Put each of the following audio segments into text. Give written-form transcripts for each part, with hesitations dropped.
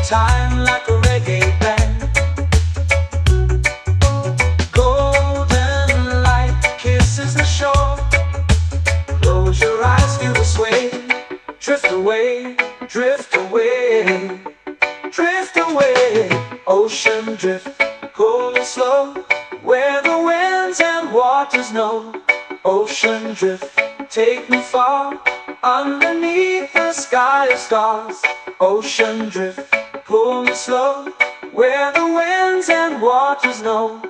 time like a reggae band. Golden light kisses the shore. Close your eyes, feel the sway. Drift away, drift away, drift away. Ocean drift, cool and slow, where the winds and waters know. Ocean drift, take me far, underneath the sky of stars. Ocean drift, pull me slow, where the winds and waters know.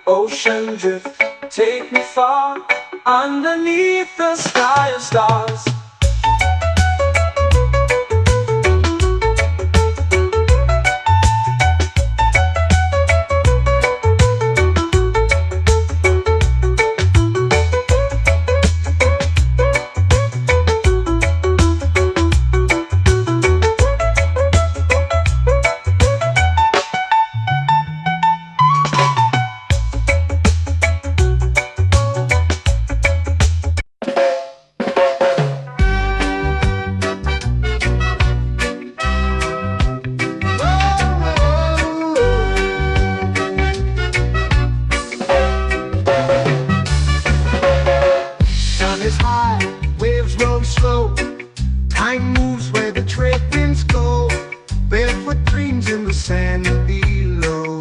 Ocean drift, take me far, underneath the sky of stars. Time moves where the trade winds go, barefoot dreams in the sand below.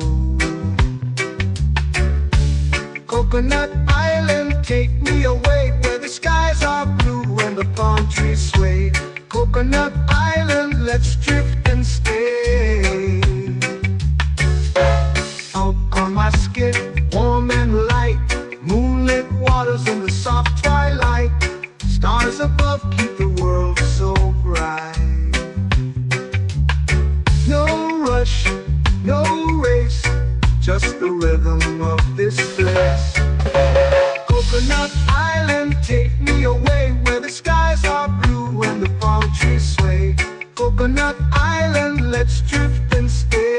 Coconut Island, take me away, where the skies are blue and the palm trees sway. Coconut Island, let's drift and stay. Out on my skin, warm and light, moonlit waters in the soft twilight. Stars above keep the world so bright. No rush, no race, just the rhythm of this place. Coconut Island, take me away, where the skies are blue and the palm trees sway. Coconut Island, let's drift and stay.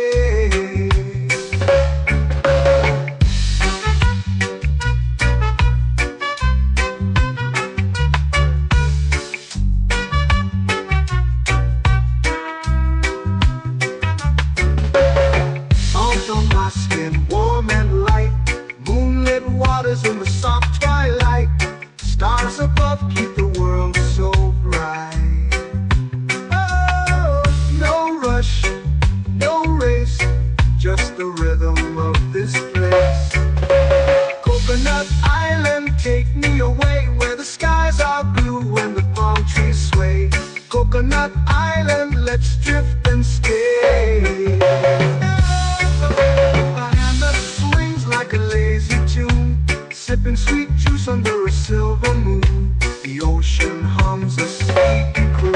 In the soft twilight, stars above keep the world so bright. Oh, no rush, no race, just the rhythm of this place. Coconut Island, take me away, where the skies are blue and the palm trees sway. Coconut Island, let's drift and stay. A hand that swings like a lazy tune, sipping sweet juice under a silver moon. The ocean hums a sleepy croon.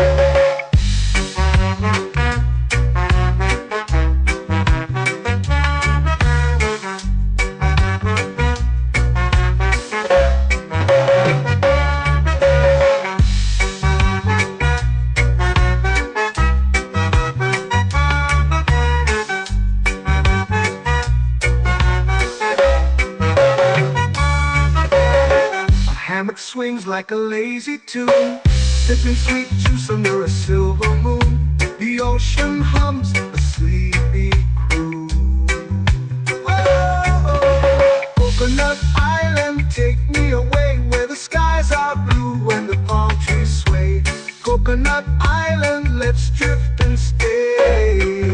Hammock swings like a lazy tune, sipping sweet juice under a silver moon. The ocean hums a sleepy croon. Oh, Coconut Island, take me away, where the skies are blue and the palm trees sway. Coconut Island, let's drift and stay.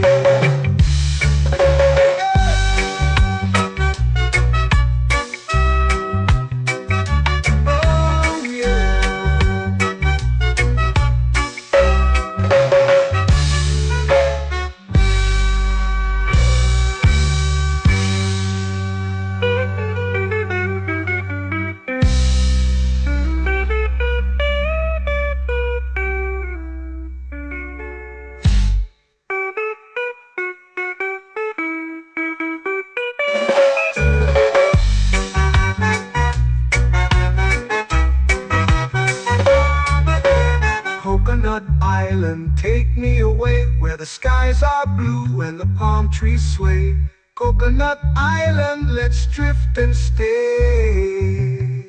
Coconut Island, take me away, where the skies are blue and the palm trees sway. Coconut Island, let's drift and stay.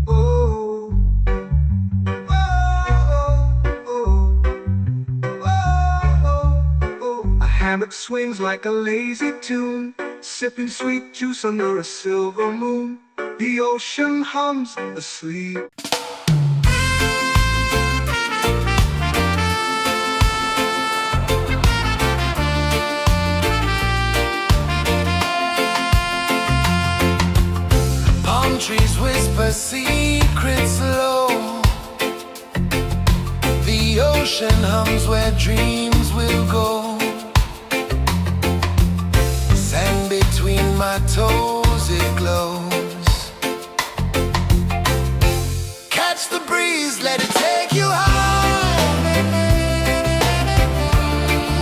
Oh, oh, oh, oh, oh, oh, oh. hammock swings like a lazy tune, sipping sweet juice under a silver moon. The ocean hums asleep. Palm trees whisper secrets low. The ocean hums where dreams will go. Sand between my toes, it glows. Catch the breeze, let it take you high.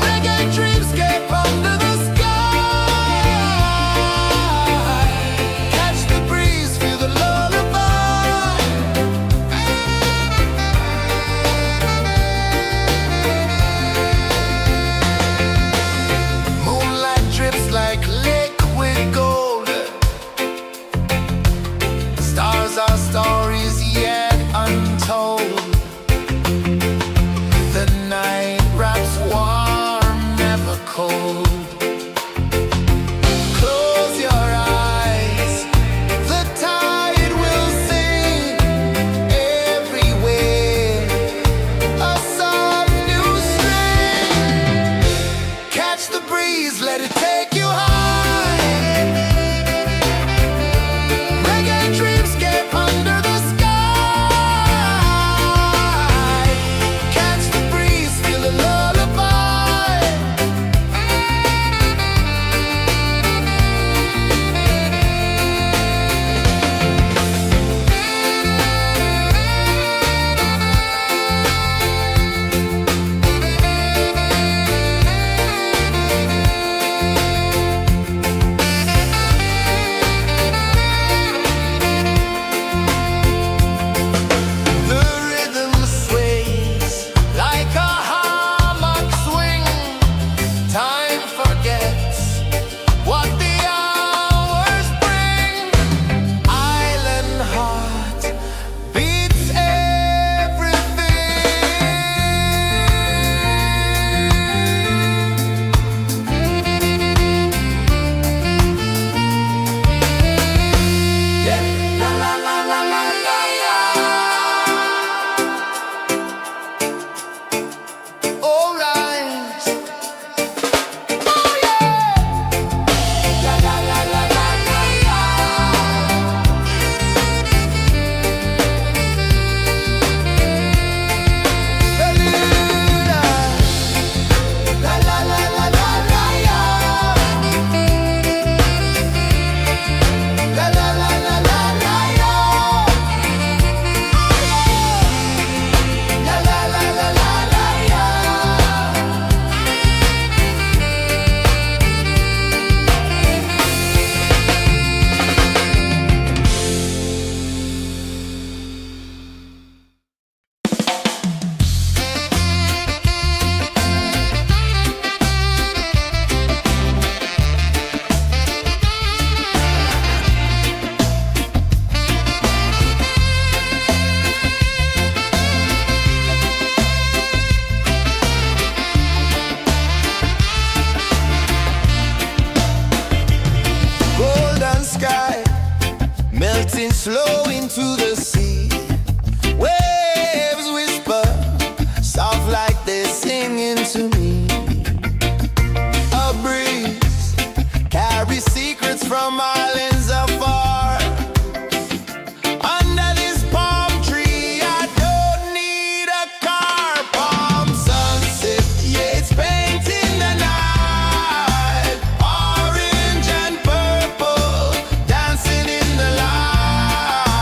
Reggae dreamscape under the sky. Catch the breeze, feel the lullaby. Moonlight drips like liquid gold. Stars are stories yet untold. The night wraps warm, never cold. Close your eyes, the tide will sing everywhere. A soft new string. Catch the breeze, let it take you high. Reggae dreamscape under the sky. Catch the breeze, feel a lullaby. The rhythm sways like a hammock swing. Time forgets what the hours bring. Island heart beats everything. Yeah. La la la la la la la. All right. Oh yeah. La la la la la la la. Bermuda. La la la la la la la. La la la la la la la. La la la la la la la. Golden sky melting slow into the sea. Waves whisper soft like they're singing to me. A breeze carries secrets from islands afar. Under this palm tree, I don't need a car. Palm sunset, yeah, it's painting the night. Orange and purple dancing in the light.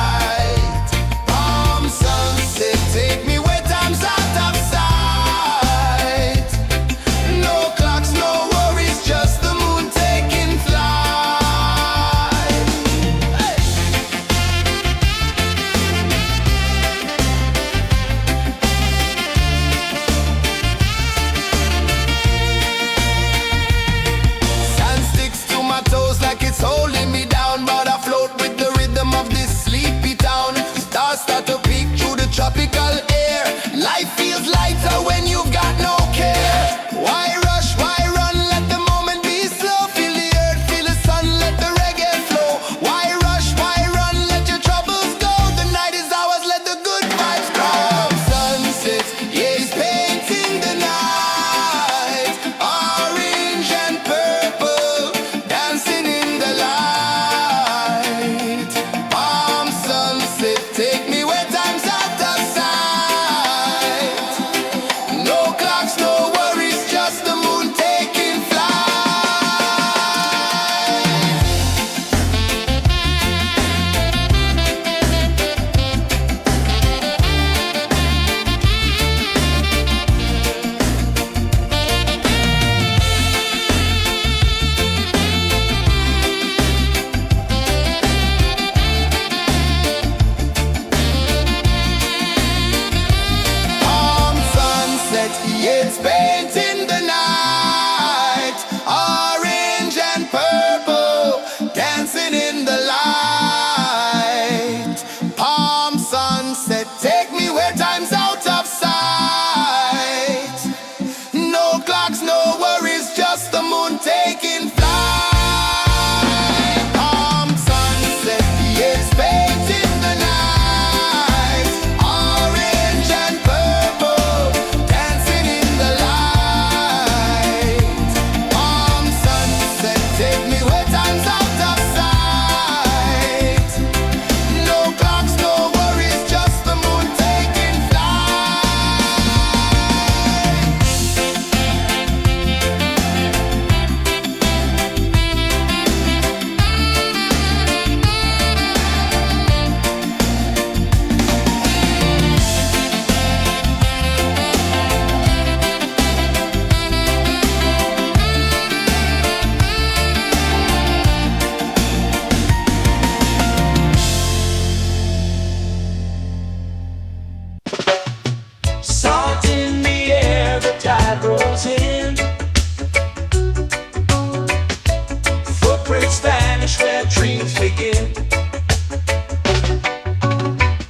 dreams begin.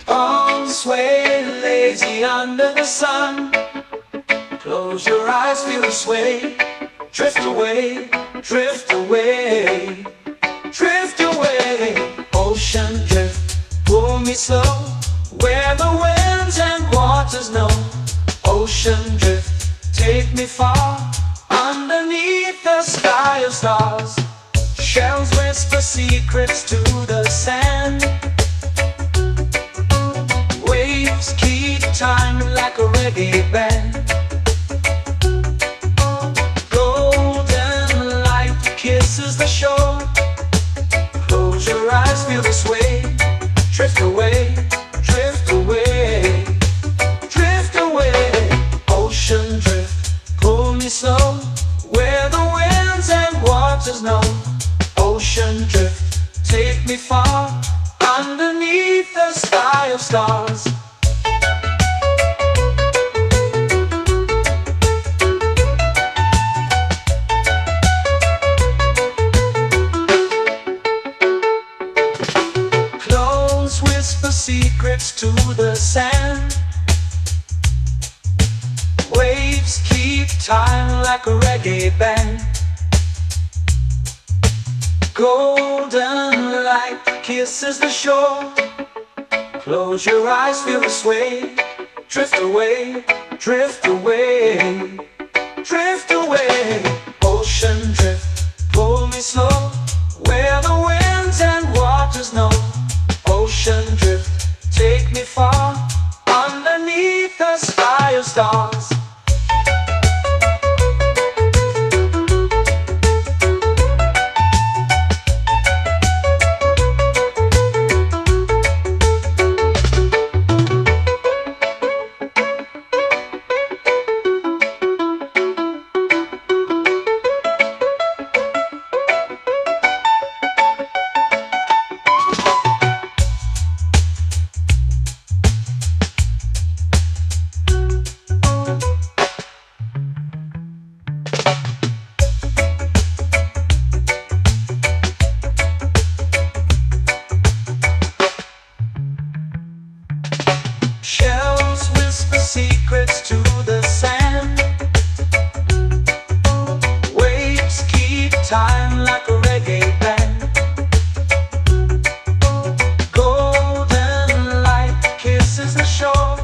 Arms sway lazy under the sun. Close your eyes, feel the sway. Drift away, drift away, drift away. Ocean drift, pull me slow, where the winds and waters know. Ocean drift, take me far, underneath the sky of stars. Shells whisper secrets to the sand. Waves keep time like a reggae band. Golden light kisses the shore. Close your eyes, feel the sway. Drift away, drift away, drift away. Ocean drift, pull me slow, where the winds and waters know. Ocean drift, take me far, underneath the sky of stars. Close whisper secrets to the sand. Waves keep time like a reggae band. Golden light kisses the shore. Close your eyes, feel the sway. Drift away, drift away, drift away. Ocean drift, pull me slow, where the winds and waters know. Ocean drift, take me far, underneath the sky of stars. Shells whisper secrets to the sand. Waves keep time like a reggae band. Golden light kisses the shore.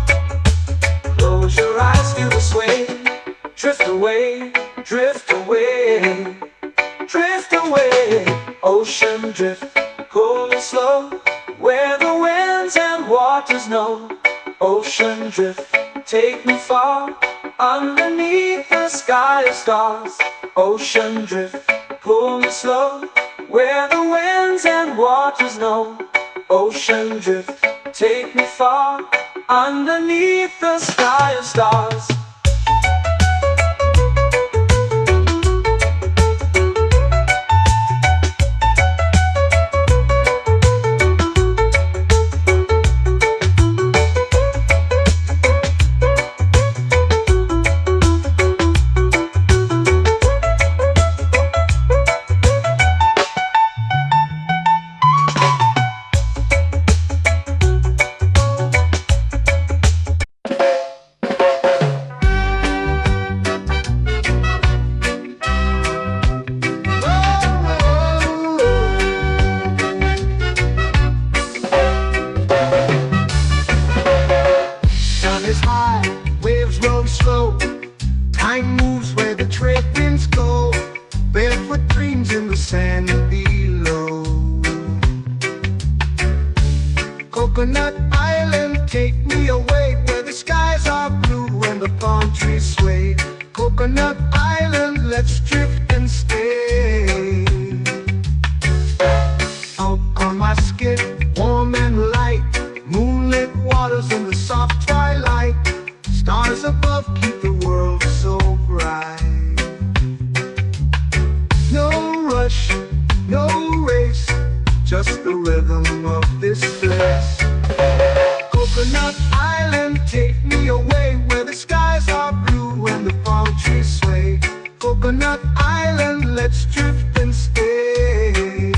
Close your eyes, feel the sway. Drift away, drift away, drift away. Ocean drift, pull me slow, where the winds and waters know. Ocean drift, take me far, underneath the sky of stars. Ocean drift, pull me slow, where the winds and waters know. Ocean drift, take me far, underneath the sky of stars. Time moves where the trade winds go. Barefoot dreams in the sand below. Coconut Island, take me away, where the skies are blue and the palm trees sway. Coconut Island, let's drift and stay. Out on my skin, warm and light, moonlit waters in the soft twilight. Stars above keep the world so bright. No rush, no race, just the rhythm of this place. Coconut Island, take me away, where the skies are blue and the palm trees sway. Coconut Island, let's drift and stay.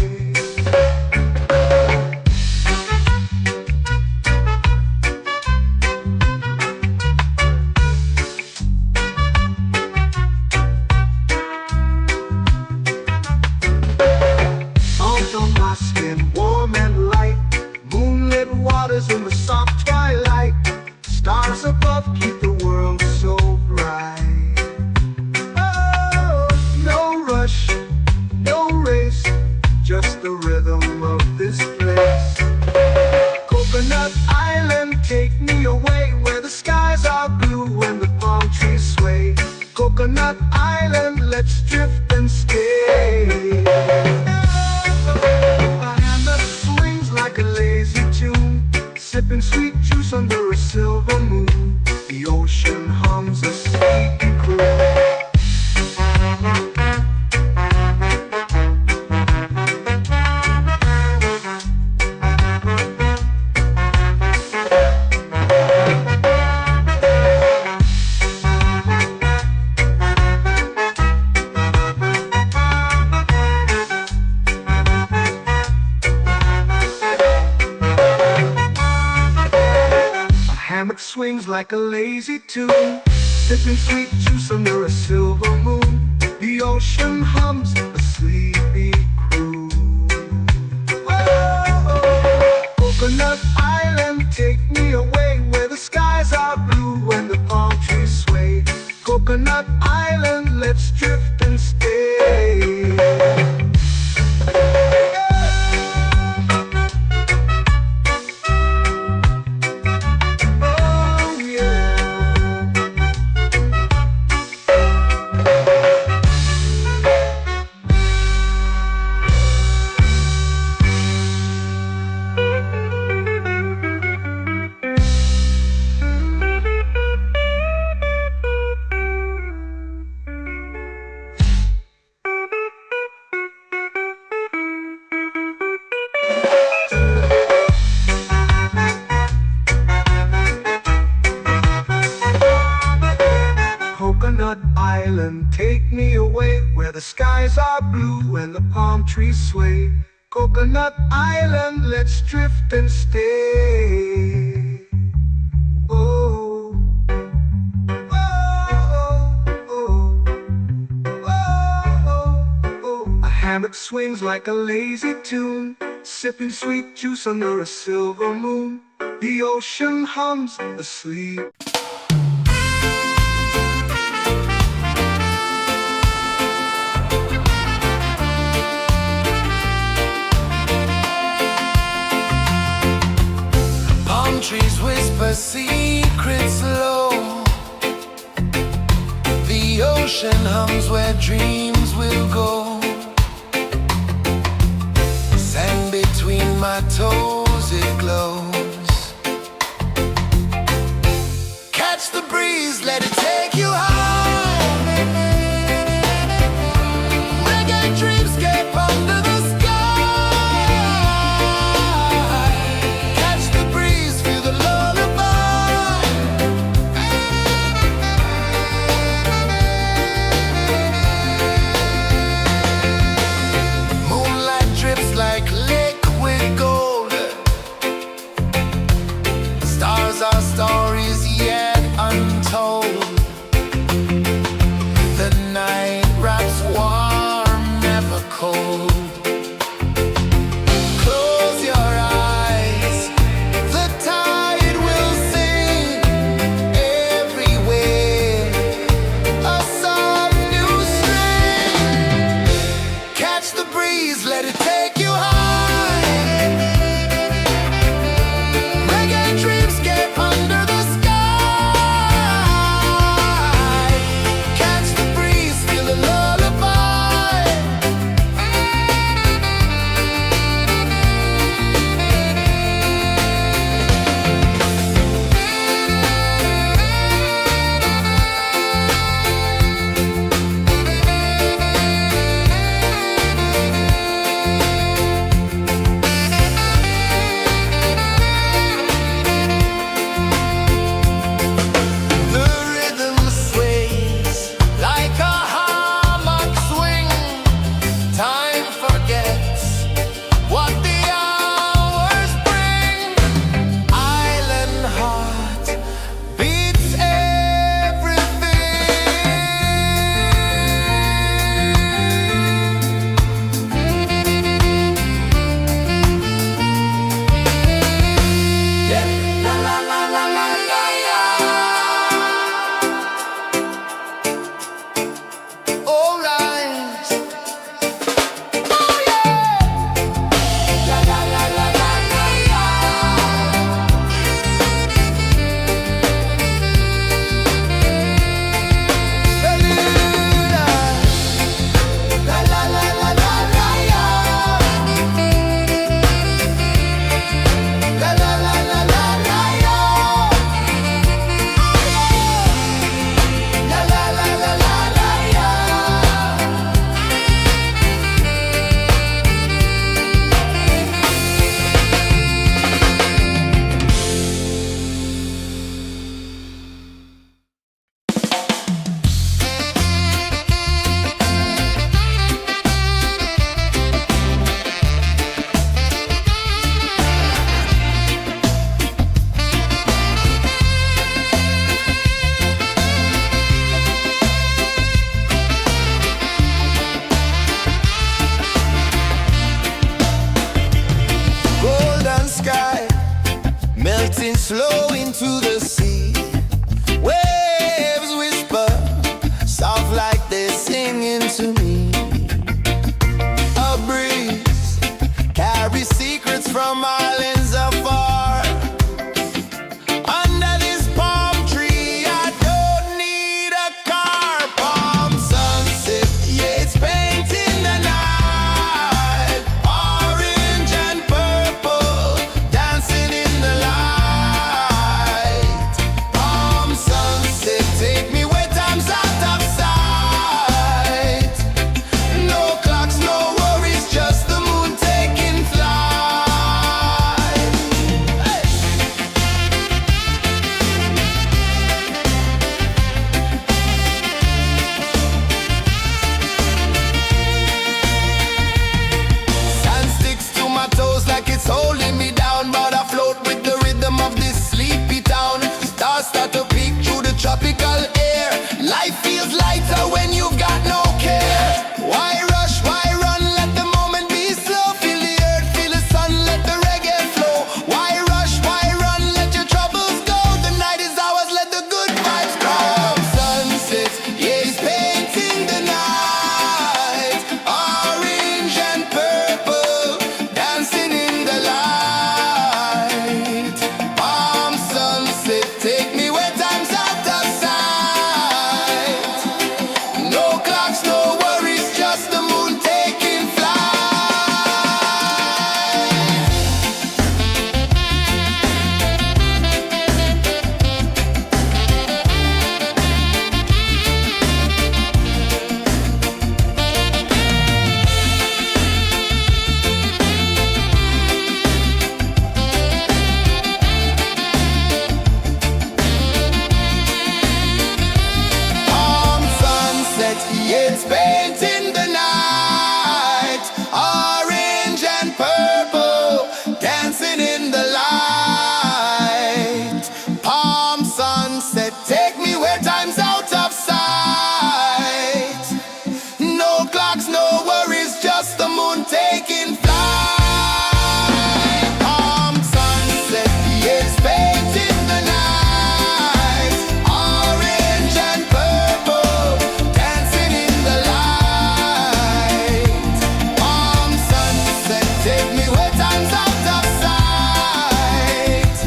let's drift and stay. A hand that swings like a lazy tune, sipping sweet juice under a silver moon. The ocean hums a sleepy croon. Hammock swings like a lazy tune, sipping sweet juice under a silver moon. The ocean hums a sleepy croon. Whoa, Coconut Island, take me away where the skies are blue and the palm trees sway. Coconut Island, let's drift and stay. Coconut Island, take me away where the skies are blue and the palm trees sway. Coconut Island, let's drift and stay. Oh, oh, oh, oh, oh. A hammock swings like a lazy tune, sipping sweet juice under a silver moon. The ocean hums asleep. Trees whisper secrets low. The ocean hums where dreams will go. Sand between my toes, it glows. Catch the breeze, let it take you high. Reggae dreamscape under the sky. Our stories yet untold. flow into the sea. Waves whisper, soft like they're singing to me. A breeze carries secrets from islands afar. Under this palm tree, I don't need a car. Palm sunset, yeah, it's painting the night. Orange and purple, dancing in the light. Palm sunset, take me where time's out of sight. No clocks, no worries, just the moon taking flight. Hey! Sand sticks to my toes like it's holding me down, but I float with the rhythm of this sleepy town. Stars start to peek through the tropical air. Life feels lighter when you've got no care. Why rush, why run, let the moment be slow. Feel the earth, feel the sun, let the reggae flow. Why rush, why run, let your troubles go. The night is ours, let the good vibes come. Sunset, yeah, it's painting the night. Orange and purple, dancing in the light. Palm sunset, take me where time's out of sight. No clocks, no worries, just the moon taking flight. Palm sunset, yeah, it's painting the night. Orange and purple, dancing in the light. Palm sunset, take me where time's out of sight. No clocks, no worries, just the moon taking flight. Palm sunset, yeah, it's painting the night. Orange and purple, dancing in the light. Palm sunset, take me where time's out of sight.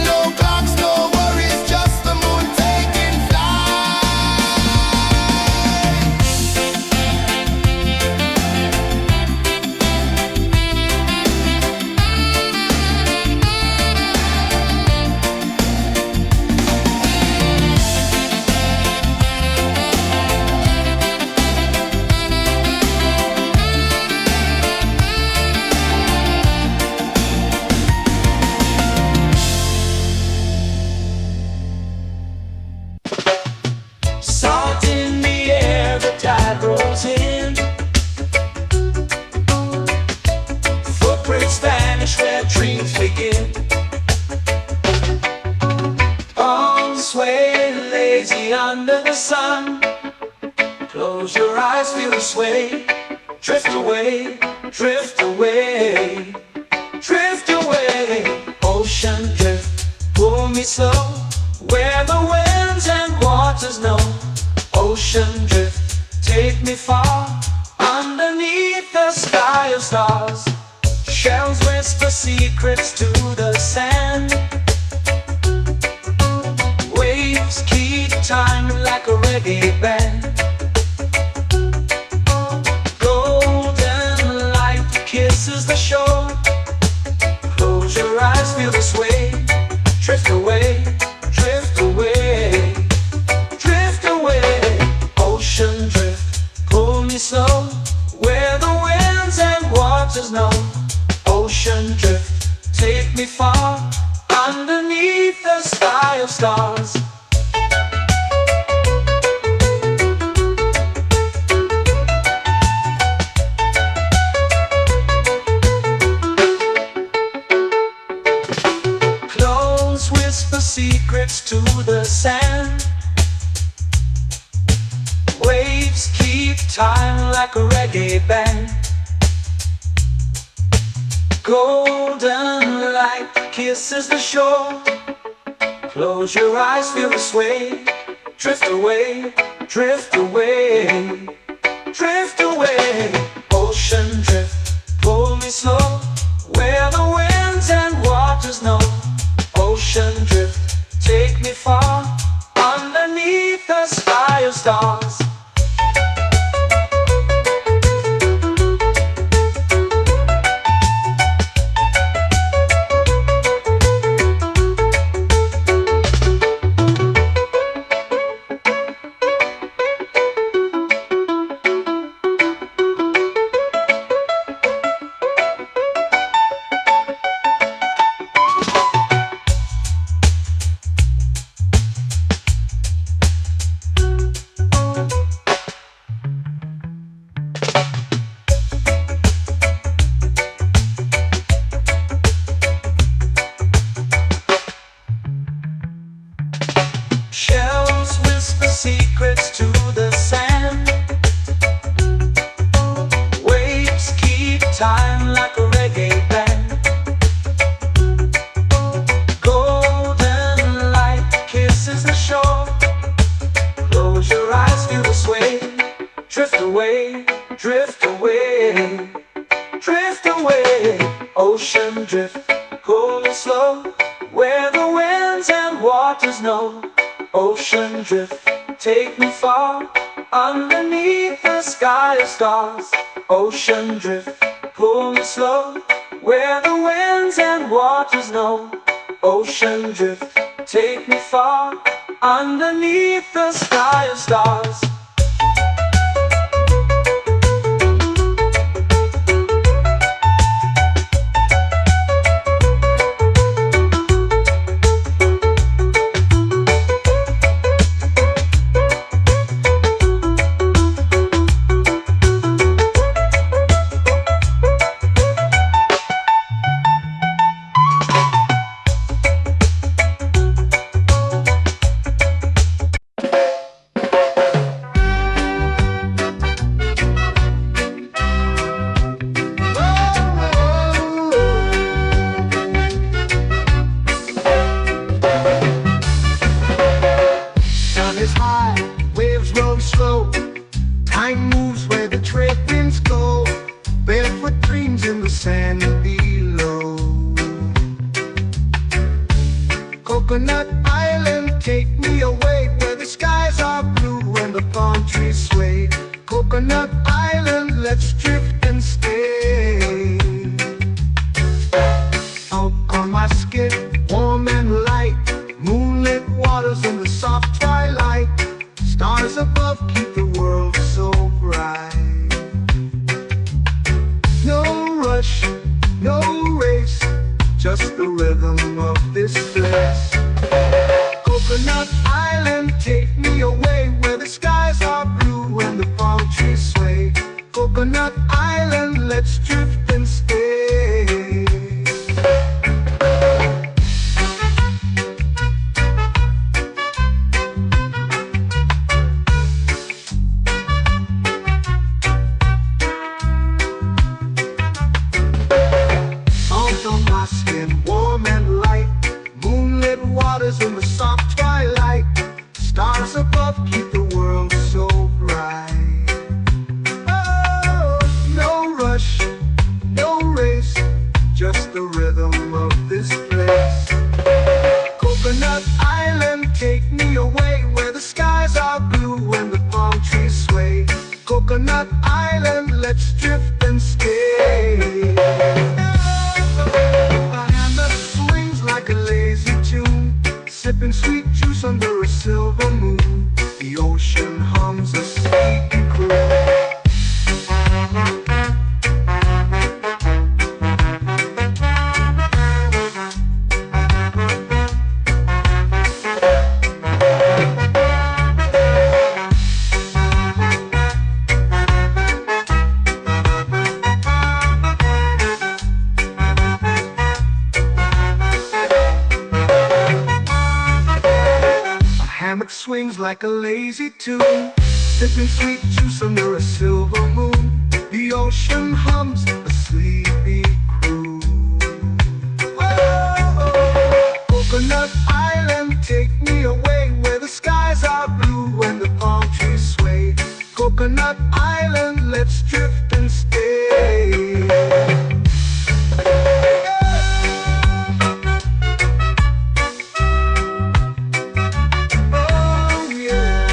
No clocks, no worries, just the moon taking flight. Salt in the air, the tide rolls in. Footprints vanish where dreams begin. Arms sway lazy under the sun. Close your eyes, feel the sway. Drift away, drift away, drift away. Ocean drift, pull me slow, where the winds and waters know. Ocean drift, take me far, underneath the sky of stars. Shells whisper secrets to the sand. Waves keep time like a reggae band. Golden light kisses the shore. Close your eyes, feel the sway. Drift away, drift away, drift away. Ocean drift, pull me slow, where the winds and waters know. Ocean drift, take me far, underneath the sky of stars. Close whisper secrets to the sand. Waves keep time like a reggae band. Golden light kisses the shore. Close your eyes, feel the sway. Drift away, drift away, drift away. Ocean drift, pull me slow, where the winds and waters know. Ocean drift, take me far, underneath the sky of stars. Shells whisper secrets to the sand. Waves keep time like a reggae band. Golden light kisses the shore. Close your eyes, feel the sway. Drift away, drift away, drift away. Ocean drift, cool and slow, where the winds and waters know. Ocean drift, take me far, underneath the sky of stars. Ocean drift, pull me slow, where the winds and waters know. Ocean drift, take me far, underneath the sky of stars. Is high, waves roll slow. Time moves where the trade winds go. Barefoot dreams in the sand below. Coconut Island, take me away, where the skies are blue and the palm trees sway. Coconut Island, let's drift and stay. Out on my skin, warm and light, moonlit waters in the soft twilight. Stars above keep the world so bright. No rush, no race, just the rhythm of this place. Coconut Island, take me away, where the skies are blue and the palm trees sway. Coconut Island, let's drift and stay. In the soft twilight, stars above keep the world so bright. Oh, no rush, no race, just the rhythm of this place. Coconut Island, take me away, where the skies are blue and the palm trees sway. Coconut Island, let's drift and stay. My hand that swings like a lazy tune, sipping sweet juice under a silver moon. The ocean hums a sleepy croon. Swings like a lazy tune, sipping sweet juice under a silver moon. The ocean hums a sleepy croon. let's drift and stay. Oh yeah.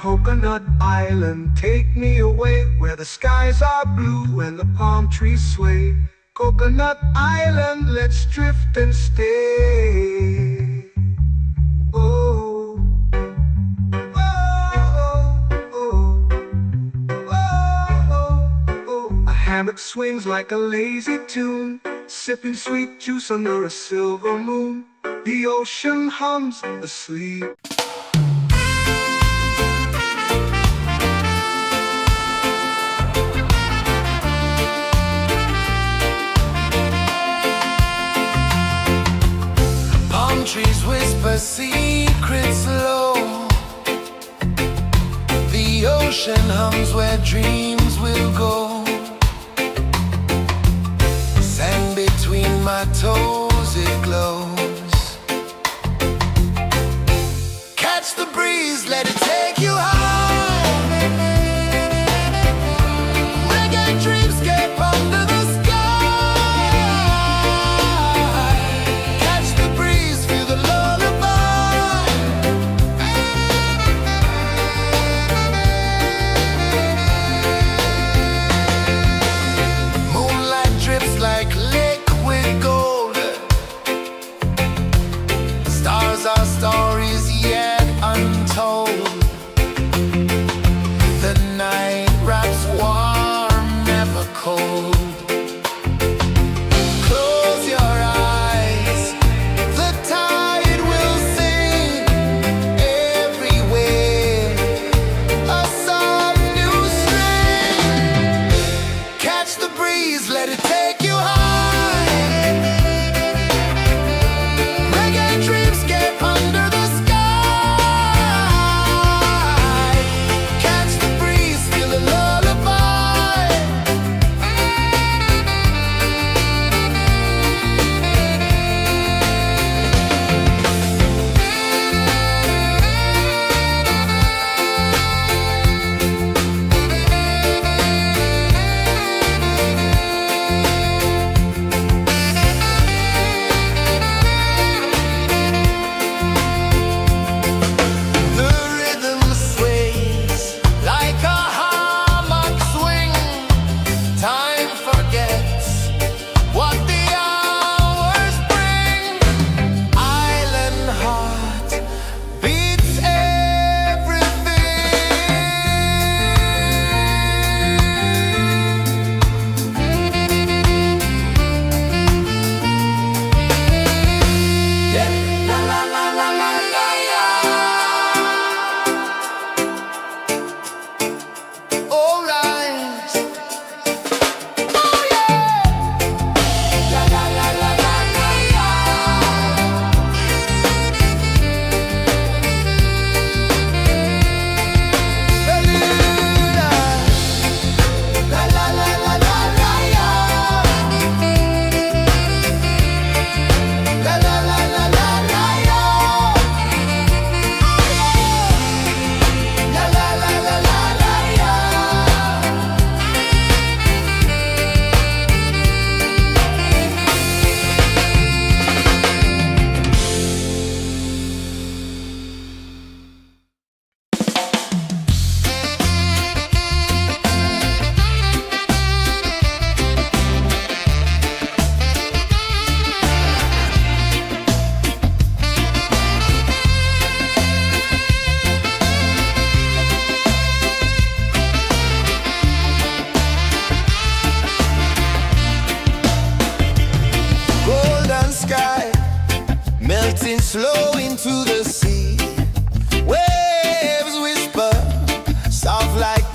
Coconut Island, take me away where the skies are blue and the palm trees sway. Coconut Island, let's drift and stay. Oh, oh, oh, oh, oh. A hammock swings like a lazy tune, sipping sweet juice under a silver moon. The ocean hums asleep. Trees whisper secrets low. The ocean hums where dreams will go. Sand between my toes, it glows. Catch the breeze, let it take you high. Reggae dreamscape under the sky.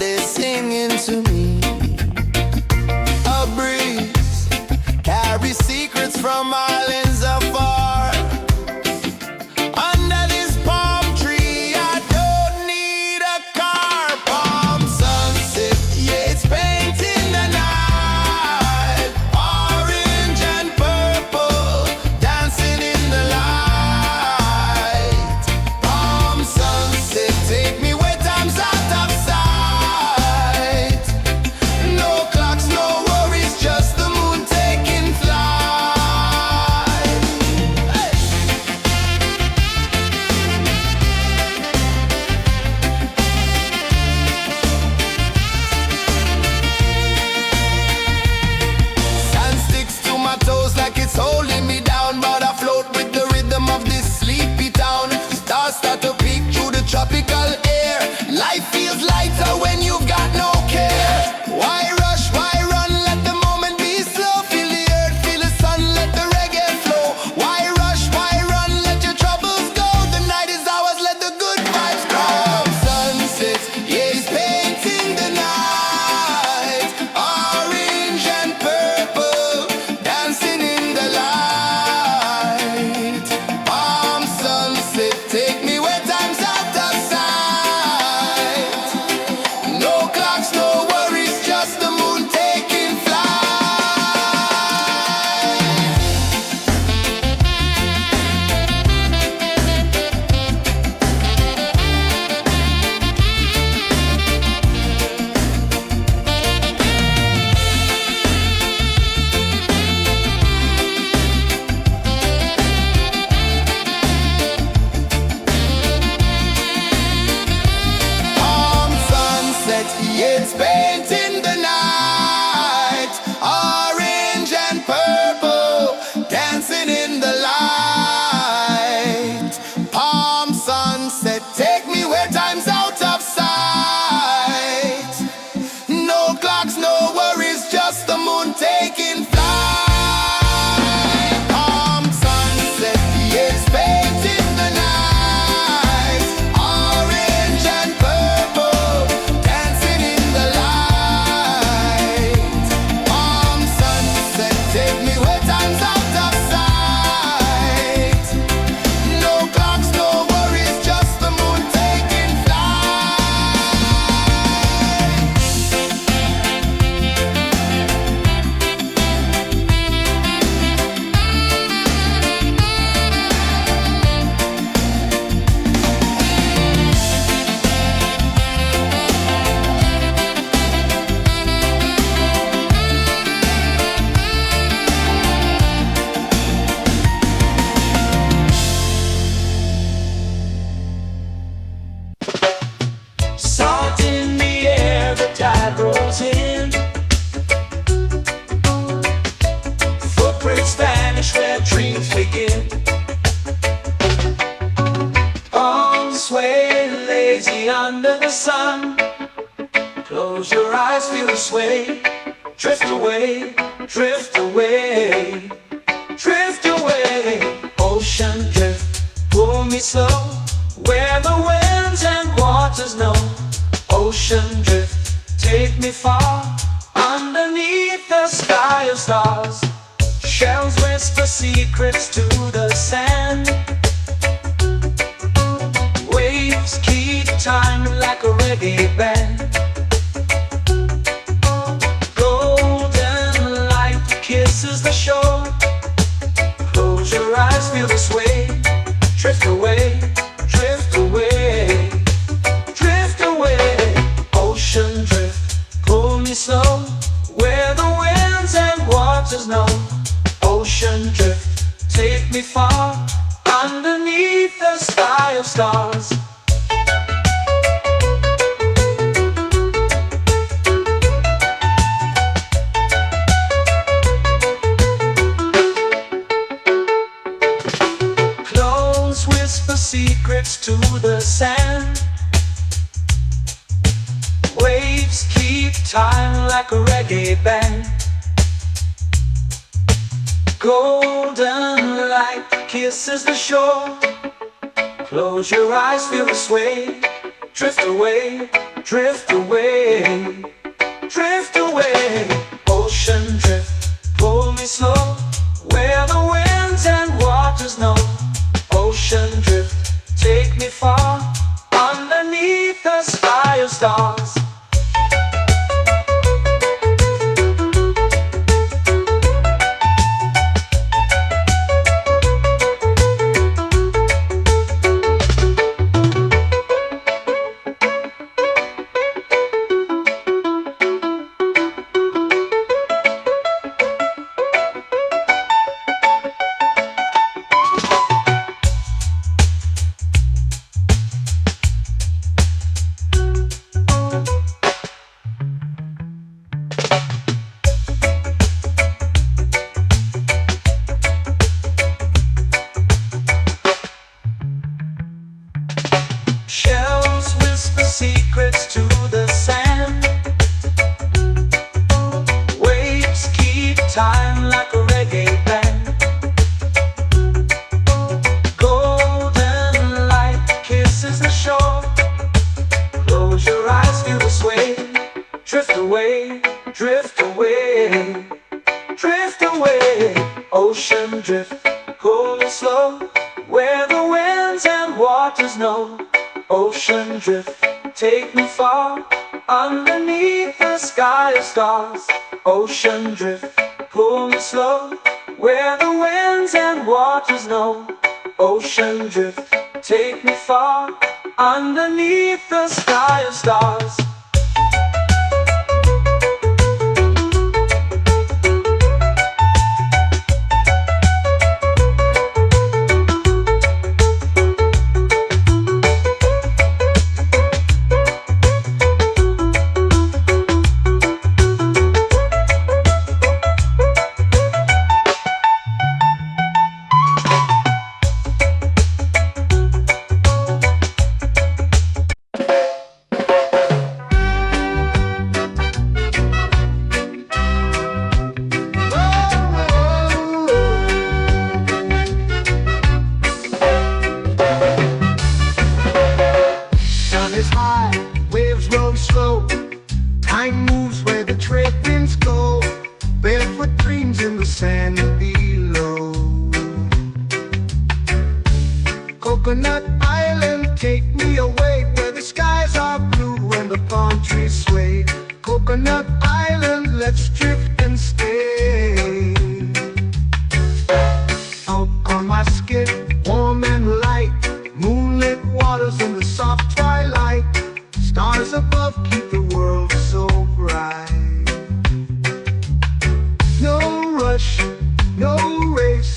they're singing to me. A breeze carries secrets from islands afar. Under this palm tree, I don't need a car. Palm sunset, yeah, it's painting the night. Orange and purple, dancing in the light. Palm sunset, take me where time's out of sight. No clocks, no worries, just the moon taking flight. Hey! Sand sticks to my toes like it's holding me down, but I float with the rhythm of this sleepy town. Stars start to peek through the tropical air. Life feels lighter when you've got no care. Why rush, why run, let the moment be slow. Feel the earth, feel the sun, let the reggae flow. Why rush, why run, let your troubles go. The night is ours, let the good vibes grow. Sunset, yeah, it's painting the night. Orange and purple, dancing in the light. Palm sunset, take me where time's out of sight. No clocks, no worries, just the moon taking flight. Palm sunset, yeah, it's painting the night. Orange and purple, dancing in the light. Palm sunset, take me where time's out of sight. No clocks, no worries, just the moon taking flight. Palm sunset, yeah, it's painting the night. Orange and purple, dancing in the light. Palm sunset, take me where time's out of sight. No clocks, no worries, just the moon taking flight. Salt in the air, the tide rolls in. Footprints vanish where dreams begin. Arms sway lazy under the sun. Close your eyes, feel the sway. Drift away, drift away, drift away. Ocean drift, pull me slow, where the winds and waters know. Ocean drift, take me far, underneath the sky of stars. Shells whisper secrets to the sand. Waves keep time like a reggae band. Golden light kisses the shore. Close your eyes, feel the sway. Drift away, drift away, drift away. Ocean drift, pull me slow, where the winds and waters know. Ocean drift, take me far, underneath the sky of stars. Clones whisper secrets to the sand. Waves keep time like a reggae band. Golden light kisses the shore. Close your eyes, feel the sway. Drift away, drift away, drift away. Ocean drift, pull me slow, where the winds and waters know. Ocean drift, take me far, underneath the sky of stars. Shells whisper secrets to the sand. Waves keep time like a reggae band. Golden light kisses the shore. Close your eyes, feel the sway. Drift away, drift away, drift away. Ocean drift, pull it slow, where the winds and waters know. Ocean drift, take me far, underneath the sky of stars. Ocean drift, pull me slow, where the winds and waters know. Ocean drift, take me far, underneath the sky of stars. Is high, waves roll slow. Time moves where the trade winds go. Barefoot dreams in the sand below. Coconut Island, take me away, where the skies are blue and the palm trees sway. Coconut Island, let's drift and stay. Out on my skin, warm and light, moonlit waters in the soft twilight. Stars above keep the world so bright. No rush, no race,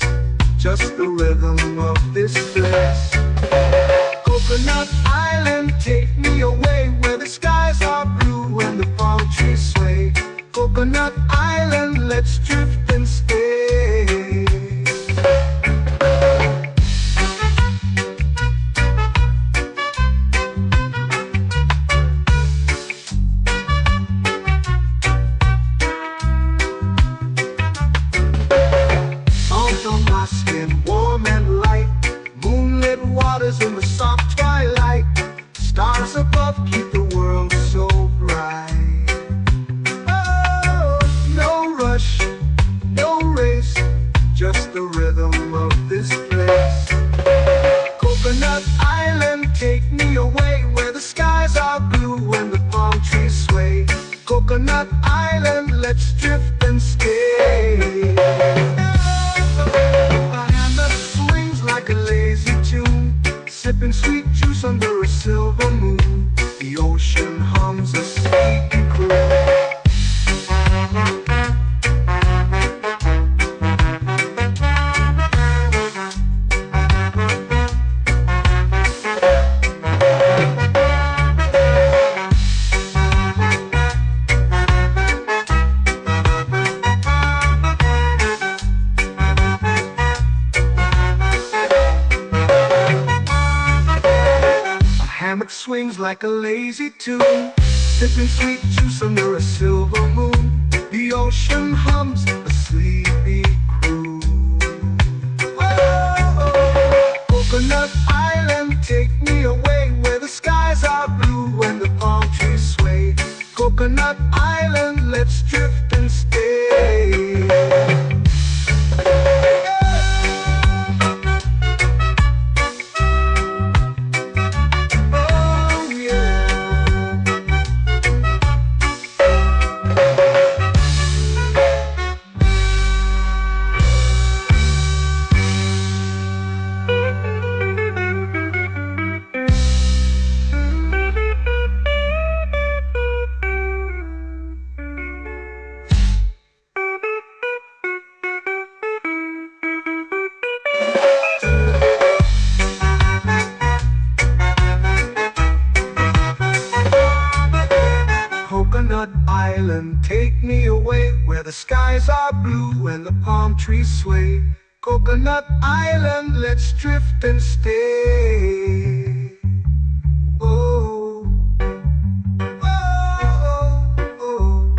just the rhythm of this place. Coconut Island, take me away, where the skies are blue and the palm trees sway. Coconut Island, let's drift and stay. Warm and light, moonlit waters in the soft twilight. Stars above keep the world so bright. Oh, no rush, no race, just the rhythm of this place. Coconut Island, take me away, where the skies are blue and the palm trees sway. Coconut Island, let's drift and stay. Like a lazy tune, sipping sweet juice under a silver moon. The ocean hums a sleepy croon. Swings like a lazy tune, sipping sweet juice under a silver moon. The ocean hums a sleepy croon. Oh, Coconut Island, take me away, where the skies are blue and the palm trees Coconut Island, let's drift and stay. Oh yeah. Coconut Island, take me away where the skies are blue and the palm trees sway. Coconut Island, let's drift and stay. Oh, oh, oh,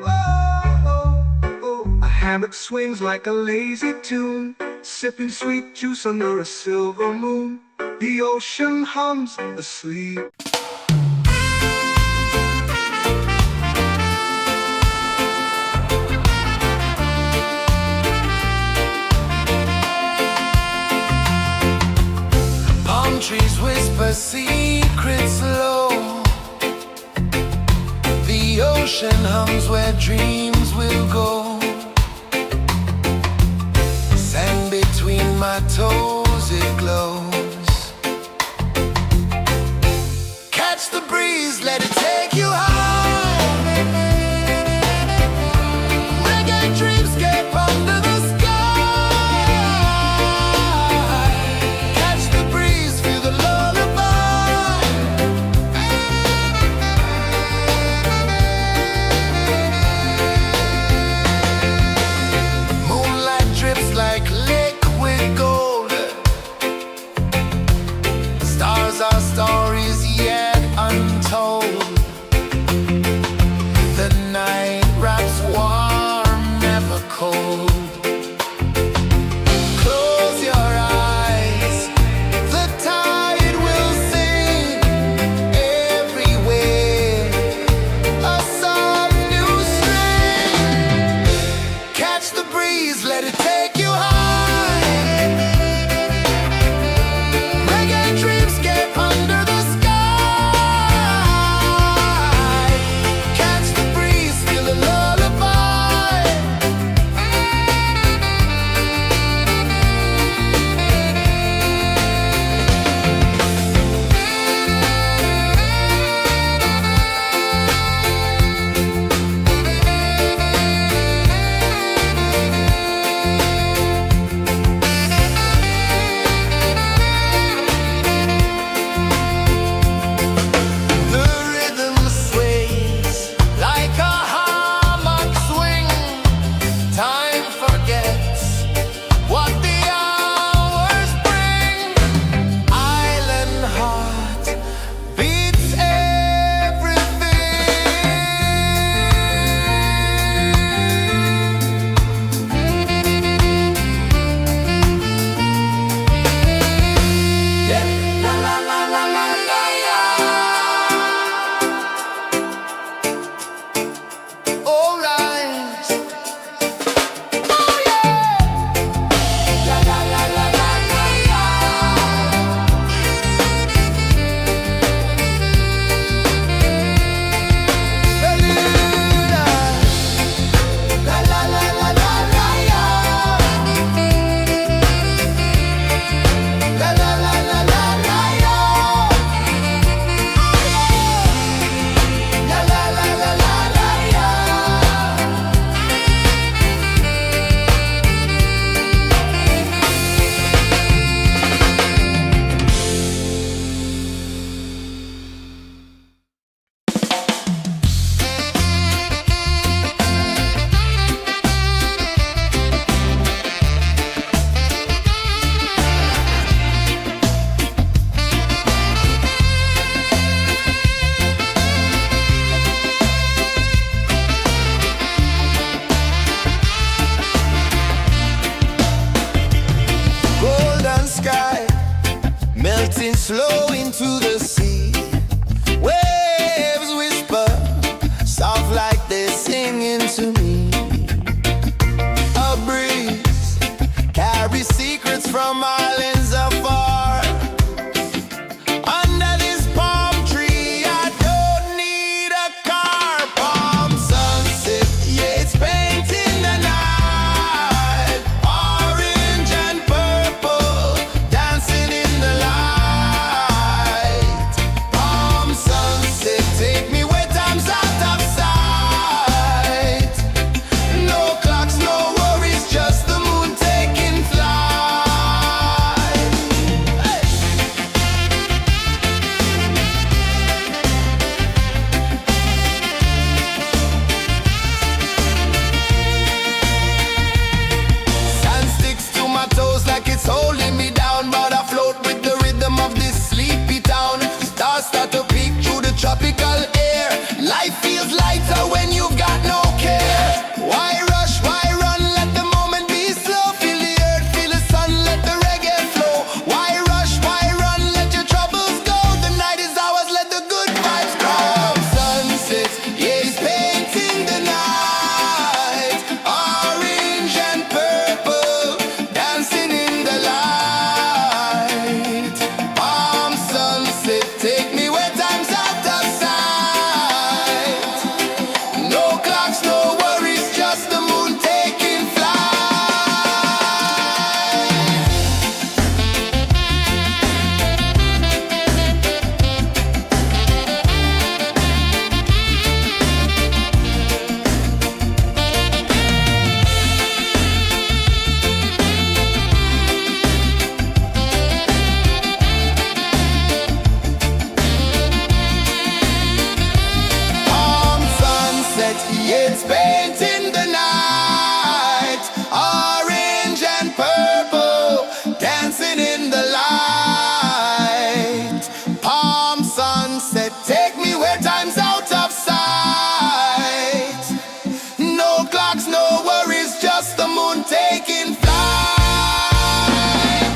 oh, oh. A hammock swings like a lazy tune, sipping sweet juice under a silver moon. The ocean hums asleep. Trees whisper secrets low. The ocean hums where dreams will go. Sand between my toes, it glows. Catch the breeze, let it take you high. Reggae dreamscape under the sky. Like liquid gold, years painting the night, orange and purple, dancing in the light. Palm sunset, take me where time's out of sight. No clocks, no worries, just the moon taking flight.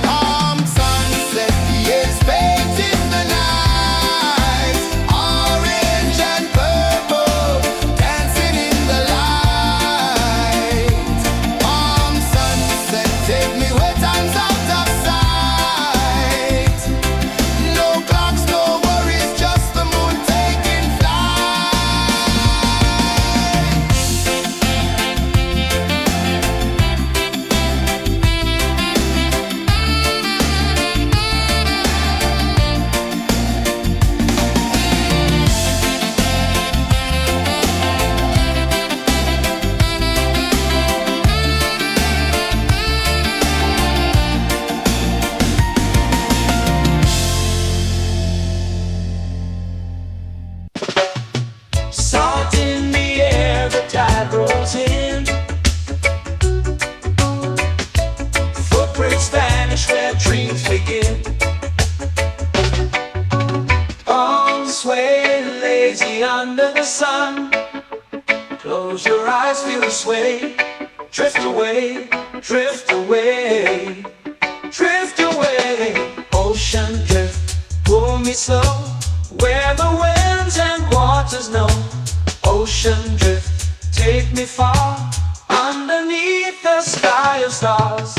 Palm sunset, years painting the night, orange and purple, dancing in the light. Palm sunset, take me where time's out of sight. No clocks, no worries, just the moon taking flight. Salt in the air, the tide rolls in. Footprints vanish where dreams begin. Arms sway lazy under the sun. Close your eyes, feel the sway. Drift away, drift away, drift away. Ocean drift, pull me slow, where the winds and waters know. Ocean drift, take me far, underneath the sky of stars.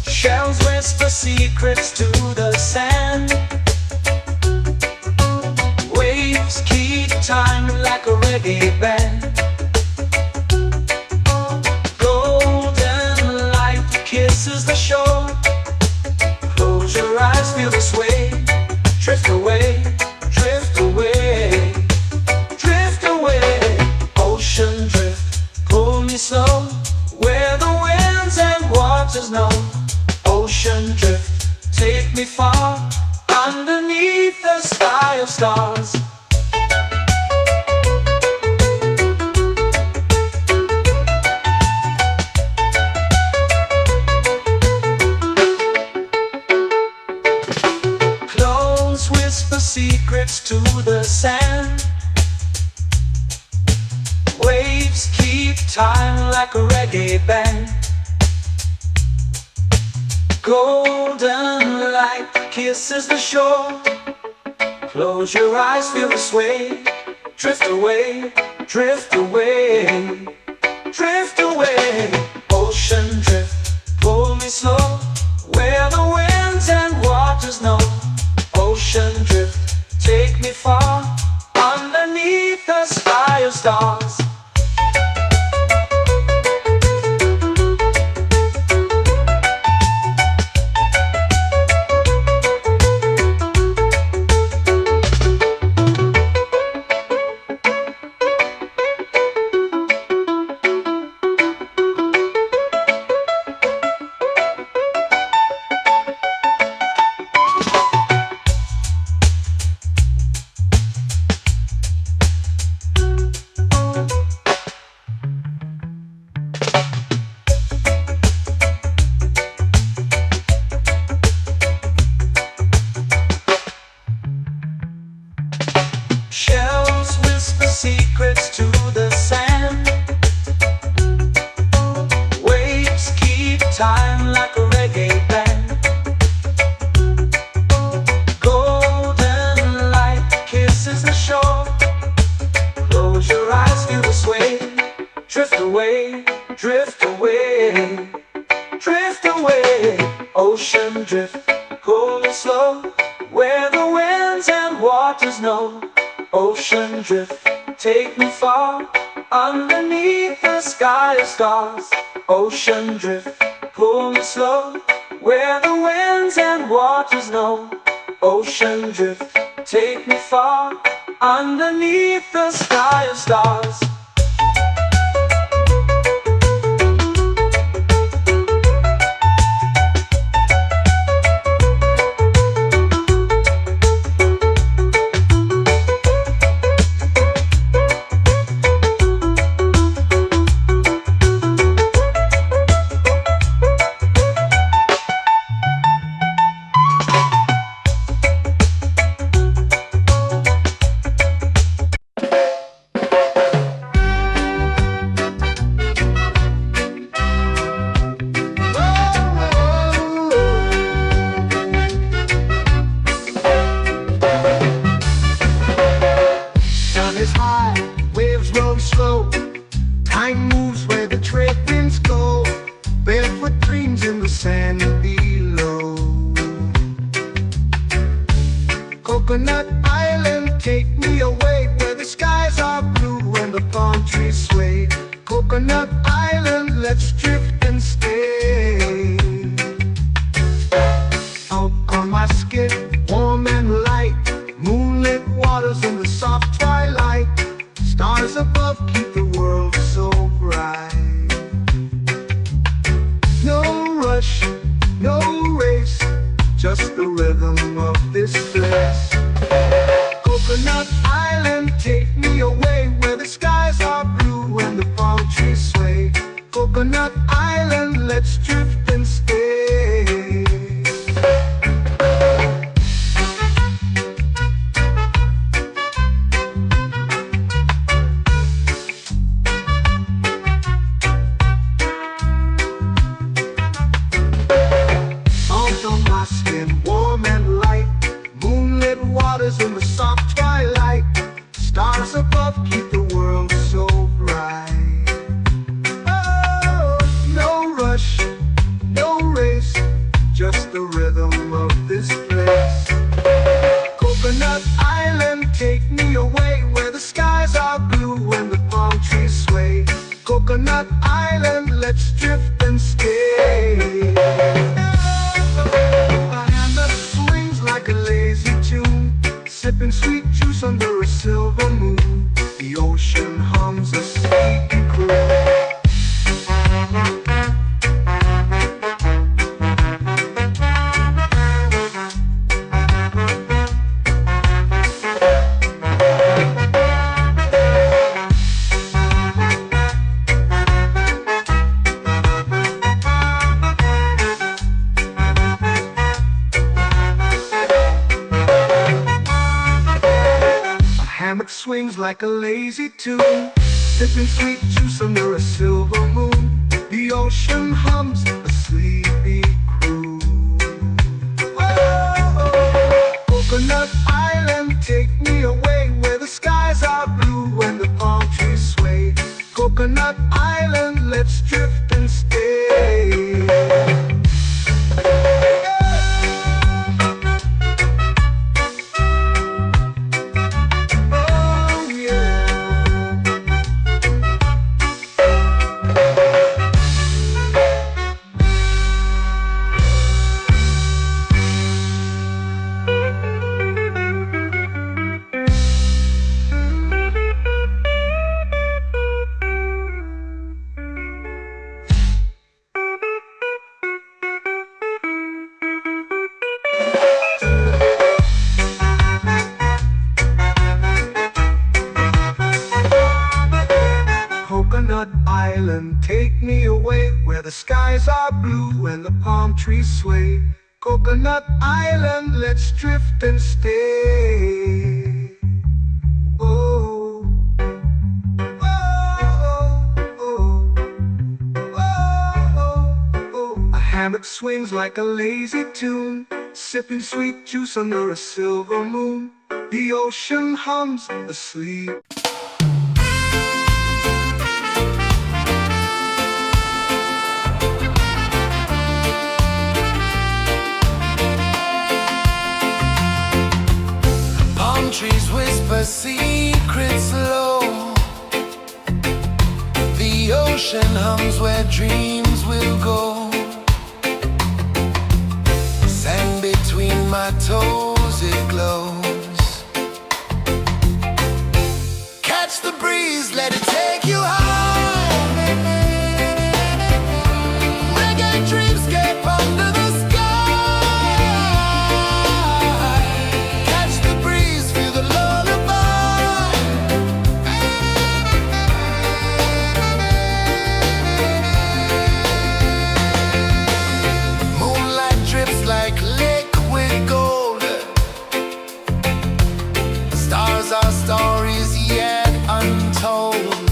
Shells whisper secrets to the sand. Waves keep time like a reggae band. Golden light kisses the shore. Close your eyes, feel the sway. Drift away, drift away, drift away. Ocean drift, pull me slow, where the winds and waters know. Ocean drift, take me far, underneath the sky of stars. Clones whisper secrets to the sand. Waves keep time like a reggae band. Golden light kisses the shore. Close your eyes, feel the sway. Drift away, drift away, drift away. Ocean drift, pull me slow, where the winds and waters know. Ocean drift, take me far, underneath the sky of stars. Shells whisper secrets to the sand. Waves keep time like a reggae band. Golden light kisses the shore. Close your eyes, feel the sway. Drift away, drift away, drift away. Ocean drift, pull me slow, where the winds and waters know. Ocean drift, take me far, underneath the sky of stars. Ocean drift, pull me slow, where the winds and waters know. Ocean drift, take me far, underneath the sky of stars. trees sway. Coconut Island, let's drift and stay. Out on my skin, warm and light, moonlit waters in the soft twilight. Stars above keep the world so bright. No rush, no race, just the rhythm of this place. Coconut Island, take me away where the skies are blue and the palm trees sway. Coconut Island, let's drift and stay. Out on my skin, warm and light, moonlit waters in the soft twilight. Stars above keep the world so bright. Oh, no rush, no race, just the rhythm of this place. Coconut Island, take me away where the skies are blue and the palm trees sway. Coconut Island, let's drift and stay. A hand that swings like a lazy tune, sipping sweet juice under a silver moon. The ocean hums a sleepy croon. Hammock swings like a lazy tune, sipping sweet juice under a silver moon. The ocean hums a sleepy croon. Whoa, Coconut Island, take me away where the skies are blue and the palm trees sway. Coconut Island, let's drift and stay. Coconut Island, take me away where the skies are blue and the palm trees sway. Coconut Island, let's drift and stay. Oh, oh, oh, oh, oh. A hammock swings like a lazy tune, sipping sweet juice under a silver moon. The ocean hums asleep. Trees whisper secrets low. The ocean hums where dreams will go. Sand between my toes, it glows. Catch the breeze, let it take you high. Reggae dreamscape under the sky. Our stories yet untold.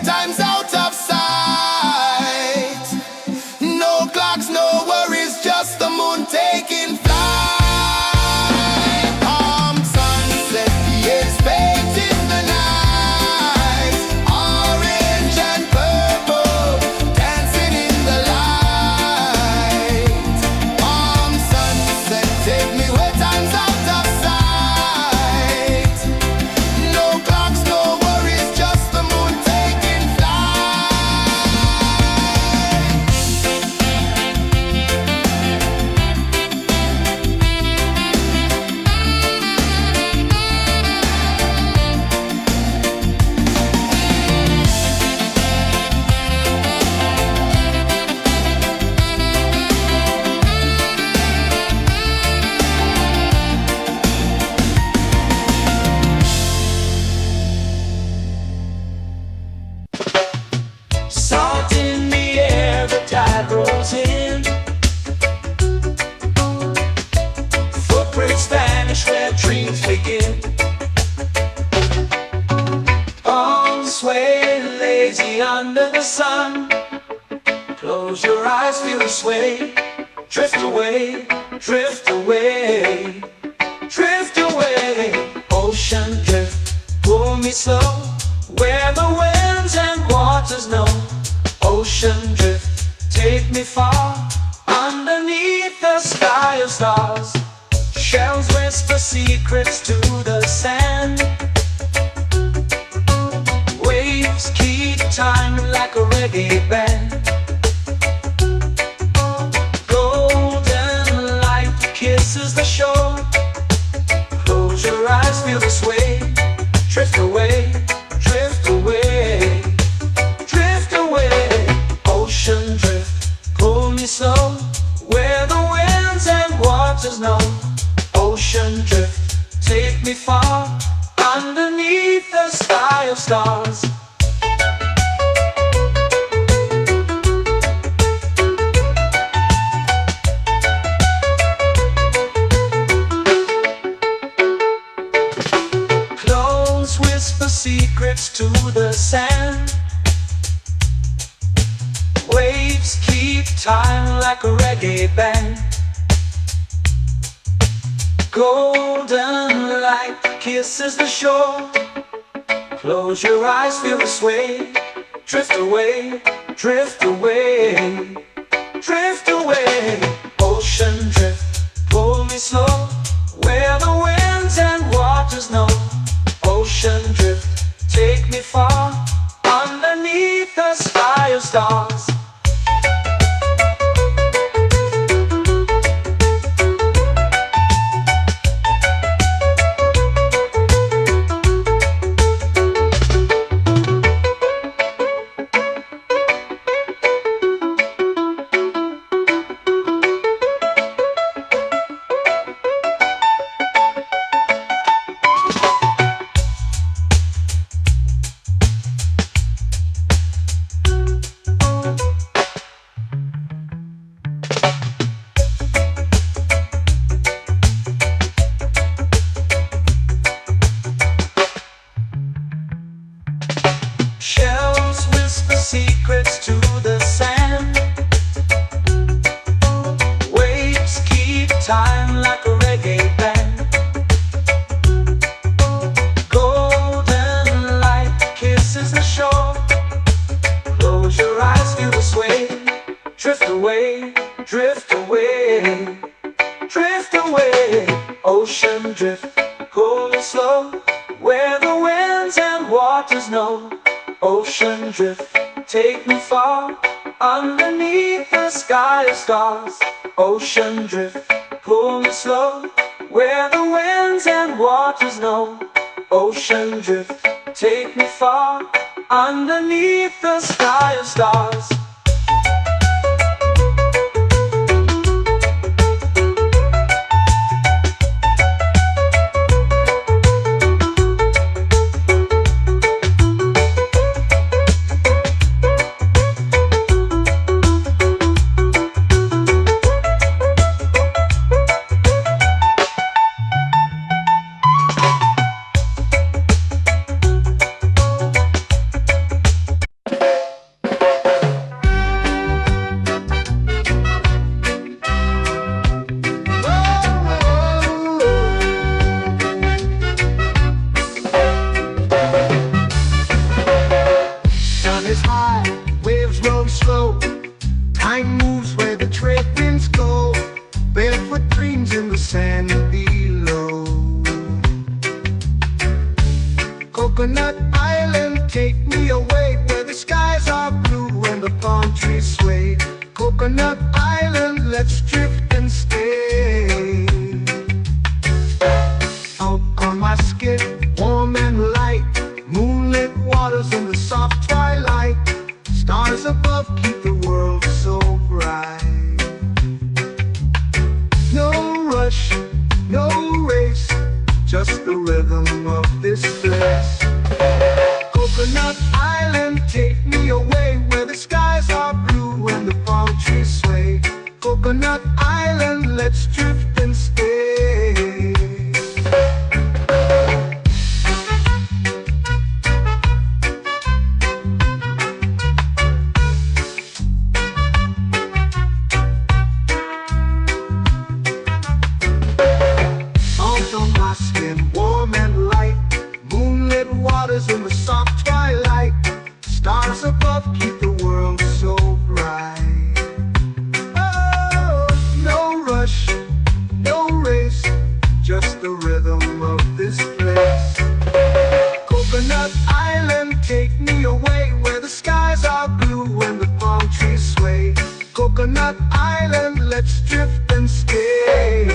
time's out of sight. No clocks, no worries, just the moon taking flight. Palm sunset, it's baked in the night. Orange and purple, dancing in the light. Palm sunset, take me where time's out of sight. No clocks, no worries, just the moon taking flight. Salt in the air, the tide rolls in. Footprints vanish where dreams begin. Arms sway lazy under the sun. Close your eyes, feel the sway. Drift away, drift away, drift away. Ocean drift, pull me slow, where the winds and waters know. Ocean drift, take me far, underneath the sky of stars. Shells whisper secrets to the sand. Waves keep time like a reggae band. Golden light kisses the shore. Close your eyes, feel the sway. Drift away, drift away, drift away. Ocean drift, pull me slow, where the winds and waters know. Ocean drift, take me far, underneath the sky of stars. Clothes whisper secrets to the sand. Waves keep time like a reggae band. Golden light kisses the shore. Close your eyes, feel the sway. Drift away, drift away, drift away. Ocean drift, pull me slow, where the winds and waters know. Ocean drift, take me far, underneath the sky of stars. Shells whisper secrets to the sand. Waves keep time like a reggae band. Golden light kisses the shore. Close your eyes, feel the sway. Drift away, drift away, drift away. Ocean drift, pull me slow, where the winds and waters know. Ocean drift, take me far, underneath the sky of stars. Ocean drift, pull me slow, where the winds and waters know. Ocean drift, take me far, underneath the sky of stars. high, waves roll slow. Time moves where the trade winds go. Barefoot dreams in the sand below. Coconut Island, take me away where the skies are blue and the palm trees sway. Coconut Island, let's drift and stay. Out on my skin, warm and light, moonlit waters in the soft twilight. Stars above keep the world so bright. No rush, no race, just the rhythm of this place. Coconut Island, take me away where the skies are blue and the palm trees sway. Coconut Island, let's drift and stay. Salt on my skin, warm and light, moonlit waters in the soft twilight. Stars above keep the world so bright. Oh, no rush, no race, just the rhythm of this place. Coconut Island, take me away where the skies are blue and the palm trees sway. Coconut Island, let's drift and stay.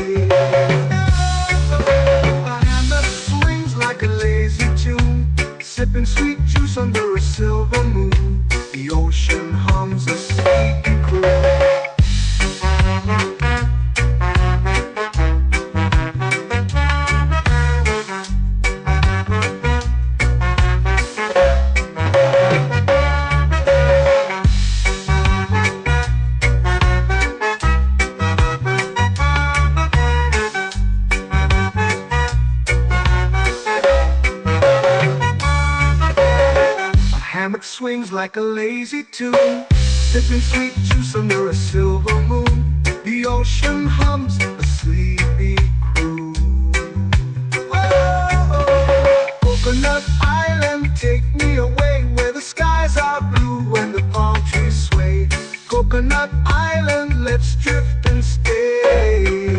A hand that swings like a lazy tune, sipping sweet juice under a silver moon. The ocean hums a sleepy croon. Hammock swings like a lazy tune, sipping sweet juice under a silver moon. The ocean hums a sleepy croon. Oh, Coconut Island, take me away where the skies are blue and the palm trees sway. Coconut Island, let's drift and stay.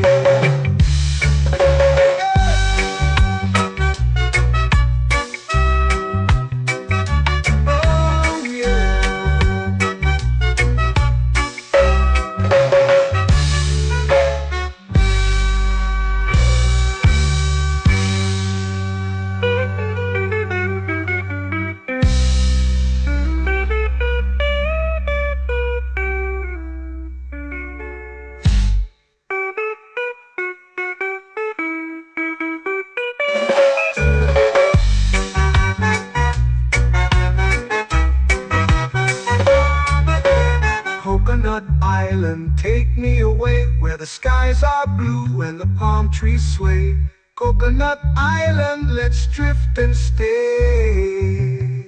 Coconut Island, take me away where the skies are blue and the palm trees sway. Coconut Island, let's drift and stay.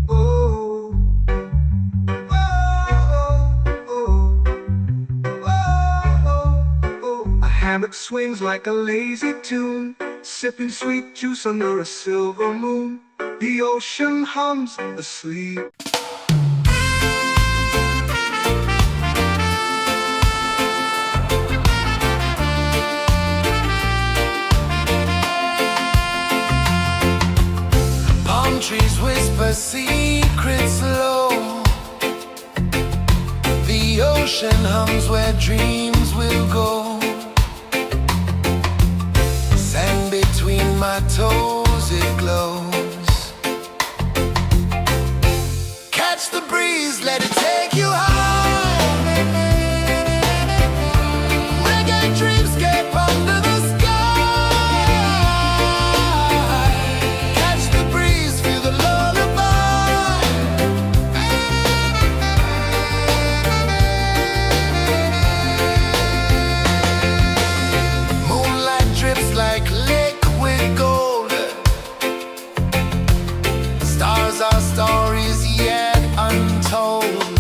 Oh, oh, oh, oh, oh. A hammock swings like a lazy tune, sipping sweet juice under a silver moon. The ocean hums asleep. Trees whisper secrets low. The ocean hums where dreams will go. Sand between my toes, it glows. Catch the breeze, let it take you high. Reggae dreamscape under the sky. Our stories yet untold.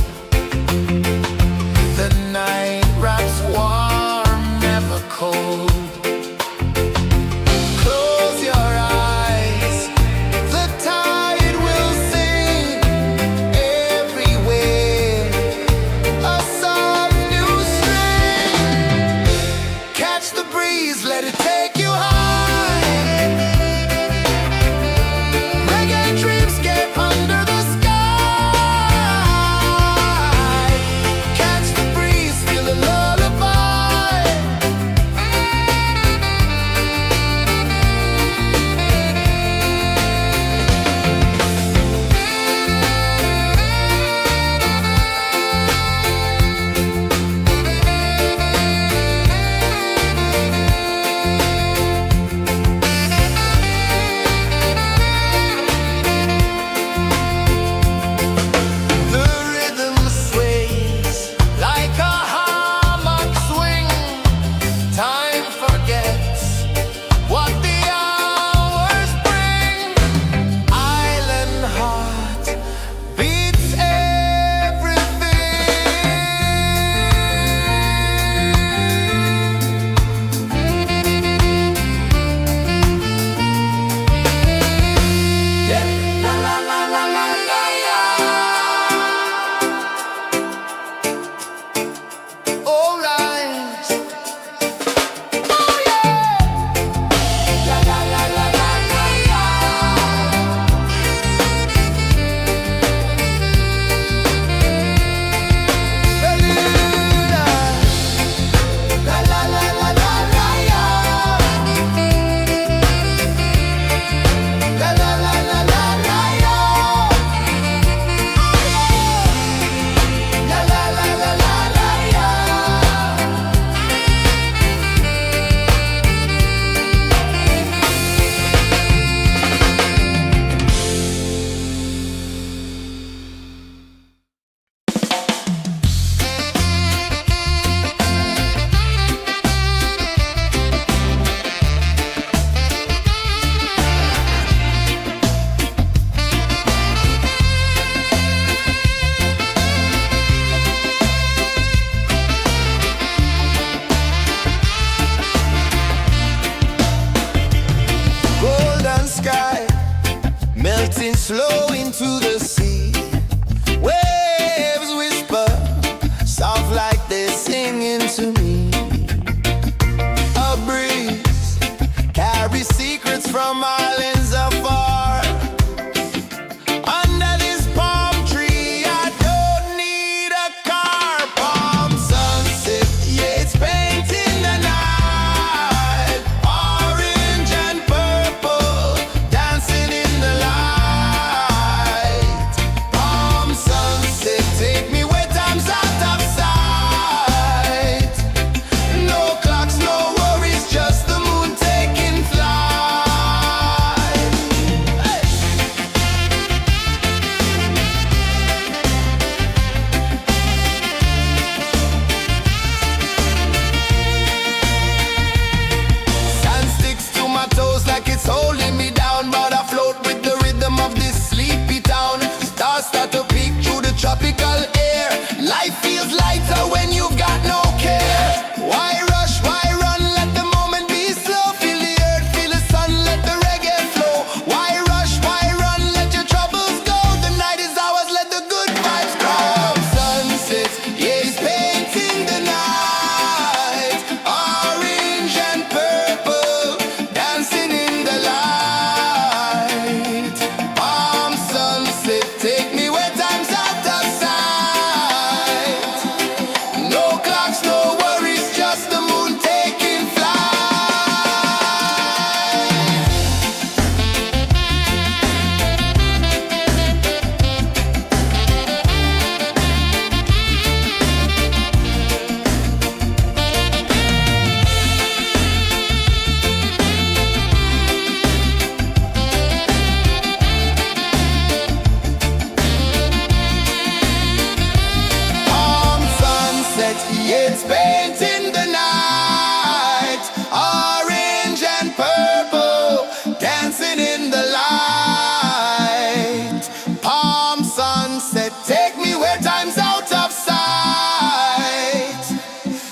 take me where time's out of sight.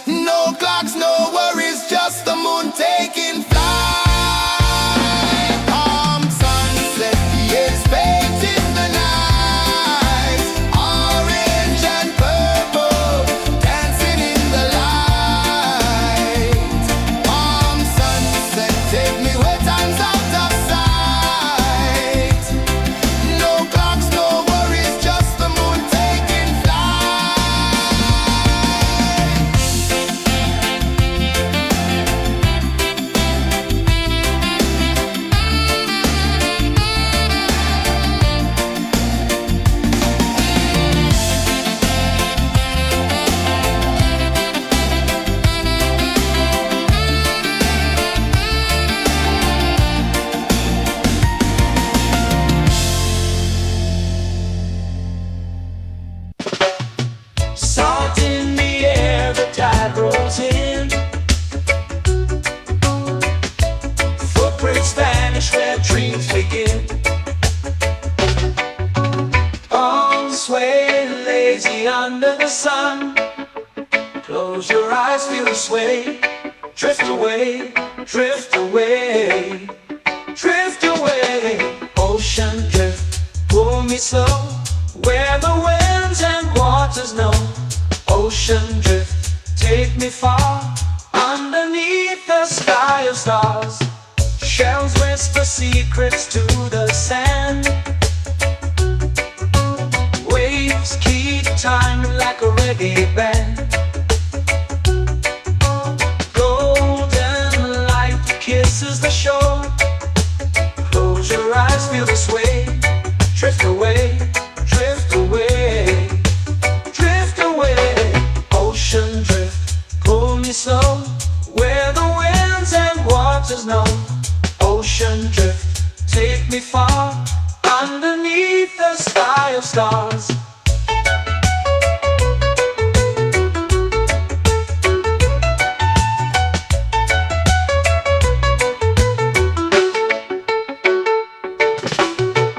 No clocks, no worries, just the moon taking flight. Palm sunset, it's baked in the night. Orange and purple, dancing in the light. Palm sunset, take me where time's out of sight. No clocks, no worries, just the moon taking flight. Salt in the air, the tide rolls in. Footprints vanish where dreams begin. Arms sway lazy under the sun. Close your eyes, feel the sway. Drift away, drift away, drift away. Ocean drift, pull me slow, where the winds and waters know. Ocean drift, take me far, underneath the sky of stars. Shells whisper secrets to the sand. Waves keep time like a reggae band. Golden light kisses the shore. Close your eyes, feel the sway. Drift away, drift away, drift away. Ocean drift, pull me slow, where the winds and waters know. Ocean drift, take me far, underneath the sky of stars.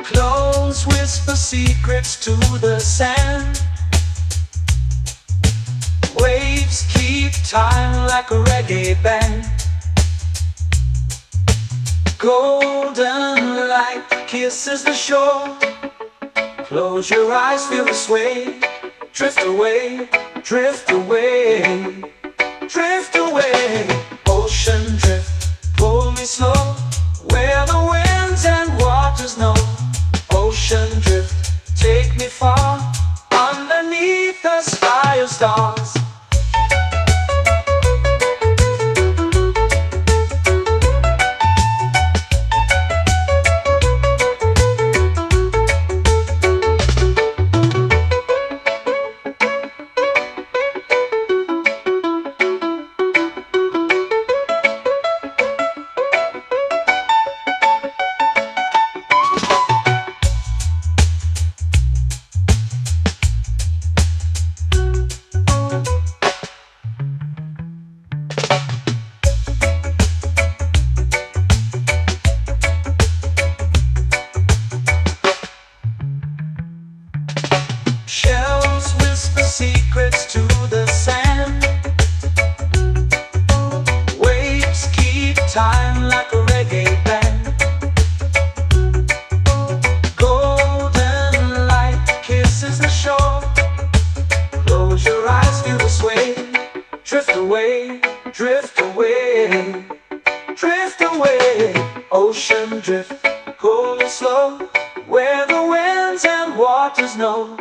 Close whisper secrets to the sand. Waves keep time like a reggae band. Golden light kisses the shore. Close your eyes, feel the sway. Drift away, drift away, drift away. Ocean drift, pull me slow, where the winds and waters know. Ocean drift, take me far, underneath the sky of stars. Shells whisper secrets to the sand. Waves keep time like a reggae band. Golden light kisses the shore. Close your eyes, feel the sway. Drift away, drift away, drift away. Ocean drift, pull me slow, where the winds and waters know.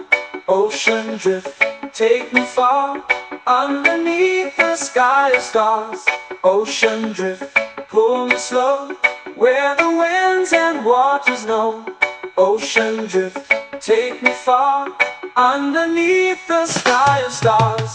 Ocean drift, take me far, underneath the sky of stars. Ocean drift, pull me slow, where the winds and waters know. Ocean drift, take me far, underneath the sky of stars.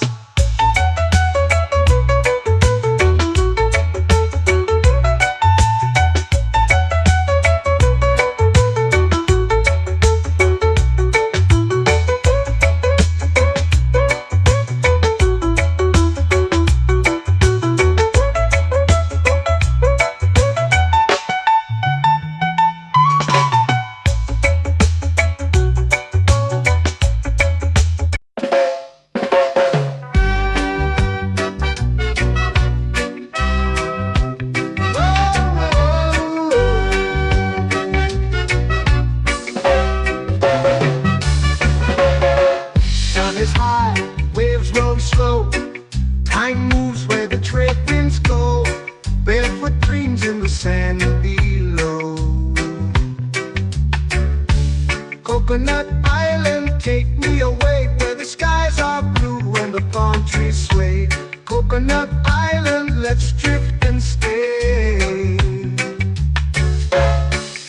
Coconut Island, let's drift and stay.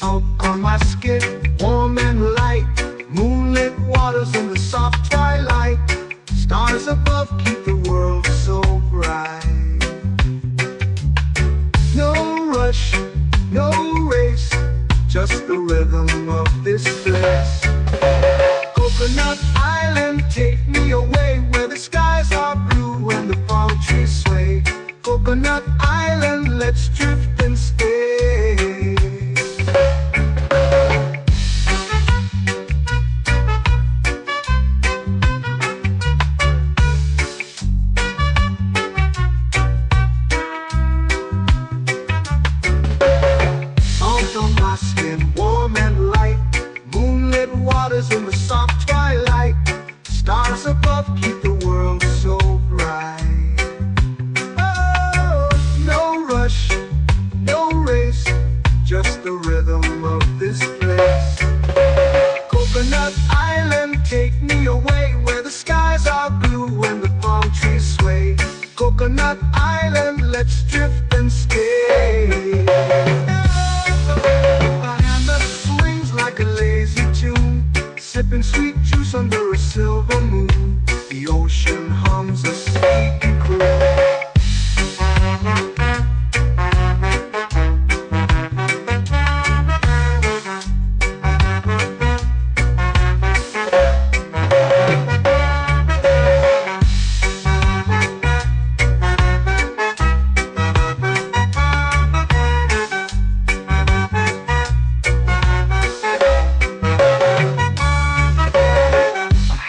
Out on my skin, warm and light, moonlit waters in the soft twilight, stars above keep the world so bright. No rush, no race, just the rhythm of this place. Coconut Island, take me away where the skies are blue and the palm trees sway. Coconut Island, let's drift and stay. Out on my skin, warm and light, moonlit waters in the soft twilight, stars above keep the world so bright. Oh, no rush, no race, just the rhythm of this place. Coconut Island, take me away where the skies are blue and the palm trees sway. Coconut Island, let's drift and stay. A hand that swings like a lazy tune, sipping sweet juice under a silver moon. The ocean hums a sleepy croon.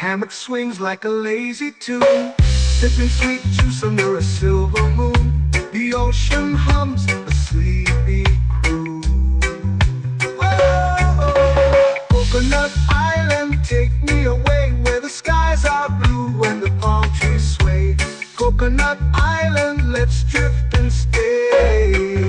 Hammock swings like a lazy tune, sipping sweet juice under a silver moon. The ocean hums a sleepy croon. Whoa, Coconut Island, take me away where the skies are blue and the palm trees sway. Coconut Island, let's drift and stay.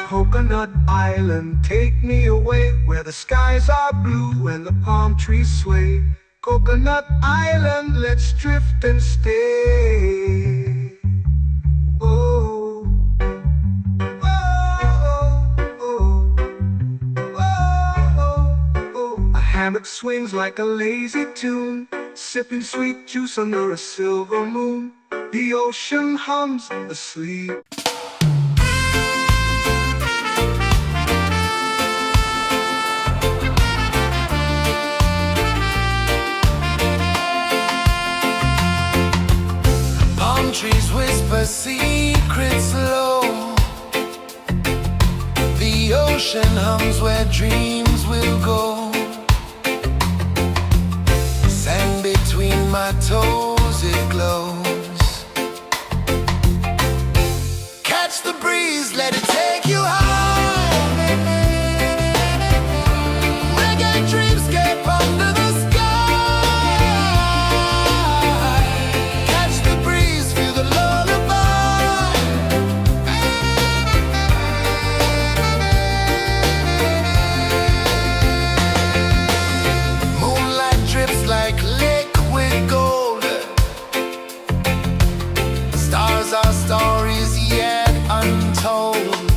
Coconut Island, take me away where the skies are blue and the palm trees sway. Coconut Island, let's drift and stay. Oh, oh, oh, oh, oh. A hammock swings like a lazy tune, sipping sweet juice under a silver moon. The ocean hums asleep. Trees whisper secrets low. The ocean hums where dreams will go. Sand between my toes, it glows. Catch the breeze, let it take you high. Reggae dreamscape under the sky. Our stories yet untold.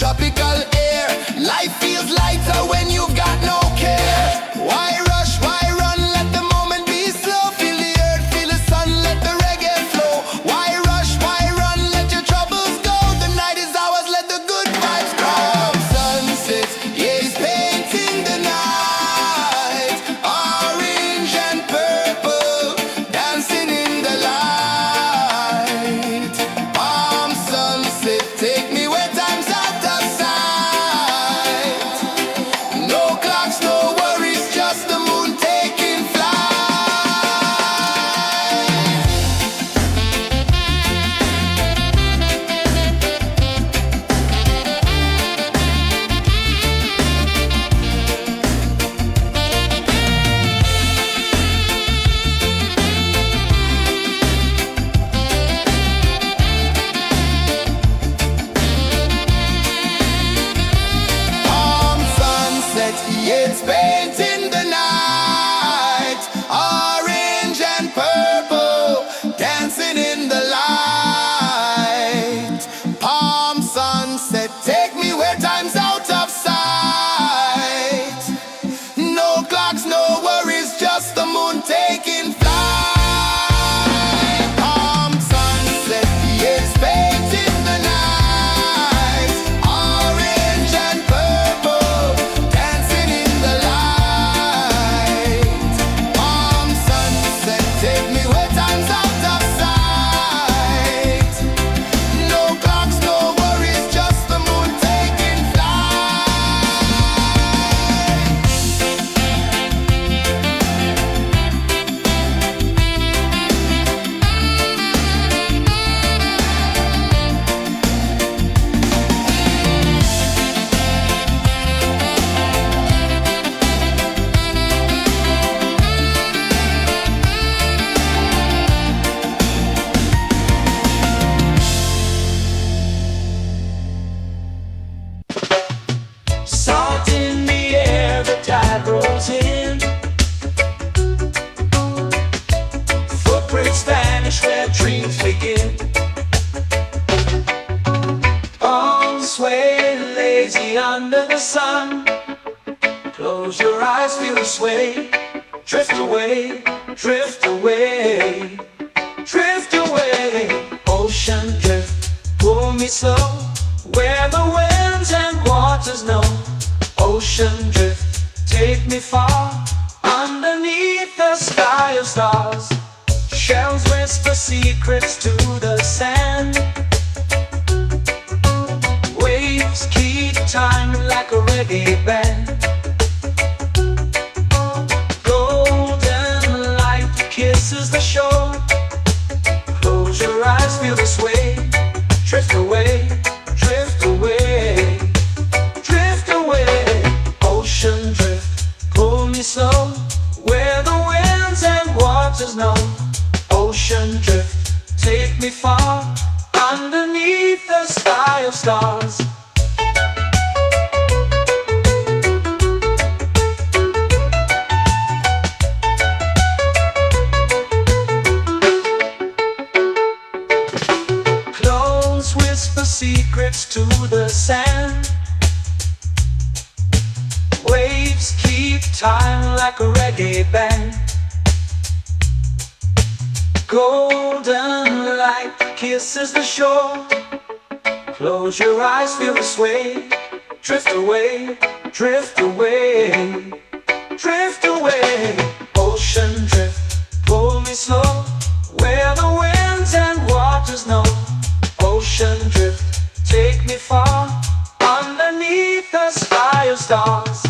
tropical air. Life feels lighter when you've got no care. Why rush, why run, let the moment be slow. Feel the earth, feel the sun, let the reggae flow. Why rush, why run, let your troubles go. The night is ours, let the good vibes come. Sunset, yeah, it's painting the night. Orange and purple, dancing in the light. Palm sunset, take me where time's out of sight. No clocks, no worries, just the moon taking flight. Palm sunset, yeah, it's painting the night. Orange and purple, dancing in the light. Palm sunset, take me where time's out of sight. No clocks, no worries, just the moon taking flight. Palm sunset, yeah, it's painting the night. Orange and purple, dancing in the light. Palm sunset, take me where time's out of sight. No clocks, no worries, just the moon taking flight. Salt in the air, the tide rolls in. Footprints vanish where dreams begin. Arms sway lazy under the sun. Close your eyes, feel the sway. Drift away, drift away, drift away. Ocean drift, pull me slow. Where the winds and waters know. Ocean drift, take me far. Underneath the sky of stars. Shells whisper secrets to the sand. Waves keep time like a reggae band. Golden light kisses the shore. Close your eyes, feel the sway. Drift away, drift away, drift away. Ocean drift, pull me slow. Where the winds and waters know. Ocean drift, take me far. Underneath the sky of stars. Close whisper secrets to the sand. Waves keep time like a reggae band. Golden light kisses the shore. Close your eyes, feel the sway. Drift away, drift away, drift away. Ocean drift, pull me slow. Where the winds and waters know. Ocean drift, take me far. Underneath the sky of stars.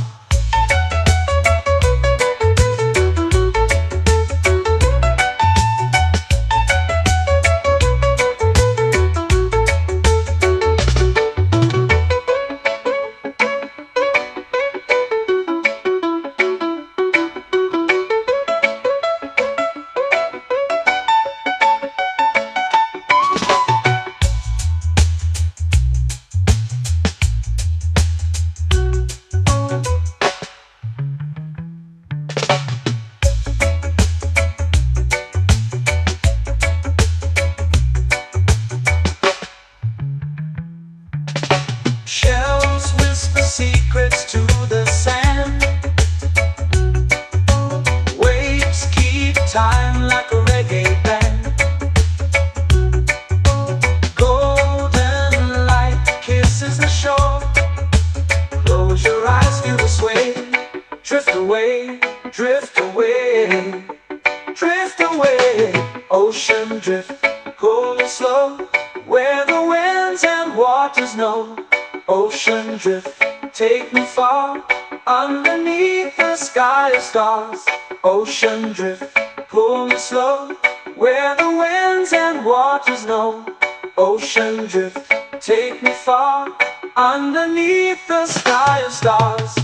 drift away, drift away. Ocean drift, cool and slow, where the winds and waters know. Ocean drift, take me far, underneath the sky of stars. Ocean drift, pull me slow, where the winds and waters know. Ocean drift, take me far, underneath the sky of stars.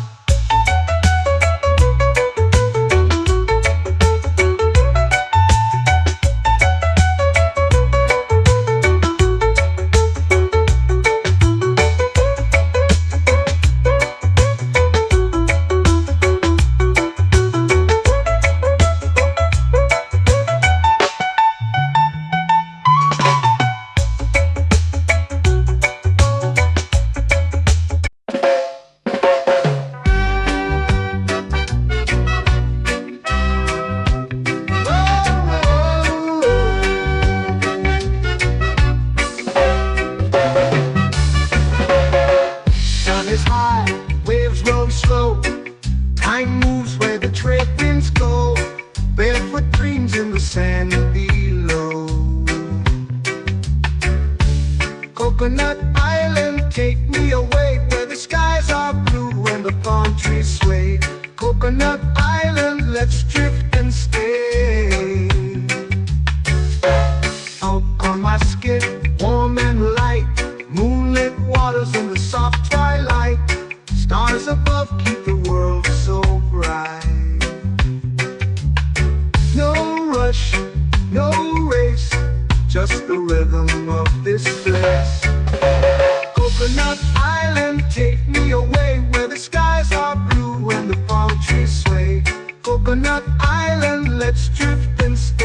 Is high, waves roll slow. Time moves where the trade winds go. Barefoot dreams in the sand below. Coconut Island, take me away, where the skies are blue and the palm trees sway. Coconut Island, let's drift and stay. Out on my skin, warm and light, moonlit waters in the soft twilight. Stars above keep the world so bright. No rush, no race, just the rhythm of this place. Coconut Island, take me away, where the skies are blue and the palm trees sway. Coconut Island, let's drift and stay.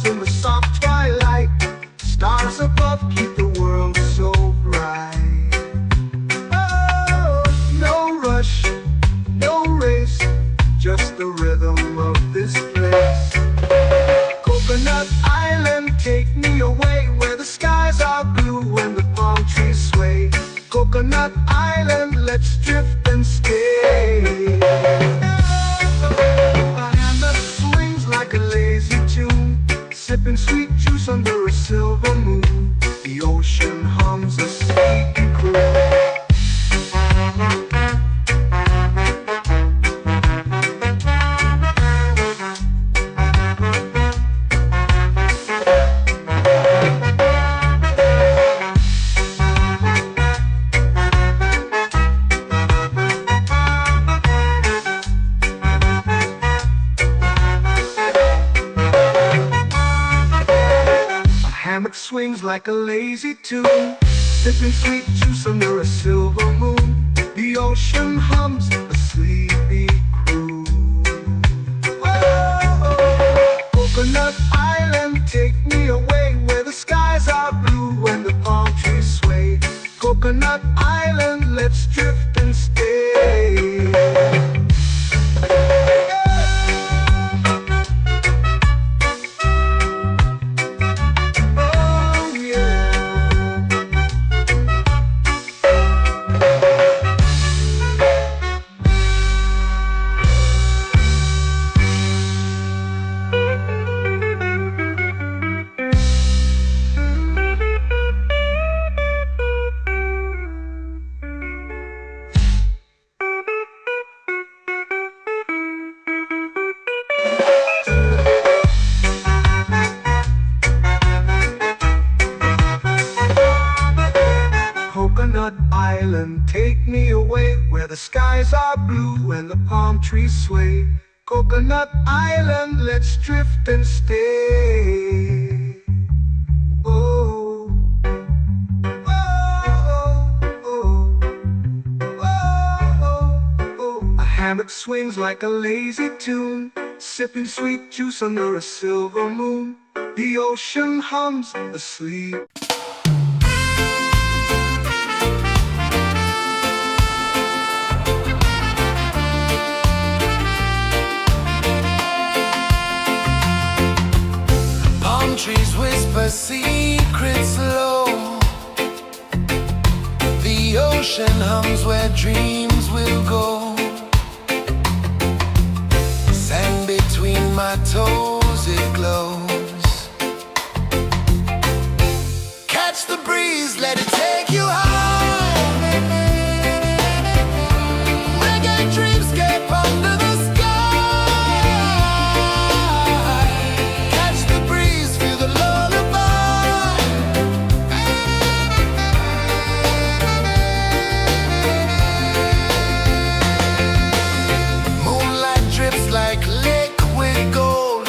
In the soft twilight, stars above keep the world so bright. Oh, no rush, no race, just the rhythm of this place. Coconut Island, take me away, where the skies are blue and the palm trees sway. Coconut Island, let's drift and stay. My hand swings like a lazy tune, sipping sweet juice under a silver moon. The ocean hums a sleepy croon. Hammock swings like a lazy tune, sipping sweet juice under a silver moon. The ocean hums a sleepy croon. Whoa, Coconut Island, take me away, where the skies are blue and the palm trees sway. Coconut Island, let's drift and stay. Coconut Island, take me away, where the skies are blue and the palm trees sway. Coconut Island, let's drift and stay. Oh, oh, oh, oh, oh. A hammock swings like a lazy tune, sipping sweet juice under a silver moon. The ocean hums asleep. whisper secrets low. The ocean hums where dreams will go. Sand between my toes, it glows. Catch the breeze, let it take you high. Reggae dreamscape under the sky. Catch the breeze, feel the lullaby. Moonlight drips like liquid gold.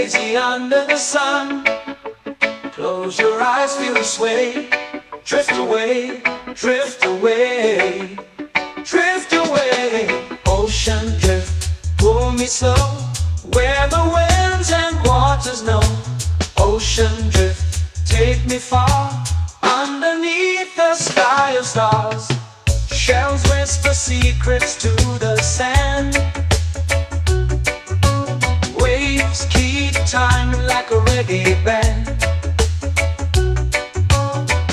lazy under the sun. Close your eyes, feel the sway. Drift away, drift away, drift away. Ocean drift, pull me slow, where the winds and waters know. Ocean drift, take me far, underneath the sky of stars. Shells whisper secrets to the sand. Waves keep time like a reggae band.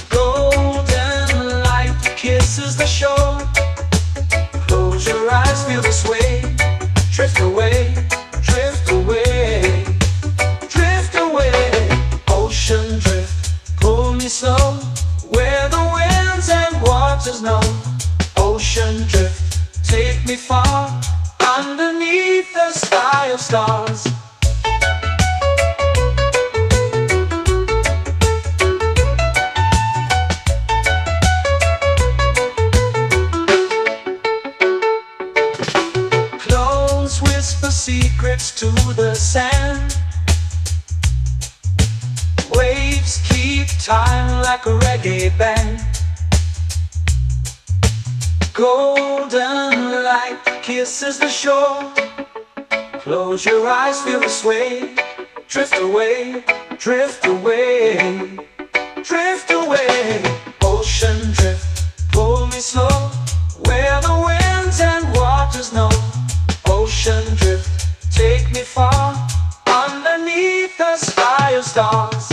Golden light kisses the shore. Close your eyes, feel the sway. Drift away, drift away, drift away. Ocean drift, pull me slow, where the winds and waters know. Ocean drift, take me far, underneath the sky of stars. Clones whisper secrets to the sand. Waves keep time like a reggae band. Golden light kisses the shore. Close your eyes, feel the sway. Drift away, drift away, drift away. Ocean drift, pull me slow, where the winds and waters know. Ocean drift, take me far, underneath the sky of stars.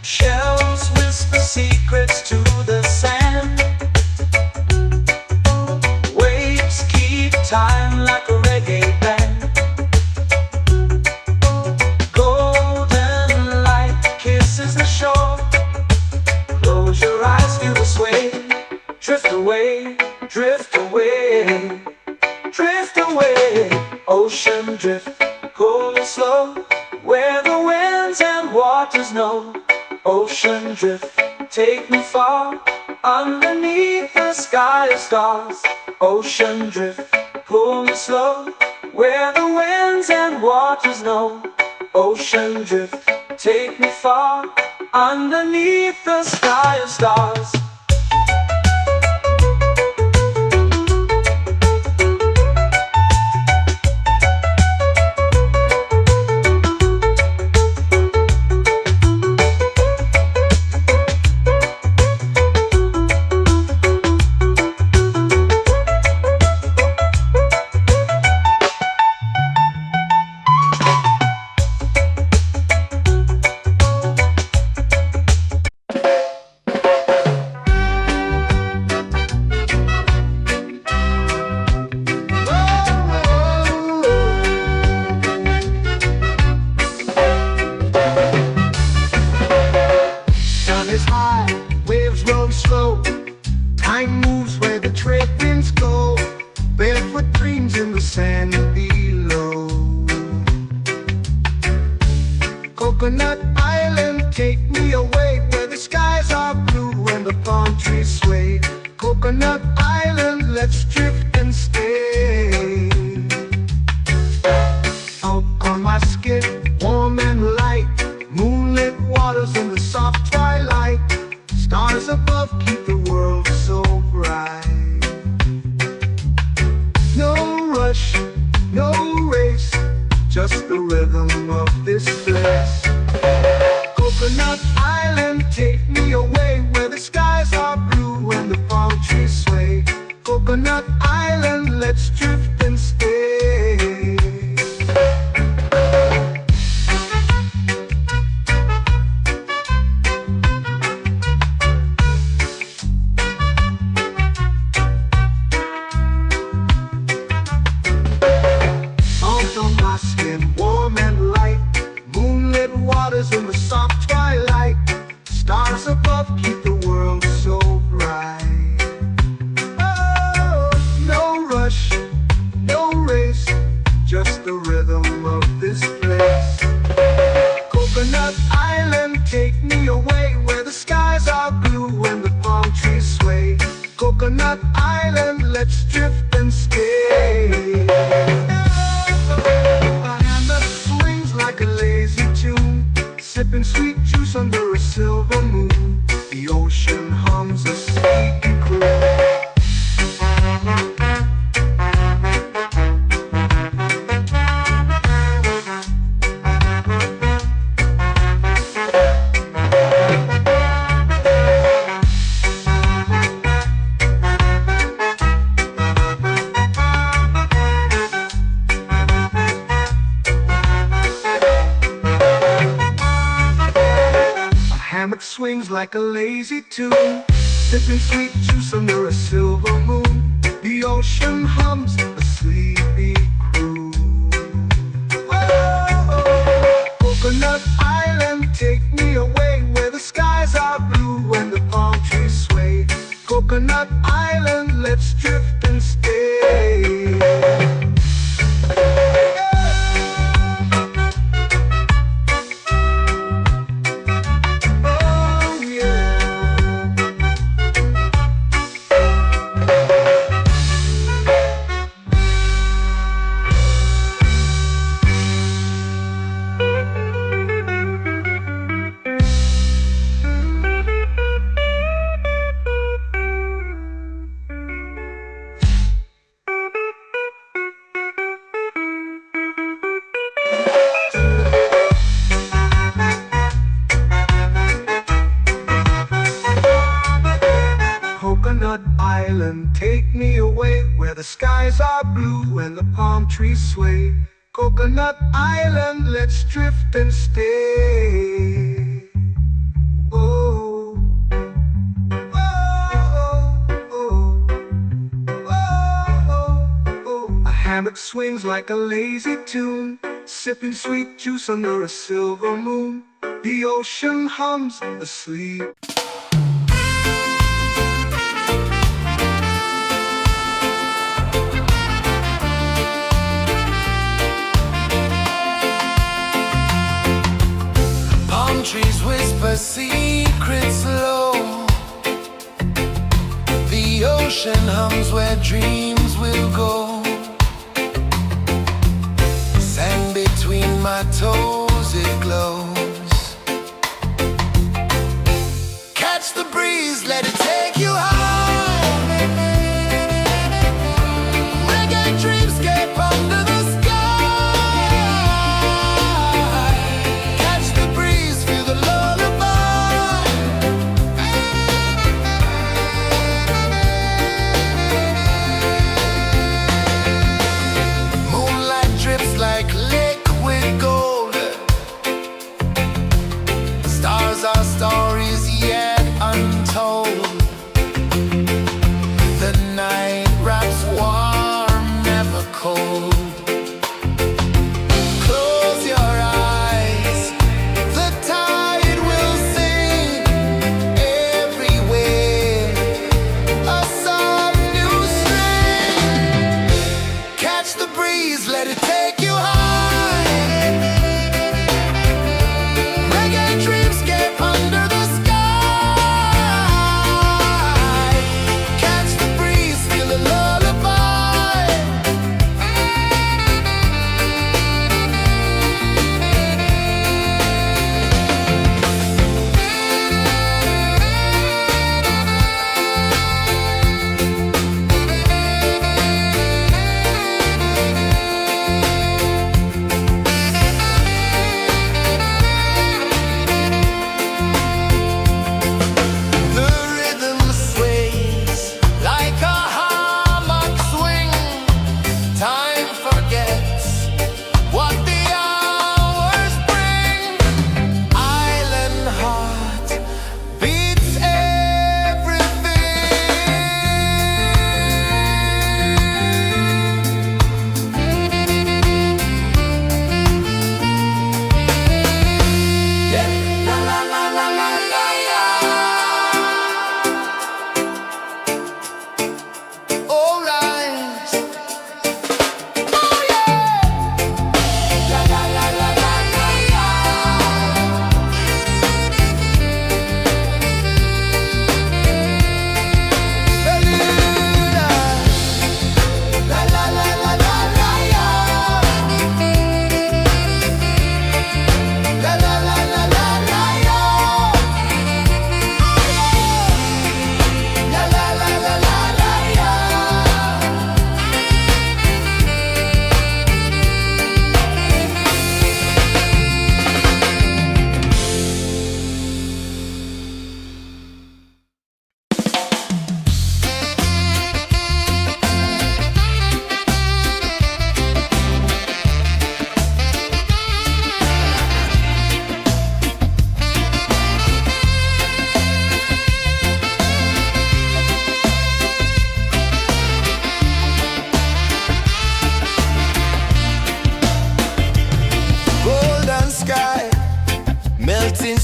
Shells whisper secrets to the sand. Waves keep time like a reggae band. Golden light kisses the shore. Close your eyes, feel the sway. Drift away, drift away, drift away. Ocean drift, pull me slow, where the winds and waters know. Ocean drift, take me far, underneath the sky of stars. Ocean drift, pull me slow, where the winds and waters know. Ocean drift, take me far, underneath the sky of stars. Is high, waves roll slow. Time moves where the trade winds go. Barefoot dreams in the sand below. Coconut Island, take me away, where the skies are blue and the palm trees sway. Coconut Island, let's drift and stay. Out on my skin, warm and light, moonlit waters in the soft twilight. Stars above keep the world so bright. No rush, no race, just the rhythm of this place. Coconut Island, take me away, where the skies are blue and the palm trees sway. Coconut Island, let's drift and stay. the soft twilight. Stars above keep the world so bright. Oh, no rush, no race, just the rhythm of this place. Coconut Island, take me away where the skies are blue and the palm trees sway. Coconut Island, let's drift and stay. A hand that swings like a lazy tune, sipping sweet juice under a silver moon. The ocean hums a sleepy croon. Hammock swings like a lazy tune, sipping sweet juice under a silver moon. The ocean hums a sleepy croon. Oh, Coconut Island, take me away where the skies are blue and the palm trees sway. Coconut Island, let's drift and stay. Coconut Island, take me away where the skies are blue and the palm trees sway. Coconut Island, let's drift and stay. Oh, oh, oh, oh, oh. A hammock swings like a lazy tune, sipping sweet juice under a silver moon. The ocean hums asleep. Trees whisper secrets low. The ocean hums where dreams will go. Sand between my toes, it glows. Catch the breeze, let it take you high. Reggae dreamscape under the sky.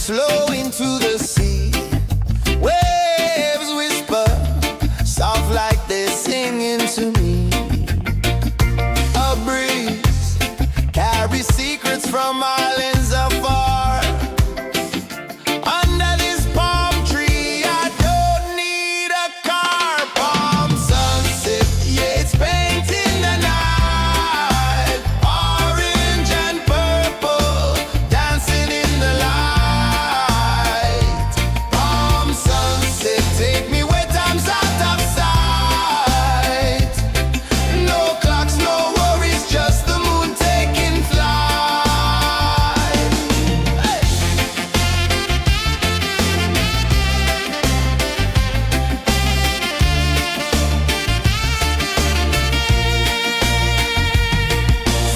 flow into the sea. Waves whisper, soft like they're singing to me. A breeze carries secrets from islands afar. Under this palm tree, I don't need a car. Palm sunset, yeah, it's painting the night. Orange and purple, dancing in the light. Palm sunset, take me where time's out of sight. No clocks, no worries, just the moon taking flight. Hey!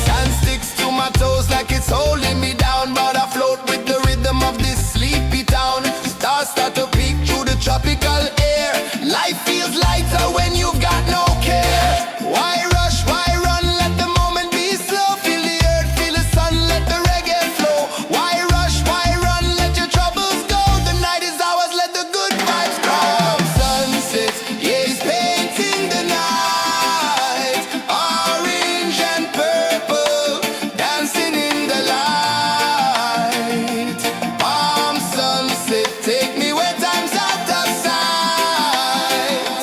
Sand sticks to my toes like it's holding me down, but I float with the rhythm of this sleepy town. Stars start to peek through the tropical air. Life feels lighter when you've got no care. Why rush, why run, let the moment be slow. Feel the earth, feel the sun, let the reggae flow. Why rush, why run, let your troubles go. The night is ours, let the good vibes come. Sunset, yeah, it's painting the night. Orange and purple, dancing in the light. Palm sunset, take me where time's out of sight.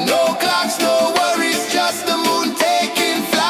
No clocks, no worries, just the moon taking flight.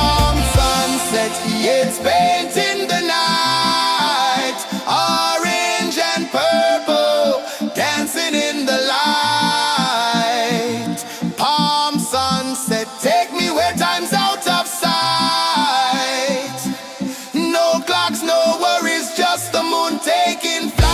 Palm sunset, yeah, it's painting the night. Orange and purple, dancing in the light. Palm sunset, take me where time's out of sight. No clocks, no worries, just the moon taking flight.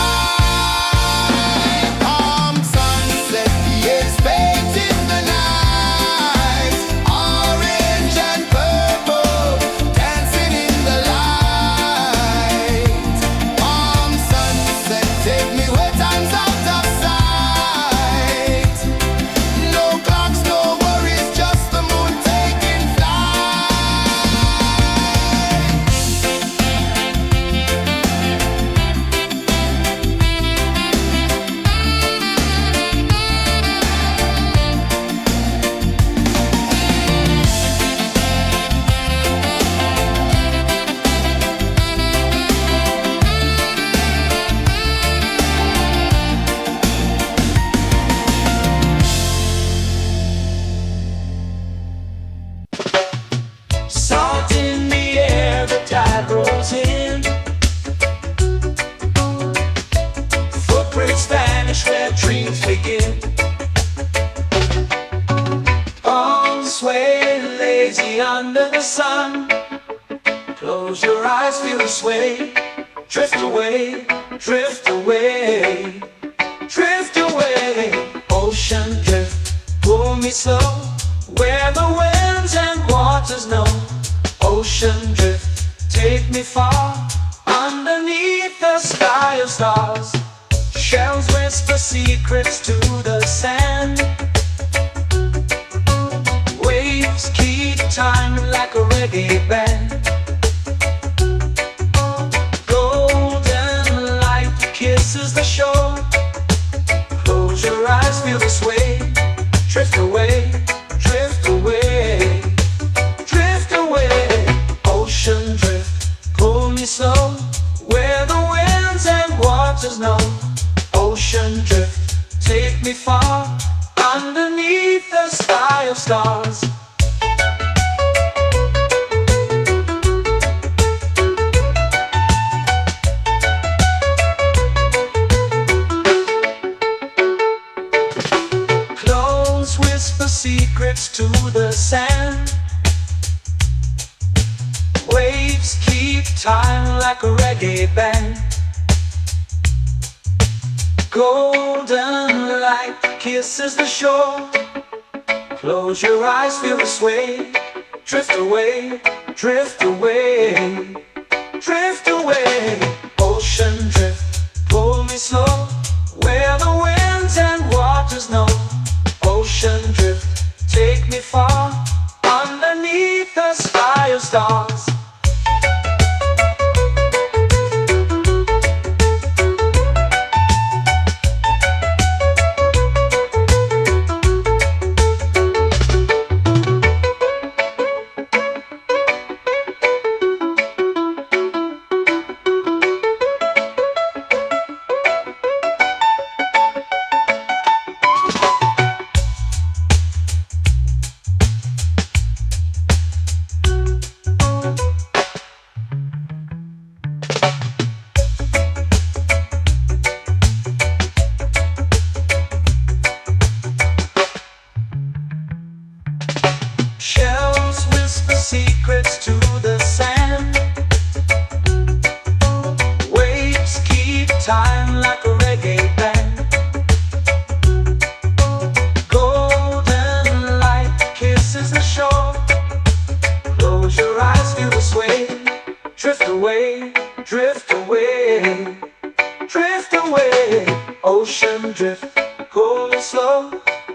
Palm sunset, yeah, it's painting the night. Orange and purple, dancing in the light. Palm sunset, take me where time's out of sight. No clocks, no worries, just the moon taking flight. Salt in the air, the tide rolls in. Footprints vanish where dreams begin. Palms sway lazy under the sun. Close your eyes, feel the sway. Drift away, drift away, drift away. Ocean drift, pull me slow, where the winds and waters know. Ocean drift, take me far, underneath the sky of stars. Shells whisper secrets to the sand. Waves keep time like a reggae band. Golden light kisses the shore. Close your eyes, feel the sway. Drift away, drift away, drift away. Ocean drift, pull me slow, where the winds and waters know. Ocean drift, take me far, underneath the sky of stars. Clones whisper secrets to the sand. Waves keep time like a reggae band. Golden light kisses the shore. Close your eyes, feel the sway. Drift away, drift away, drift away. Ocean drift, pull me slow, where the winds and waters know. Ocean drift, take me far, underneath the sky of stars. Shells whisper secrets to the sand. Waves keep time like a reggae band. Golden light kisses the shore. Close your eyes, feel the sway. Drift away, drift away, drift away. Ocean drift, cool and slow,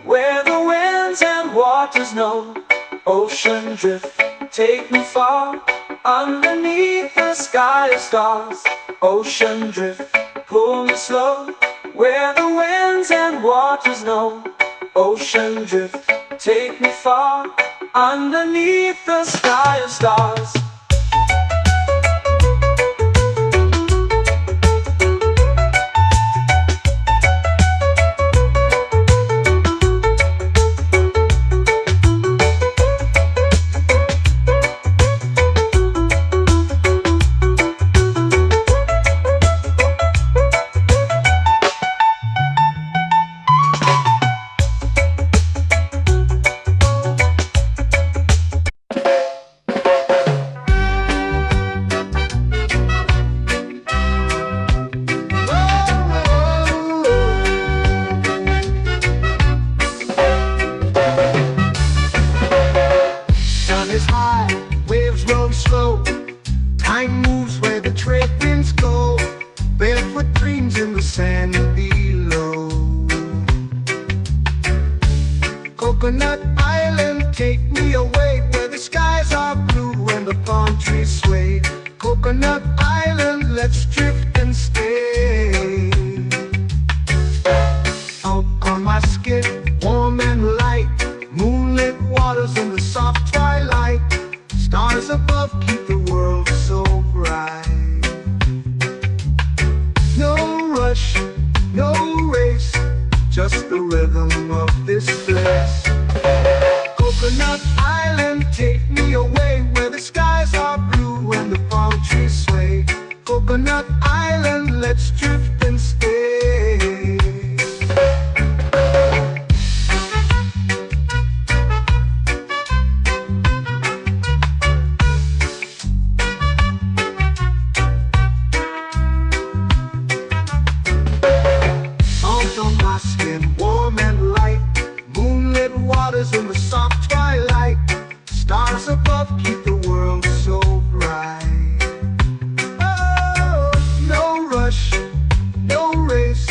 where the winds and waters know. Ocean drift, take me far, underneath the sky of stars. Ocean drift, pull me slow, where the winds and waters know. Ocean drift, take me far, underneath the sky of stars. Time moves where the trade winds go. Barefoot dreams in the sand below. Coconut Island, take me away, where the skies are blue and the palm trees sway. Coconut Island, let's drift and stay. Out on my skin, warm and light, moonlit waters in the soft twilight. Stars above keep the world so bright. No rush, no race, just the rhythm of this place. Coconut Island, take me away, where the skies are blue and the palm trees sway. Coconut Island, let's drift and stay. Warm and light, moonlit waters in the soft twilight. Stars above keep the world so bright. Oh, no rush, no race,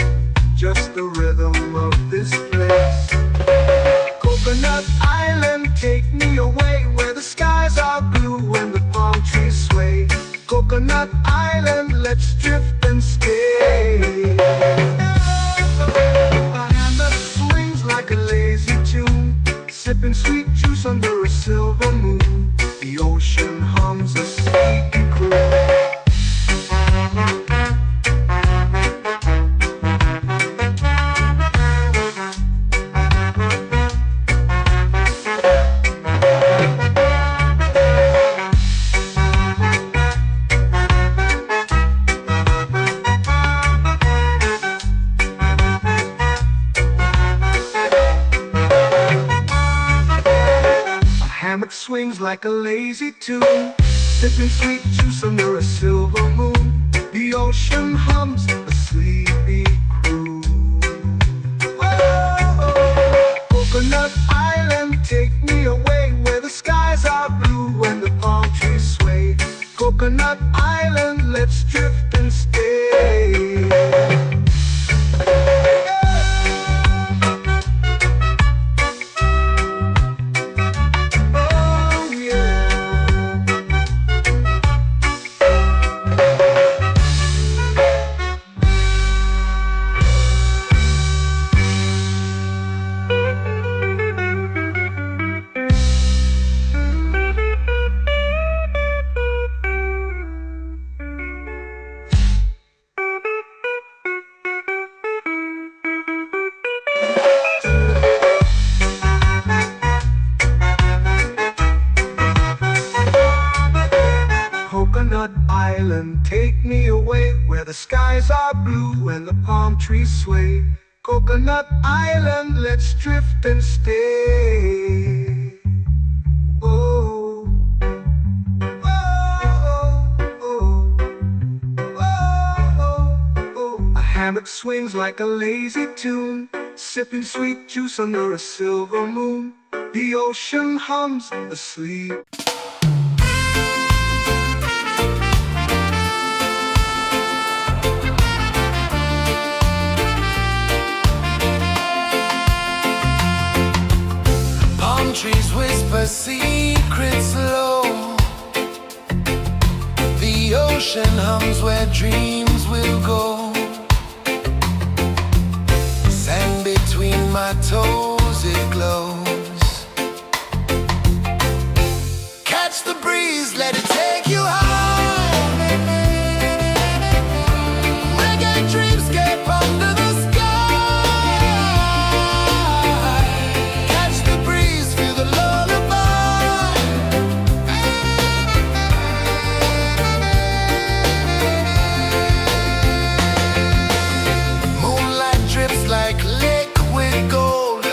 just the rhythm of this place. Coconut Island, take me away, where the skies are blue and the palm trees sway. Coconut Island, let's drift and stay. Like a lazy tune, sipping sweet juice under a silver moon. The ocean hums a sleepy croon. Swings like a lazy tune, sipping sweet juice under a silver moon. The ocean hums a sleepy croon. Coconut Island, take me away where the skies are blue and the palm trees sway. Coconut Island, let's drift and stay. Oh yeah. Coconut Island, take me away where the skies are blue and the palm trees sway. Coconut Island, let's drift and stay. Oh, oh, oh, oh, oh, oh. A hammock swings like a lazy tune, sipping sweet juice under a silver moon. The ocean hums asleep. Trees whisper secrets low. The ocean hums where dreams will go. Sand between my toes, it glows. Catch the breeze, let it take you high. Reggae dreamscape under the sky. Like liquid gold,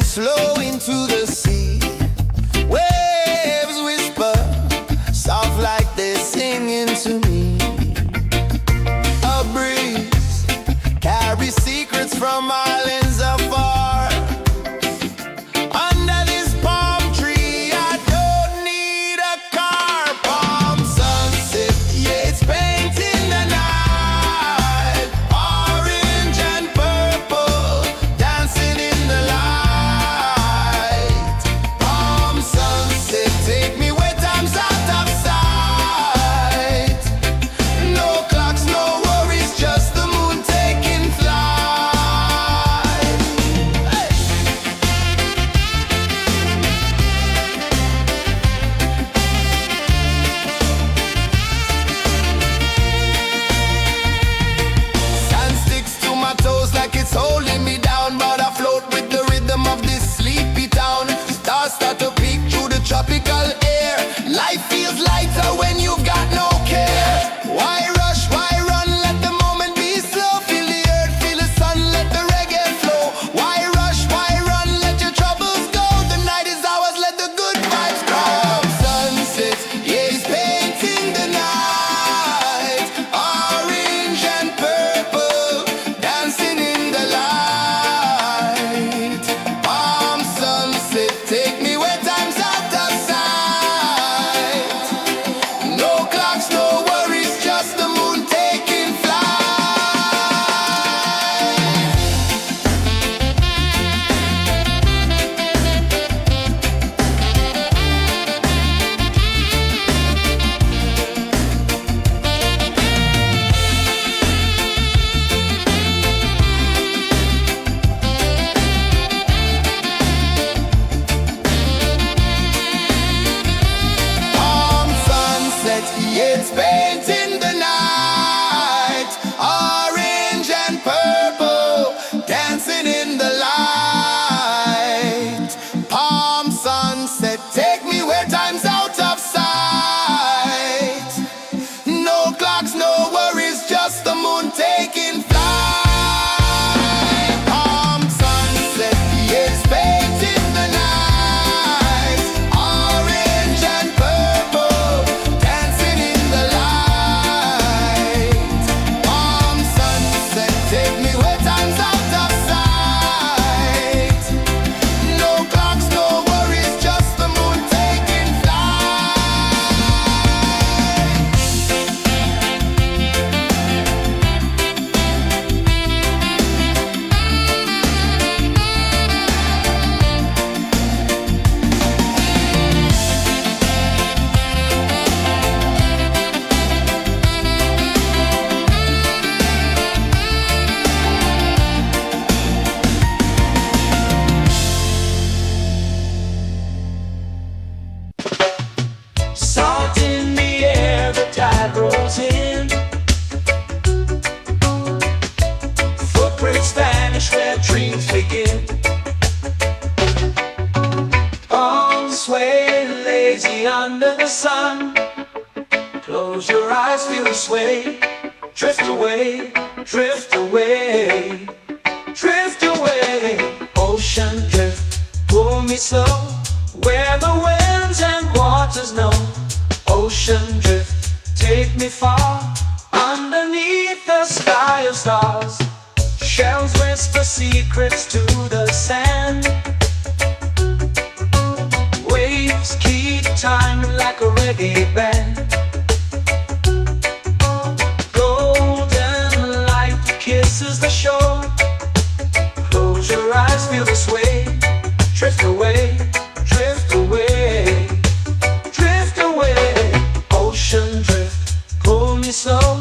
slow into the sea. Waves whisper, soft like they're singing to me. A breeze carries secrets from islands afar. Under this palm tree, I don't need a car. Palm sunset, yeah, it's painting the night. Orange and purple, dancing in the light. Palm sunset, take me where time's out of sight. No clocks, no worries, just the moon taking flight. Hey! Sand sticks to my toes like it's holding me down, but I float with the rhythm of this sleepy town. Stars start to peek through the tropical air. Life feels lighter when you've got no care. Why rush, why run, let the moment be slow. Feel the earth, feel the sun, let the reggae flow. Why rush, why run, let your troubles go. The night is ours, let the good vibes grow. Sunset, yeah, it's painting the night. Orange and purple, dancing in the light. Palm sunset, take me where time's out of sight. No clocks, no worries, just the moon taking flight. Palm sunset, yeah, it's painting the night. Orange and purple, dancing in the light. Palm sunset, take me where time's out of sight. No clocks, no worries, just the moon taking flight. Palm sunset, yeah, it's painting the night. Orange and purple, dancing in the light. Palm sunset, take me where time's out of sight. No clocks, no worries, just the moon taking flight. Salt in the air, the tide rolls in. Footprints vanish where dreams begin. Palms sway lazy under the sun. Close your eyes, feel the sway. Drift away, drift away, drift away. Ocean drift, pull me slow, where the winds and waters know. Ocean drift, take me far, underneath the sky of stars. Shells whisper secrets to the sand. Waves keep time like a reggae band. Golden light kisses the shore. Close your eyes, feel the sway. Drift away, drift away, drift away. Ocean drift, pull me slow,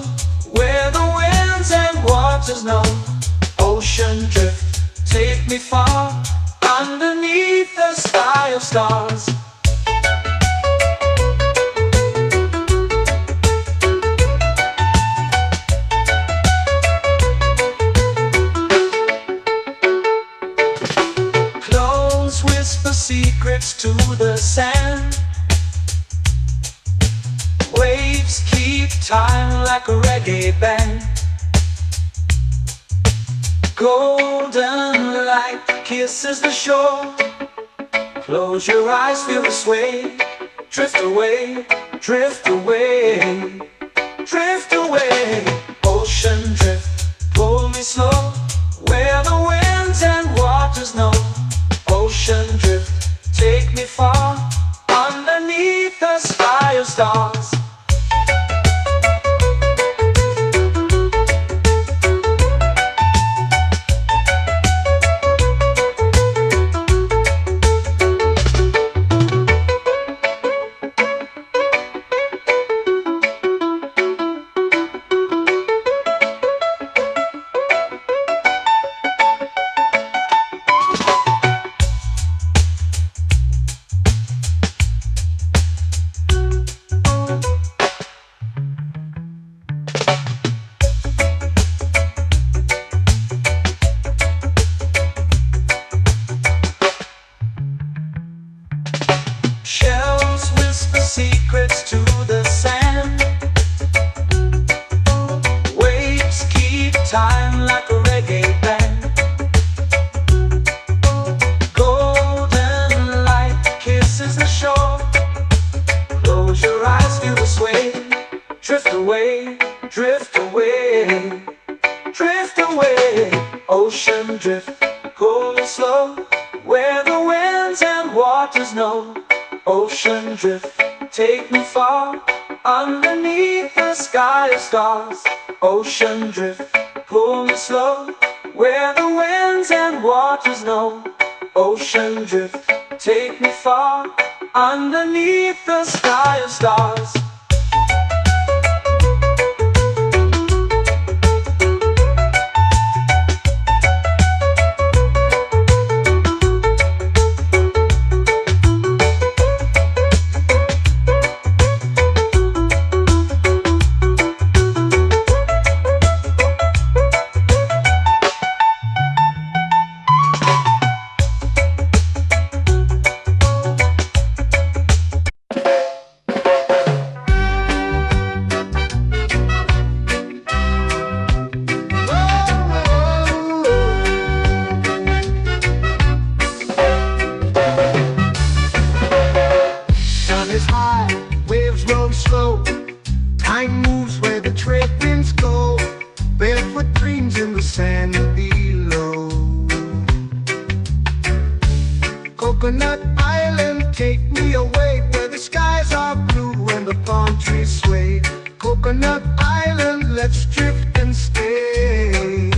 where the winds and waters know. Ocean drift, take me far, underneath the sky of stars. Close whisper secrets to the sand. Waves keep time like a reggae band. Golden light kisses the shore. Close your eyes, feel the sway. Drift away, drift away, drift away. Ocean drift, pull me slow, where the winds and waters know. Ocean drift, take me far, underneath the sky of stars. Shells whisper secrets to the sand. Waves keep time like a reggae band. Golden light kisses the shore. Close your eyes, feel the sway. Drift away, drift away, drift away. Ocean drift, cool and slow, where the winds and waters know. Ocean drift, take me far, underneath the sky of stars. Ocean drift, pull me slow, where the winds and waters know. Ocean drift, take me far, underneath the sky of stars. Time moves where the trade winds go. Barefoot dreams in the sand below. Coconut Island, take me away, where the skies are blue and the palm trees sway. Coconut Island, let's drift and stay.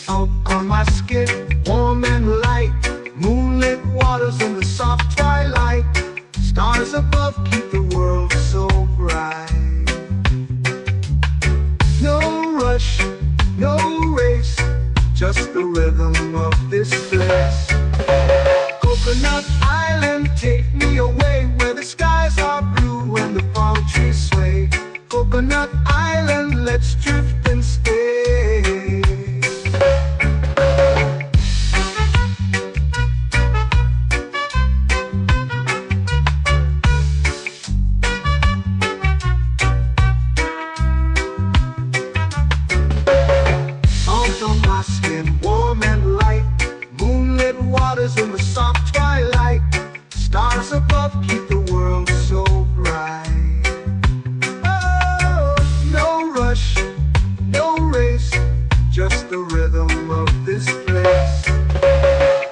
Out on my skin, warm and light, moonlit waters in the soft twilight. Stars above keep the world so bright. No rush, no race, just the rhythm of this place. Coconut Island, take me away, where the skies are blue and the palm trees sway. Coconut Island, let's drift and stay. Warm and light, moonlit waters in the soft twilight. Stars above keep the world so bright. Oh, no rush, no race, just the rhythm of this place.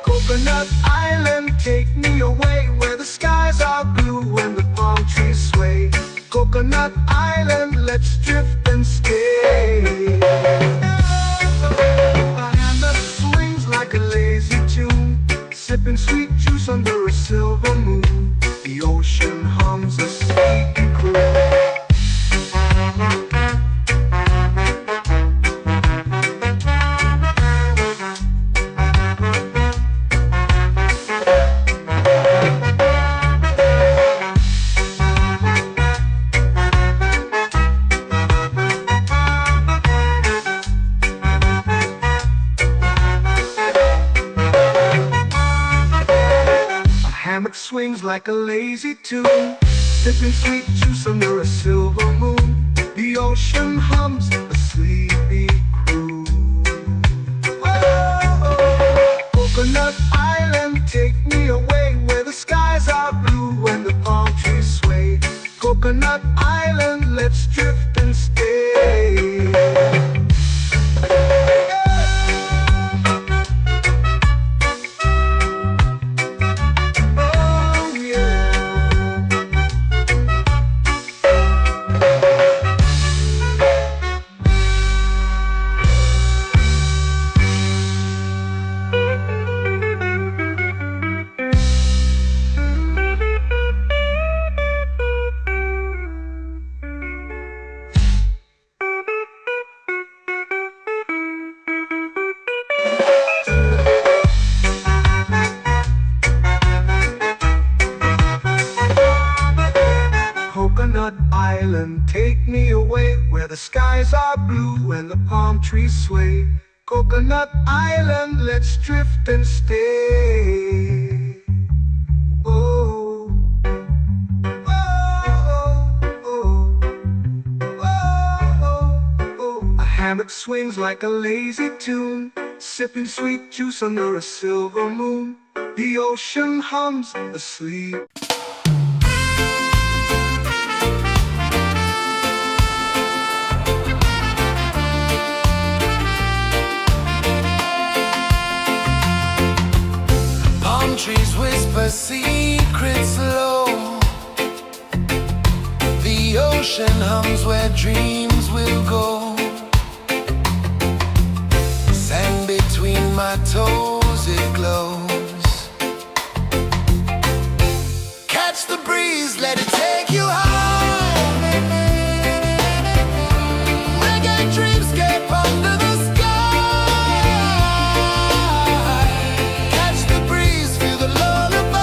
Coconut Island, take me away, where the skies are blue and the palm trees sway. Coconut Island, let's drift and stay. Sipping sweet juice under a silver moon. The ocean hums a sleepy croon. Swings like a lazy tune, sipping sweet juice under a silver moon. The ocean hums a sleepy croon. take me away where the skies are blue and the palm trees sway. Coconut Island, let's drift and stay. Oh, oh, oh, oh, oh. A hammock swings like a lazy tune, sipping sweet juice under a silver moon. The ocean hums asleep. Palm trees whisper secrets low. The ocean hums where dreams will go. Sand between my toes, it glows. Catch the breeze, let it take you high. Reggae dreamscape under the sky. Catch the breeze, feel the lullaby.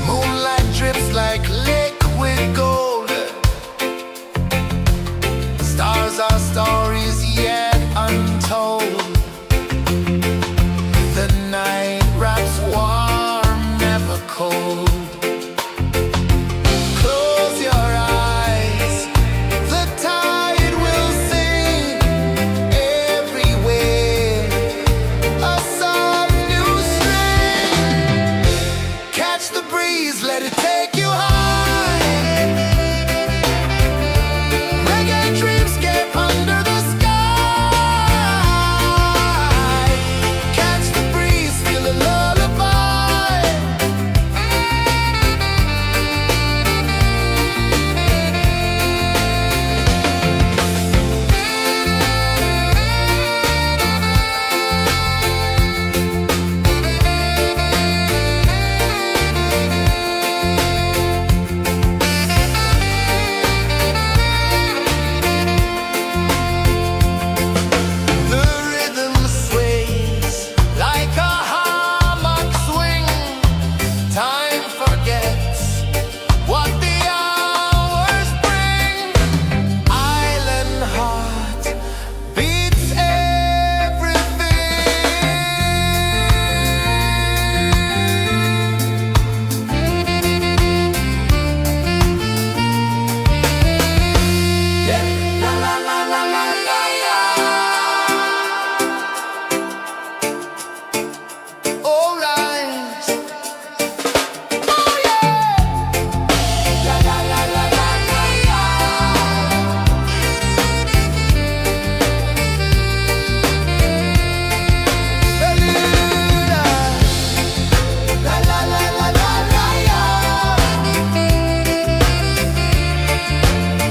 Moonlight drips like liquid gold. Stars are stories yet untold. The night wraps warm, never cold. Close your eyes, the tide will sing everywhere. A soft new string. Catch the breeze, let it take you high. Reggae dreamscape under the sky. Catch the breeze, feel a lullaby. The rhythm sways like a hammock swing. Time forgets what the hours bring. Island heart beats everything. Yeah. La la la la la la la. All right. Oh yeah. La la la la la la la. Bermuda. La la la la la la la.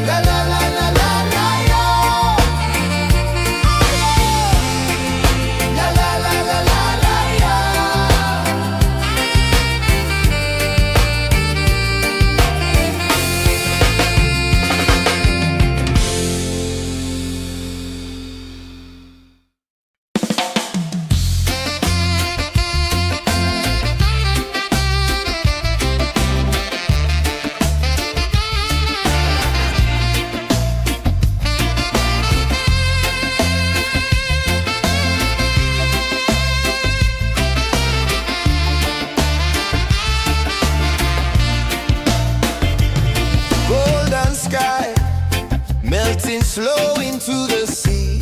La la la la la la la. La la la la la la la. Golden sky melting slow into the sea.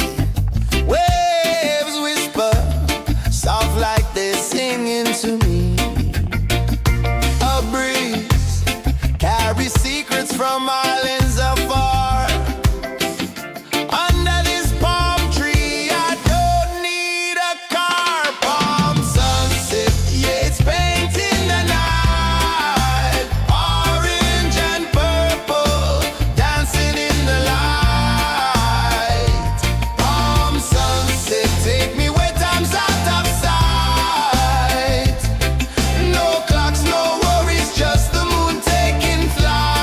Waves whisper soft like they're singing to me. A breeze carries secrets from islands afar. Under this palm tree, I don't need a car. Palm sunset, yeah, it's painting the night. Orange and purple, dancing in the light. Palm sunset, take me where time's out of sight. No clocks, no worries, just the moon taking flight.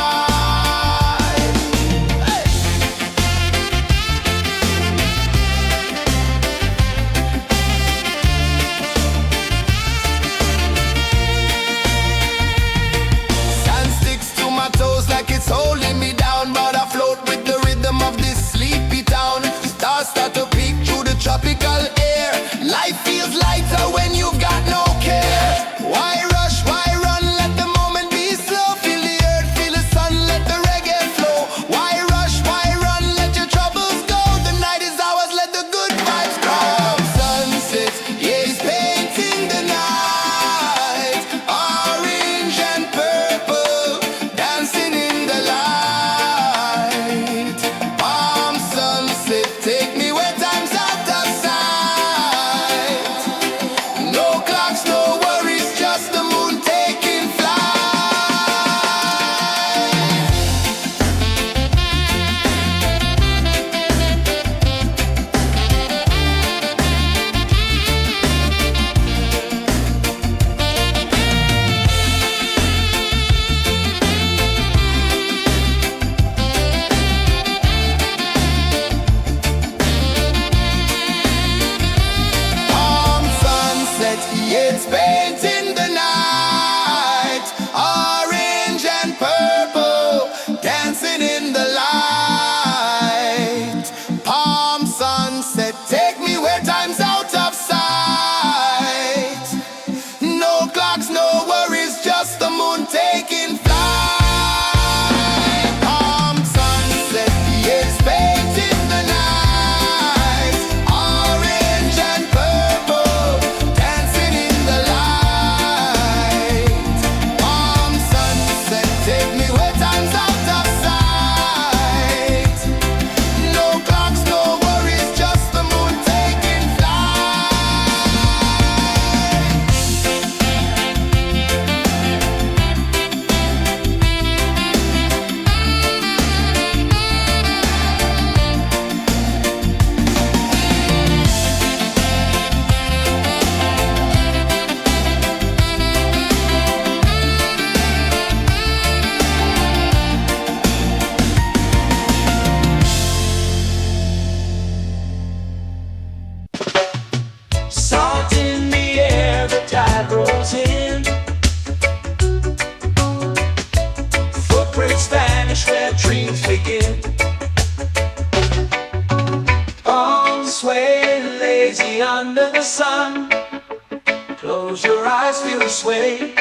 sway.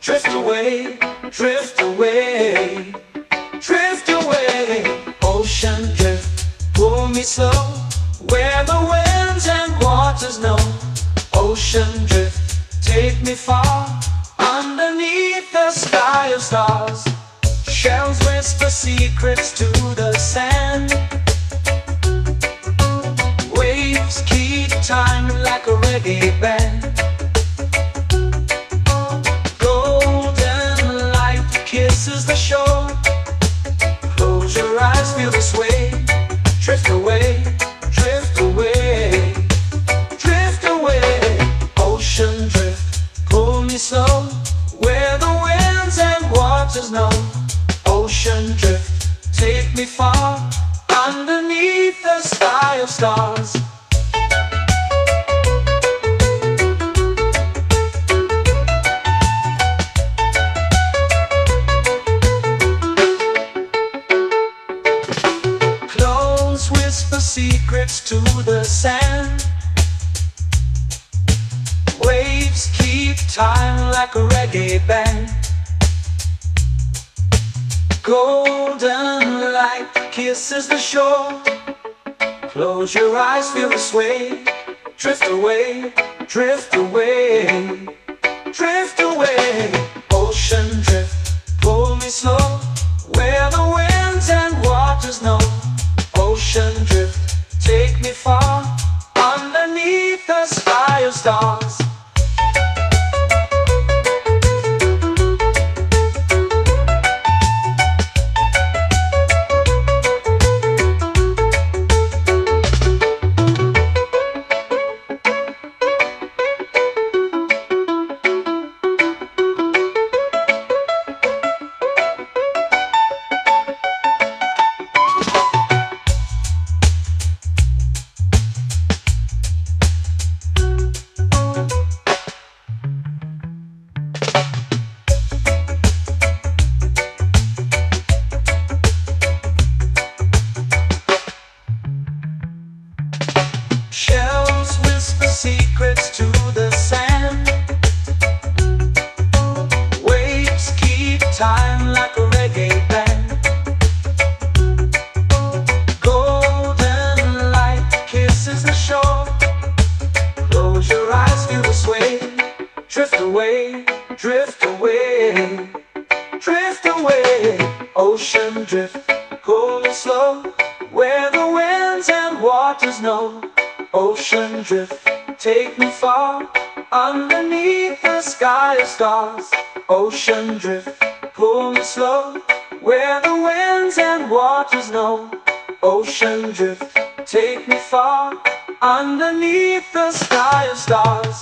Drift away, drift away, drift away. Ocean drift, pull me slow, where the winds and waters know. Ocean drift, take me far, underneath the sky of stars. Shells whisper secrets to the sand. Waves keep time like a reggae band. Golden light kisses the shore. Close your eyes, feel the sway. Drift away, drift away, drift away. Ocean drift, pull me slow, where the winds and waters know. Ocean drift, take me far, underneath the sky of stars. Close whisper secrets to the sand. Waves keep time like a reggae band. Golden light kisses the shore. Close your eyes, feel the sway. Drift away, drift away, drift away. Ocean drift, pull me slow, where the winds and waters know. Ocean drift, take me far, underneath the sky of stars. Shells whisper secrets to the sand. Waves keep time like a reggae band. Golden light kisses the shore. Close your eyes, feel the sway. Drift away, drift away, drift away. Ocean drift, pull me slow, where the winds and waters know. Ocean drift, take me far, underneath the sky of stars. Ocean drift, pull me slow, where the winds and waters know. Ocean drift, take me far, underneath the sky of stars.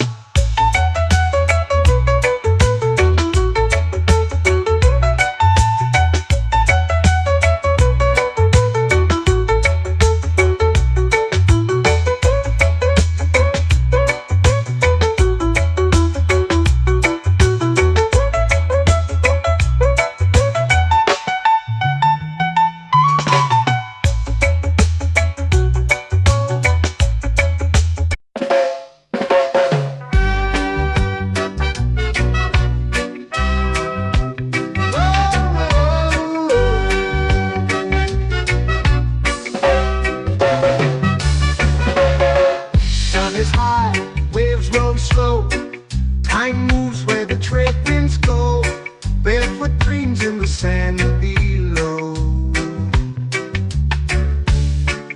Time moves where the trade winds go. Barefoot dreams in the sand below.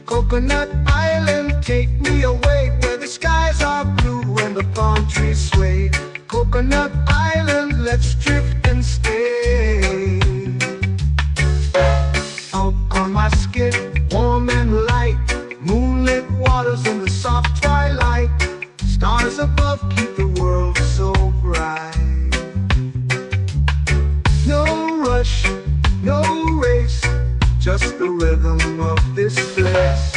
Coconut Island, take me away, where the skies are blue and the palm trees sway. Coconut Island, let's drift and stay. Out on my skin, warm and light, moonlit waters in the soft twilight. Stars above keep the world so bright. No rush, no race, just the rhythm of this place.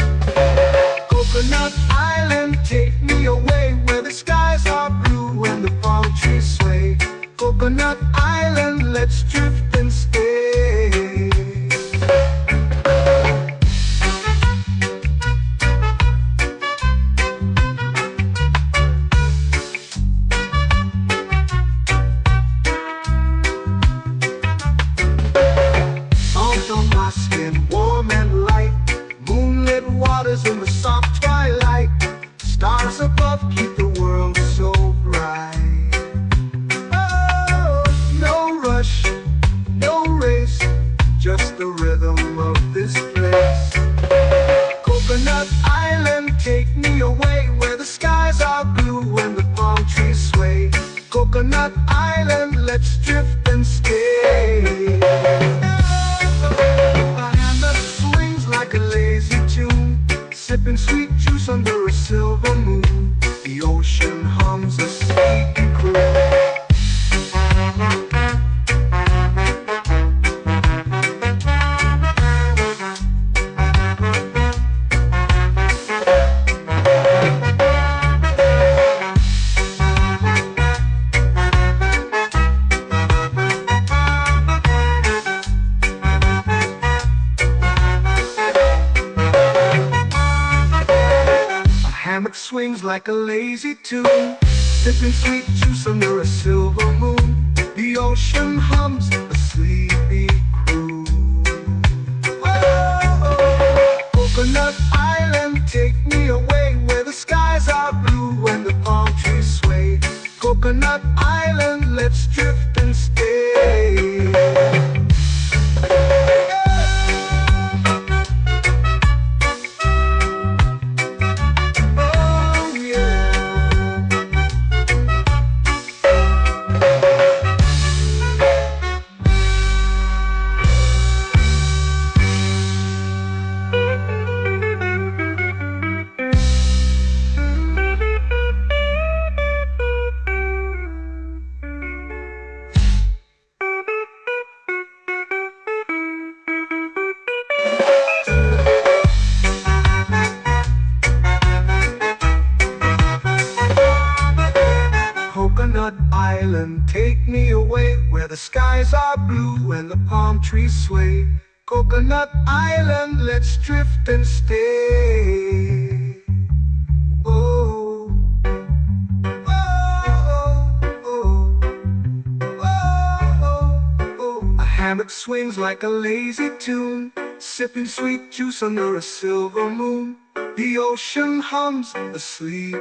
Coconut Island, take me away, where the skies are blue and the palm trees sway. Coconut Island, let's drift and stay. keep the world so bright. Oh, no rush, no race, just the rhythm of this place. Coconut Island, take me away where the skies are blue and the palm trees sway. Coconut Island, let's drift and stay. A hand that swings like a lazy tune, sipping sweet juice under a silver moon. The ocean hums a sleepy croon. Hammock swings like a lazy tune, sipping sweet juice under a silver moon. The ocean hums a sleepy croon. Whoa, Coconut Island, take me away where the skies are blue and the palm trees sway. Coconut Island, let's drift and stay. Coconut Island, take me away where the skies are blue and the palm trees sway. Coconut Island, let's drift and stay. Oh, oh, oh, oh, oh. A hammock swings like a lazy tune, sipping sweet juice under a silver moon. The ocean hums asleep.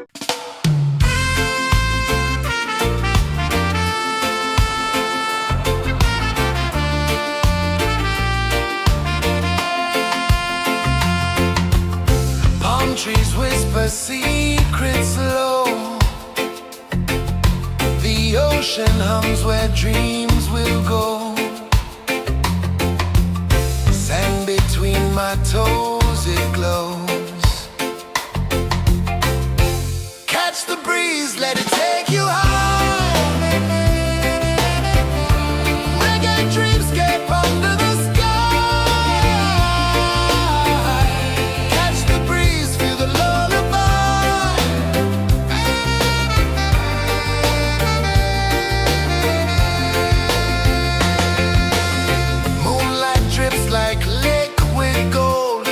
Trees whisper secrets low. The ocean hums where dreams will go. Sand between my toes, it glows. Catch the breeze, let it take you high. Reggae dreamscape under the sky. Catch the breeze, feel the lullaby. Moonlight drips like liquid gold.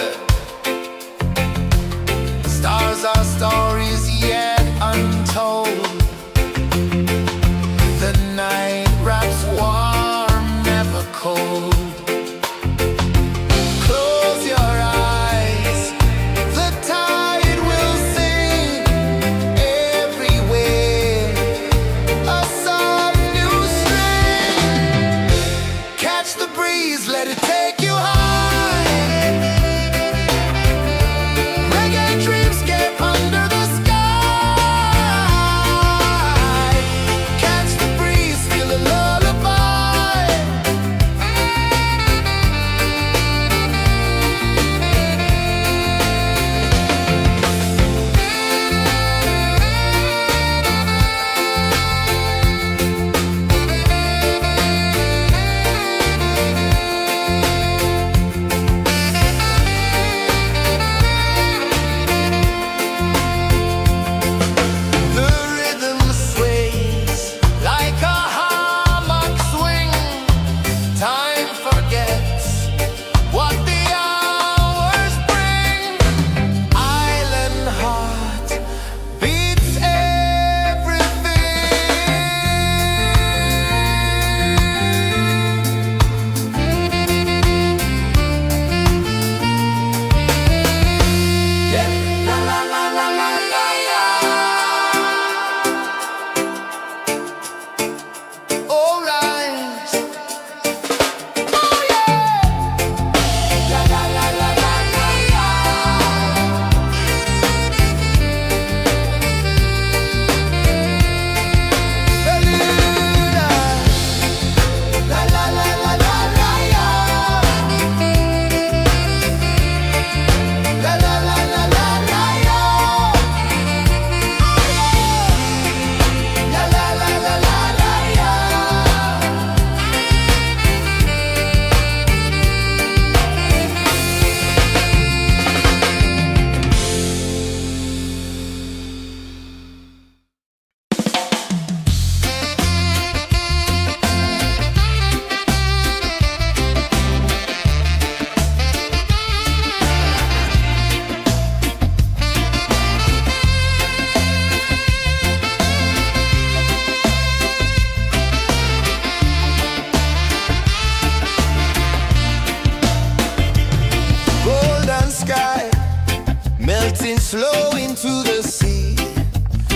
flow into the sea.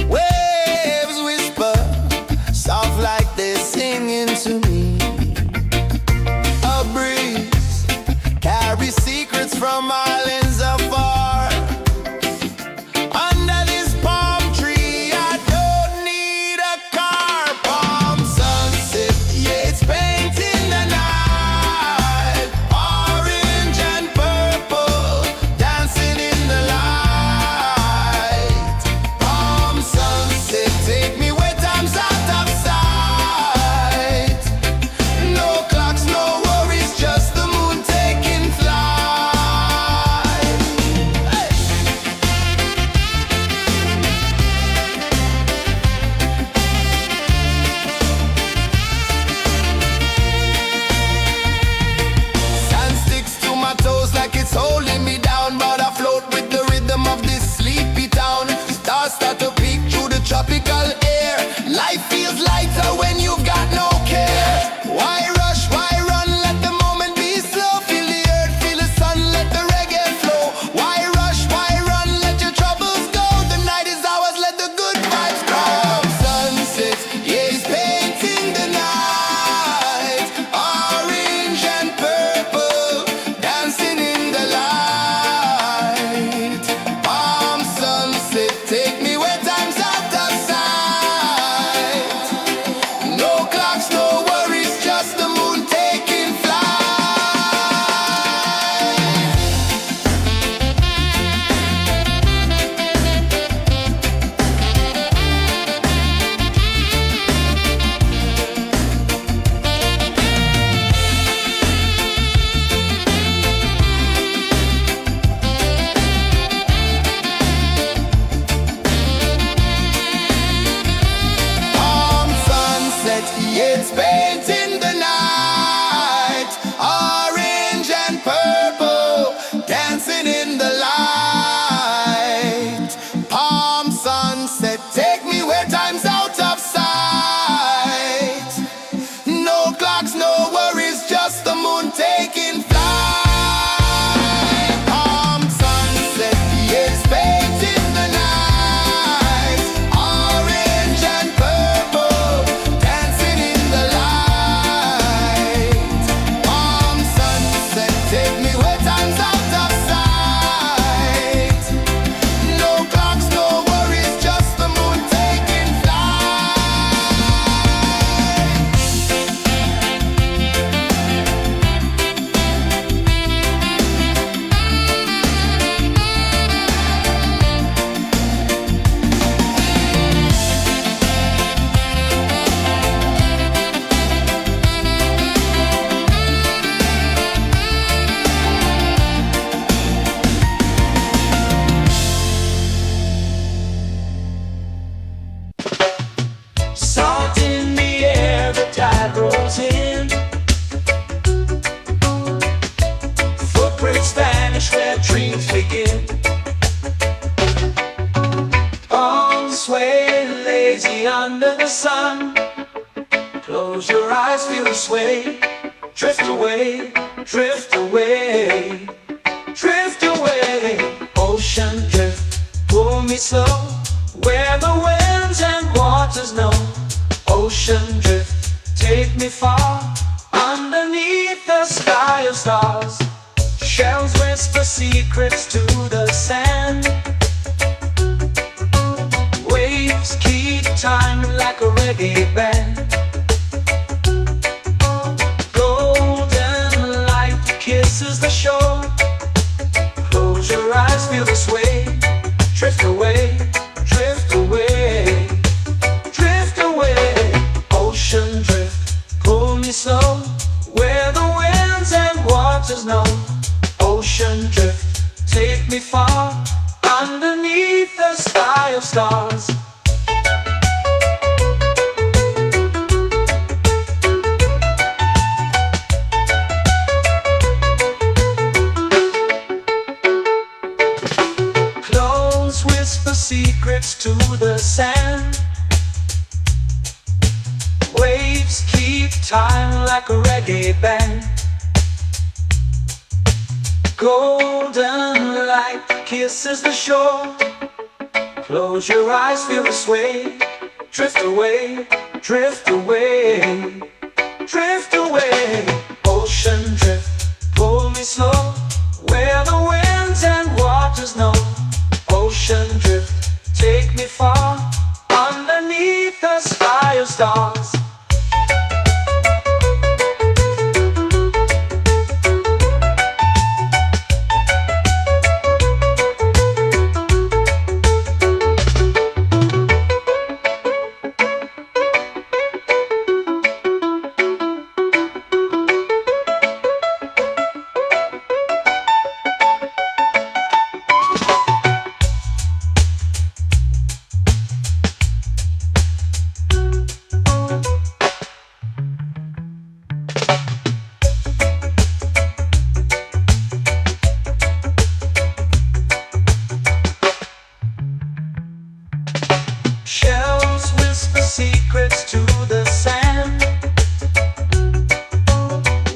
Waves whisper, soft like they're singing to me. A breeze carries secrets from islands afar. Under this palm tree, I don't need a car. Palm sunset, yeah, it's painting the night. Orange and purple, dancing in the light. Palm sunset, take me where time's out of sight. No clocks, no worries, just the moon taking flight. Hey! Sand sticks to my toes like it's holding me down, but I float with the rhythm of this sleepy town. Stars start to peek through the tropical air. Life feels lighter when you've got no care. Why rush, why run, let the moment be slow. Feel the earth, feel the sun, let the reggae flow. Why rush, why run, let your troubles go. The night is ours, let the good vibes come. Sunset, yeah, it's painting the night. Orange and purple, dancing in the light. Palm sunset, take me where time's out of sight. No clocks, no worries, just the moon taking flight. Palm sunset, yeah, it's painting the night. Orange and purple, dancing in the light. Palm sunset, take me where time's out of sight. No clocks, no worries, just the moon taking flight. Palm sunset, yeah, it's painting the night. Orange and purple, dancing in the light. Palm sunset, take me where time's out of sight. No clocks, no worries, just the moon taking flight. Salt in the air, the tide rolls in. Footprints vanish where dreams begin. Arms sway lazy under the sun. Close your eyes, feel the sway. Drift away, drift away, drift away. Ocean drift, pull me slow, where the winds and waters know. Ocean drift, take me far, underneath the sky of stars. Shells whisper secrets to the sand. Waves keep time like a reggae band. Golden light kisses the shore. Close your eyes, feel the sway. Drift away, drift away, drift away. Ocean drift, pull me slow, where the winds and waters know. Ocean drift, take me far, underneath the sky of stars. Close whisper secrets to the sand. Waves keep time like a reggae band. Golden light kisses the shore. Close your eyes, feel the sway. Drift away, drift away, drift away. Ocean drift, pull me slow, where the winds and waters know. Ocean drift, take me far, underneath the sky of stars. Shells whisper secrets to the sand.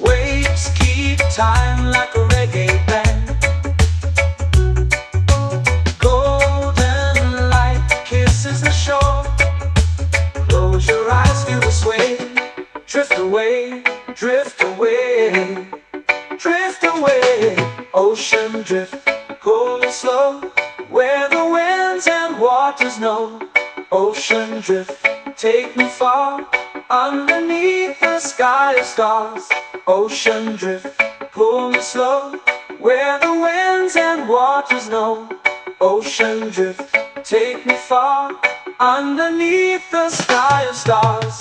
Waves keep time like a reggae band. Golden light kisses the shore. Close your eyes, feel the sway. Drift away, drift away, drift away. Ocean drift, cool and slow, where the winds and waters know. Ocean drift, take me far, underneath the sky of stars. Ocean drift, pull me slow, where the winds and waters know. Ocean drift, take me far, underneath the sky of stars.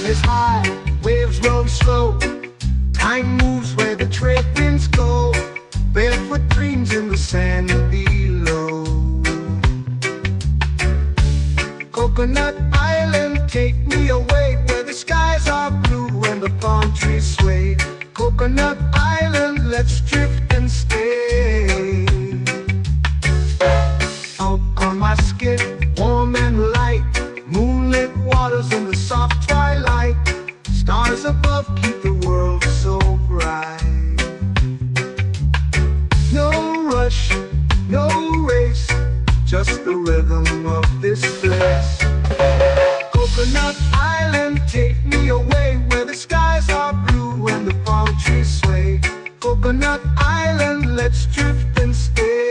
Is high, waves roll slow. Time moves where the trade winds go. Barefoot dreams in the sand below. Coconut Island, take me away, where the skies are blue and the palm trees sway. Coconut Island, let's drift and stay. Out on my skin, warm and light, moonlit waters in the soft twilight. Stars above keep the world so bright. No rush, no race, just the rhythm of this place. Coconut Island, take me away, where the skies are blue and the palm trees sway. Coconut Island, let's drift and stay.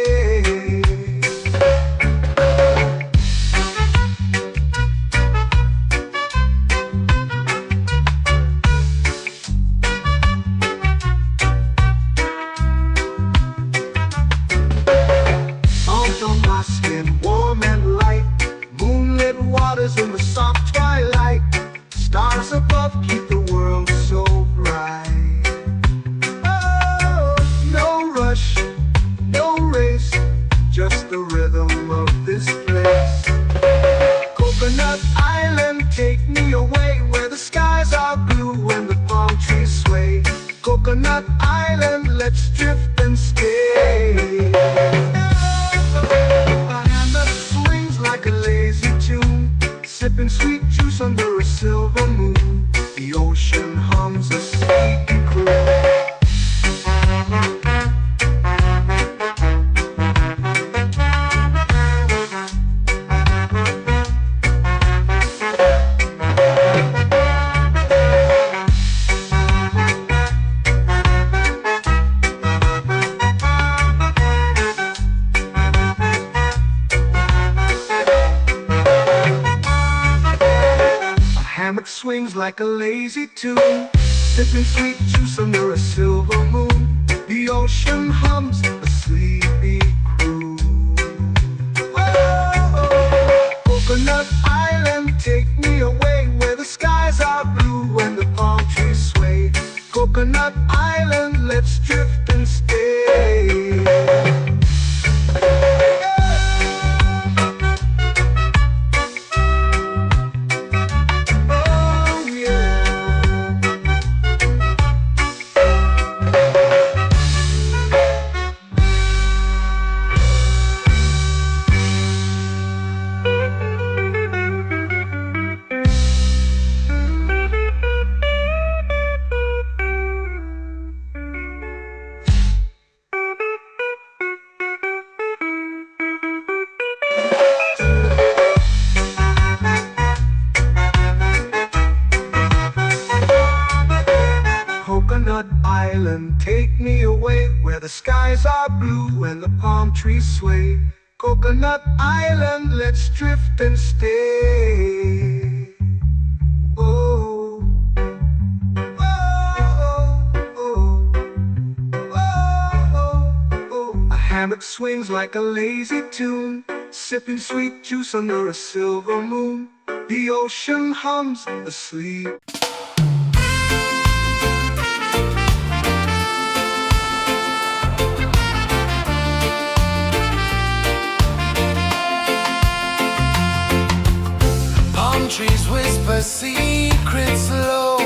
In the soft twilight, stars above keep the world so bright. Oh, no rush, no race, just the rhythm of this place. Coconut Island, take me away, where the skies are blue and the palm trees sway. Coconut Island, let's drift and stay. My hand that swings like a lazy tune, sipping sweet juice under a silver moon. The ocean hums a sleepy croon. Swings like a lazy tune, sipping sweet juice under a silver moon. The ocean hums a sleepy croon. Whoa! Coconut Island, take me away where the skies are blue and the palm trees sway. Coconut Island, let's drift and stay. Oh yeah. Coconut Island, take me away where the skies are blue and the palm trees sway. Coconut Island, let's drift and stay. Oh, oh, oh, oh, oh. A hammock swings like a lazy tune, sipping sweet juice under a silver moon. The ocean hums asleep. Palm trees whisper secrets low.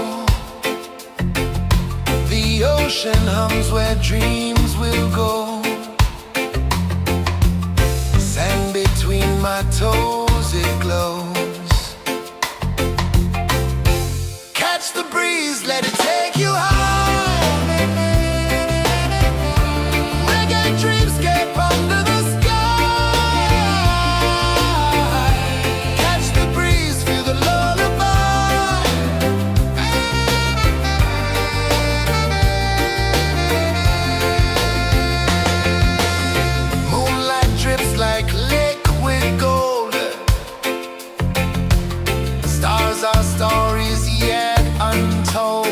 The ocean hums where dreams will go. Sand between my toes, it glows. Catch the breeze, let it take you high. Reggae dreamscape under the sky. Catch the breeze, feel the lullaby. Moonlight drips like liquid gold. Stars are stories yet untold.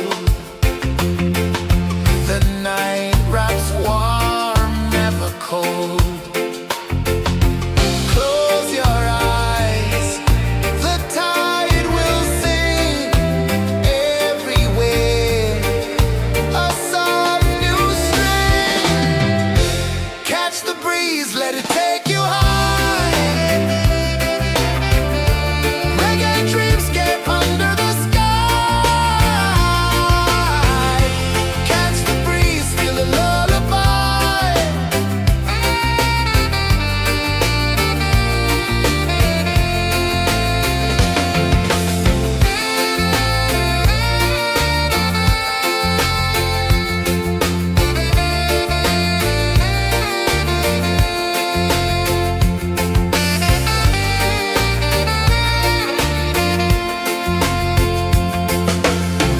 The night wraps warm, never cold. Close your eyes, the tide will sing everywhere. A soft new string. Catch the breeze, let it take you high. Reggae dreamscape under the sky. Catch the breeze, feel the lullaby.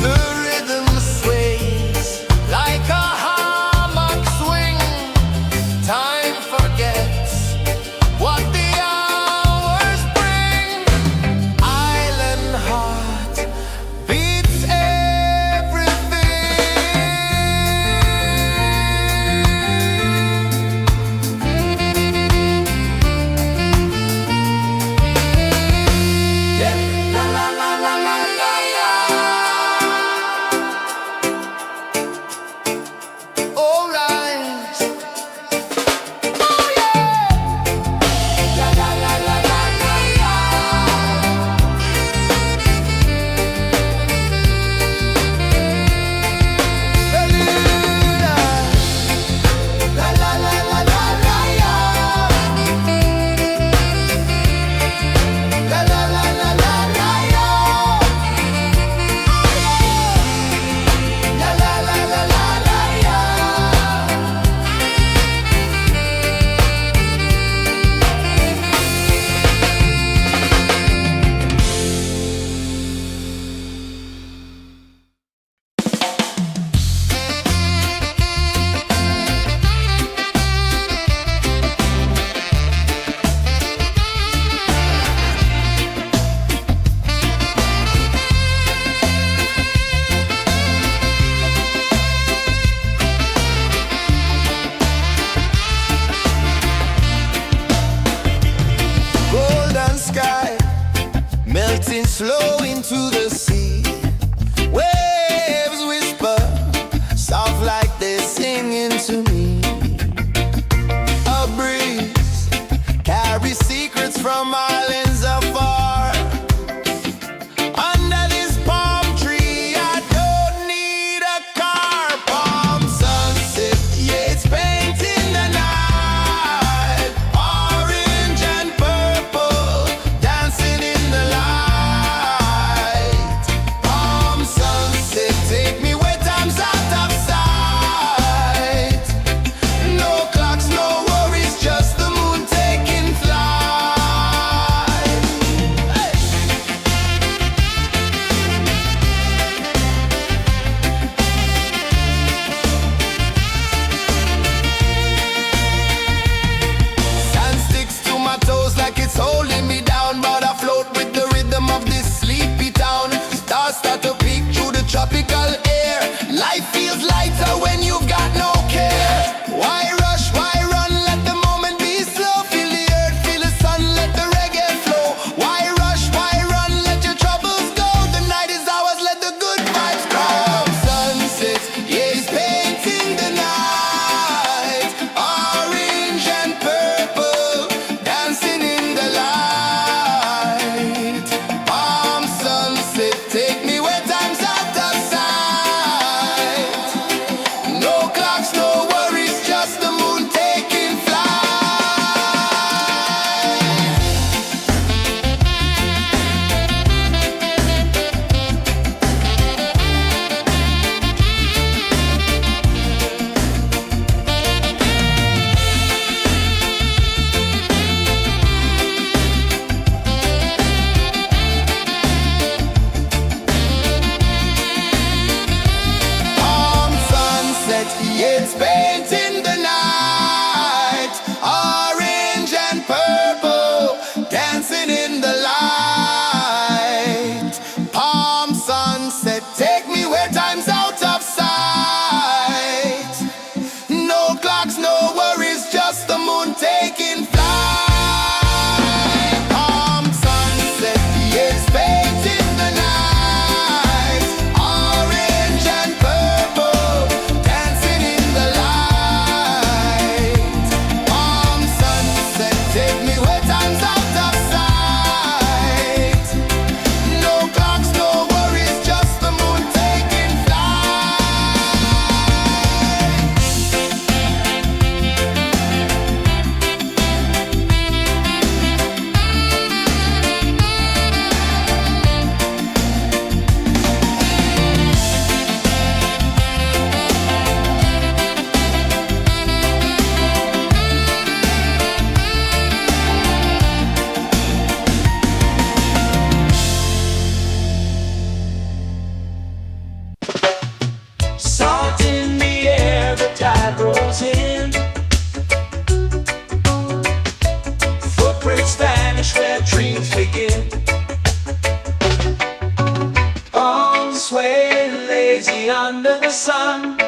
The rhythm sways like a hammock swing. Time forgets what the hours bring. Island heart beats everything. Yeah. La la la la la la la. All right. Oh yeah. La la la la la la la. Beluga. La la la la la la la. La la la la la la la. La la la la la la la. Golden sky, flow into the sea. Waves whisper, soft like they're singing to me. A breeze carries secrets from islands afar. Under this palm tree, I don't need a car. Palm sunset, yeah, it's painting the night. Orange and purple, dancing in the light. Palm sunset, take me where time's out of sight. No clocks, no worries, just the moon taking flight. Hey! Sand sticks to my toes like it's holding me down, but I float with the rhythm of this sleepy town. Stars start to peek through the tropical air. Life feels lighter when you've got no care. Why rush, why run, let the moment be slow. Feel the earth, feel the sun, let the reggae flow. Why rush, why run, let your troubles go. The night is ours, let the good vibes grow. Sunset, yeah, it's painting the night. Orange and purple, dancing in the light. Palm sunset, take me where time's out of sight. No clocks, no worries, just the moon taking flight. Palm sunset, yeah, it's painting the night. Orange and purple, dancing in the light. Palm sunset, take me where time's out of sight. No clocks, no worries, just the moon taking flight. Palm sunset, yeah, it's painting the night. Orange and purple, dancing in the light. Palm sunset, take me where time's out of sight. No clocks, no worries, just the moon taking flight. Salt in the air, the tide rolls in. Footprints vanish where dreams begin. Arms sway lazy under the sun.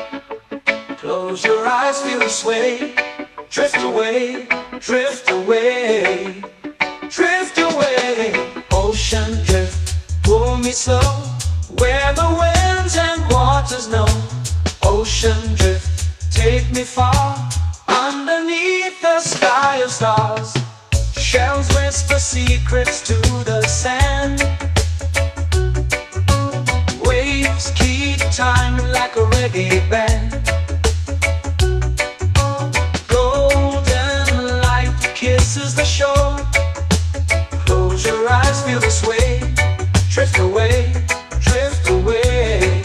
Close your eyes, feel the sway. Drift away, drift away, drift away. Ocean drift, pull me slow, where the winds and waters know. Ocean drift, take me far, underneath the sky of stars. Shells whisper secrets to the sand. Waves keep time like a reggae band. Golden light kisses the shore. Close your eyes, feel the sway. Drift away, drift away,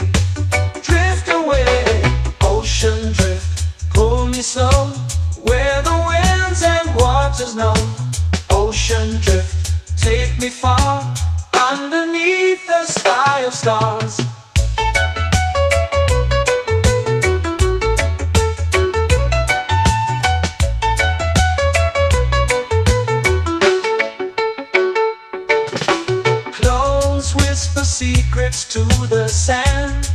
drift away. Ocean drift, pull me slow, where the winds and waters know. Ocean drift, take me far, underneath the sky of stars. Close whisper secrets to the sand.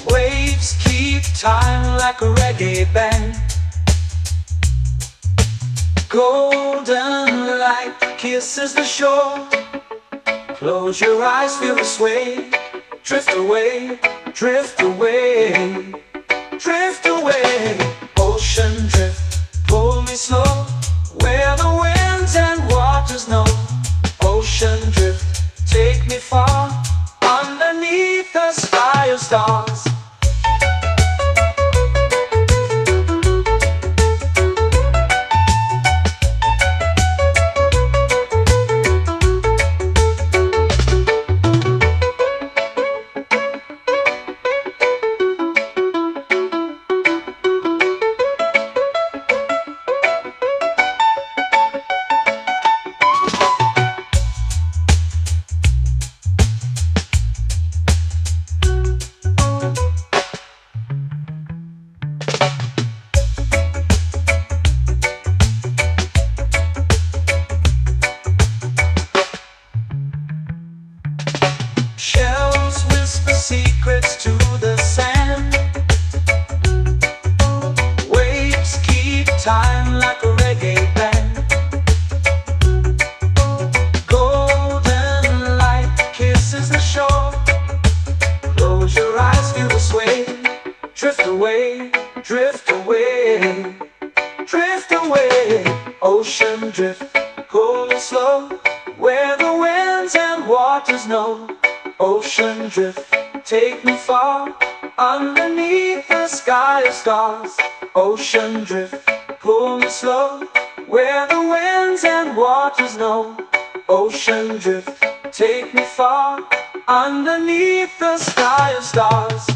Waves keep time like a reggae band. Golden light kisses the shore. Close your eyes, feel the sway. Drift away, drift away, drift away. Ocean drift, pull me slow, where the winds and waters know. Ocean drift, take me far, underneath the sky of stars. Shells whisper secrets to the sand. Waves keep time like a reggae band. Golden light kisses the shore. Close your eyes, feel the sway. Drift away, drift away, drift away. Ocean drift, cool and slow, where the winds and waters know. Ocean drift, take me far, underneath the sky of stars. Ocean drift, pull me slow, where the winds and waters know. Ocean drift, take me far, underneath the sky of stars.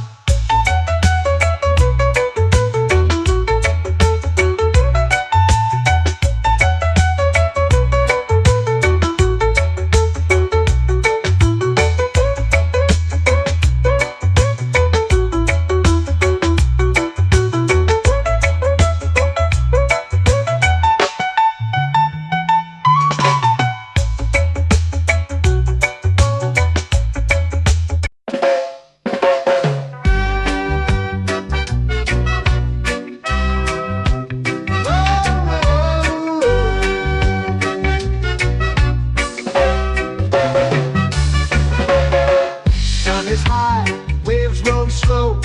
Is high, waves roll slow.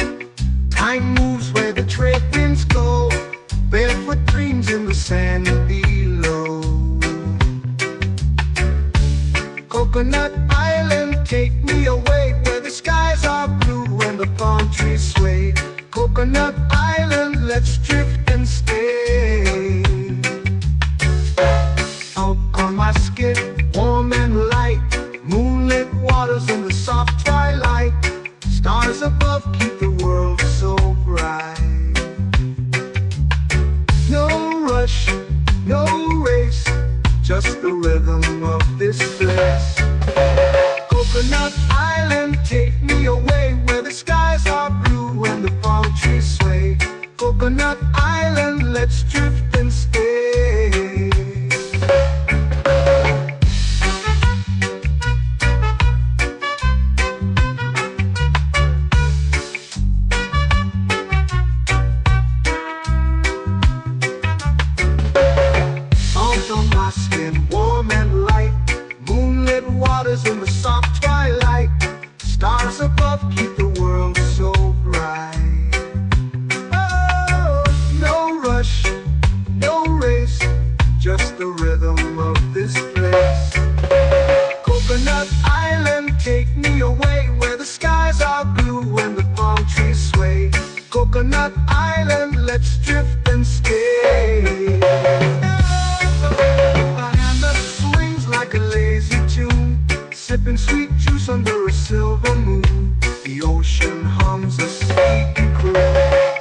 Time moves where the trade winds go. Barefoot dreams in the sand below. Coconut Island, take me away, where the skies are blue and the palm trees sway. Coconut Island, let's drift and stay. Out on my skin, warm and light, moonlit waters in the soft twilight. Stars above keep the world so bright. No rush, no race, just the rhythm of this place. Coconut Island, take me away, where the skies are blue and the palm trees sway. Coconut Island, let's drift and stay. On my skin, warm and light, moonlit waters in the soft twilight. Stars above keep the world so bright. Oh, no rush, no race, just the rhythm of this place. Coconut Island, take me away, where the skies are blue and the palm trees sway. Coconut Island, let's drift and stay. Like a lazy tune, sipping sweet juice under a silver moon. The ocean hums a sleepy croon.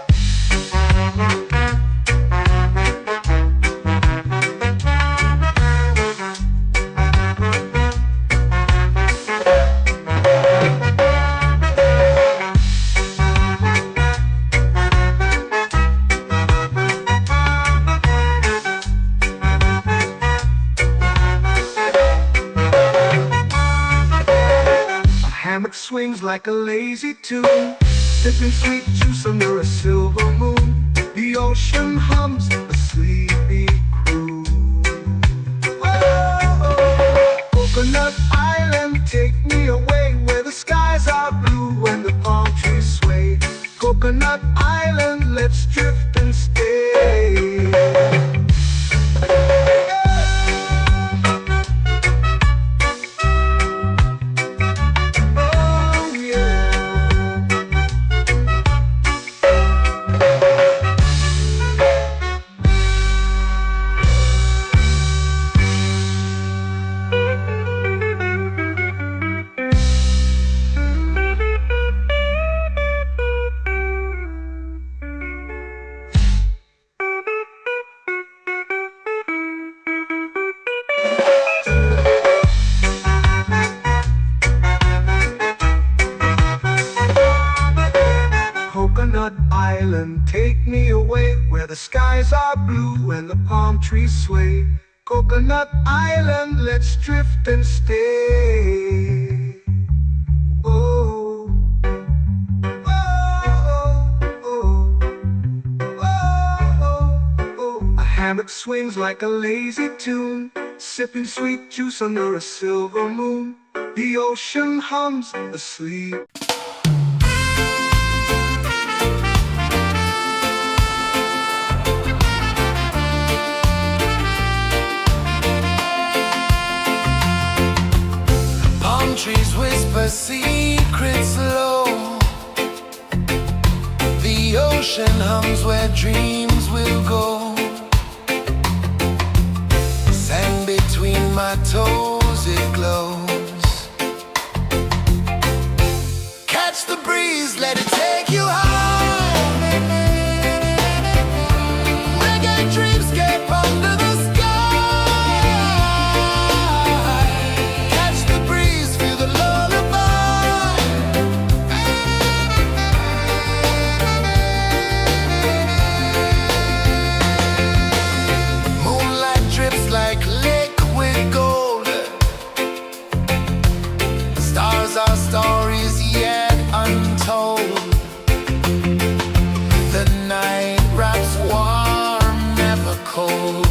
Swings like a lazy tune, sipping sweet juice under a silver moon. The ocean hums a sleepy croon. Whoa. trees sway. Coconut Island, let's drift and stay. Oh, oh, oh, oh, oh. A hammock swings like a lazy tune, sipping sweet juice under a silver moon. The ocean hums asleep. Palm trees whisper secrets low. The ocean hums where dreams will go. Sand between my toes, it glows. Catch the breeze, let it take you high. Reggae dreamscape under the sky. Catch the breeze, feel the lullaby. Moonlight drips like liquid gold. Stars are stories yet untold. The night wraps warm, never cold.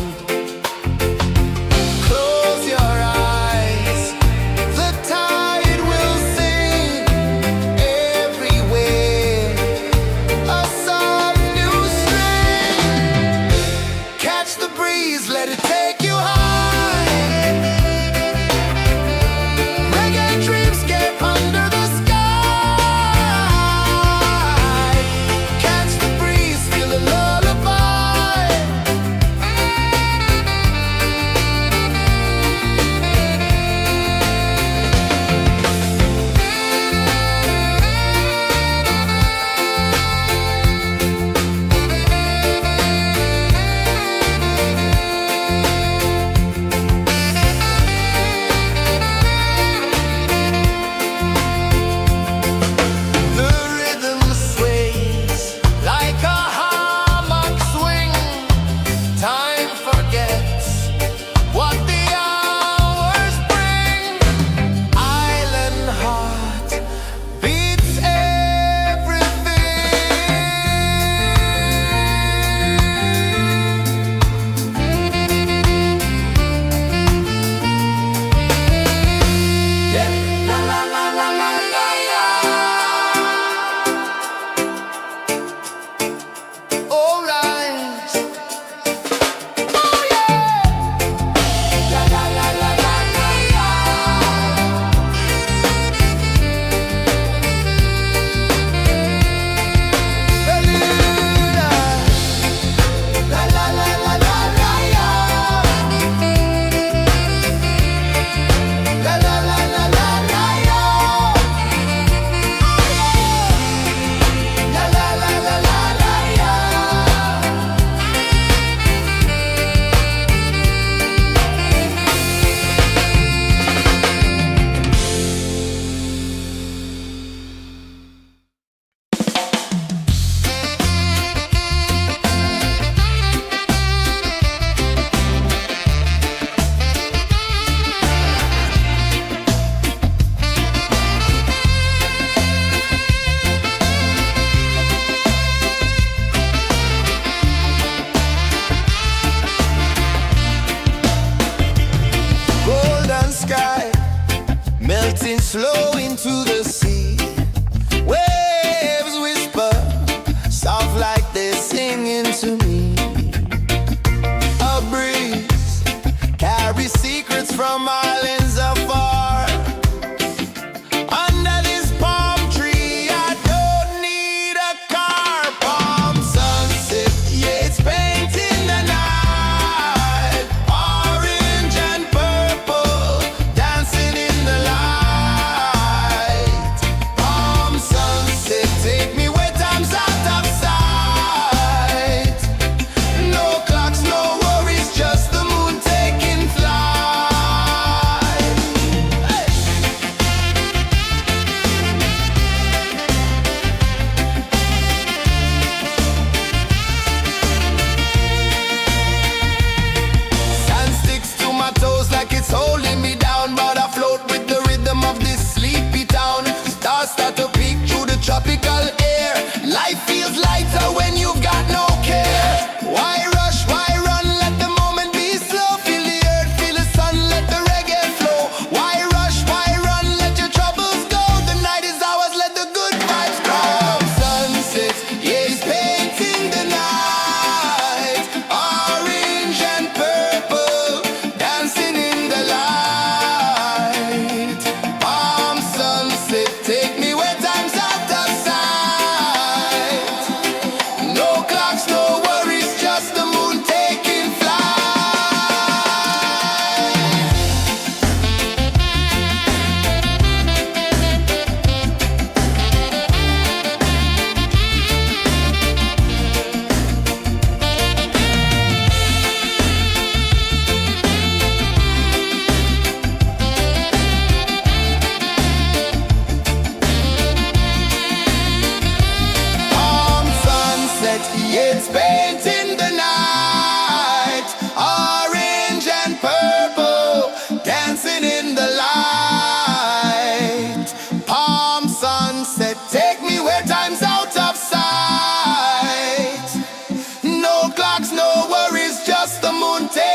Close your eyes, the tide will sing everywhere. A soft new string. Catch the breeze, let it take you high. Reggae dreamscape under the sky. Catch the breeze, feel the lullaby. The rhythm sways like a hammock swing. Time forgets what the hours bring. Island heart beats everything. La la la la la la la. All right. Oh yeah. La la la la la la la. La la la la la la la. La la la la la la la. La la la la la la la. Golden sky melting slow into the sea. Waves whisper soft like they're singing to me. A breeze carries secrets from islands afar. Under this palm tree, I don't need a car. Palm sunset, yeah, it's painting the night. Orange and purple, dancing in the light. Palm sunset, take me where time's out of sight. No clocks, no worries, just the moon taking flight.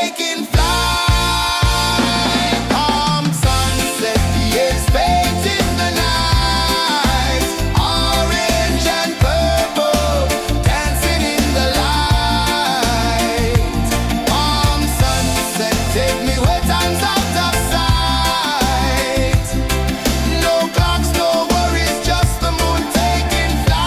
taking flight. Palm sunset, yes, fades in the night. Orange and purple, dancing in the light. Palm sunset, take me where time's out of sight. No clocks, no worries, just the moon taking flight.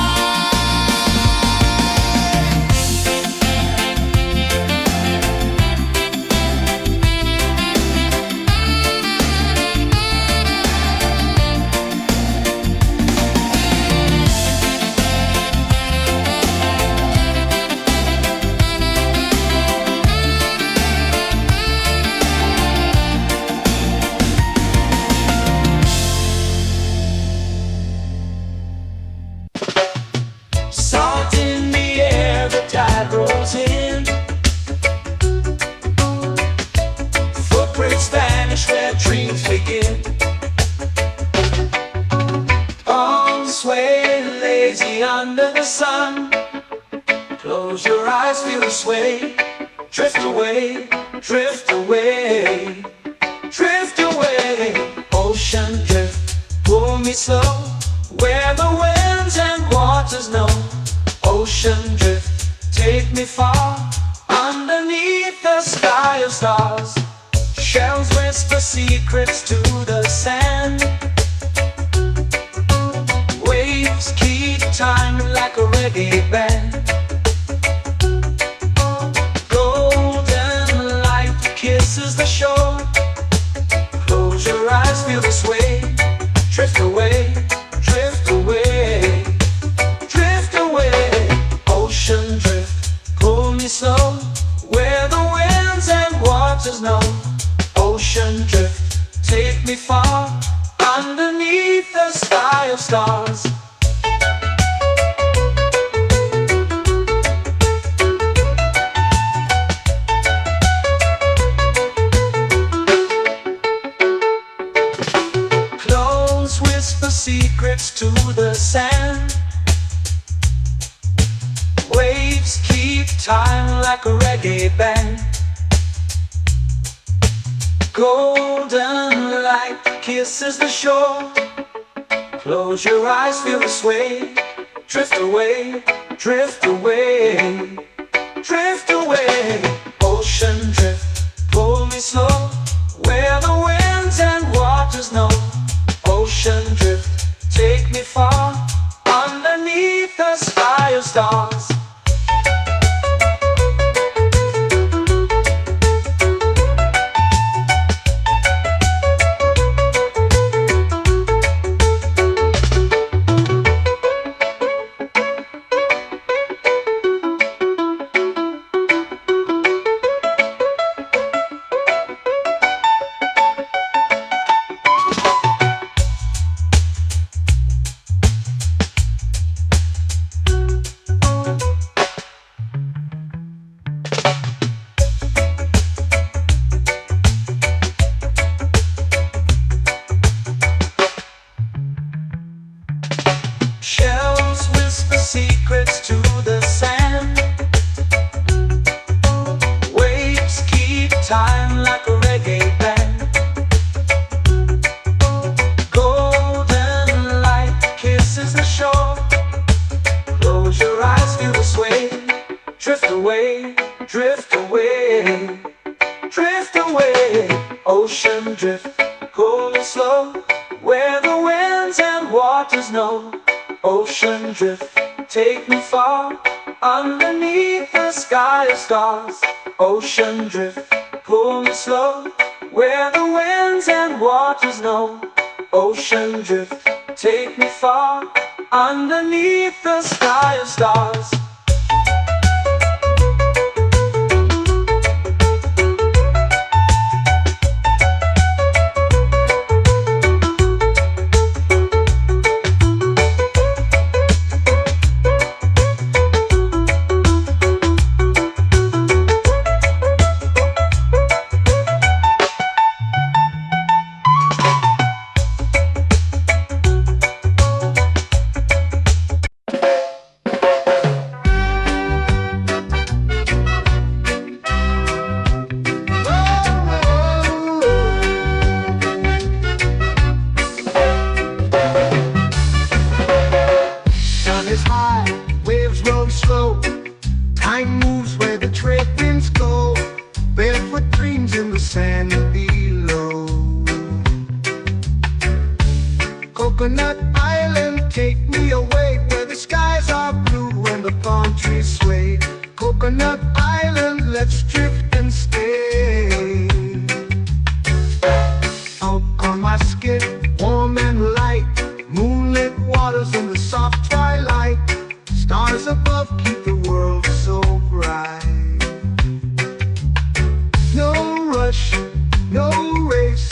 Salt in the air, the tide rolls in. Footprints vanish where dreams begin. Arms sway lazy under the sun. Close your eyes, feel the sway. Drift away, drift away, drift away. Ocean drift, pull me slow, where the winds and waters know. Ocean drift, take me far, underneath the sky of stars. Shells whisper secrets to the sand. Waves keep time like a reggae band. Golden light kisses the shore. Close your eyes, feel the sway. Drift away, drift away, drift away. Ocean drift, pull me slow, where the winds and waters know. Ocean drift, take me far, underneath the sky of stars. Close whisper secrets to the sand. Waves keep time like a reggae band. Golden light kisses the shore. Close your eyes, feel the sway. Drift away, drift away, drift away. Ocean drift, pull me slow, where the winds and waters know. Ocean drift, take me far, underneath the sky of stars. Shells whisper secrets to the sand. Waves keep time like a reggae band. Golden light kisses the shore. Close your eyes, feel the sway. Drift away, drift away, drift away. Ocean drift, pull me slow, where the winds and waters know. Ocean drift, take me far, underneath the sky of stars. Ocean drift, pull me slow, where the winds and waters know. Ocean drift, take me far, underneath the sky of stars. swings in the sand below. Coconut Island, take me away where the skies are blue and the palm trees sway. Coconut Island, let's drift and stay. Out on my skin, warm and light, moonlit waters in the soft twilight. Stars above keep the world so bright. No rush, no race,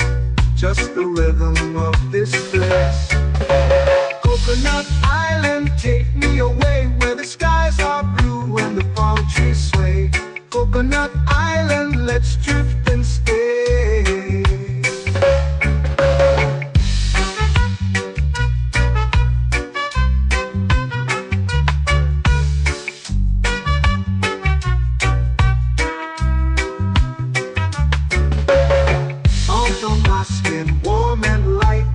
just the rhythm of this place. Coconut Island, take me away where the skies are blue and the palm trees sway. Coconut Island, let's drift and stay. Out on my skin, warm and light,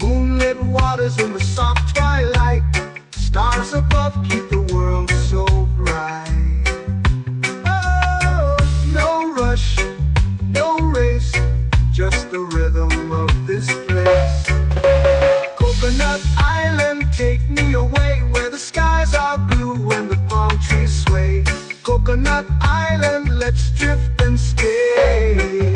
moonlit waters in the soft twilight. Stars above keep the world so bright. Oh, no rush, no race, just the rhythm of this place. Coconut Island, take me away where the skies are blue and the palm trees sway. Coconut Island, let's drift and stay.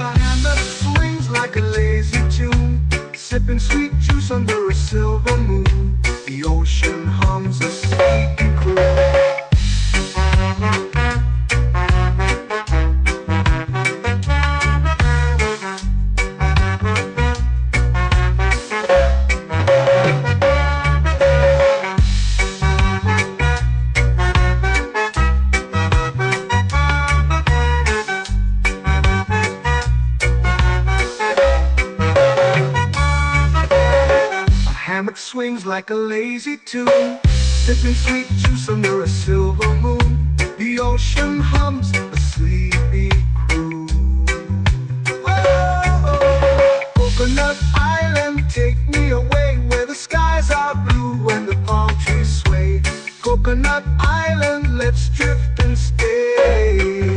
A hand that swings like a lazy tune, sipping sweet juice under a silver moon. The ocean hums a sleepy croon. Hammock swings like a lazy tune, sipping sweet juice under a silver moon. The ocean hums a sleepy croon. Whoa, Coconut Island, take me away where the skies are blue and the palm trees sway. Coconut Island, let's drift and stay.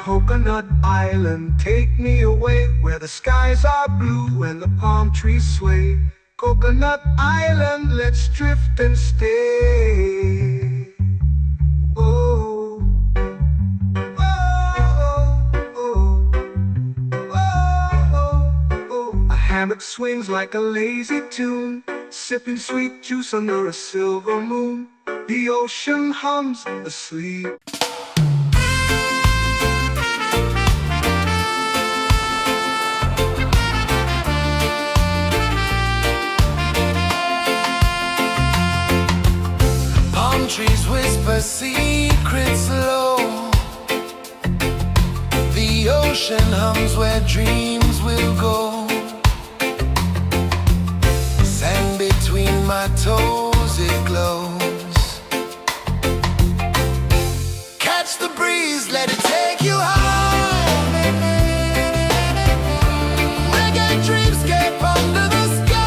Coconut Island, take me away where the skies are blue and the palm trees sway. Coconut Island, let's drift and stay. Oh, oh, oh, oh, oh. A hammock swings like a lazy tune, sipping sweet juice under a silver moon. The ocean hums asleep. Trees whisper secrets low. The ocean hums where dreams will go. Sand between my toes, it glows. Catch the breeze, let it take you high. Reggae dreamscape under the sky.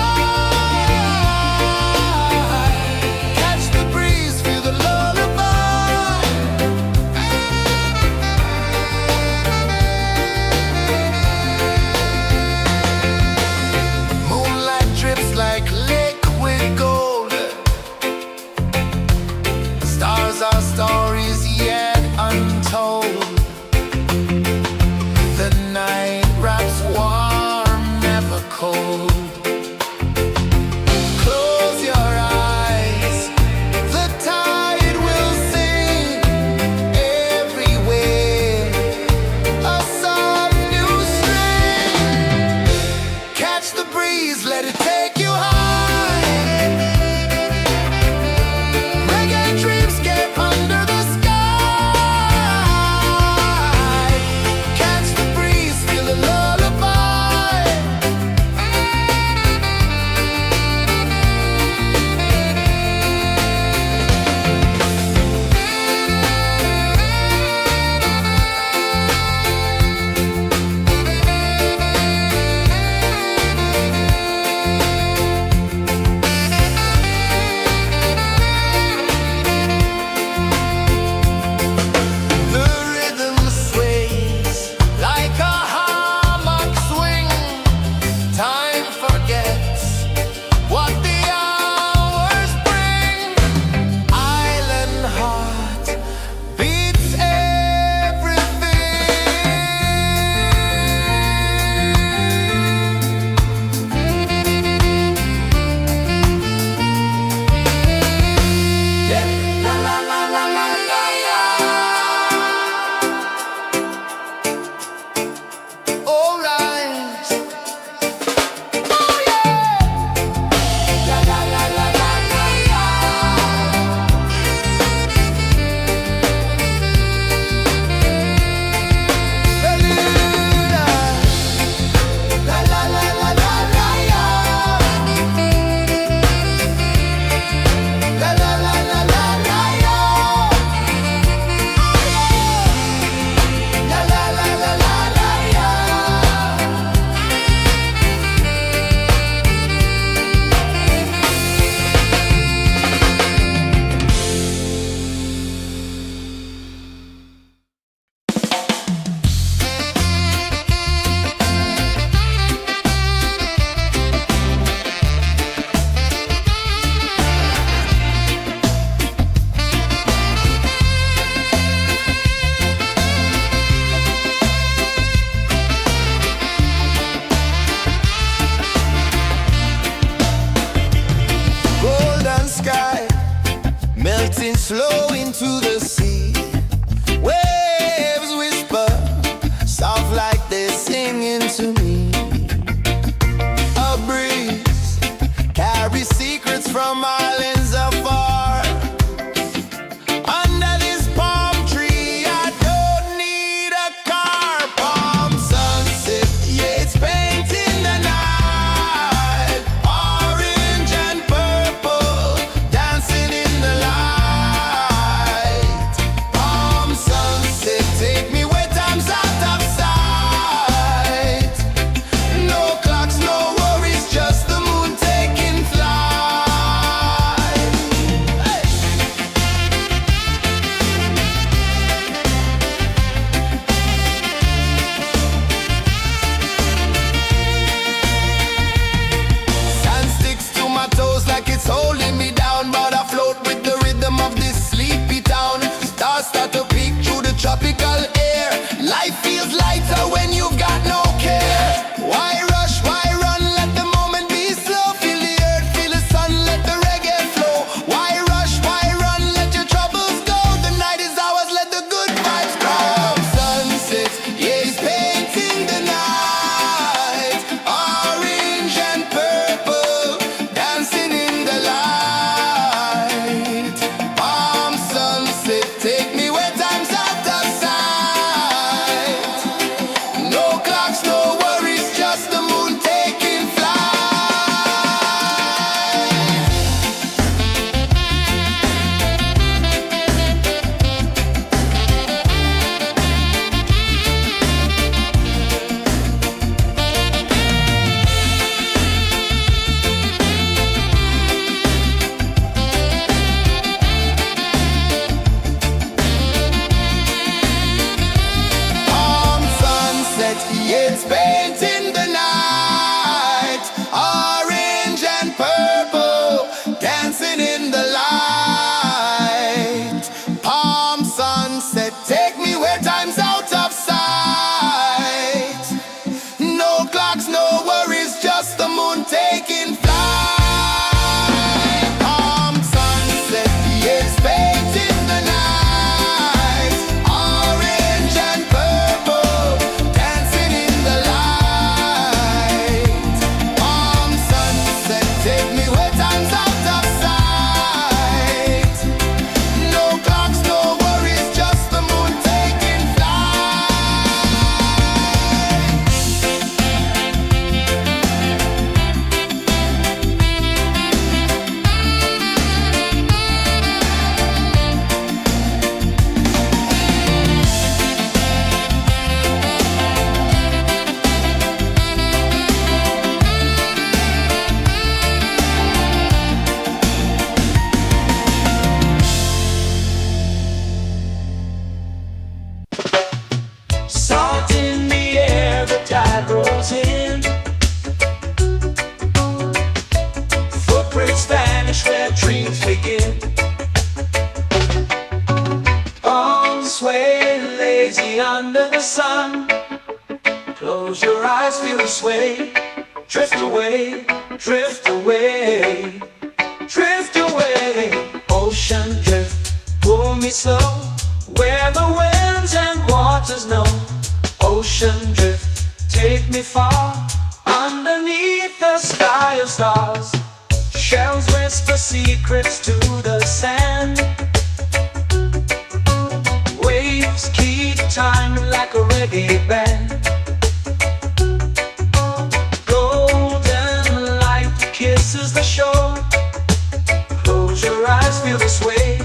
Our stories yet untold. The night wraps warm, never cold. Close your eyes, the tide will sing everywhere. A soft new string. Catch breeze, let it take you high. Reggae dreamscape under the sky. Catch the breeze, feel the lullaby. The rhythm sways like a hammock swing. Time forgets what the hours bring. Island heart beats everything. Yeah. La la la la la la la. All right. Oh yeah. La la la la la la la. La la la la la la la. La la la la la la la. La la la la la la la. Golden sky melting slow into the sea. Waves whisper soft like they're singing to me. A breeze carries secrets from islands afar. Under this palm tree, I don't need a car. Palm sunset, yeah, it's painting the night. Orange and purple dancing in the light. vanish where dreams begin. Palms sway lazy under the sun. Close your eyes, feel the sway. Drift away, drift away, drift away. Ocean drift, pull me slow, where the winds and waters know. Ocean drift, take me far, underneath the sky of stars. Shells whisper secrets to the sand. Waves keep time like a reggae band. Golden light kisses the shore. Close your eyes, feel the sway.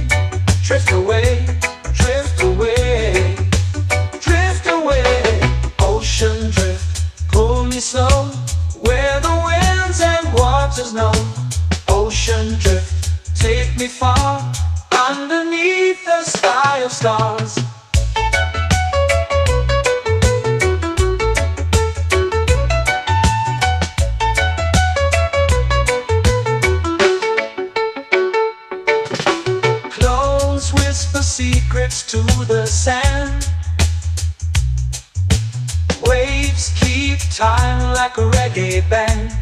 Drift away, drift away, drift away. Ocean drift, pull me slow, where the winds and waters know. Ocean drift, take me far, underneath the sky of stars. Close whisper secrets to the sand. Waves keep time like a reggae band.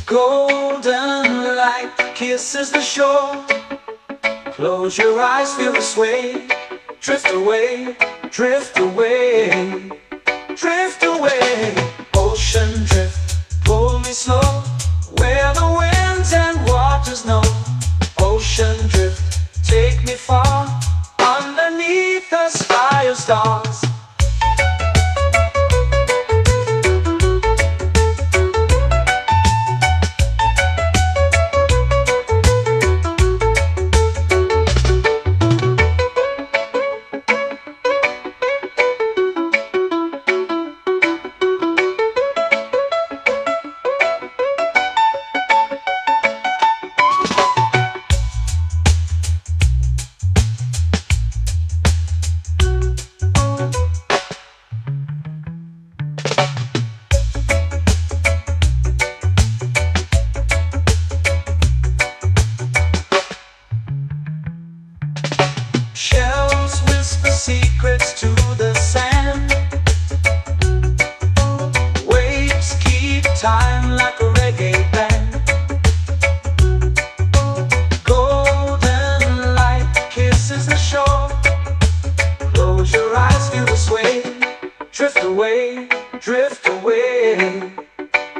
Golden light kisses the shore. Close your eyes, feel the sway. Drift away, drift away, drift away. Ocean drift, pull me slow, where the winds and waters know. Ocean drift, take me far, underneath the sky of stars. Shells whisper secrets to the sand. Waves keep time like a reggae band. Golden light kisses the shore. Close your eyes, feel the sway. Drift away, drift away,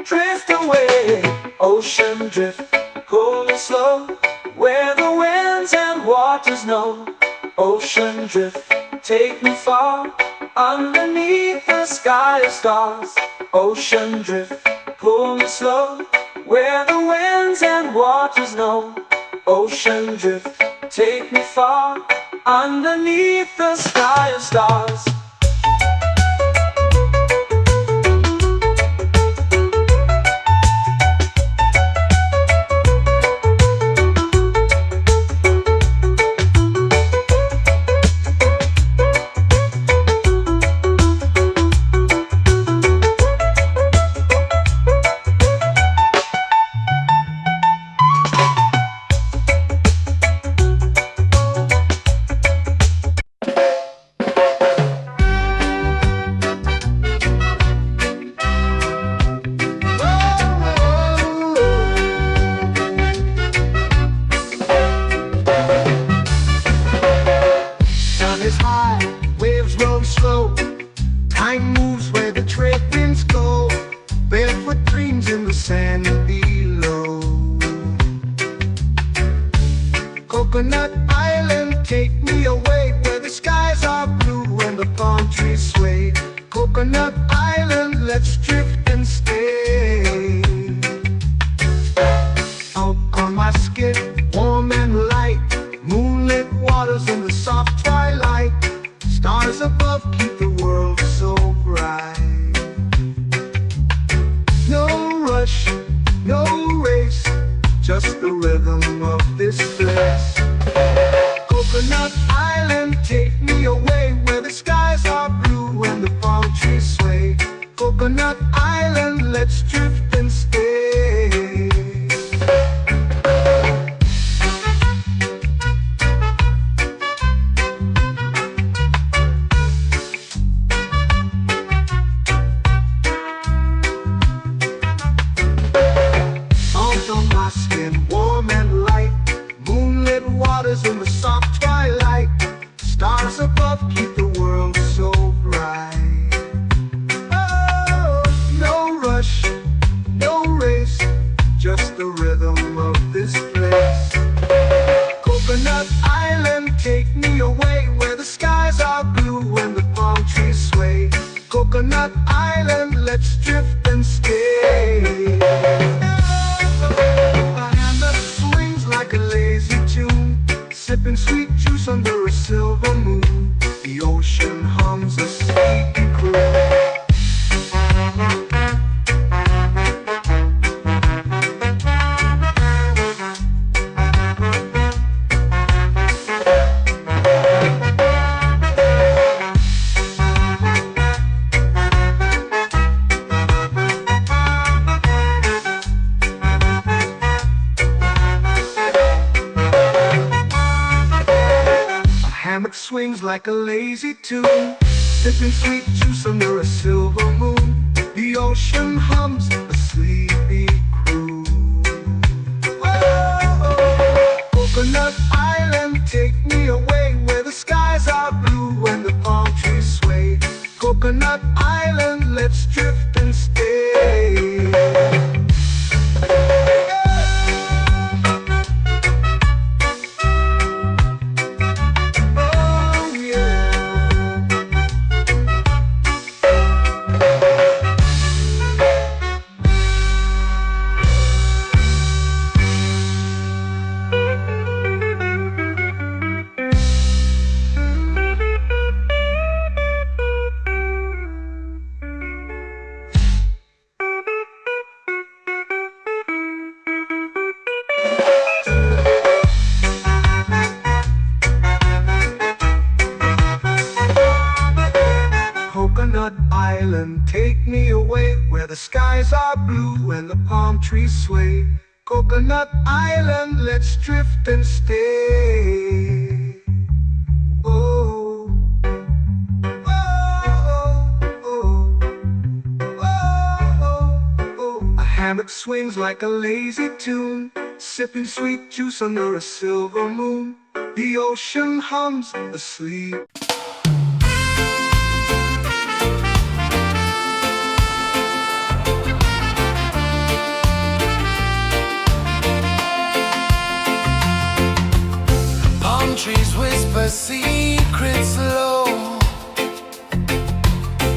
drift away. Ocean drift, pull me slow, where the winds and waters know. Ocean drift, take me far, underneath the sky of stars. Ocean drift, pull me slow, where the winds and waters know. Ocean drift, take me far, underneath the sky of stars. Time moves where the trade winds go. Barefoot dreams in the sand below. Coconut Island, take me away, where the skies are blue and the palm trees sway. Coconut Island, let's drift and stay. Out on my skin, warm and light, moonlit waters in the soft twilight. Stars above keep the world so bright. No rush, no race, just the rhythm of this place. Coconut Island, take me away, where the skies are blue and the palm trees sway. Coconut Island, let's drift and stay. the rhythm of this place. Coconut Island, take me away where the skies are blue and the palm trees sway. Coconut Island, let's drift and stay. A hand that swings like a lazy tune, sipping sweet juice under a silver moon. The ocean hums a sleepy croon. Hammock swings like a lazy tune, sipping sweet juice under a silver moon. The ocean hums a sleepy croon. Whoa. Coconut Island, take me away where the skies are blue and the palm trees sway. Coconut Island, let's drift and stay. Coconut Island, take me away where the skies are blue and the palm trees sway. Coconut Island, let's drift and stay. Oh, oh, oh, oh, oh. A hammock swings like a lazy tune, sipping sweet juice under a silver moon. The ocean hums asleep. Trees whisper secrets low.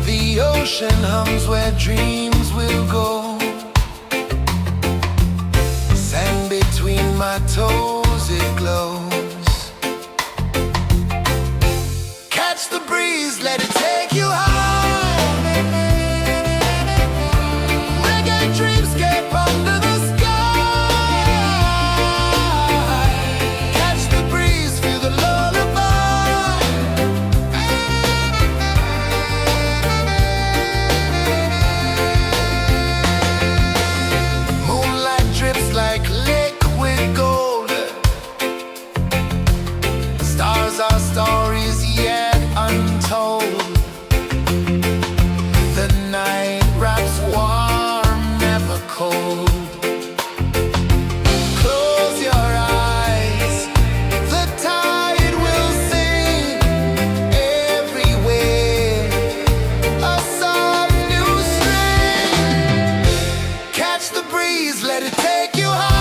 The ocean hums where dreams will go. Sand between my toes, it glows. Catch the breeze, let it take you high. Reggae dreamscape under the sky. Our stories yet untold. The night wraps warm, never cold. Close your eyes, the tide will sing everywhere. A soft new string. Catch the breeze, let it take you high.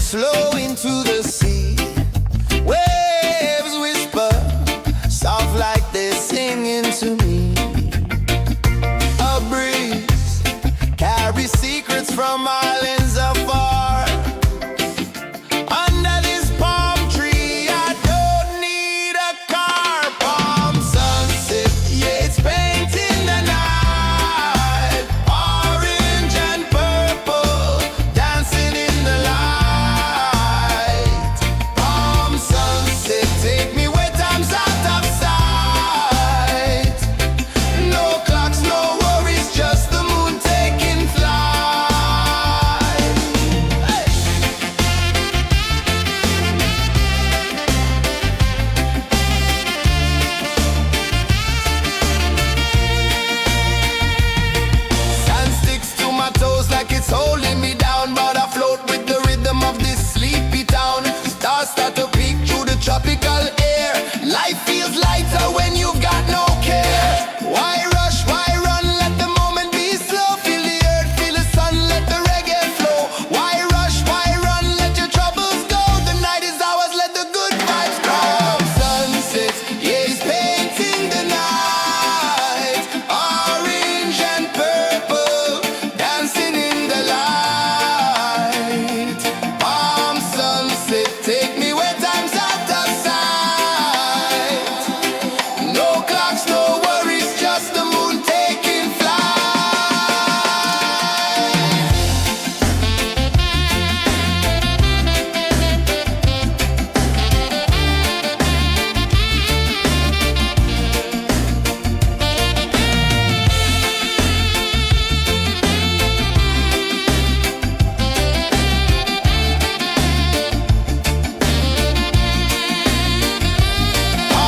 flow into the sea. Waves whisper, soft like they're singing to me. A breeze carries secrets from islands afar. Under this palm tree, I don't need a car. Palm sunset, yeah, it's painting the night. Orange and purple, dancing in the light. Palm sunset, take me where time's out of sight. No clocks, no worries, just the moon taking flight. Hey! Sand sticks to my toes like it's holding me down, but I float with the rhythm of this sleepy town. Stars start to peek through the tropical air. Life feels lighter when you've got no care. Why rush, why run, let the moment be slow. Feel the earth, feel the sun, let the reggae flow. Why rush, why run, let your troubles go. The night is ours, let the good vibes grow. Sunset, yeah, it's painting the night. Orange and purple, dancing in the light. Palm sunset, take me where time's out of sight. No clocks, no worries, just the moon taking flight.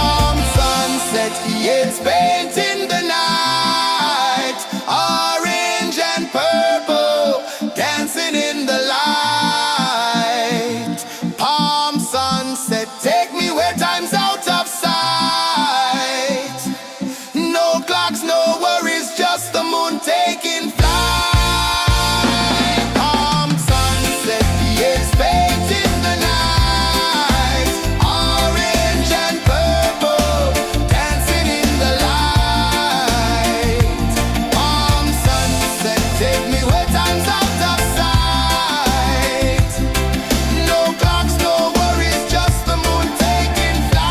Palm sunset, yeah, it's painting the night. Orange and purple, dancing in the light. Palm sunset, take me where time's out of sight. No clocks, no worries, just the moon taking flight. Palm sunset, yeah, it's painting the night. Orange and purple, dancing in the light. Palm sunset, take me where time's out of sight. No clocks, no worries, just the moon taking flight.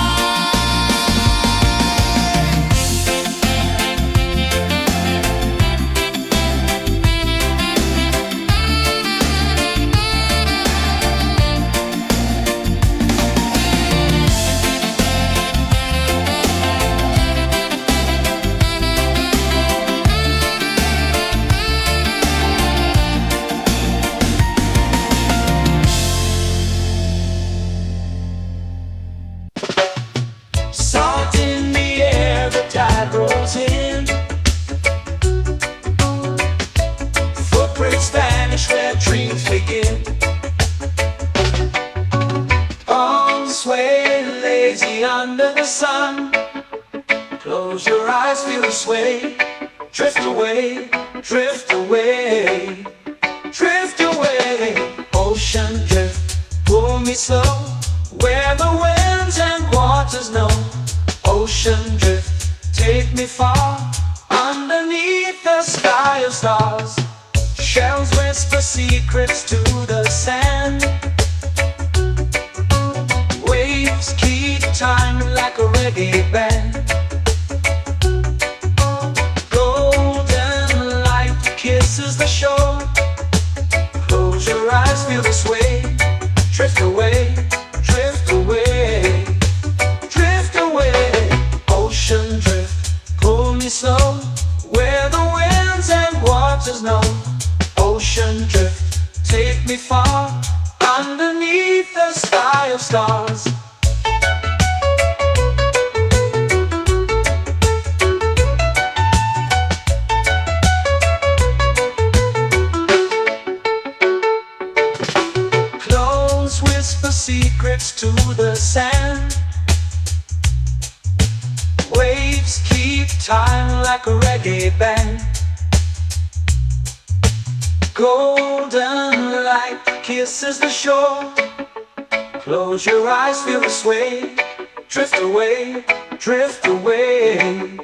Salt in the air, the tide rolls in. Footprints vanish where dreams begin. Arms sway lazy under the sun. Close your eyes, feel the sway. Drift away, drift away, drift away. Ocean drift, pull me slow, where the winds and waters know. Ocean drift, take me far, underneath the sky of stars. Shells whisper secrets to the sand. Waves keep time like a reggae band. Golden light kisses the shore. Close your eyes, feel the sway. Drift away, drift away, drift away. Ocean drift, pull me slow, where the winds and waters know. Ocean drift, take me far, underneath the sky of stars. Close whisper secrets to the sand. Waves keep time like a reggae band. Golden light kisses the shore. Close your eyes, feel the sway. Drift away, drift away,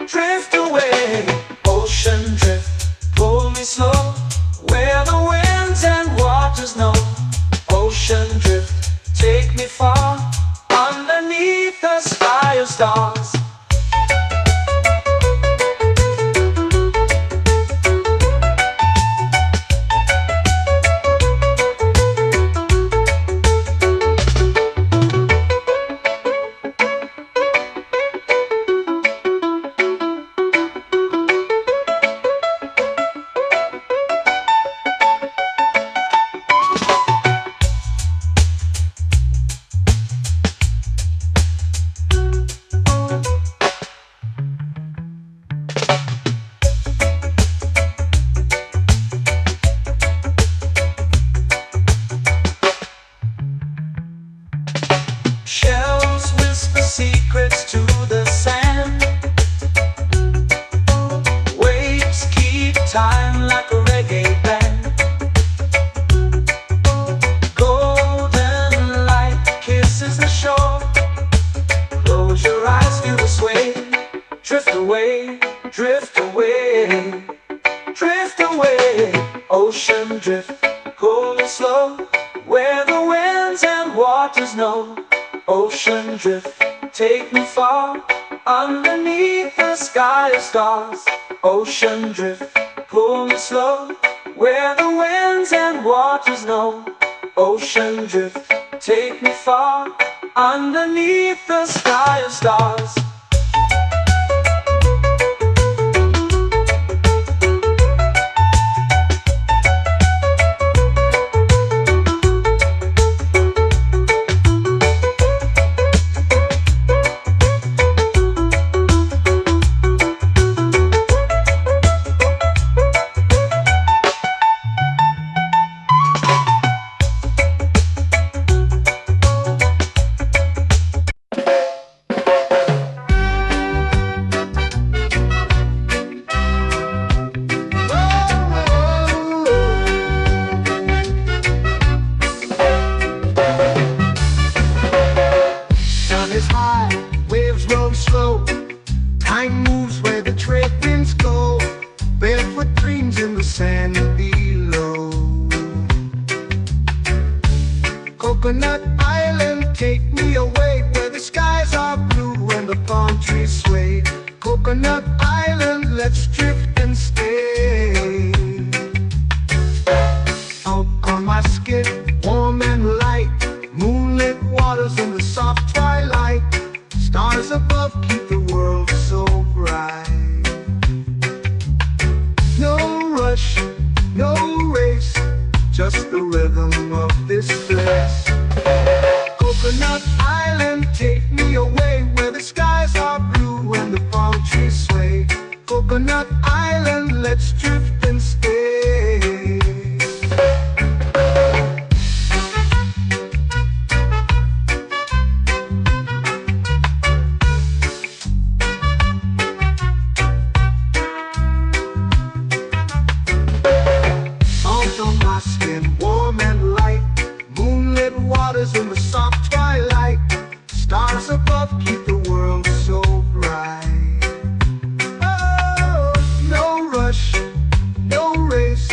drift away. Ocean drift, pull me slow, where the winds and waters know. Ocean drift, take me far, underneath the sky of stars. Shells whisper secrets to the sand. Waves keep time like a reggae band. Golden light kisses the shore. Close your eyes, feel the sway. Drift away, drift away, drift away. Ocean drift, pull me slow, where the winds and waters know. Ocean drift, take me far, underneath the sky of stars. Ocean drift, pull me slow, where the winds and waters know. Ocean drift, take me far, underneath the sky of stars. Slow. Time moves where the trade winds go. Barefoot dreams in the sand below. Coconut Island, take me away, where the skies are blue and the palm trees sway. Coconut Island, let's drift and stay. Out on my skin, warm and light, moonlit waters in the soft twilight. Stars above keep the world so bright. No rush, no race, just the rhythm of this place. Coconut Island, take me away, where the skies are blue and the palm trees sway. Coconut Island, let's drift and stay. In the soft twilight, stars above keep the world so bright. Oh, no rush, no race,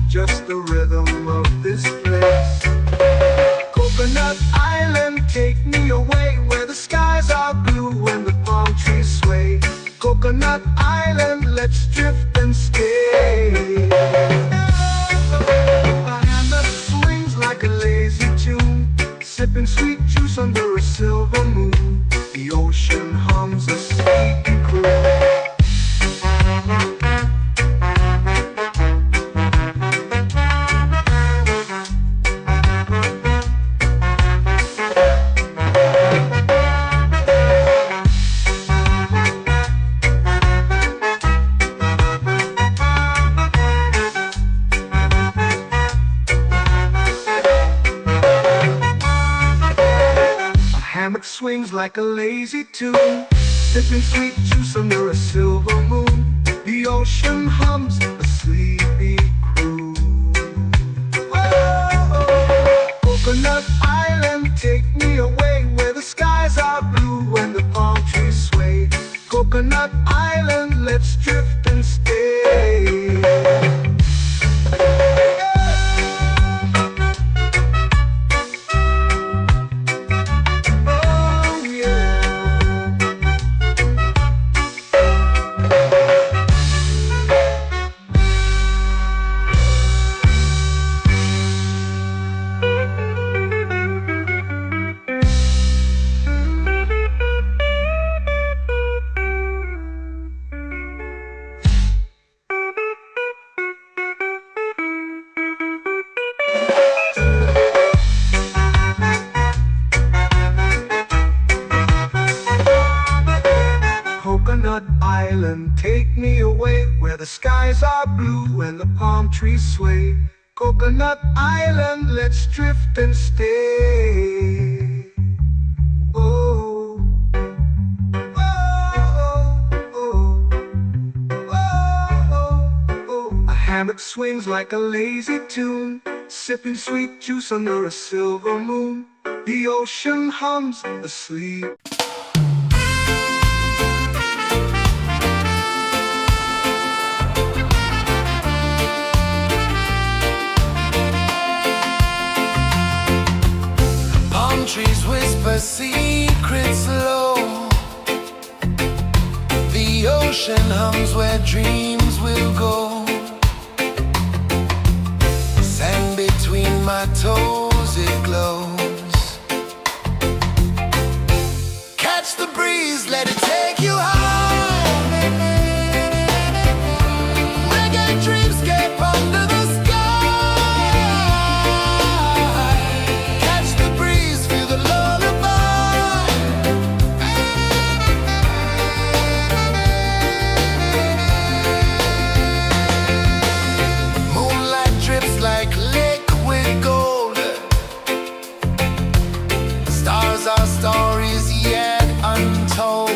just the rhythm of this place. Coconut Island, take me away, where the skies are blue and the palm trees sway. Coconut Island, let's drift and stay. A hand that swings like a lazy tune, sipping sweet juice under a silver moon. The ocean hums a sleepy croon. Swings like a lazy tune, sipping sweet juice under a silver moon. The ocean hums a sleepy croon. where the skies are blue and the palm trees sway. Coconut Island, let's drift and stay. Oh, oh, oh, oh, oh. A hammock swings like a lazy tune, sipping sweet juice under a silver moon. The ocean hums asleep. Palm trees whisper secrets low. The ocean hums where dreams will go. Sand between my toes, it glows. Catch the breeze, let it take you high. Reggae dreamscape under the sky. Catch the breeze, feel the lullaby. Moonlight drips like liquid gold. Stars are stories yet untold.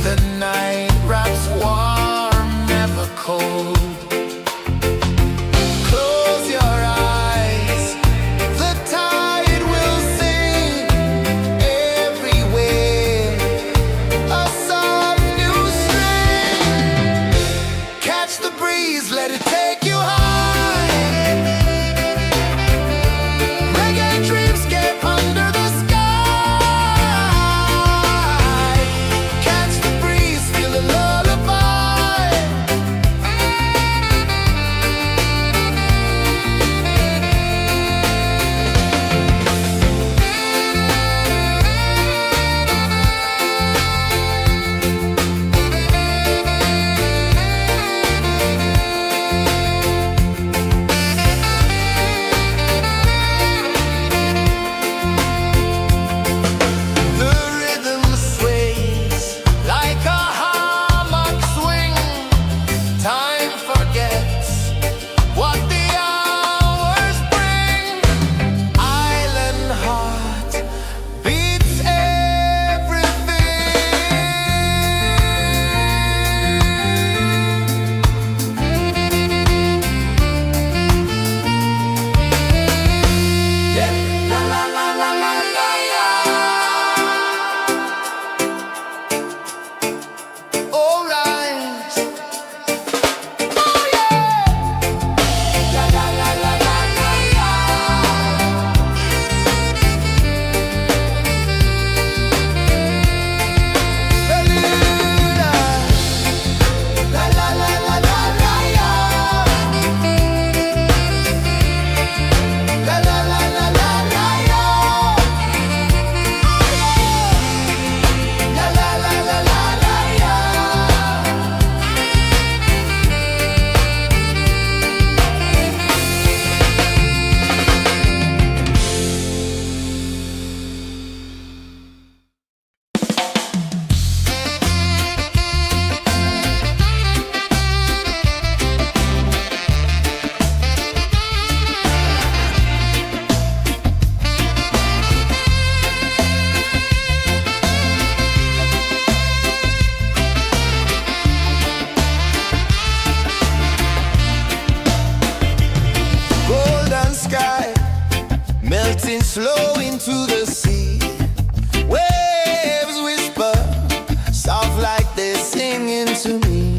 The night wraps warm, never cold. Close your eyes, the tide will sing everywhere. A soft new string. Catch the breeze, let it take you high. Reggae dreamscape under the sky. Catch the breeze, feel the lullaby. The rhythm sways like a hammock swing. Time forgets what the hours bring. Island heart beats everything. Yeah. La la la la la la la. All right. Oh yeah. La la la la la la la. Bermuda. La la la la la la la. La la la la la la la. La la la la la la la. Golden sky melting slow into the sea. Waves whisper soft like they're singing to me.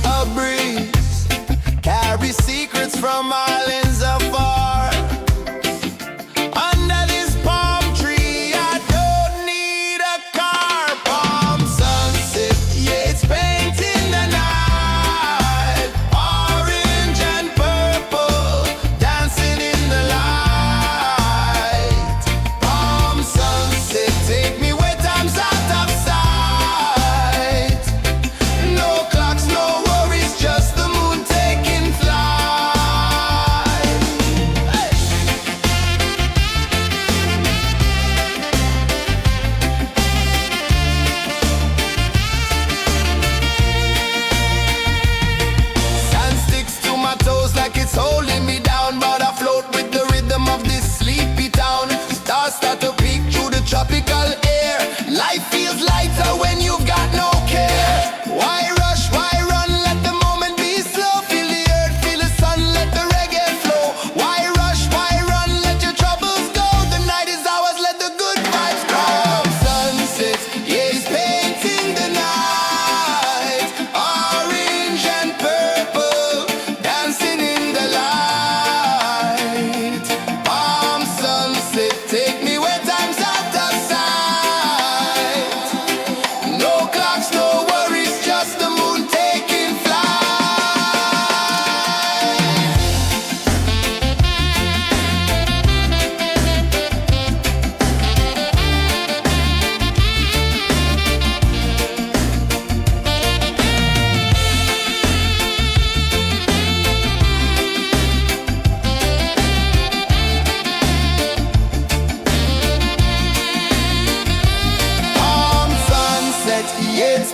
A breeze carries secrets from islands afar. Under this palm tree, I don't need a car. Palm sunset, yeah, it's painting the night. Orange and purple, dancing in the light. Palm sunset, take me where time's out of sight.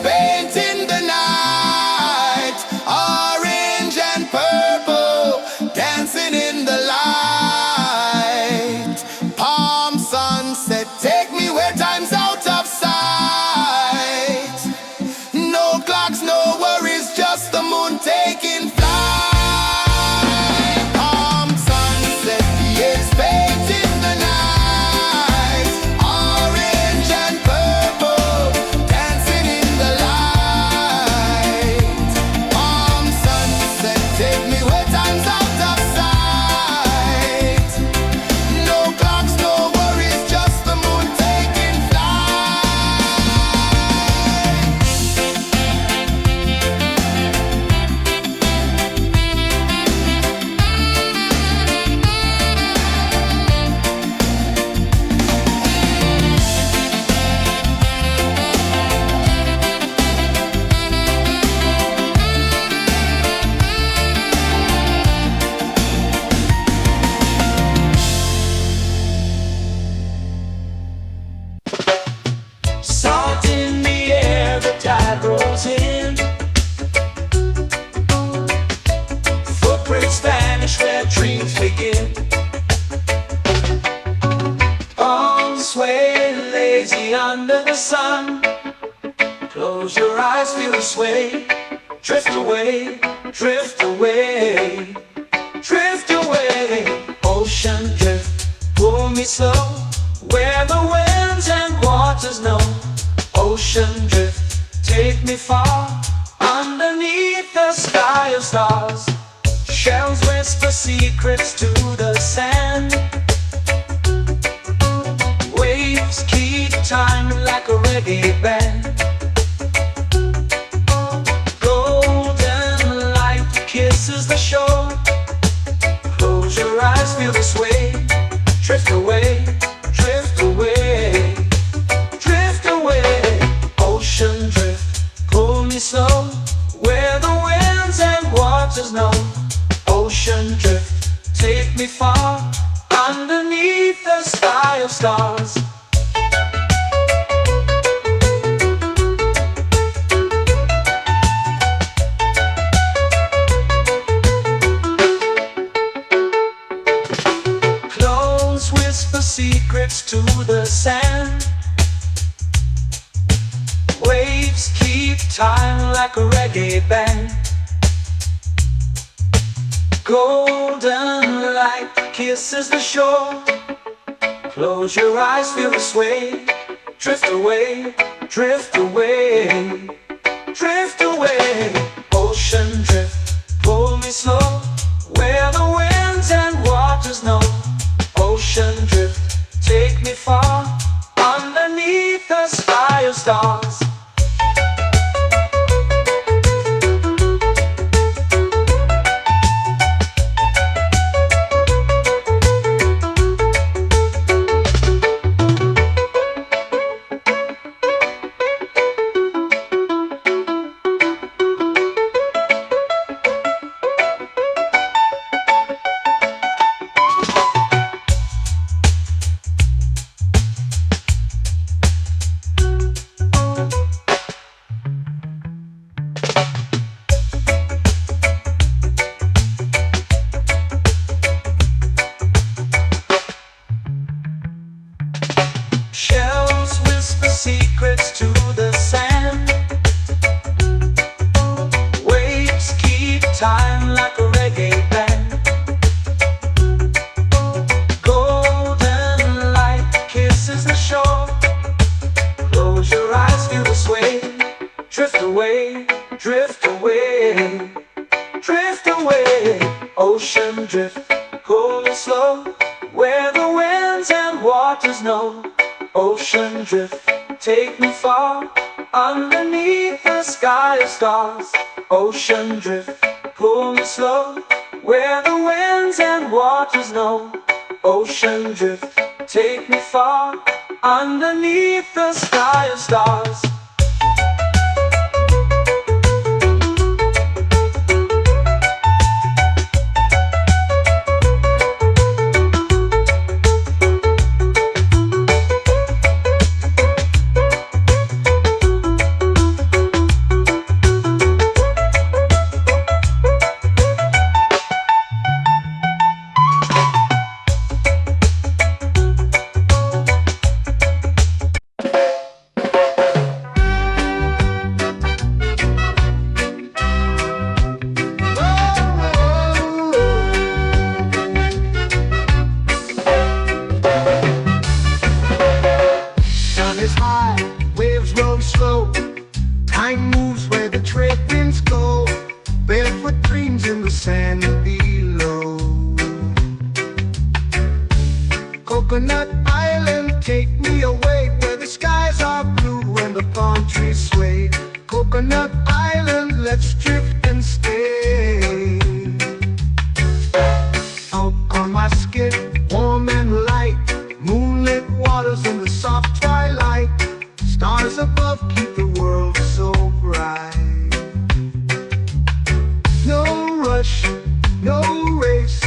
painting the night, orange and purple, dancing in the light. Palm sunset, take me where time's out of sight. No clocks, no worries, just the moon taking flight. Palm sunset, yes, painting the night, orange and purple, dancing in the light. Palm sunset, take me where time's out of sight. No clocks, no worries, just the moon taking flight. Salt in the air, the tide rolls in. Footprints vanish where dreams begin. Arms sway lazy under the sun. Close your eyes, feel the sway. Drift away, drift away, drift away. Ocean drift, pull me slow, where the winds and waters know. Ocean drift, take me far, underneath the sky of stars. Shells whisper secrets to the sand. Waves keep time like a reggae band. Golden light kisses the shore. Close your eyes, feel the sway. Drift away, drift away, drift away. Ocean drift, pull me slow, where the winds and waters know. Ocean drift, take me far, underneath the sky of stars. Close whisper secrets to the sand. Waves keep time like a reggae band. Golden light kisses the shore. Close your eyes, feel the sway. Drift away, drift away, drift away. Ocean drift, pull me slow, where the winds and waters know. Ocean drift, take me far, underneath the sky of stars. Shells whisper secrets to the sand. Waves keep time like a reggae band. Golden light kisses the shore. Close your eyes, feel the sway. Drift away, drift away, drift away. Ocean drift, pull me slow, where the winds and waters know. Ocean drift, take me far, underneath the sky of stars. Ocean drift, pull me slow, where the winds and waters know. Ocean drift, take me far, underneath the sky of stars. with dreams in the sand below. Coconut Island, take me away where the skies are blue and the palm trees sway. Coconut Island, let's drift and stay. Out on my skin, warm and light, moonlit waters in the soft twilight. Stars above keep the world so bright. No rush, no race,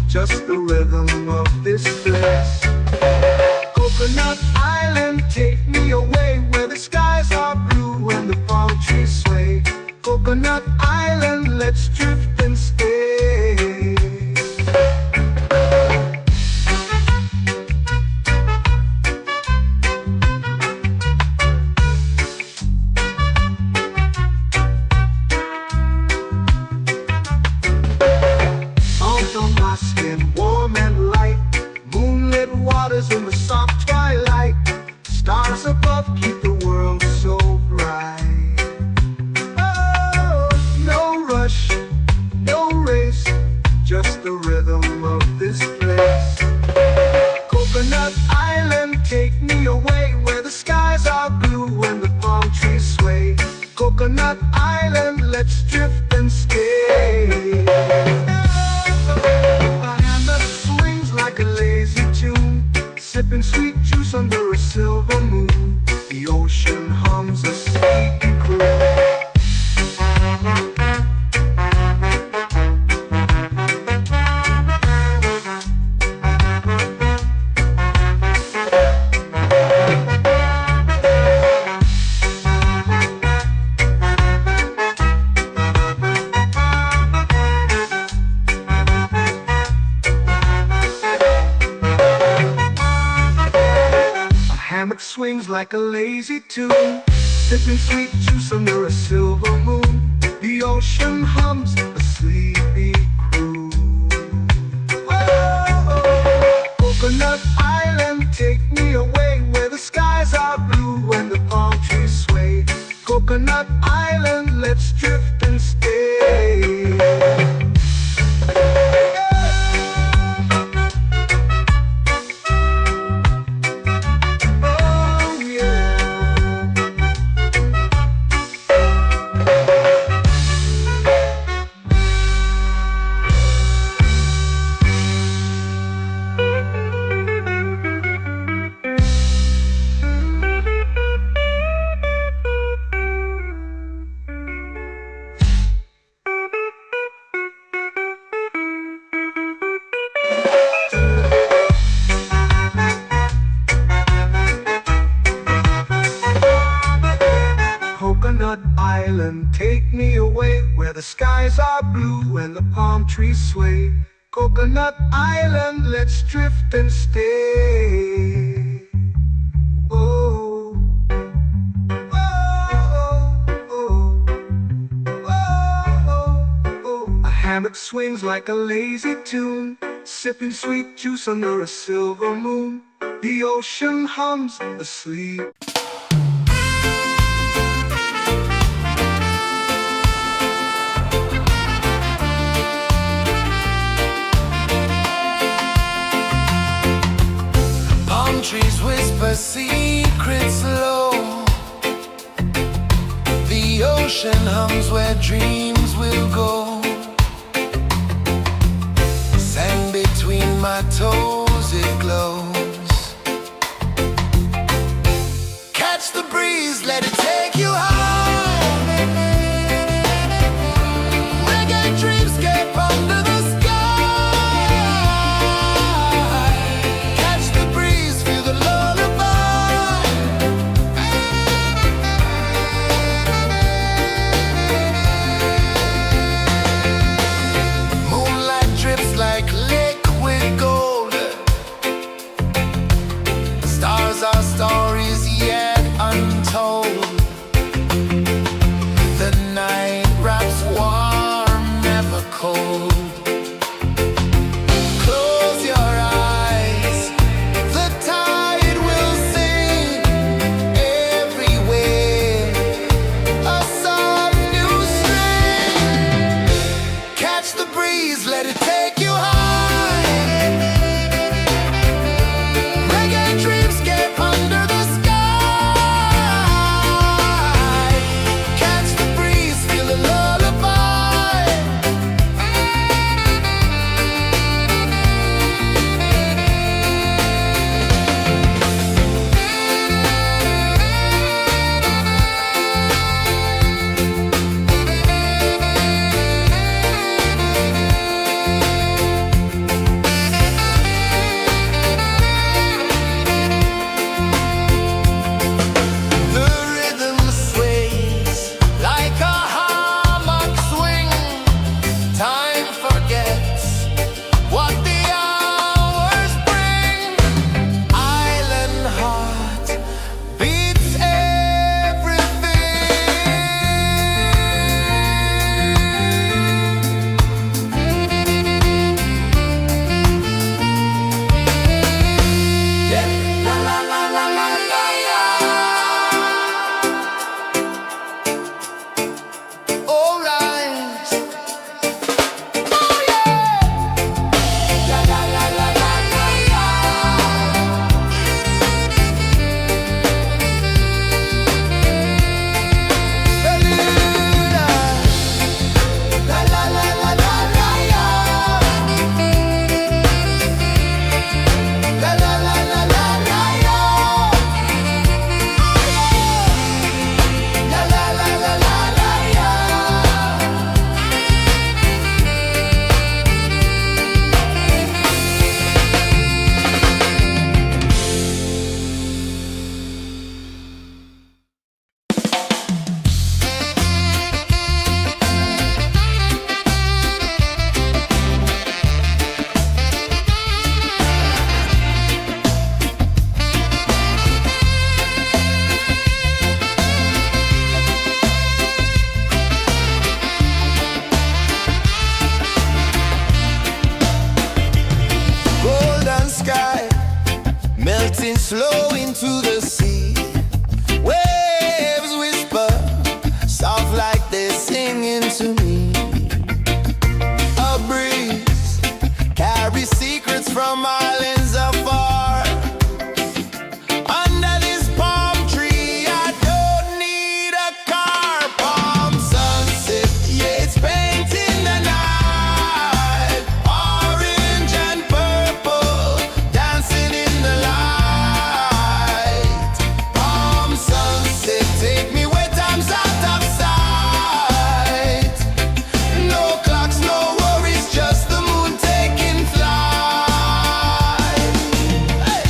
just the rhythm of this place. Coconut Island, take me away where the skies are blue and the palm trees sway. Coconut Island, let's drift and stay. In the soft twilight, stars above keep the world so bright. Oh, no rush, no race, just the rhythm of this place. Coconut Island, take me away where the skies are blue and the palm trees sway. Coconut Island, let's drift and stay. A hand that swings like a lazy tune, sipping sweet juice under a silver moon. The ocean hums a sleepy croon. Hammock swings like a lazy tune, sipping sweet juice under a silver moon. The ocean hums a sleepy croon. Oh, Coconut Island, take me away where the skies are blue and the palm trees sway. Coconut Island, let's drift and stay. Coconut Island, take me away where the skies are blue and the palm trees sway. Coconut Island, let's drift and stay. Oh, oh, oh, oh, oh. A hammock swings like a lazy tune, sipping sweet juice under a silver moon. The ocean hums asleep. Trees whisper secrets low. The ocean hums where dreams will go. Sand between my toes, it glows. Catch the breeze, let it take you high. Reggae dreamscape under the like liquid gold. flow into the sea. Waves whisper, soft like they're singing to me. A breeze carries secrets from islands afar. Under this palm tree, I don't need a car. Palm sunset, yeah, it's painting the night. Orange and purple, dancing in the light. Palm sunset, take me where time's out of sight. No clocks, no worries, just the moon taking flight. Hey!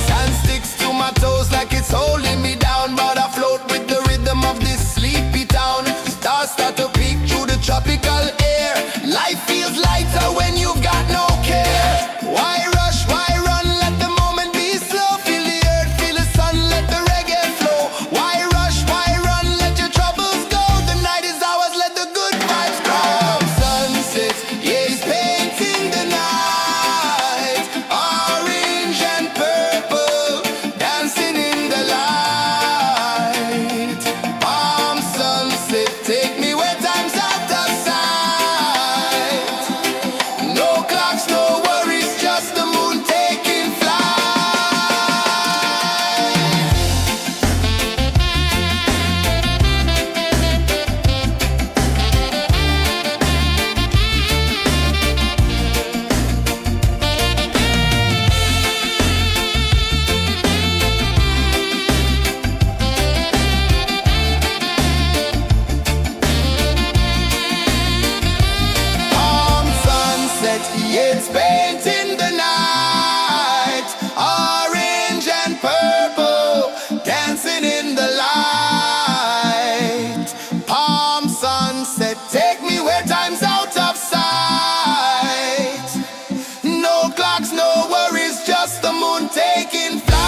Sand sticks to my toes like it's holding me down, but I float with the rhythm of this sleepy town. Stars start to peek through the tropical air. Life feels lighter when you've got no care. Why rush, why run, let the moment be slow. Feel the earth, feel the sun, let the reggae flow. Why rush, why run, let your troubles go. The night is ours, let the good vibes grow. Sunset, yeah, it's painting the night. Orange and purple, dancing in the light. Palm sunset, take me where time's out of sight. No clocks, no worries, just the moon taking flight. Palm sunset, yeah, it's painting the night. Orange and purple, dancing in the light. Palm sunset, take me where time's out of sight. No clocks, no worries, just the moon taking flight.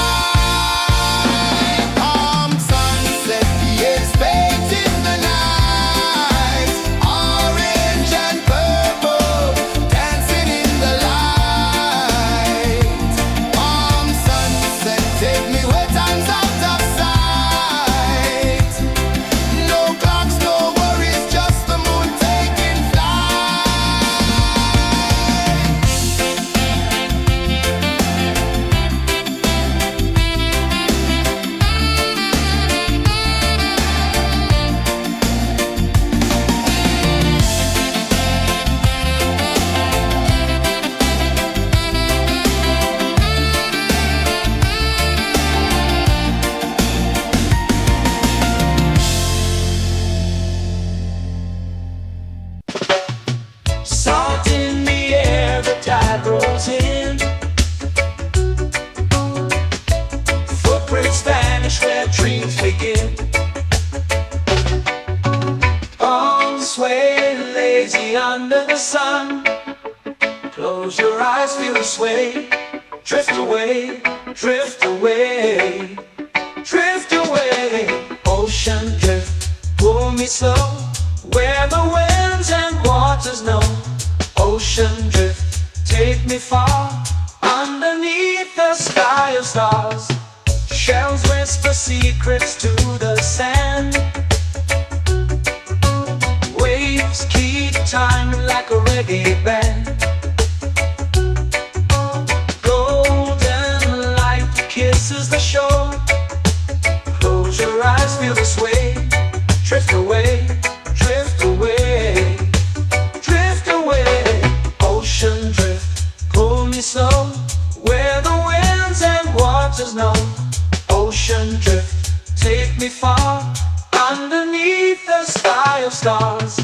Palm sunset, yeah, it's painting the night. Orange and purple, dancing in the light. Palm sunset, take me where time's out of sight. No clocks, no worries, just the moon taking flight. Salt in the air, the tide rolls in. Footprints vanish where dreams begin. Arms sway lazy under the sun. Close your eyes, feel the sway. Drift away, drift away, drift away. Ocean drift, pull me slow, where the winds and waters know. Ocean drift, take me far, underneath the sky of stars. Shells whisper secrets to the sand. Waves keep time like a reggae band. Golden light kisses the shore. Close your eyes, feel the sway. Drift away, drift away, drift away. Ocean drift, pull me slow, where the winds and waters know. Ocean drift, take me far, underneath the sky of stars.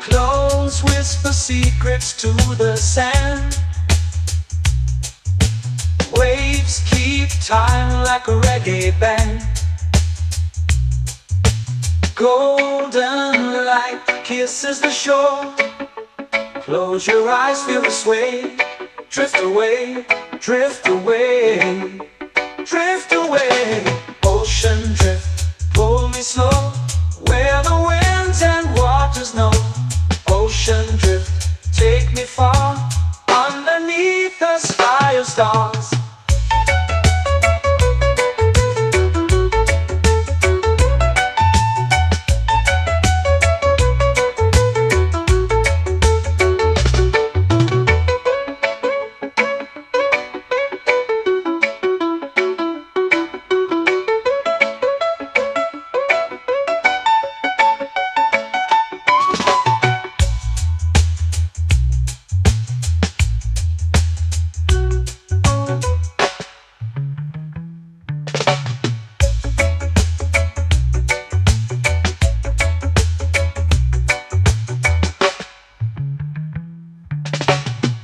Close whisper secrets to the sand. Waves keep time like a reggae band. Golden light kisses the shore. Close your eyes, feel the sway. Drift away, drift away, drift away. Ocean drift, pull me slow, where the winds and waters know. Ocean drift, take me far, underneath the sky of stars.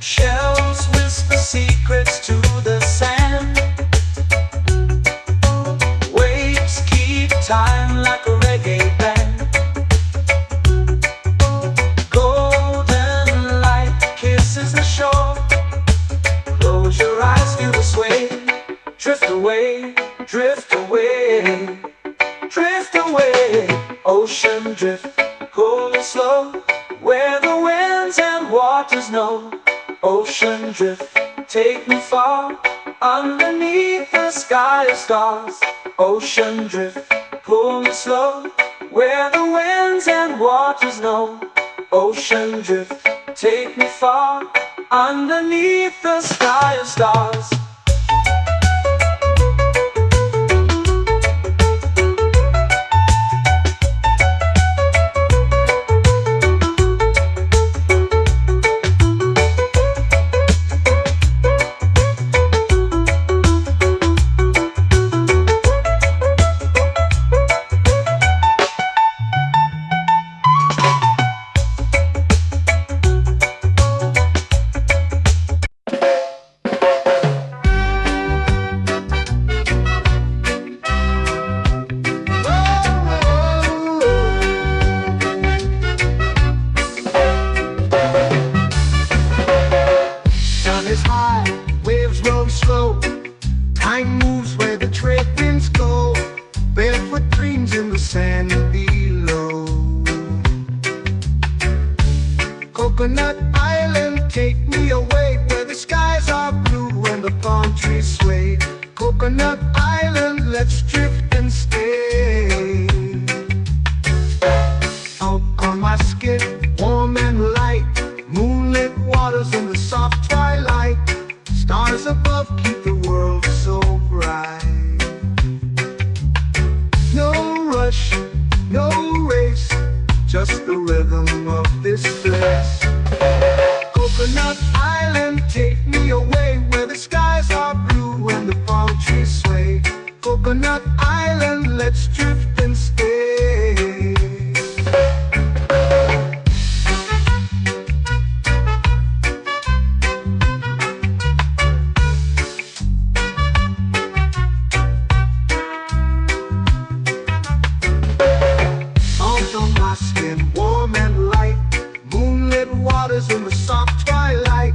Shells whisper secrets to the sand. Waves keep time like a reggae band. Golden light kisses the shore. Close your eyes, feel the sway. Drift away, drift away, drift away. Ocean drift, pull me slow, where the winds and waters know. Ocean drift, take me far, underneath the sky of stars. Ocean drift, pull me slow, where the winds and waters know. Ocean drift, take me far, underneath the sky of stars. Is high, waves roll slow. Time moves where the trade winds go. Barefoot dreams in the sand below. Coconut Island, take me away, where the skies are blue and the palm trees sway. Coconut Island, let's drift and stay. Out on my skin, warm and light, moonlit waters in the soft twilight. Stars above keep the world so bright. No rush, no race, just the rhythm of this place. Coconut Island, take me away, where the skies are blue and the palm trees sway. Coconut Island, let's drift and stay. In the soft twilight,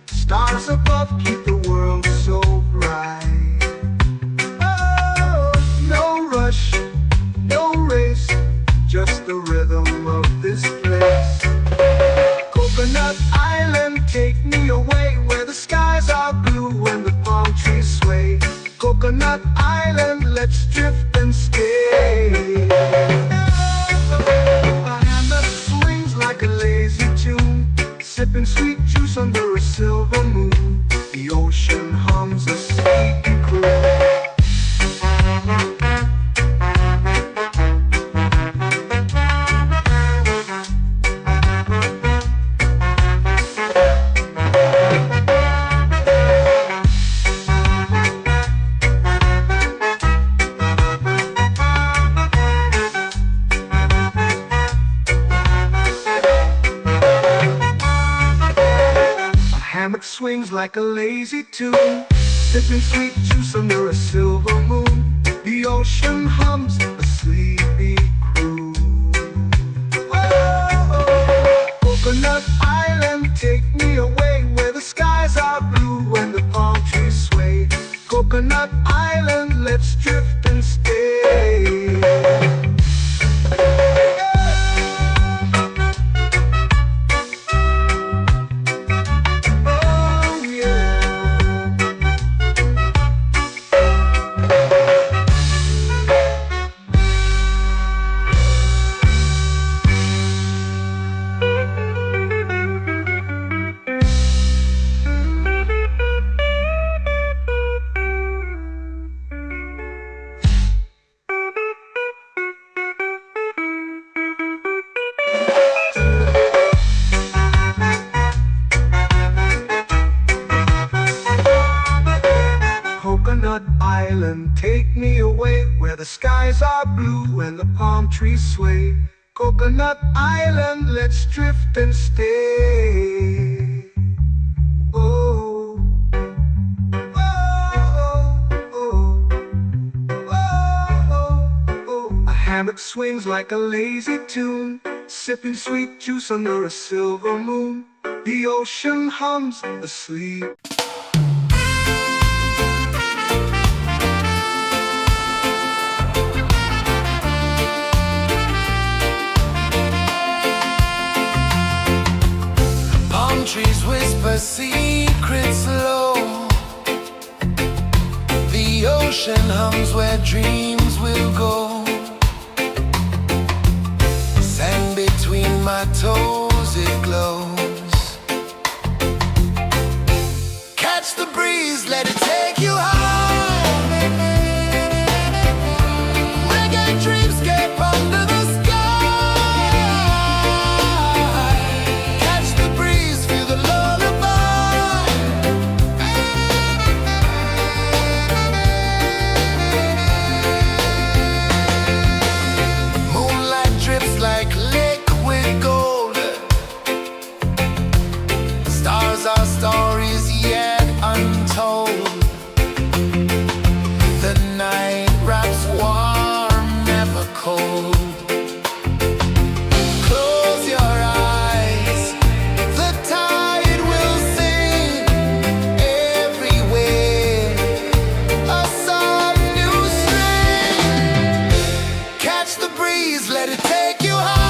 stars above keep the world so bright. Oh, no rush, no race, just the rhythm of this place. Coconut Island, take me away, where the skies are blue and the palm trees sway. Coconut Island, let's drift and stay. A hand that swings like a lazy tune, sipping sweet juice under a silver moon. The ocean hums a sleepy croon. Swings like a lazy tune, sipping sweet juice under a silver moon. The ocean hums a sleepy croon. Coconut Island, let's drift and stay. Oh yeah. Coconut Island, take me away where the skies are blue and the palm trees sway. Coconut Island, let's drift and stay. Oh, oh, oh, oh, oh. A hammock swings like a lazy tune, sipping sweet juice under a silver moon. The ocean hums asleep. Trees whisper secrets low. The ocean hums where dreams will go. Sand between my toes, it glows. Catch the breeze, let it take you high. Reggae dreamscape under the sky. Our stories yet untold. The night wraps warm, never cold. Close your eyes, the tide will sing everywhere. A soft new string. Catch the breeze, let it take you high.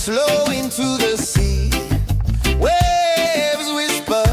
slow into the sea. Waves whisper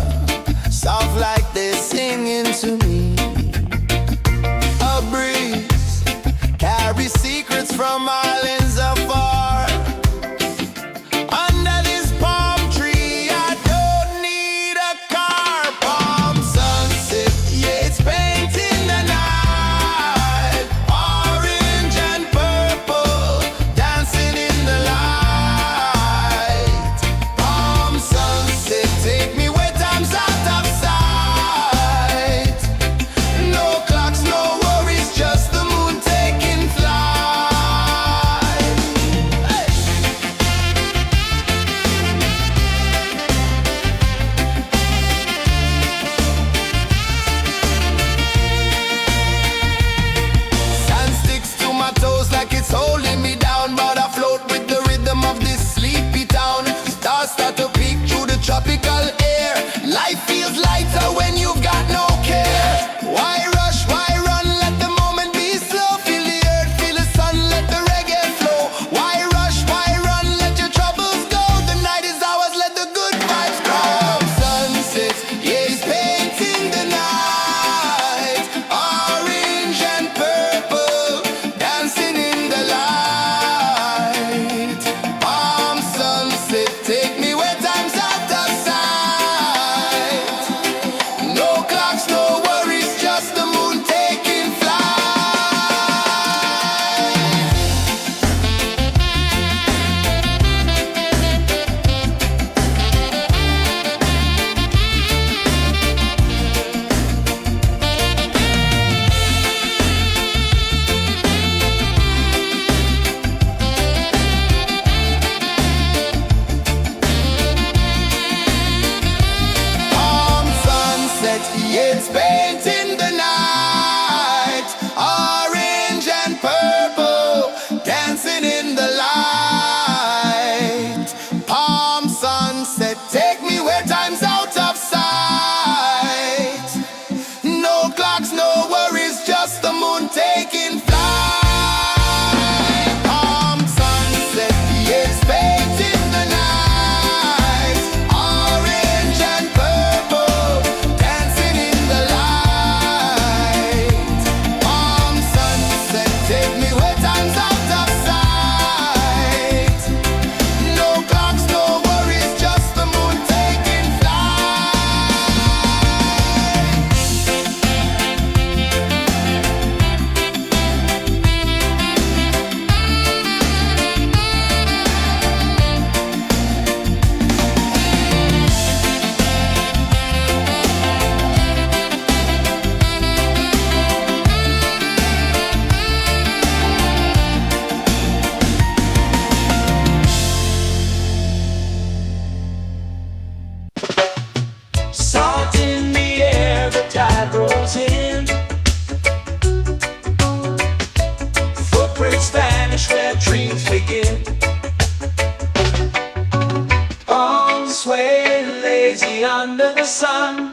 the sun.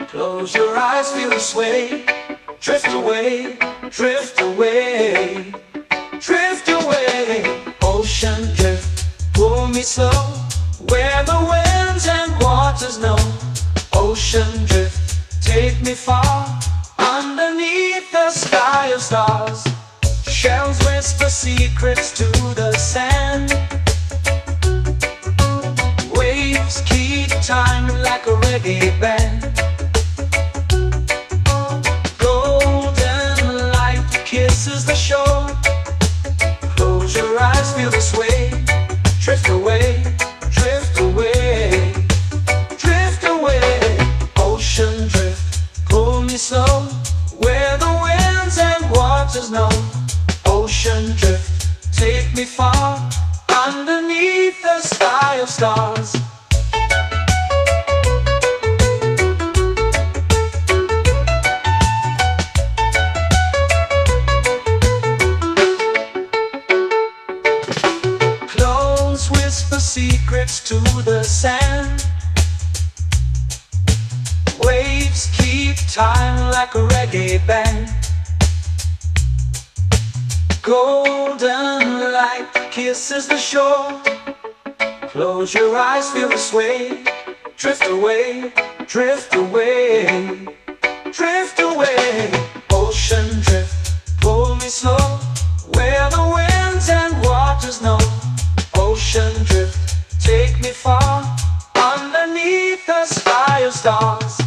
Close your eyes, feel the sway. Drift away, drift away, drift away. Ocean drift, pull me slow, where the winds and waters know. Ocean drift, take me far, underneath the sky of stars. Shells whisper secrets to the sand. Waves keep time like a reggae band. Golden light kisses the shore. Close your eyes, feel the sway. Drift away, drift away, drift away. Ocean drift, pull me slow, where the winds and waters know. Ocean drift, take me far, underneath the sky of stars. Clones whisper secrets to the sand. Waves keep time like a reggae band. Golden light kisses the shore. Close your eyes, feel the sway. Drift away, drift away, drift away. Ocean drift, pull me slow, where the winds and waters know. Ocean drift, take me far, underneath the sky of stars.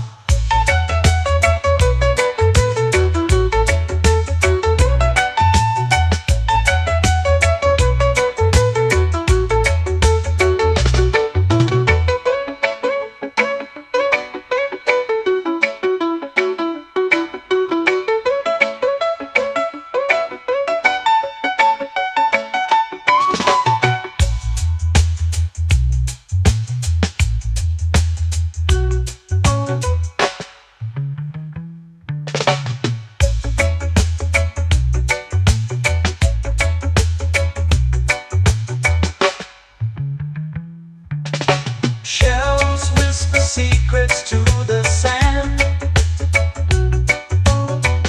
Shells whisper secrets to the sand.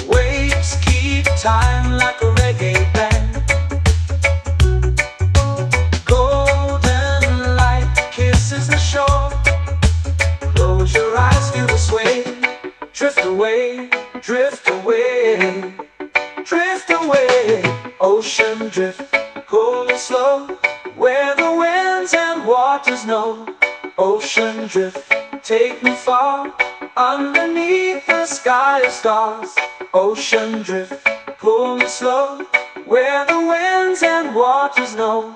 Waves keep time like a reggae band. Golden light kisses the shore. Close your eyes, feel the sway. Drift away, drift away, drift away. Ocean drift, pull me slow, where the winds and waters know. Ocean drift, take me far, underneath the sky of stars. Ocean drift, pull me slow, where the winds and waters know.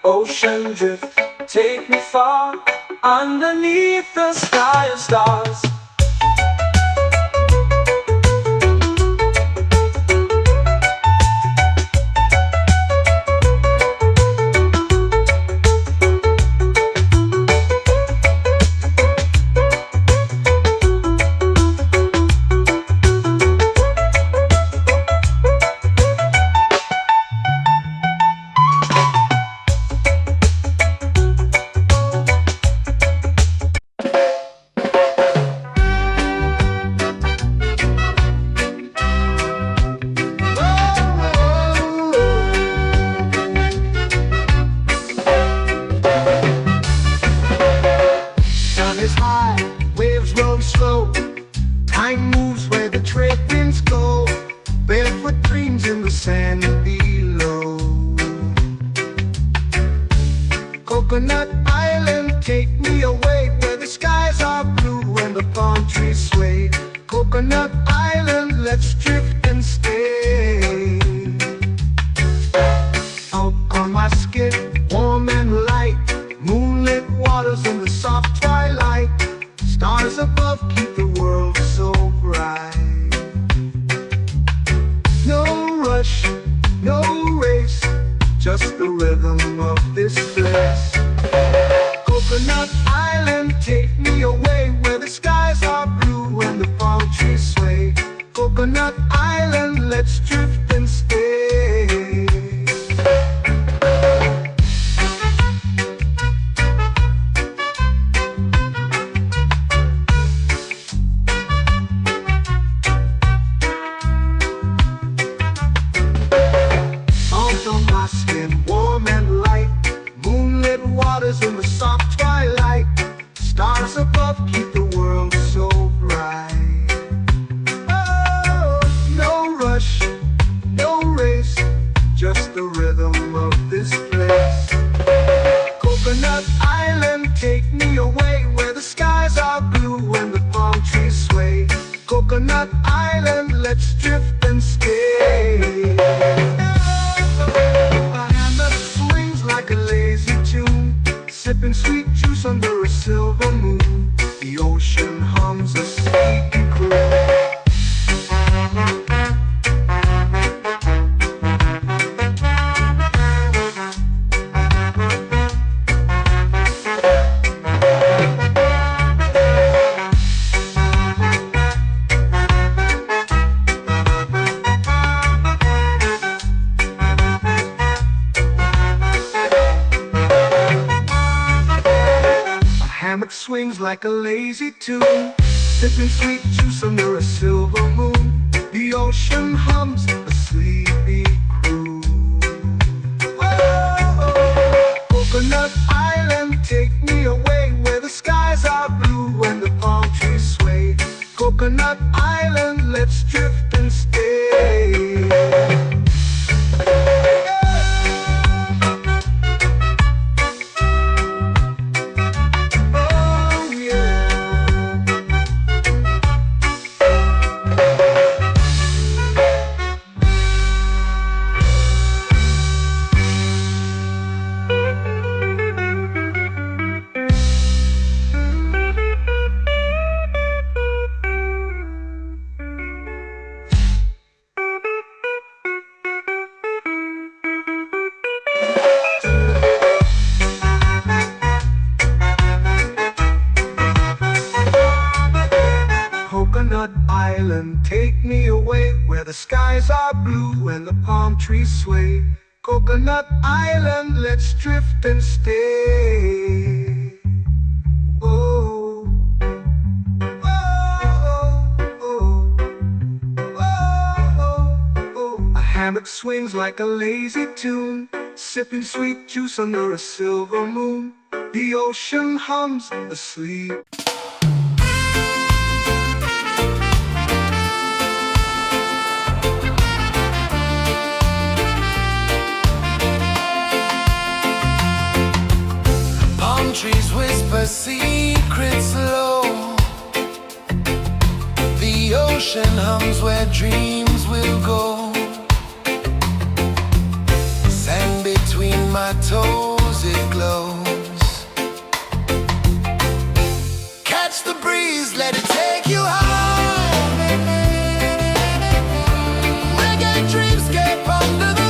Ocean drift, take me far, underneath the sky of stars. Time moves where the trade winds go. Barefoot dreams in the sand below. Coconut Island, take me away, where the skies are blue and the palm trees sway. Coconut Island, let's drift and stay. Out on my skin, warm and light, moonlit waters in the soft twilight. Stars above keep the world so bright. No rush, no race, just the rhythm of this place. Coconut Island, take me away, where the skies are blue and the palm trees sway. Coconut Island, let's drift and stay. Coconut Island, let's drift and stay. A hand that swings like a lazy tune, sipping sweet juice under a silver moon. The ocean hums a sleepy croon. Hammock swings like a lazy tune, sipping sweet juice under a silver moon. The ocean hums a sleepy croon. Whoa, Coconut Island, take me away where the skies are blue and the palm trees sway. Coconut Island, let's drift and stay. Coconut Island, take me away where the skies are blue and the palm trees sway. Coconut Island, let's drift and stay. Oh, oh, oh, oh, oh. A hammock swings like a lazy tune, sipping sweet juice under a silver moon. The ocean hums asleep. Trees whisper secrets low. The ocean hums where dreams will go. Sand between my toes, it glows. Catch the breeze, let it take you high. Reggae dreamscape under the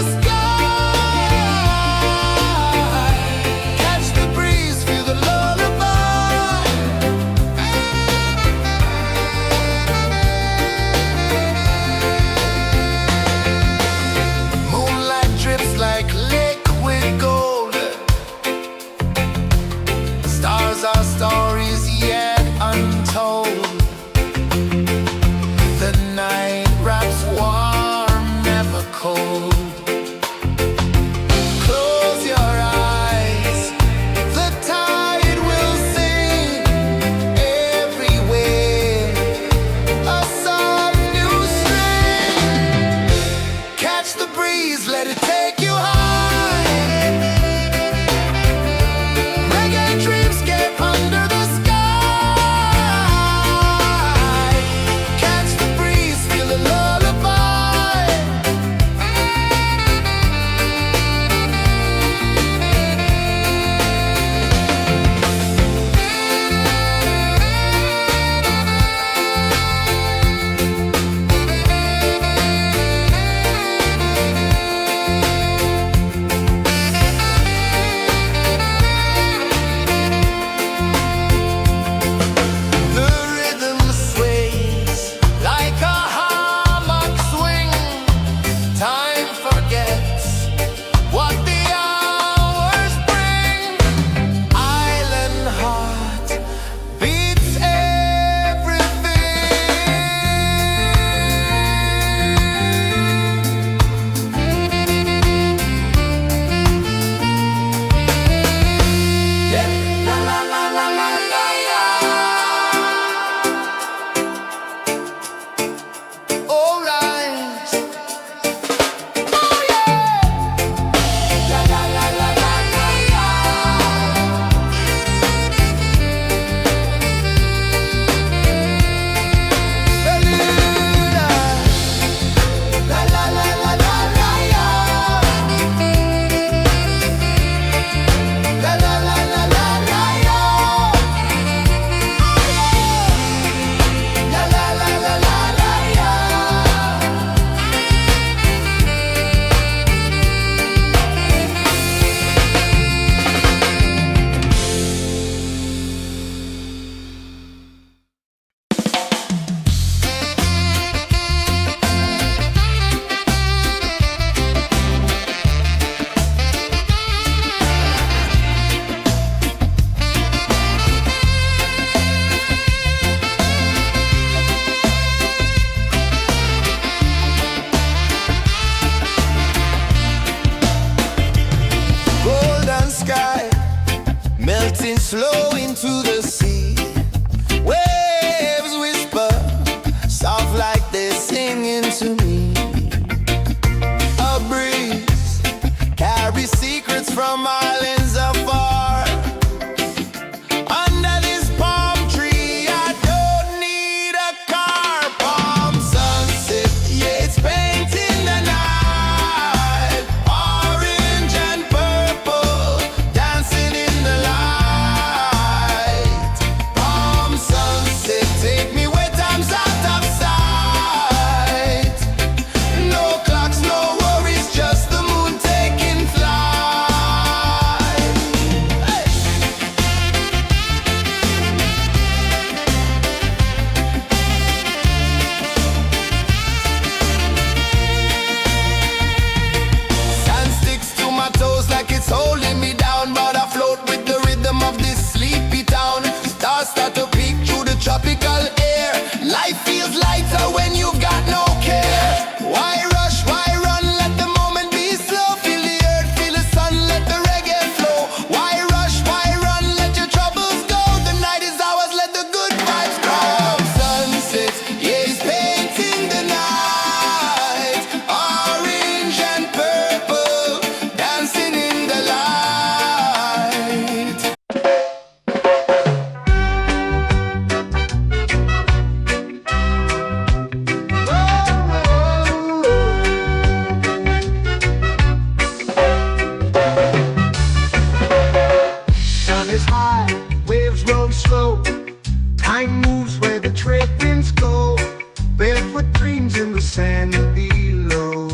sand below.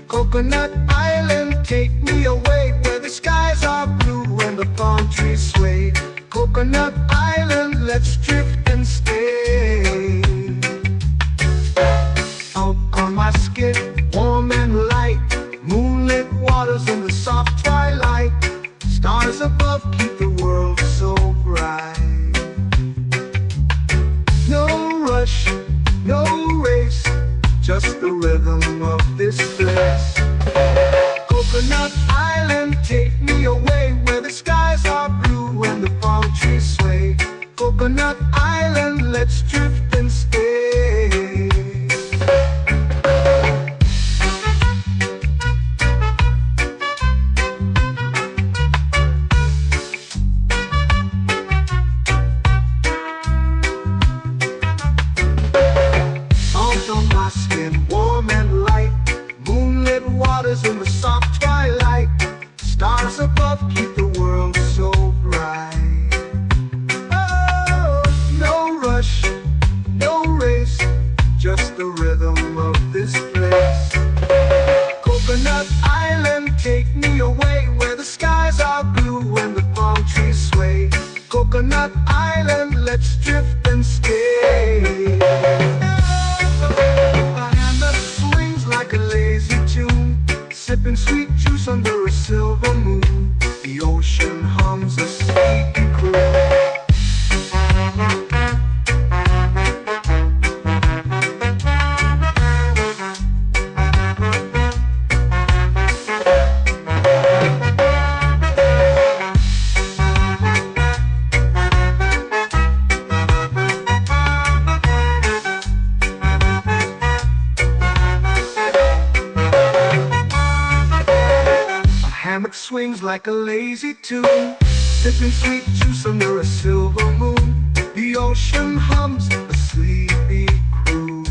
Coconut Island, take me away where the skies are blue and the palm trees sway. Coconut Island, let's drift and stay. Out on my skin, warm and light, moonlit waters in the soft twilight. Stars above keep the world so bright. No rush, no race, just the rhythm of this place. Coconut Island, take me away where the skies are blue and the palm trees sway. Coconut Island, let's drift and stay. Salt on my skin, warm and light, moonlit waters in the soft twilight. Stars above keep the world so bright. Oh, no rush, no race, just the rhythm of this place. Coconut Island, take me away where the skies are blue and the palm trees sway. Coconut Island, let's drift and stay. A hand that swings like a lazy tune, sipping sweet juice under a silver moon. The ocean hums a sleepy croon. Hammock swings like a lazy tune, sipping sweet juice under a silver moon. The ocean hums a sleepy croon.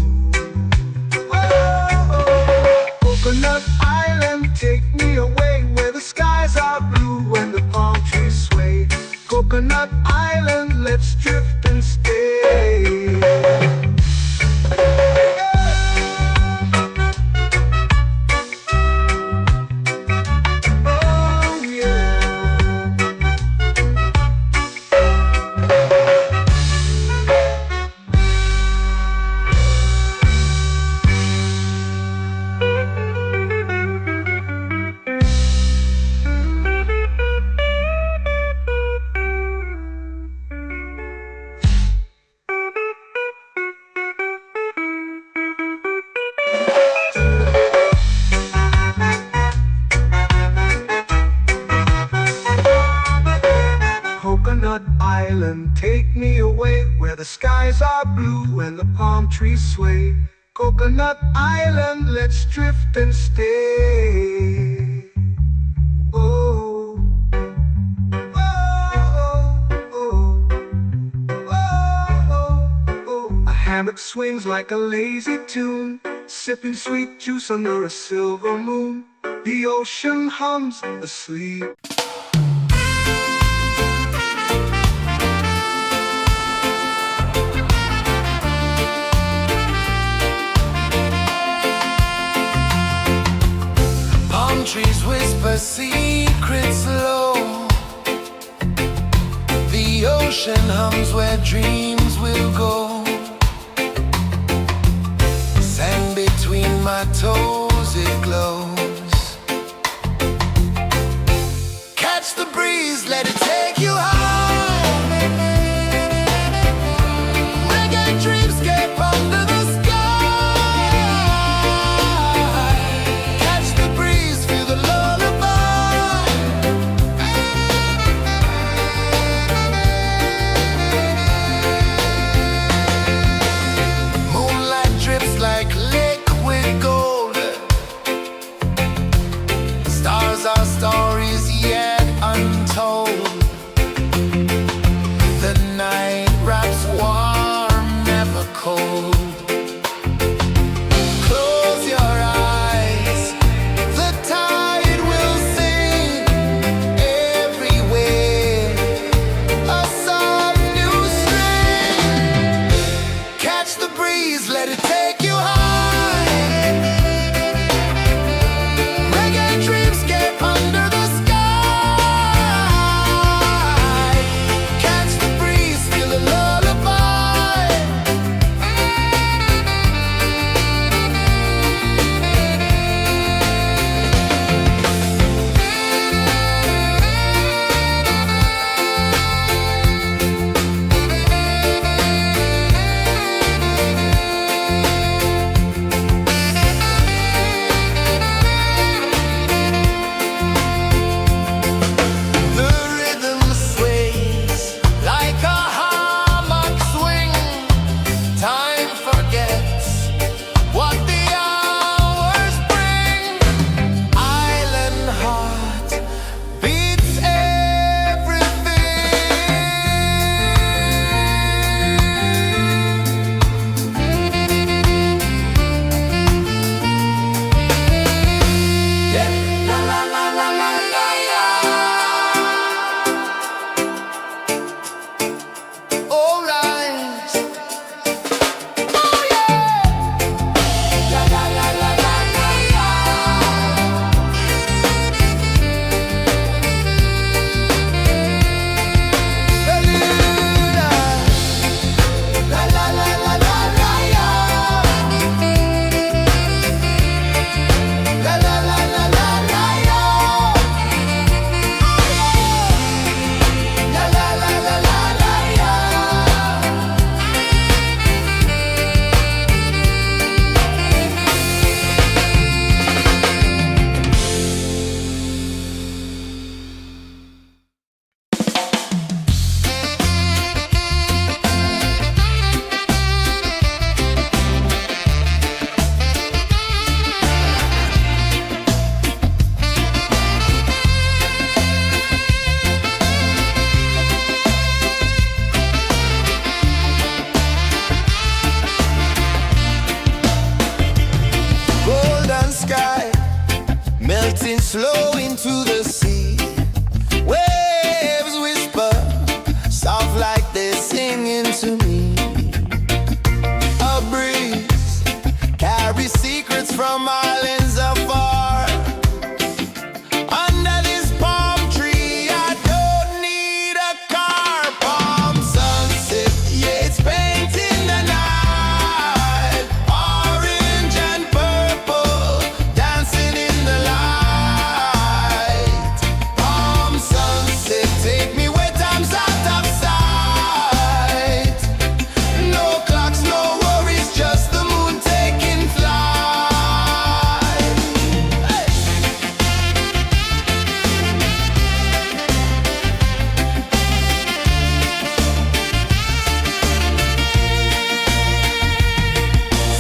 Oh, Coconut Island, take me away where the skies are blue and the palm trees sway. Coconut Island, let's drift and stay. Coconut Island, take me away where the skies are blue and the palm trees sway. Coconut Island, let's drift and stay. Oh, oh, oh, oh, oh. A hammock swings like a lazy tune, sipping sweet juice under a silver moon. The ocean hums asleep. Trees whisper secrets low. The ocean hums where dreams will go. Sand between my toes, it glows. Catch the breeze, let it take you high. Reggae dreamscape under the sky. Like liquid gold, slow into the sea. Waves whisper, soft like they're singing to me. A breeze carries secrets from islands afar. Under this palm tree, I don't need a car. Palm sunset, yeah, it's painting the night. Orange and purple, dancing in the light. Palm sunset, take me where time's out of sight. No clocks, no worries, just the moon taking flight. Hey!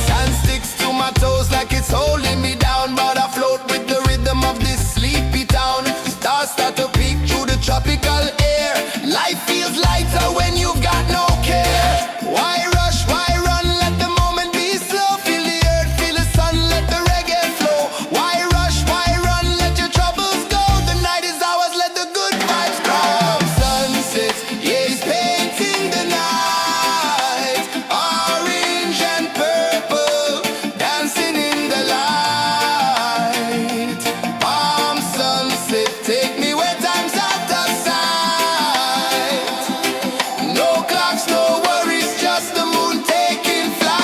Sand sticks to my toes like it's holding me down, but I float with the rhythm of this sleepy town. Stars start to peek through the tropical air. Life feels lighter when you've got no care. Why rush, why run, let the moment be slow. Feel the earth, feel the sun, let the reggae flow. Why rush, why run, let your troubles go. The night is ours, let the good vibes grow. Sunset, yeah, it's painting the night. Orange and purple, dancing in the light. Palm sunset, take me where time's out of sight. No clocks, no worries, just the moon taking flight.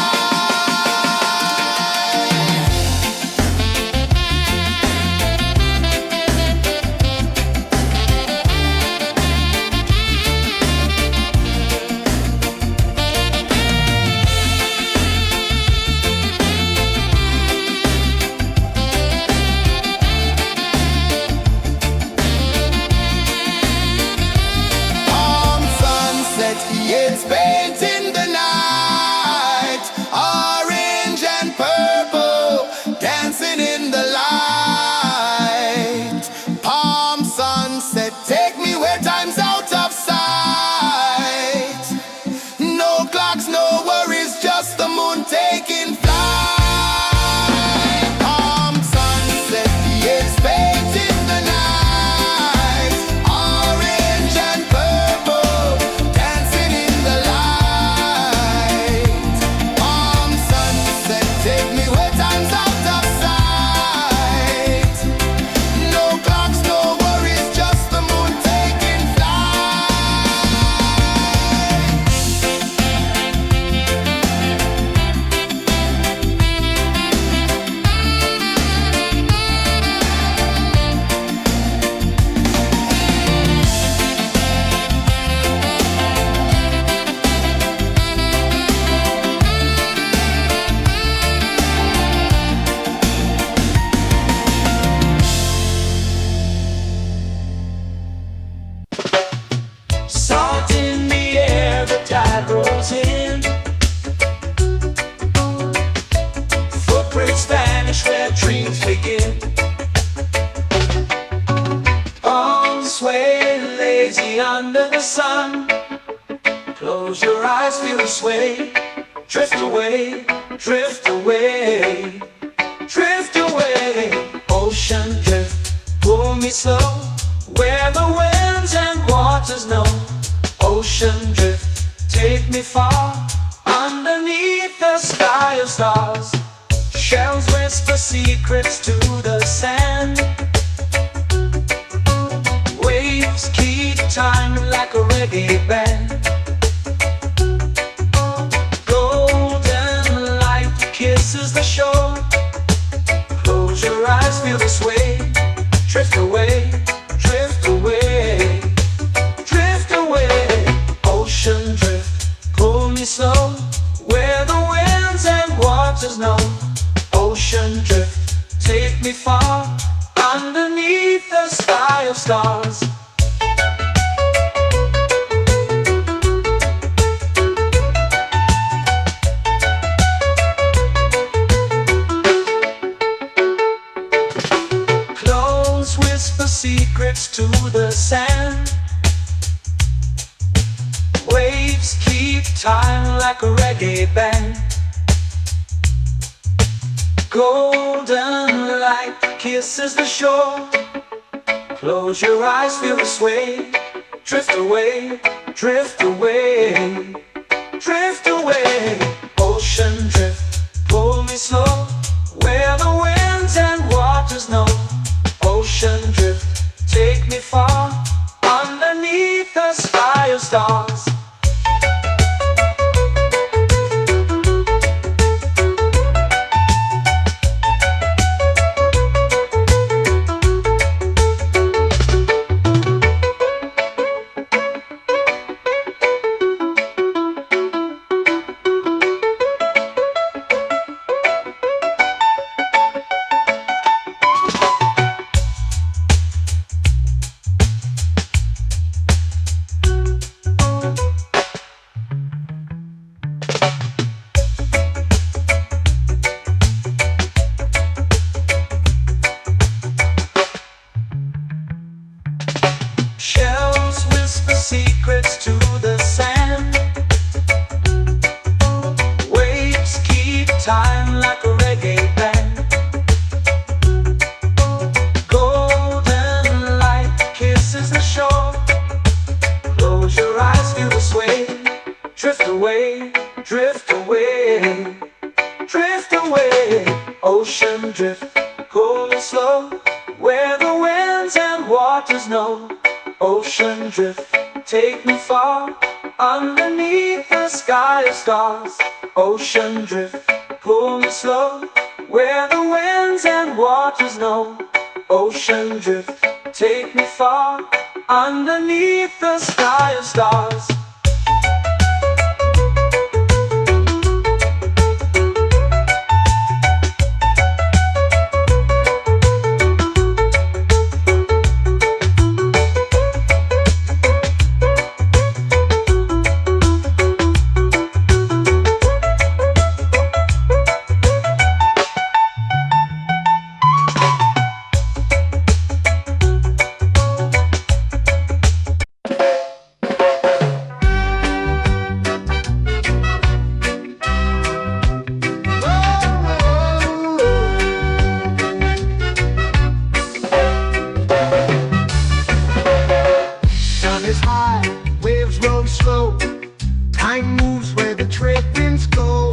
Palm sunset, yeah, it's painting the night. Orange and purple, dancing in the light. Palm sunset, take me where time's out of sight. No clocks, no worries, just the moon taking flight. Palm sunset, yeah, it's painting the night. Orange and purple, dancing in the light. Palm sunset, take me where time's out of sight. No clocks, no worries, just the moon taking flight. Salt in the air, the tide rolls in. Footprints vanish where dreams begin. Arms sway lazy under the sun. Close your eyes, feel the sway. Drift away, drift away, drift away. Ocean drift, pull me slow, where the winds and waters know. Ocean drift, take me far, underneath the sky of stars. Shells whisper secrets to the sand. Waves keep time like a reggae band. Golden light kisses the shore. Close your eyes, feel the sway. Drift away, drift away, drift away. Ocean drift, pull me slow, where the winds and waters know. Ocean drift, take me far, underneath the sky of stars. Close whisper secrets to the sand. Waves keep time like a reggae band. Golden light kisses the shore. Close your eyes, feel the sway. Drift away, drift away, drift away. Ocean drift, pull me slow, where the winds and waters know. Ocean drift, take me far, underneath the sky of stars. Shells whisper secrets to the sand. Waves keep time like a reggae band. Golden light kisses the shore. Close your eyes, feel the sway. Drift away, drift away, drift away. Ocean drift, cool and slow, where the winds and waters know. Ocean drift, take me far, underneath the sky of stars. Ocean drift, pull me slow, where the winds and waters know. Ocean drift, take me far, underneath the sky of stars. Is high, waves roll slow. Time moves where the trade winds go.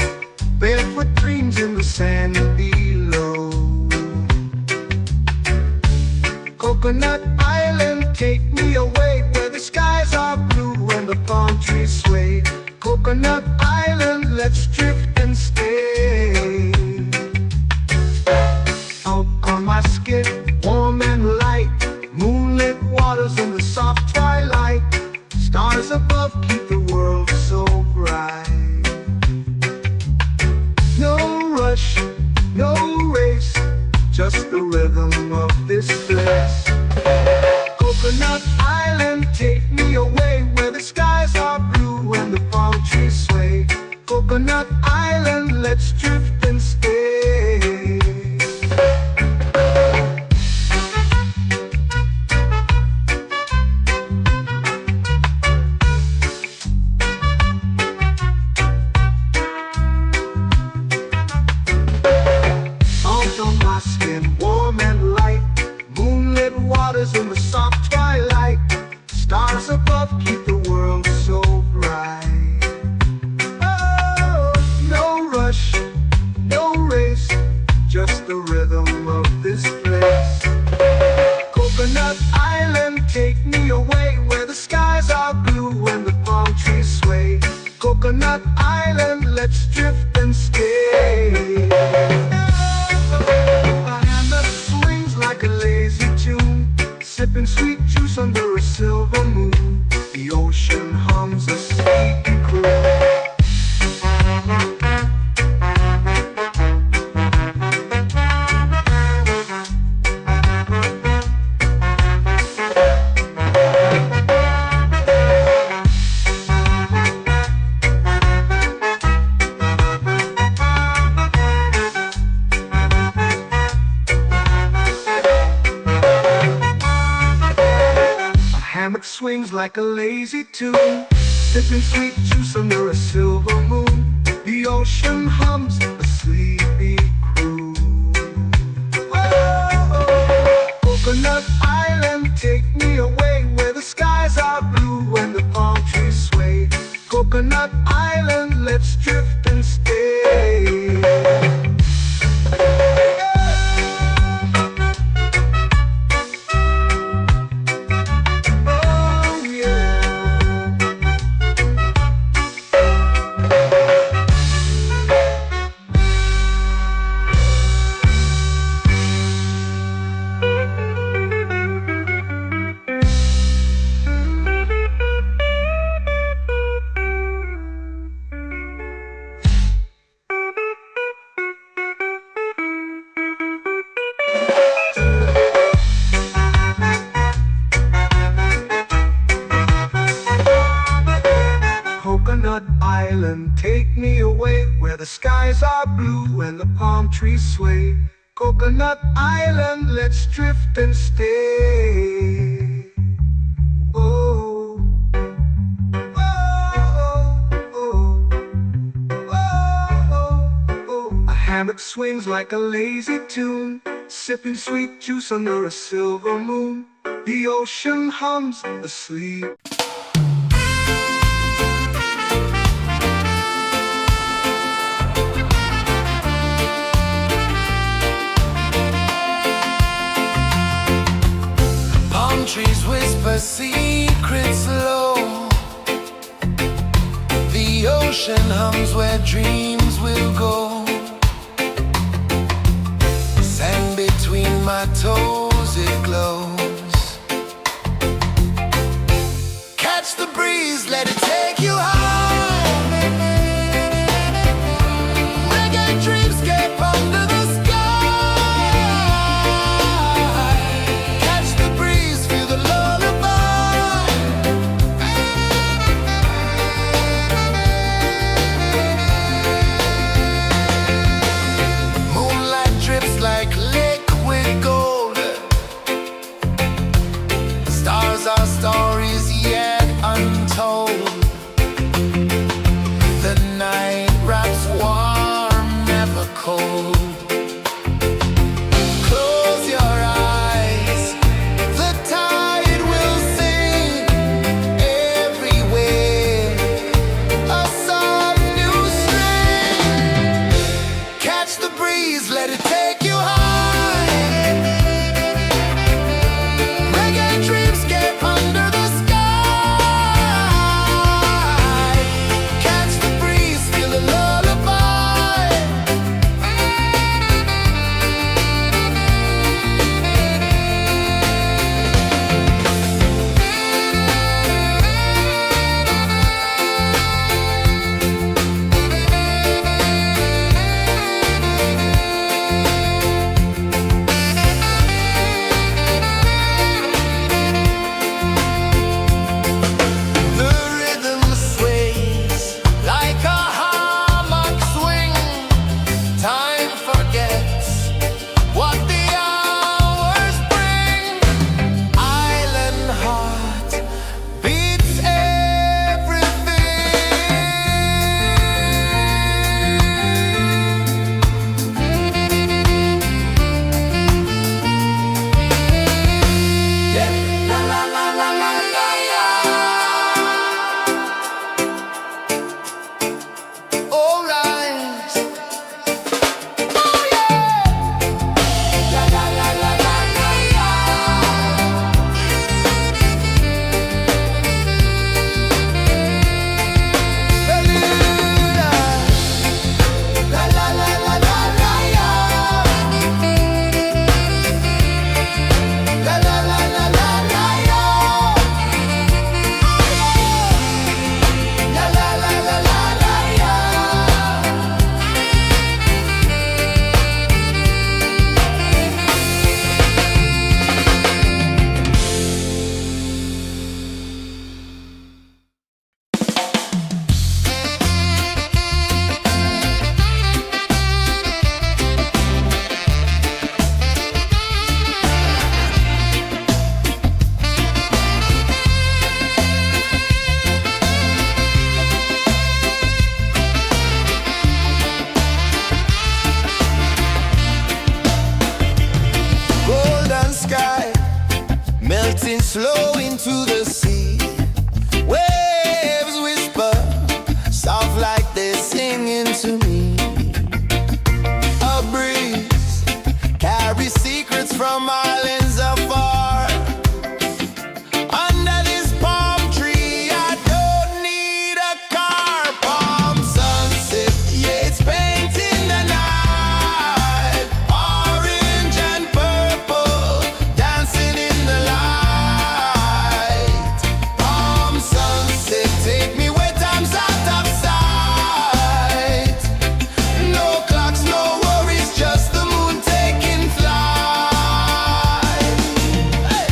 Barefoot dreams in the sand below. Coconut Island, take me away, where the skies are blue and the palm trees sway. Coconut Island, let's drift and stay. Out on my skin, warm and light, moonlit waters in the soft twilight. Stars above keep the world so bright. No rush, no race, just the rhythm of this place. Coconut Island, take me away, where the skies are blue and the palm trees sway. Coconut Island, let's drift and stay. Warm and light, moonlit waters in the soft twilight. Stars above keep the world so bright. Oh, no rush, no race, just the rhythm of this place. Coconut Island, take me away, where the skies are blue and the palm trees sway. Coconut Island, let's drift and stay. Like a lazy tune, sipping sweet juice under a silver moon. The ocean hums a sleepy croon. Swings like a lazy tune, sipping sweet juice under a silver moon. The ocean hums a sleepy croon. island, let's drift and stay. Oh yeah. Coconut Island, take me away where the skies are blue and the palm trees sway. Coconut Island, let's drift and stay. Oh, oh, oh, oh, oh. A hammock swings like a lazy tune, sipping sweet juice under a silver moon. The ocean hums asleep. Trees whisper secrets low. The ocean hums where dreams will go. Sand between my toes, it glows. Catch the breeze, let it take you high. Reggae dreamscape under the sky. Our stories yet untold. The night wraps warm, never cold. Close your eyes, the tide will sing everywhere. A soft new string. Catch the breeze, let it take you high. slow into the sea. Waves whisper, soft like to me. A breeze carries secrets from islands afar. Under this palm tree, I don't need a car. Palm sunset, yeah, it's painting the night. Orange and purple, dancing in the light. Palm sunset, take me where time's out of sight. No clocks, no worries, just the moon taking flight. Hey!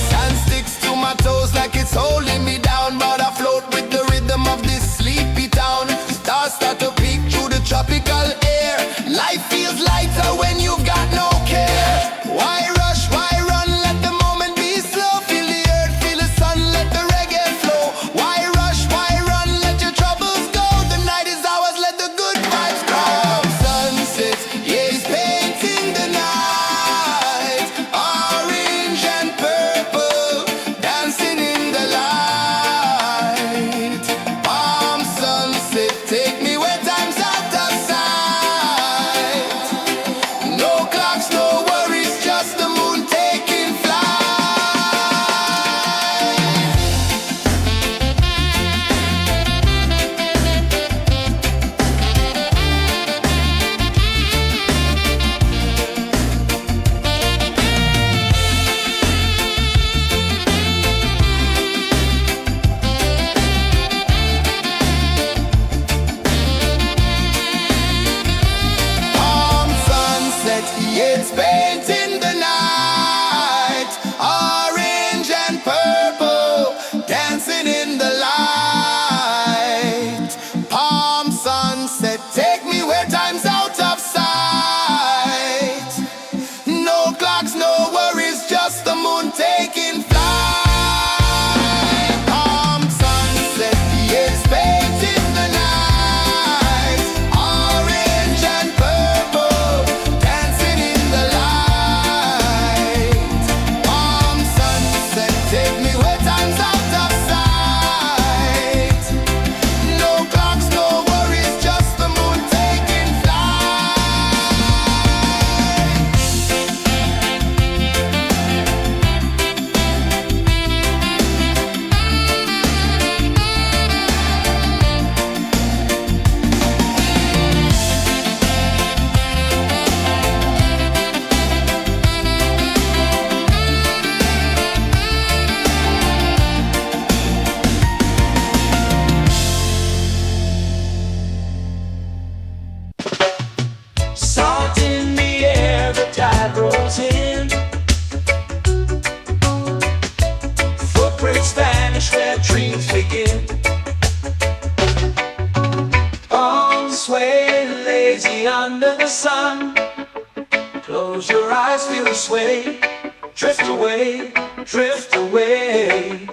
Sand sticks to my toes like it's holding me down, but I float with the rhythm of this sleepy town. Stars start to peek through the tropical air. Life feels lighter when you've got no care. Why rush, why run, let the moment be slow. Feel the earth, feel the sun, let the reggae flow. Why rush, why run, let your troubles go. The night is ours, let the good vibes grow. Sunset, yeah, it's painting the night. Orange and purple, dancing in the light. Palm sunset, take me where time's out of sight. No clocks, no worries, just the moon taking flight. Palm sunset, yeah, it's painting the night. Orange and purple, dancing in the light. Palm sunset, take me where time's out of sight. No clocks, no worries, just the moon taking flight. Palm sunset, yeah, it's painting the night. Orange and purple, dancing in the light. Palm sunset, take me where time's out of sight. No clocks, no worries, just the moon taking flight. Salt in the air, the tide rolls in. Footprints vanish where dreams begin. Arms sway lazy under the sun. Close your eyes, feel the sway. Drift away, drift away,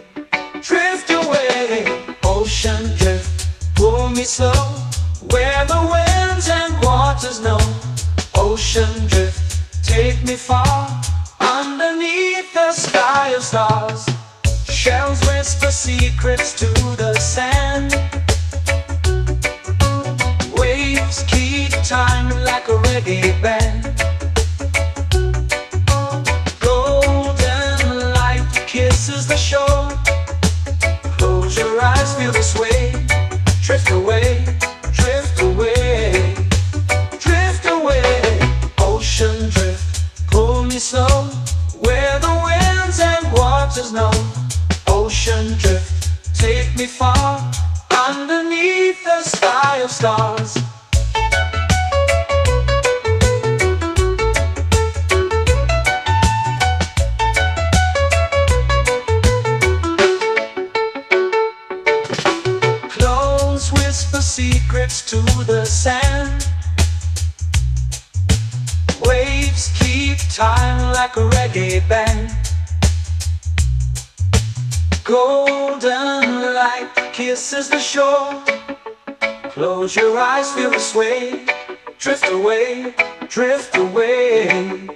drift away. Ocean drift, pull me slow, where the winds and waters know. Ocean drift, take me far, underneath the sky of stars. Shells whisper secrets to the sand. Waves keep time like a reggae band. Golden light kisses the shore. Close your eyes, feel the sway. Drift away, drift away, drift away. Ocean drift, pull me slow, where the winds and waters know. Ocean drift, take me far, underneath the sky of stars. Close whisper secrets to the sand. Waves keep time like a reggae band. Golden light kisses the shore. Close your eyes, feel the sway. Drift away, drift away,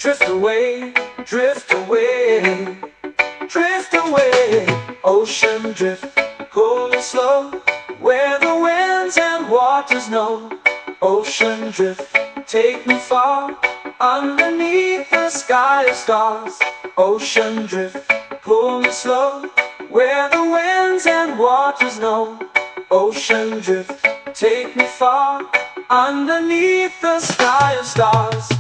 drift away, drift away, drift away. Ocean drift, cool and slow, where the winds and waters know. Ocean drift, take me far, underneath the sky of stars. Ocean drift, pull me slow, where the winds and waters know. Ocean drift, take me far, underneath the sky of stars.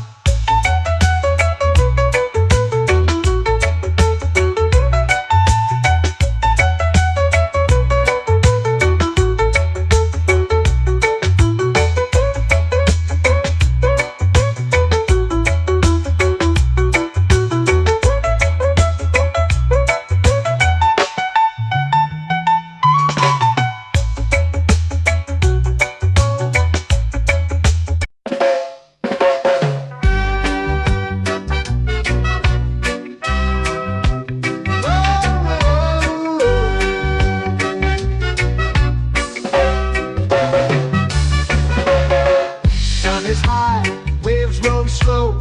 Sun is high, waves roll slow.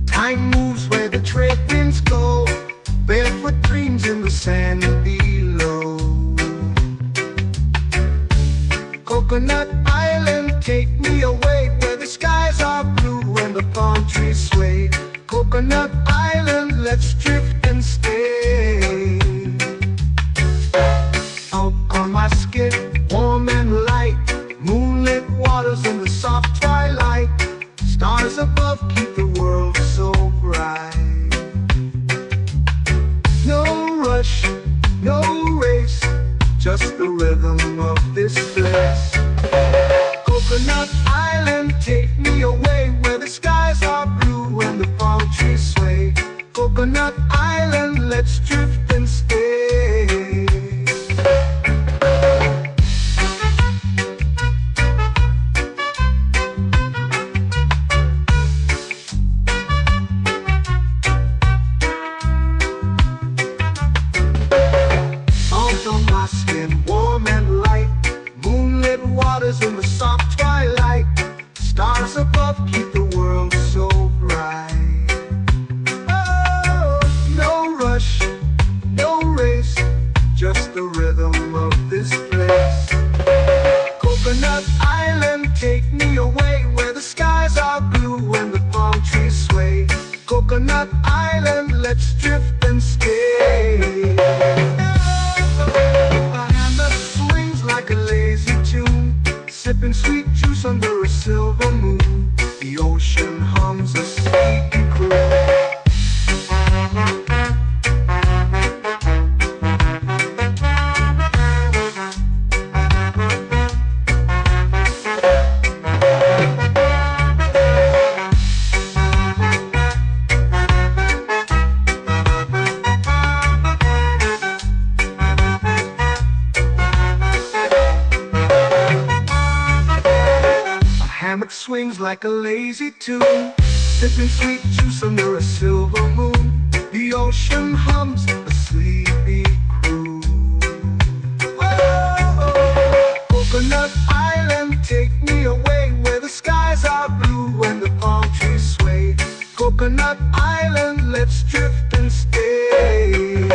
Time moves where the trade winds go. Barefoot dreams in the sand below. Coconut Island, take me away, where the skies are blue and the palm trees sway. Coconut Island, let's drift and stay. Out on my skin, warm and light, moonlit waters in the soft twilight. Stars above keep the world so bright. No rush, no race, just the rhythm of this place. Coconut Island, take me away, where the skies are blue and the palm trees sway. Coconut Island, let's drift and stay. Salt on my skin, warm and light, moonlit waters in the soft twilight. Stars above keep the world so bright. Oh, no rush, no race, just the rhythm of this place. Coconut Island, take me away, where the skies are blue and the palm trees sway. Coconut Island, let's drift and stay. A hand that swings like a lazy tune, sipping sweet juice under a silver moon. The ocean hums a sleepy croon. Hammock swings like a lazy tune, sipping sweet juice under a silver moon. The ocean hums a sleepy croon. Oh, Coconut Island, take me away, where the skies are blue and the palm trees sway. Coconut Island, let's drift and stay.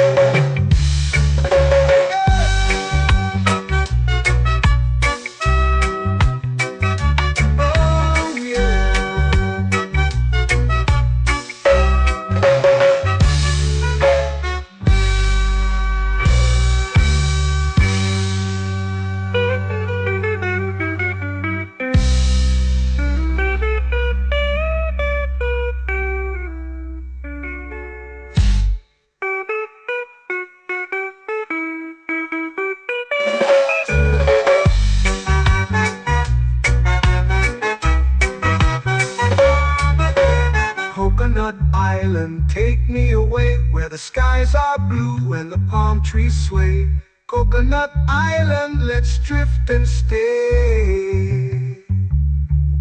Coconut Island, take me away, where the skies are blue and the palm trees sway. Coconut Island, let's drift and stay.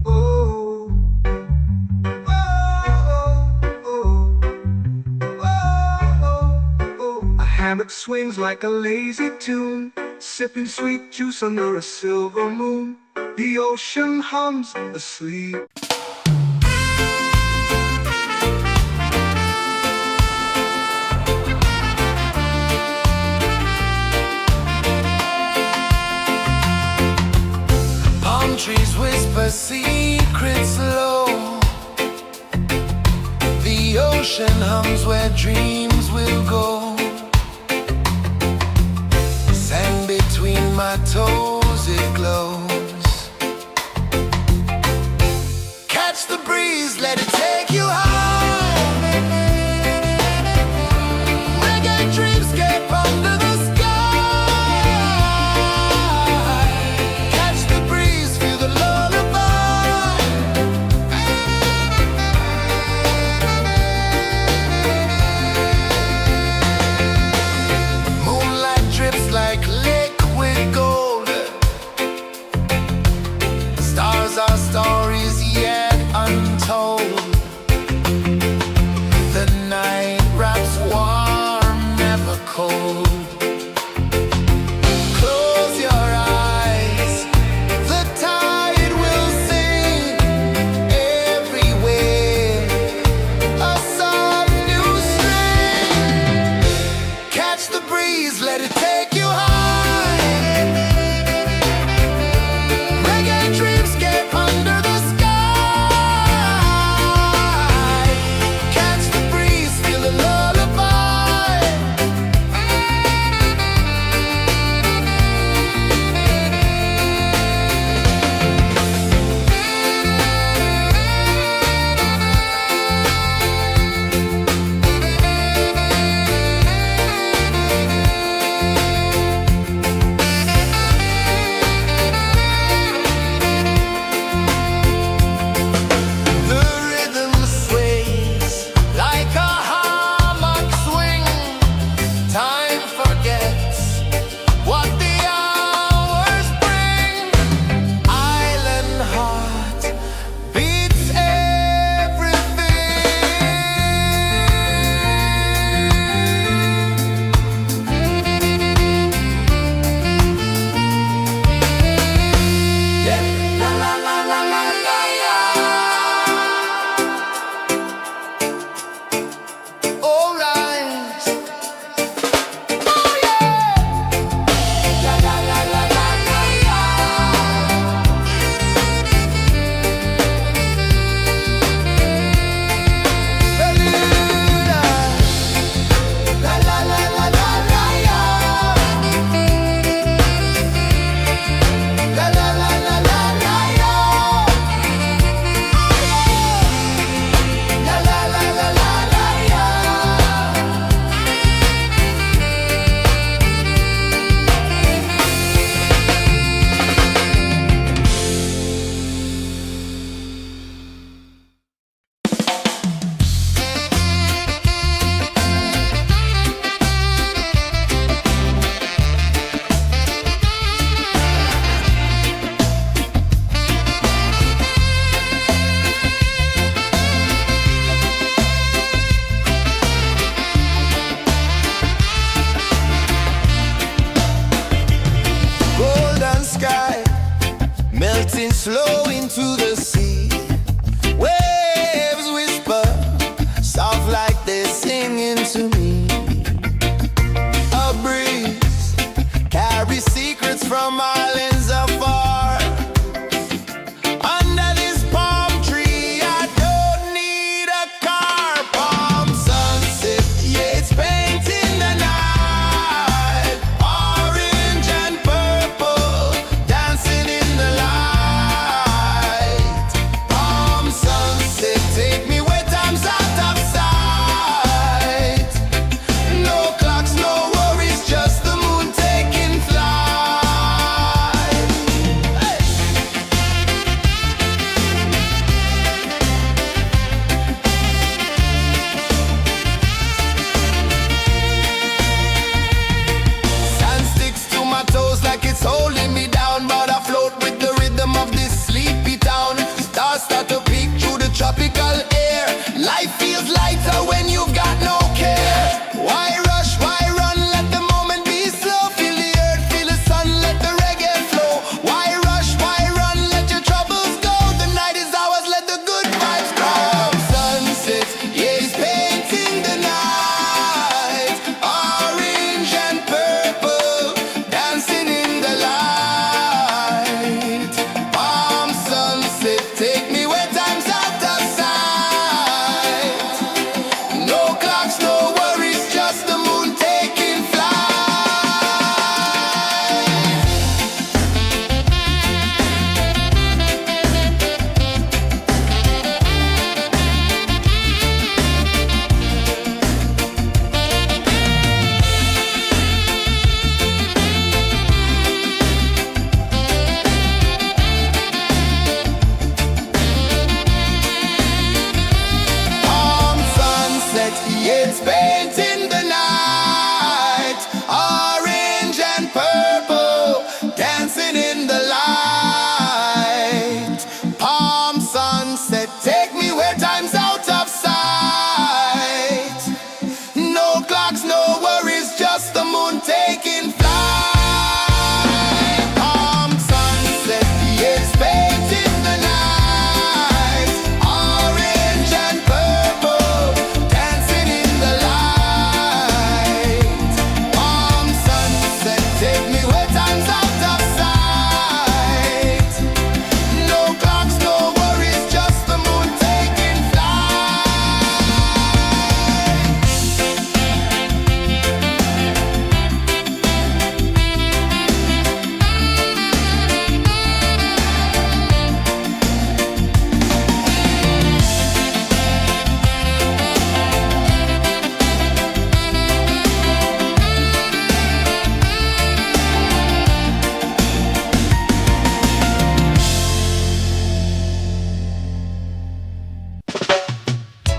Oh, oh, oh, oh, oh. A hammock swings like a lazy tune, sipping sweet juice under a silver moon. The ocean hums asleep. secrets low. The ocean hums where dreams will go. Sand between my toes, it glows. Catch the breeze, let it take you high. Reggae dreamscape under the sky. Catch the breeze, feel the lullaby. Moonlight drips like liquid gold. It's painting the night, orange and purple, dancing in the light. Palm sunset, take me where time's out of sight. No clocks, no worries, just the moon taking flight. Palm sunset, it's painting the night, orange and purple, dancing in the light. Palm sunset, take me where time's out of sight. No clocks, no worries, just the moon taking flight.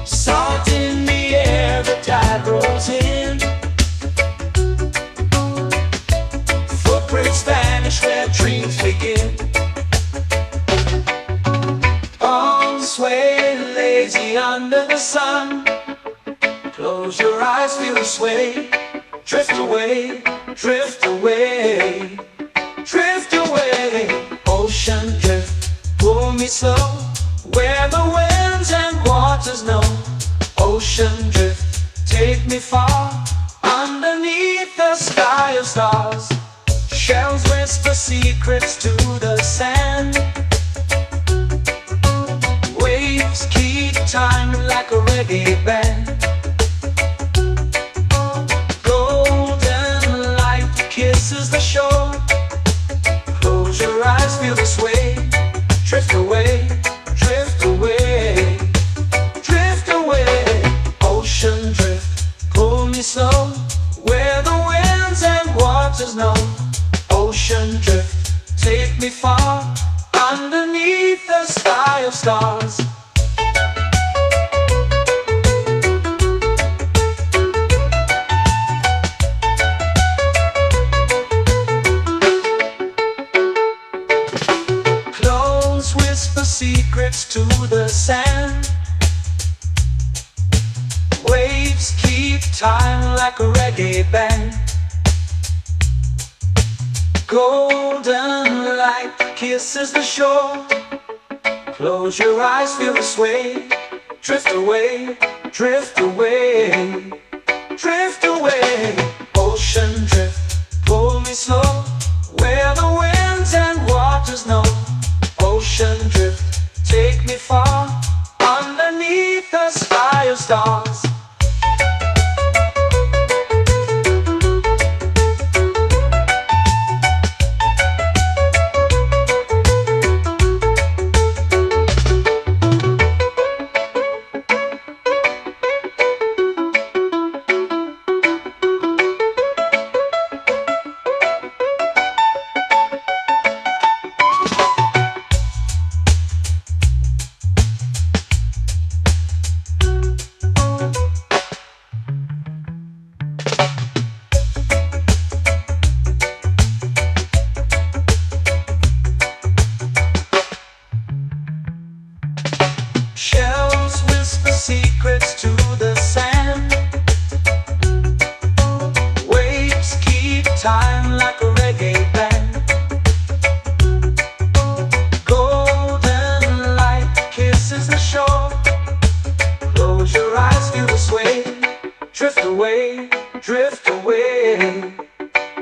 Salt in the air, the tide rolls in. Footprints vanish where dreams begin. Arms sway lazy under the sun. Close your eyes, feel the sway. Drift away, drift away, drift away. Ocean drift, pull me slow, where the winds and waters know. Ocean drift, take me far, underneath the sky of stars. Shells whisper secrets to the sand. Waves keep time like a reggae band. Golden light kisses the shore. Close your eyes, feel the sway. Drift away, drift away, drift away. Ocean drift, pull me slow, where the winds and waters know. Ocean drift, take me far, underneath the sky of stars. Close whisper secrets to the sand. Waves keep time like a reggae band. Golden light kisses the shore. Close your eyes, feel the sway. Drift away, drift away, drift away. Ocean drift, pull me slow, where the winds and waters know. Ocean drift, take me far, underneath the sky of stars. Shells whisper secrets to the sand. Waves keep time like a reggae band. Golden light kisses the shore. Close your eyes, feel the sway. Drift away, drift away,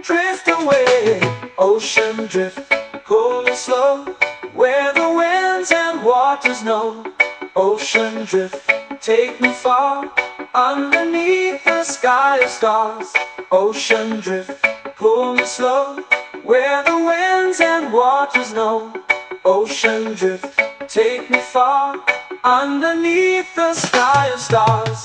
drift away. Ocean drift, pull me slow, where the winds and waters know. Ocean drift, take me far, underneath the sky of stars. Ocean drift, pull me slow, where the winds and waters know. Ocean drift, take me far, underneath the sky of stars.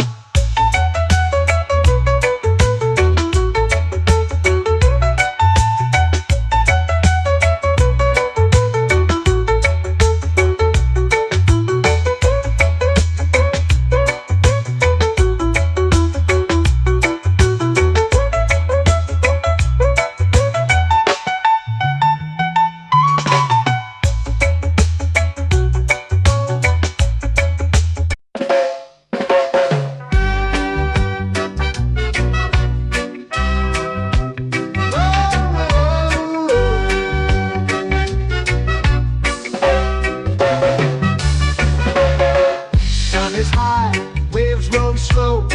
flow.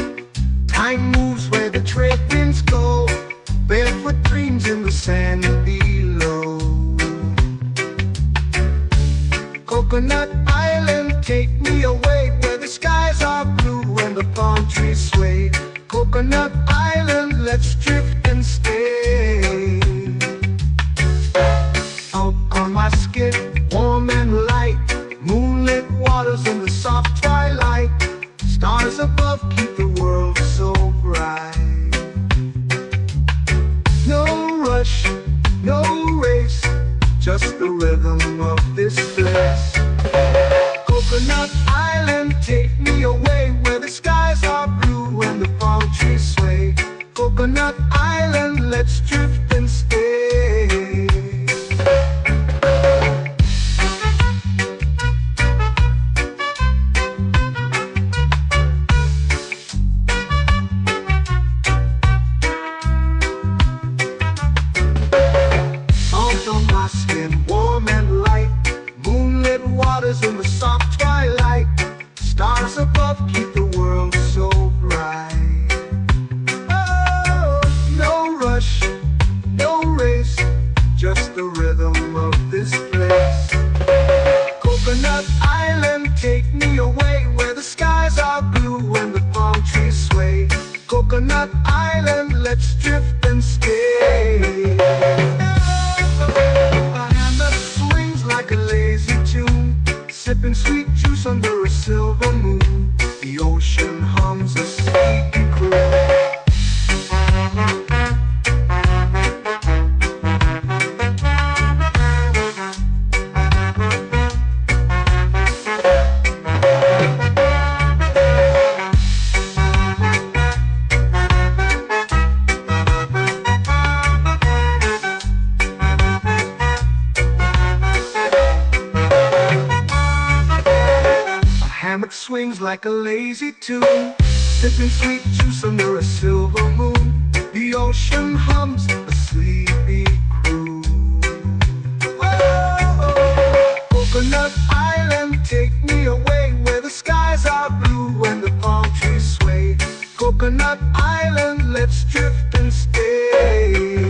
Time moves where the trade winds go. Barefoot dreams in the sand below. Coconut Island, take me away where the skies are blue and the palm trees sway. Coconut Island, let's drift and stay. Out on my skin, warm and light, moonlit waters in the soft twilight. Stars above keep the world so bright. No rush, no race, just the rhythm of this place. Coconut Island, take me away where the skies are blue and the palm trees sway. Coconut Island, let's drift and stay. Out on my skin, warm and light, moonlit waters in the soft twilight. Stars above keep the world so bright. Oh, no rush, no race, just the rhythm of this place. Coconut Island, take me away where the skies are blue and the palm trees sway. Coconut Island, let's drift and stay. A hand that swings like a lazy tune, sipping sweet juice under a silver moon. The ocean hums a sleepy croon. Hammock swings like a lazy tune, sipping sweet juice under a silver moon. The ocean hums a sleepy croon. Whoa, Coconut Island, take me away where the skies are blue and the palm trees sway. Coconut Island, let's drift and stay.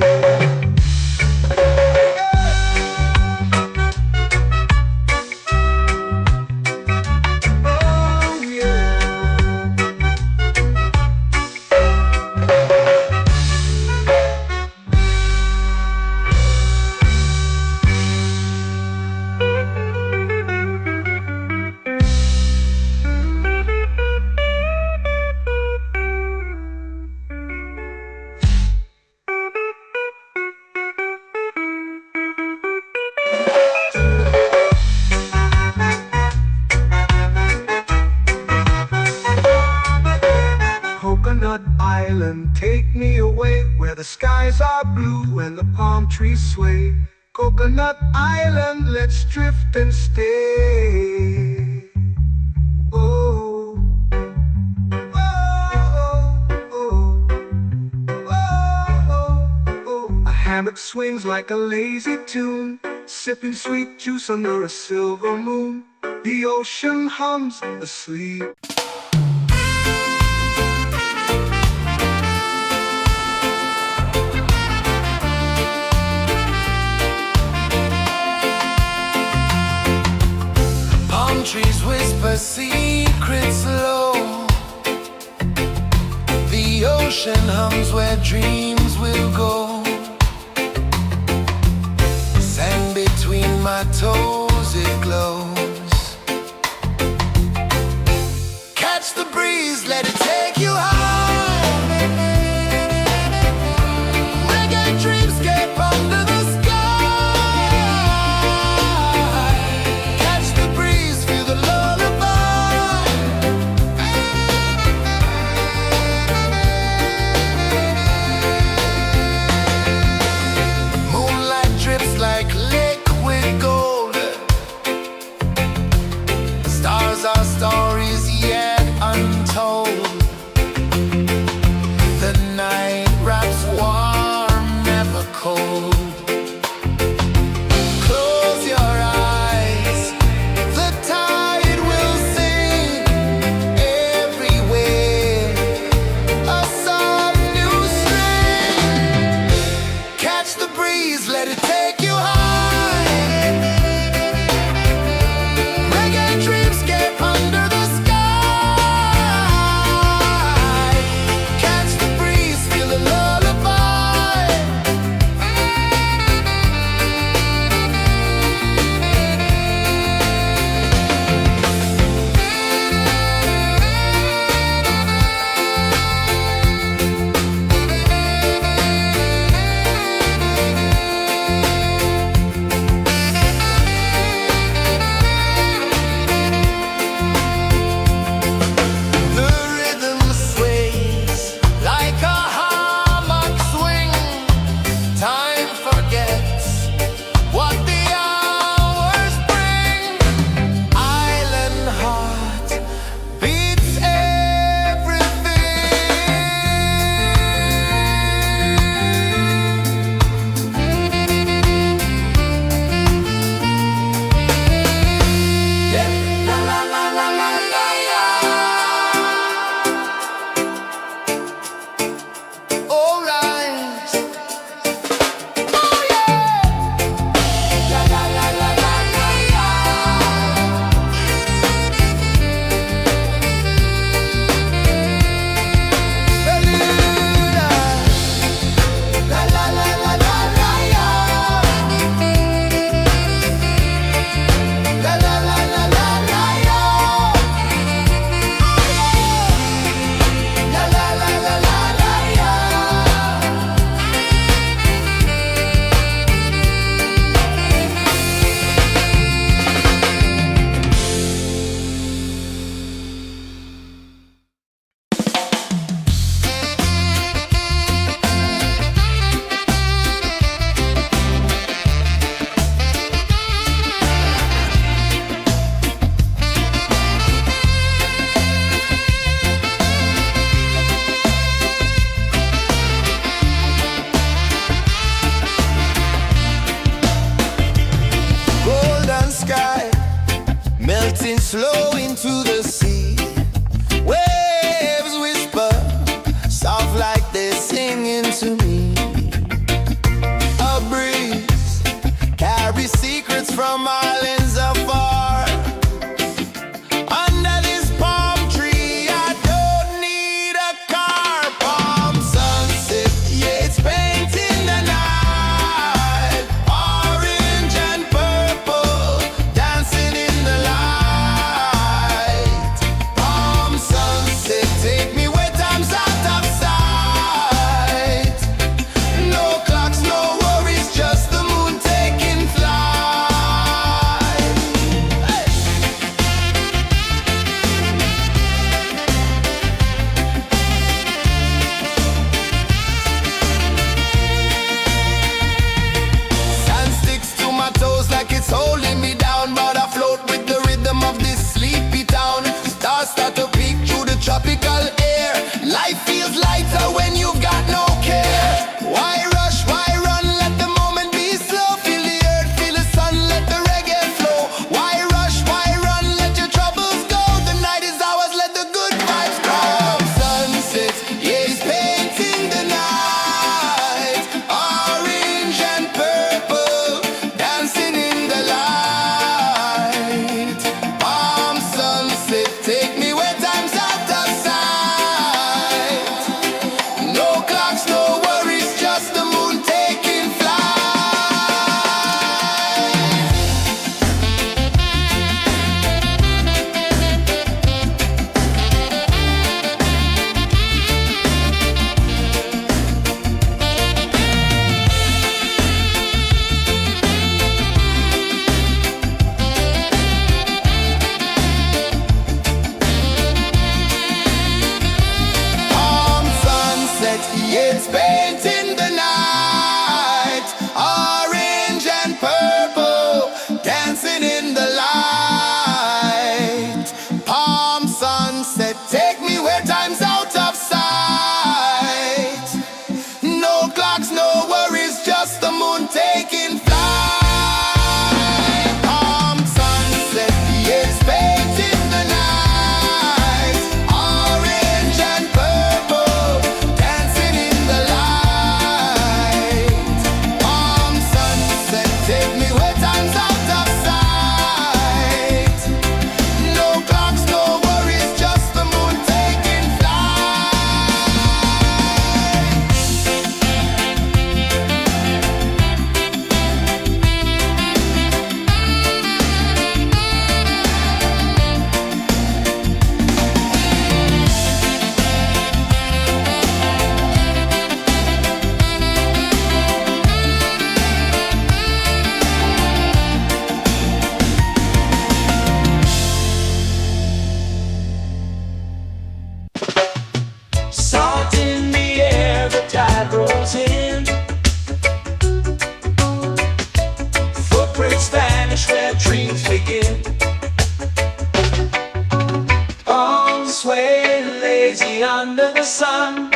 Coconut Island, take me away where the skies are blue and the palm trees sway. Coconut Island, let's drift and stay. Oh, oh, oh, oh, oh. A hammock swings like a lazy tune, sipping sweet juice under a silver moon. The ocean hums asleep. Trees whisper secrets low. The ocean hums where dreams will go. Sand between my toes, it glows. Catch the breeze, let it take you high. Reggae dreamscape under the sky. Our stories yet untold. flow into the sea. Waves whisper, soft like they're singing to me. A breeze carries secrets from islands afar. Under this palm tree, I don't need a car. Palm sunset, yeah, it's painting the night. Orange and purple, dancing in the light. Palm sunset, take me where time's out of sight. No clocks, no worries, just the moon taking flight. Hey! Sand sticks to my toes like it's holding me down, but I float with the rhythm of this sleepy town. Stars start to peek through the tropical air. Life feels lighter when you've got no care. Why rush, why run, let the moment be slow. Feel the earth, feel the sun, let the reggae flow. Why rush, why run, let your troubles go. The night is ours, let the good vibes come. Sunset, yeah, it's painting the night. Orange and purple, dancing in the light. Palm sunset, take me where time's out of sight. No clocks, no worries, just the moon taking flight. Palm sunset, yeah, it's painting the night. Orange and purple, dancing in the light. Palm sunset, take me where time's out of sight. No clocks, no worries, just the moon taking flight. Palm sunset, yeah, it's painting the night. Orange and purple, dancing in the light. Palm sunset, take me where time's out of sight. No clocks, no worries, just the moon taking flight. Salt in the air, the tide rolls in. Footprints vanish where dreams begin. Arms sway lazy under the sun.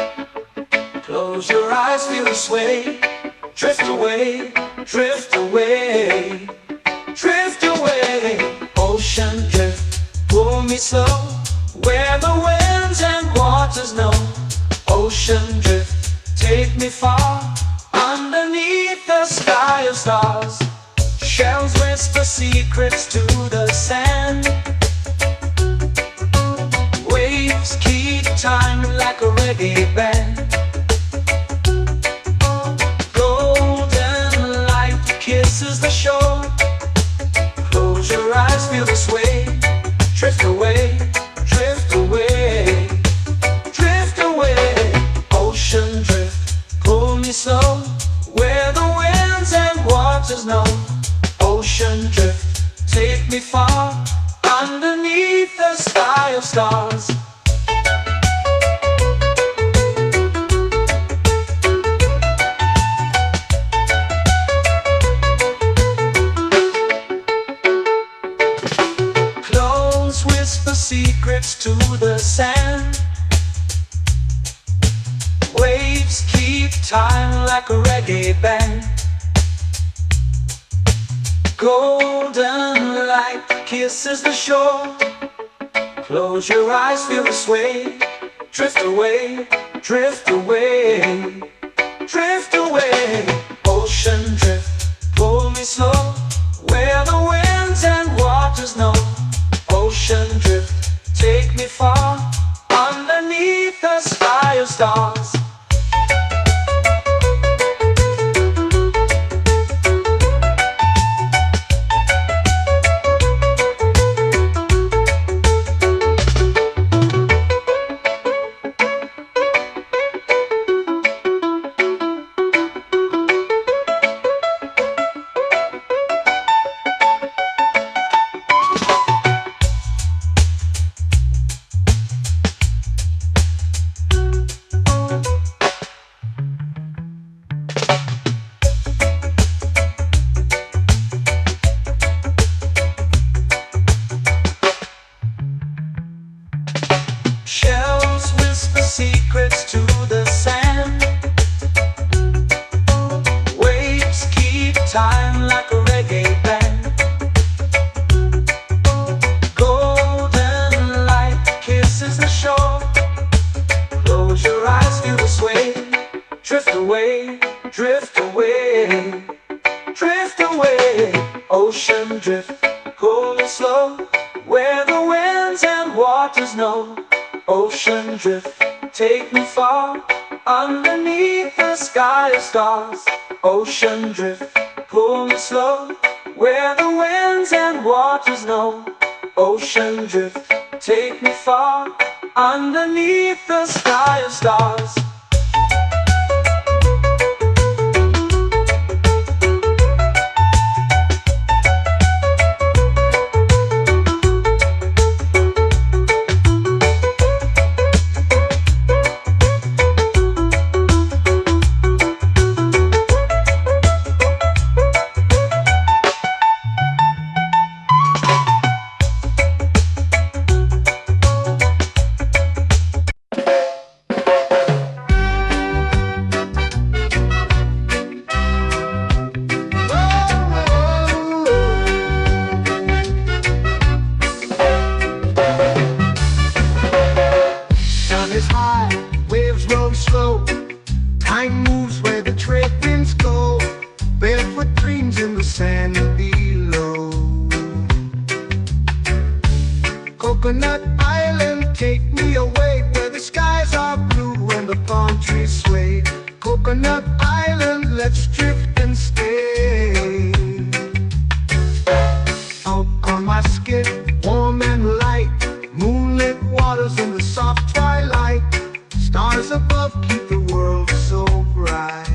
Close your eyes, feel the sway. Drift away, drift away, drift away. Ocean drift, pull me slow, where the winds and waters know. Ocean drift, take me far, underneath the sky of stars. Shells whisper secrets to the sand. Waves keep time like a reggae band. Golden light kisses the shore. Close your eyes, feel the sway. Drift away, drift away, drift away. Ocean drift, pull me slow, where the winds and waters know. Ocean drift, take me far, underneath the sky of stars. Close whisper secrets to the sand. Waves keep time like a reggae band. Golden light kisses the shore. Close your eyes, feel the sway. Drift away, drift away, drift away. Ocean drift, pull me slow, where the winds and waters know. Ocean drift, take me far, underneath the sky of stars. Shells whisper secrets to the sand. Waves keep time like a reggae band. Golden light kisses the shore. Close your eyes, feel the sway. Drift away, drift away, drift away. Ocean drift, cool and slow, where the winds and waters know. Ocean drift, take me far, underneath the sky of stars. Ocean drift, pull me slow, where the winds and waters know. Ocean drift, take me far, underneath the sky of stars. Is high, waves roll slow. Time moves where the trade winds go. Barefoot dreams in the sand below. Coconut Island, take me away, where the skies are blue and the palm trees sway. Coconut Island, let's drift and stay. Out on my skin, warm and light, moonlit waters in the soft twilight. Stars above keep the world so bright.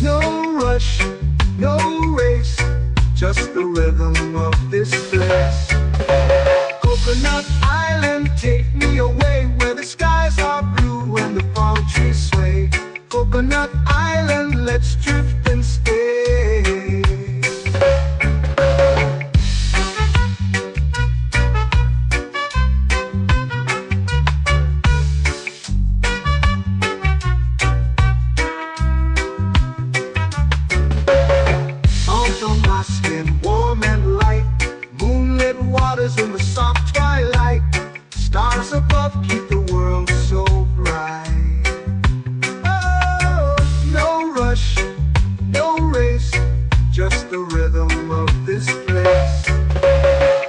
No rush, no race, just the rhythm of this place. Coconut Island, take me away, where the skies are blue and the palm trees sway. Coconut Island, let's drift and stay. Warm and light, moonlit waters in the soft twilight. Stars above keep the world so bright. Oh, no rush, no race, just the rhythm of this place.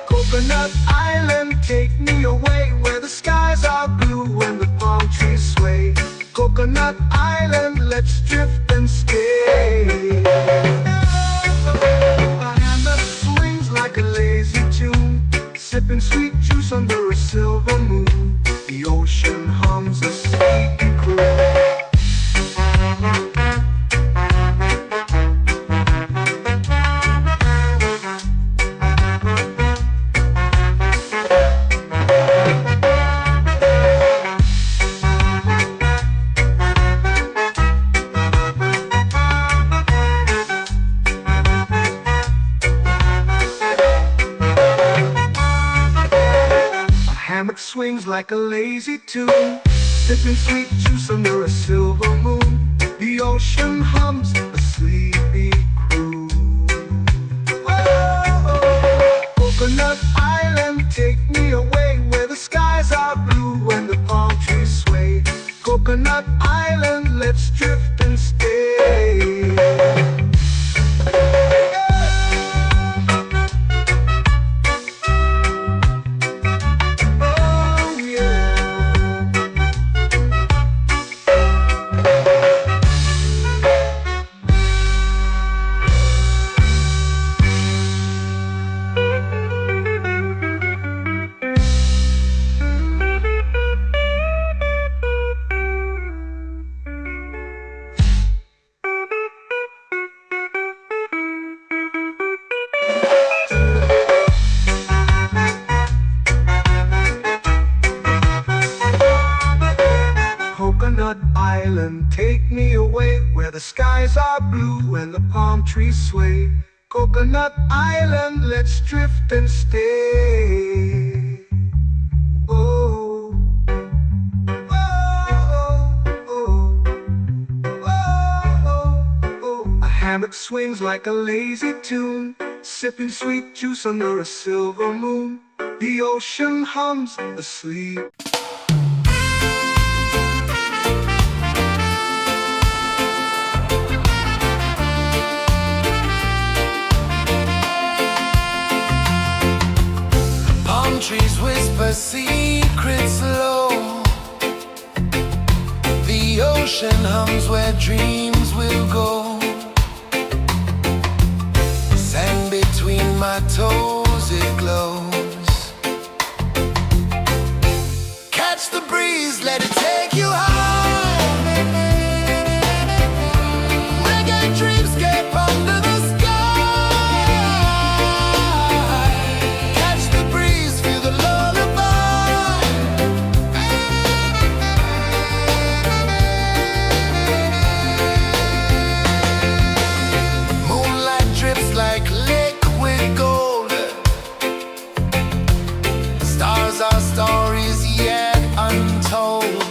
Coconut Island, take me away, where the skies are blue and the palm trees sway. Coconut Island, let's drift and stay. Like a lazy tune, sipping sweet juice under a silver moon. The ocean hums a sleepy croon. Swings like a lazy tune, sipping sweet juice under a silver moon. The ocean hums a sleepy croon. Whoa, Coconut Island, island, take me away where the skies are blue and the palm trees sway. Coconut Island, let's drift and stay. Oh, oh, oh, oh, oh. A hammock swings like a lazy tune, sipping sweet juice under a silver moon. The ocean hums asleep. Palm trees whisper secrets low. The ocean hums where dreams will go. Sand between my toes, it glows. Catch the breeze, let it take you high. Reggae dreamscape under the sky. Catch the breeze, feel the lullaby. Moonlight drips like liquid gold. Stars are stories yet untold.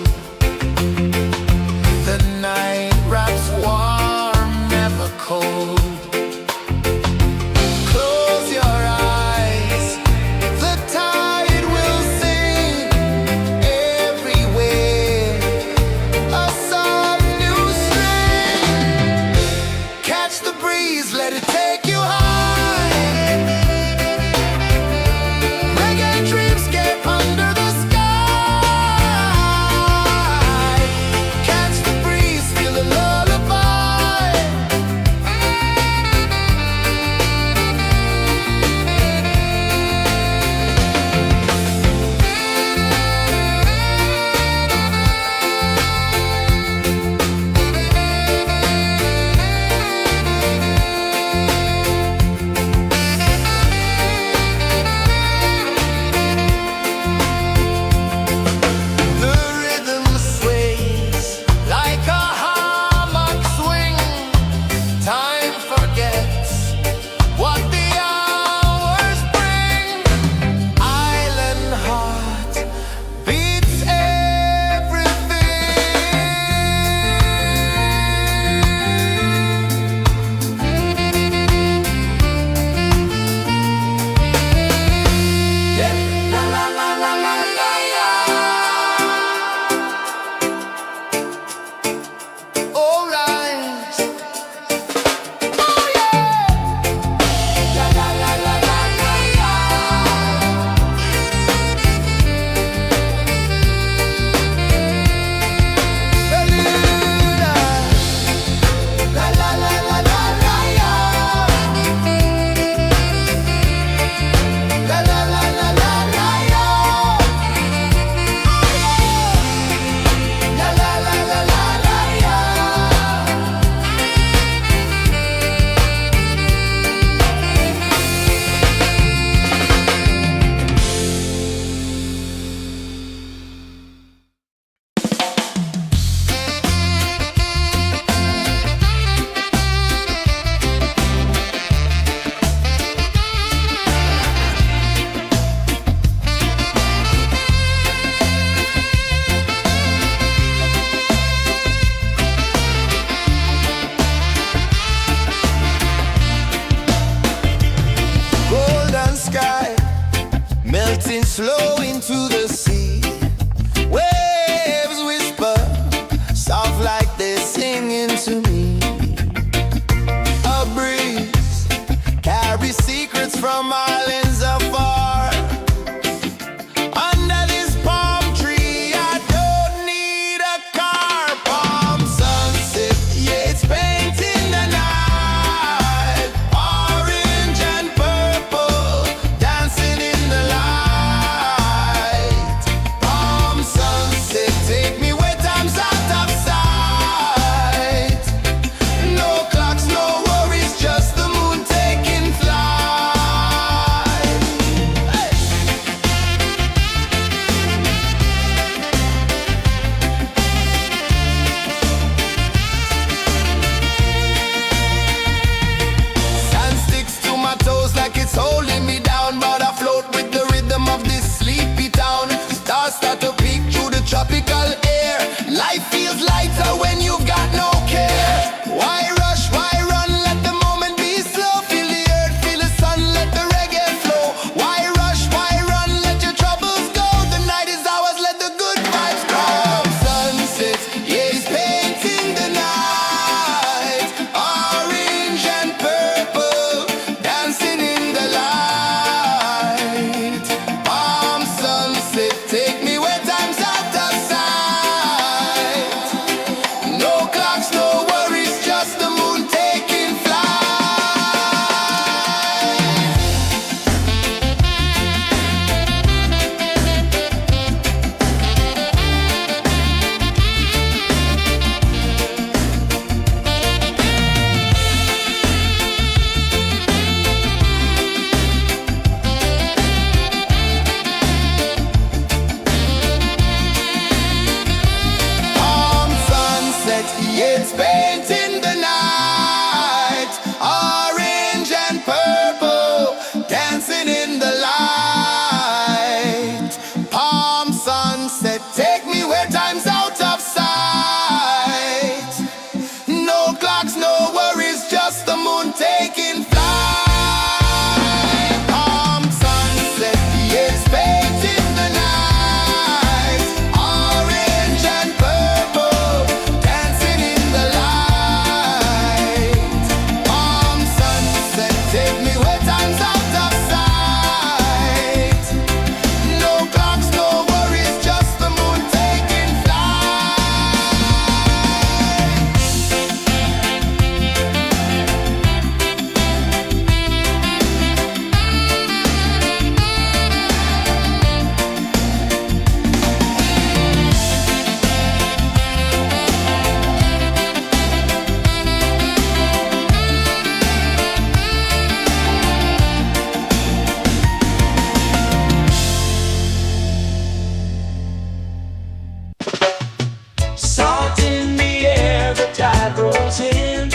Salt in the air, the tide rolls in.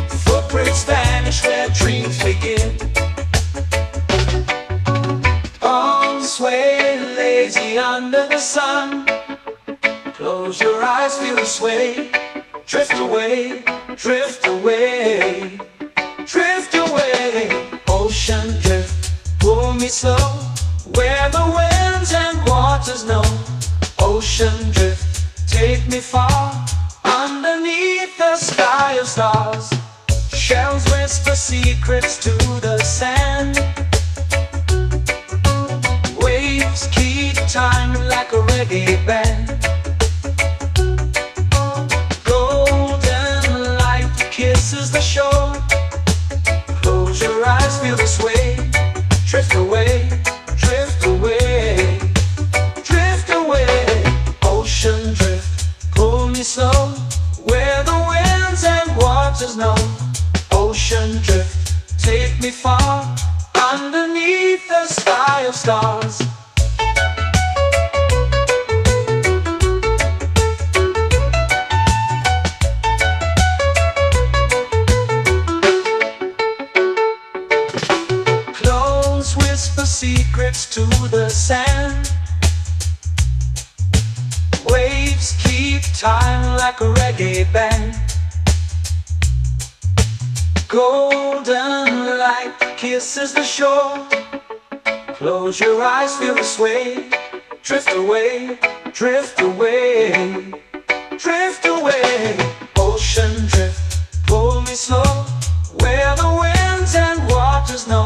Footprints vanish where dreams begin. Arms sway lazy under the sun. Close your eyes, feel the sway. Drift away, drift away, drift away. Ocean drift, pull me slow, where the winds and waters know. Ocean drift, take me far, underneath the sky of stars. Shells whisper secrets to the sand. Waves keep time like a reggae band. Golden light kisses the shore. Close your eyes, feel the sway. Drift away, drift away, drift away. Ocean drift, pull me slow, where the winds and waters know. Ocean drift, take me far, underneath the sky of stars. Clones whisper secrets to the sand. Waves keep time like a reggae band. Golden light kisses the shore. Close your eyes, feel the sway. Drift away, drift away, drift away. Ocean drift, pull me slow, where the winds and waters know.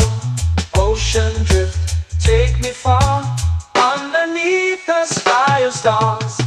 Ocean drift, take me far, underneath the sky of stars.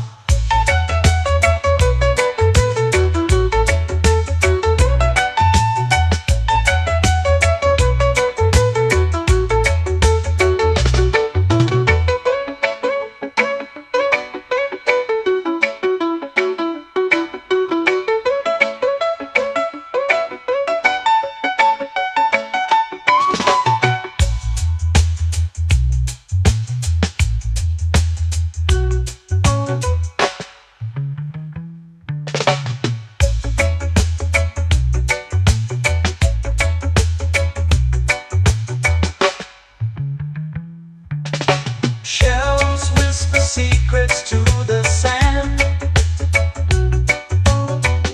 Shells whisper secrets to the sand.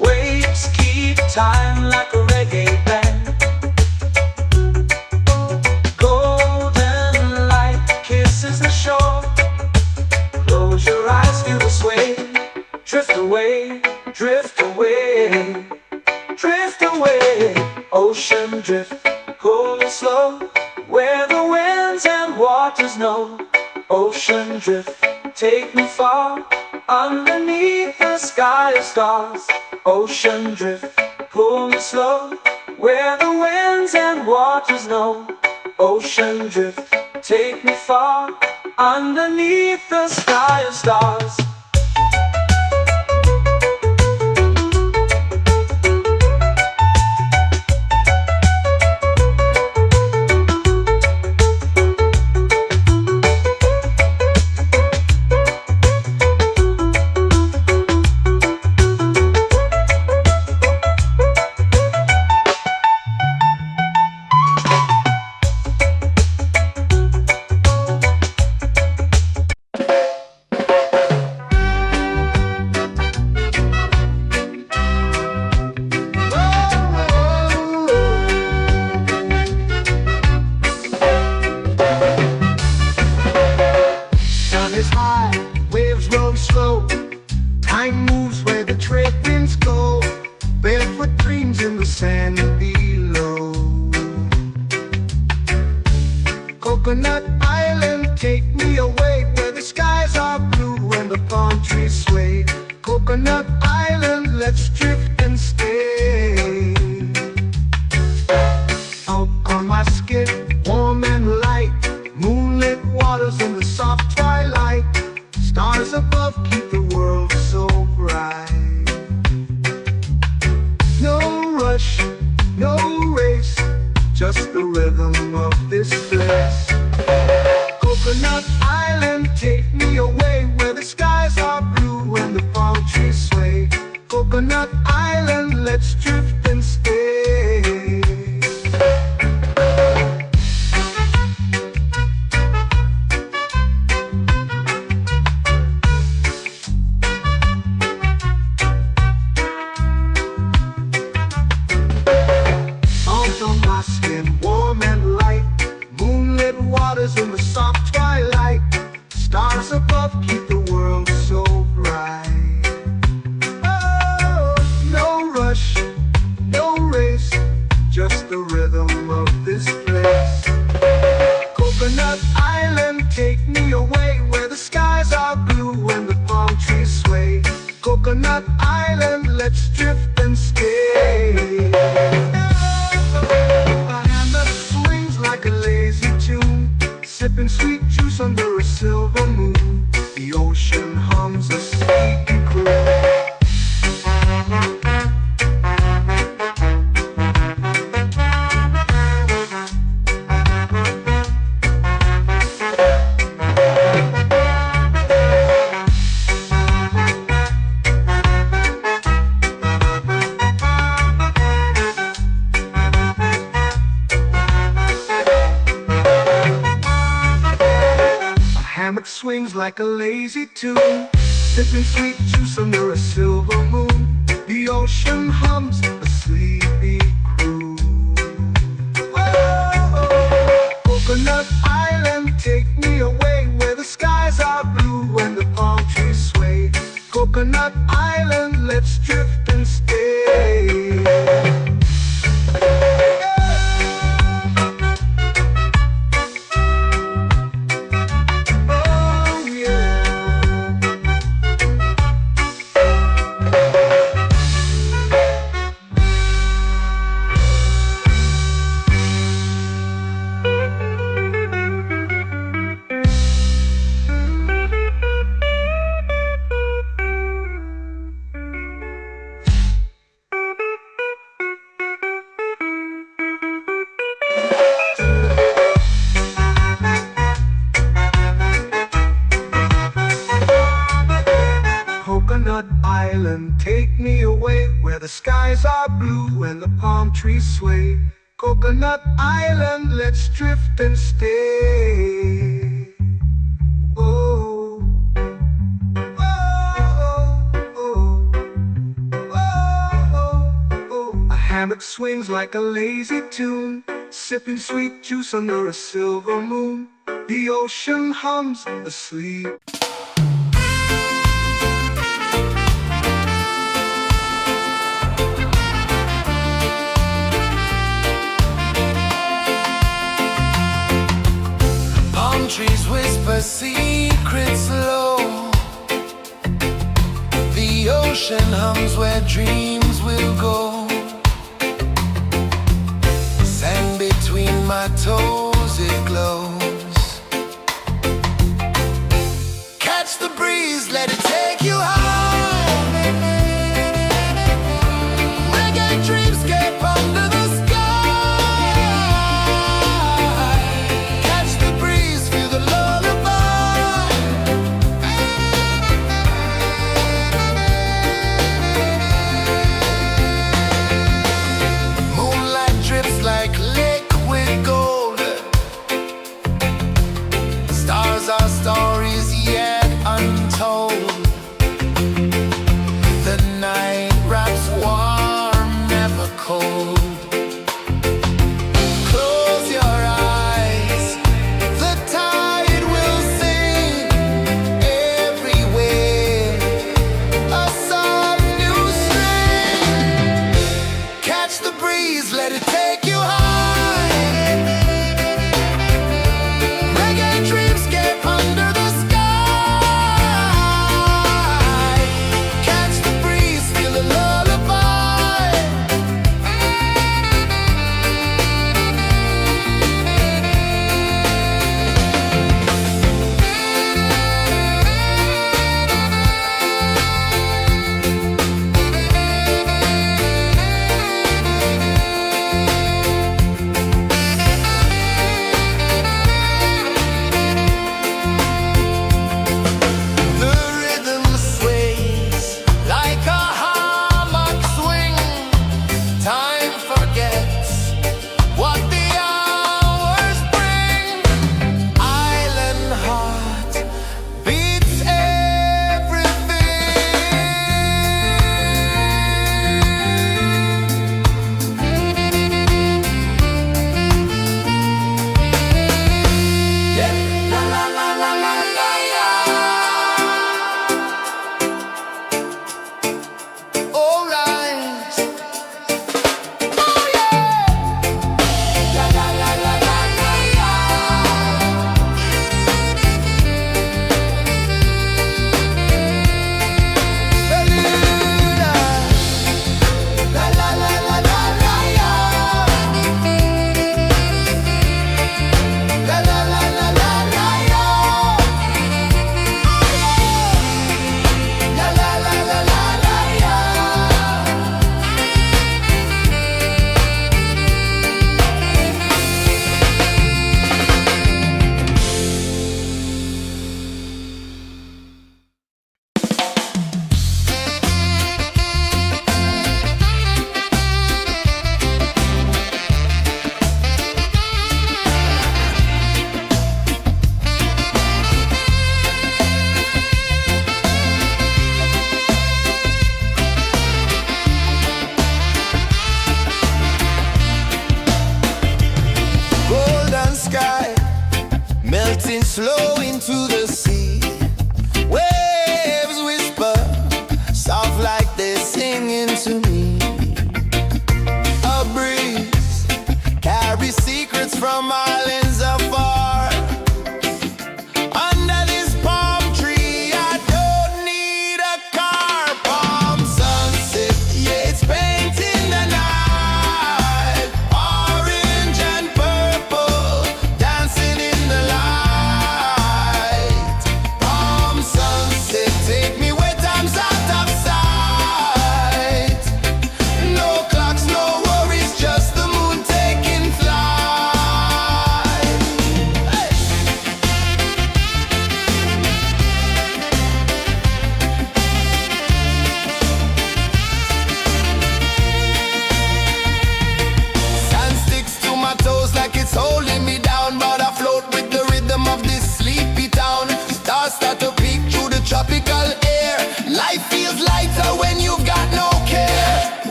Waves keep time like a reggae band. Golden light kisses the shore. Close your eyes, feel the sway. Drift away, drift away, drift away. Ocean drift, pull me slow, where the winds and waters know. Ocean drift, take me far, underneath the sky of stars. Ocean drift, pull me slow, where the winds and waters know. Ocean drift, take me far, underneath the sky of stars. Is high, waves roll slow. Time moves where the trade winds go. Barefoot dreams in the sand below. Coconut Island, take me away, where the skies are blue and the palm trees sway. Coconut Island, let's drift and stay. Out on my skin, warm and light, moonlit waters in the soft twilight. Coconut Island, let's drift and stay. A hand that swings like a lazy tune, sipping sweet juice under a silver moon. The ocean hums a sleepy croon. Hammock swings like a lazy tune, sipping sweet juice under a silver moon. The ocean hums a sleepy croon. Oh, Coconut Island, take me away where the skies are blue and the palm trees sway. Coconut Island, let's drift and stay. Coconut Island, take me away where the skies are blue and the palm trees sway. Coconut Island, let's drift and stay. Oh, oh, oh, oh, oh. A hammock swings like a lazy tune, sipping sweet juice under a silver moon. The ocean hums asleep. Trees whisper secrets low. The ocean hums where dreams will go. Sand between my toes, it glows. Catch the breeze, let it take you high. Reggae dreamscape under the sky. Our stories yet untold. The night wraps warm, never cold. Close your eyes, the tide will sing everywhere. A soft new string. Catch the breeze, let it take you high. Reggae dreamscape under the sky.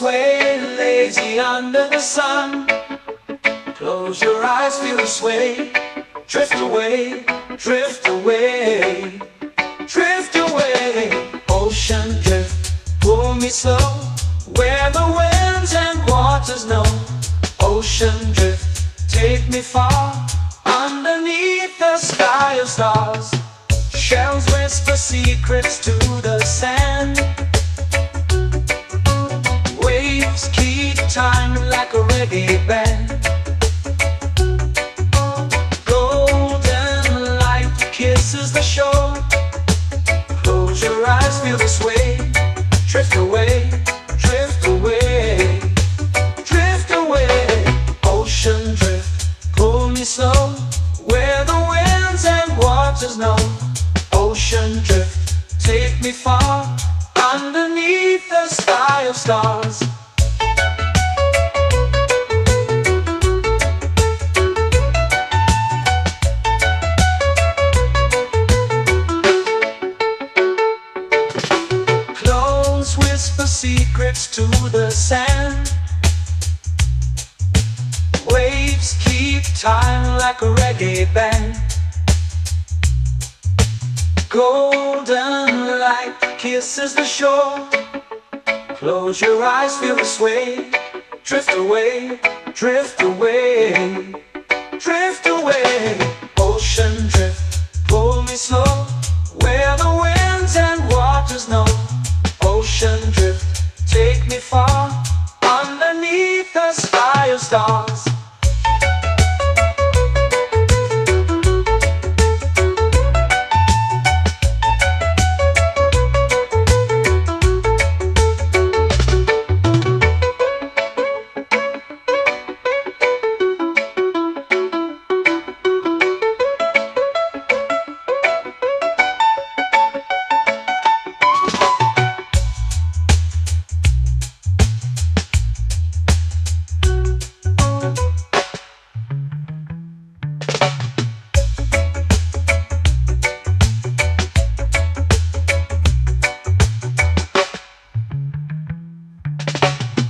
sway, lazy under the sun. Close your eyes, feel the sway. Drift away, drift away, drift away. Ocean drift, pull me slow, where the winds and waters know. Ocean drift, take me far, underneath the sky of stars. Shells whisper secrets to the sand. Waves keep time like a reggae band. Golden light kisses the shore. Close your eyes, feel the sway. Drift away, drift away, drift away. Ocean drift, pull me slow, where the winds and waters know. Ocean drift, take me far, underneath the sky of stars. Clones whisper secrets to the sand. Waves keep time like a reggae band. Golden light kisses the shore. Close your eyes, feel the sway. Drift away, drift away, drift away. Ocean drift, pull me slow, where the winds and waters know. Ocean drift, take me far, underneath the sky of stars.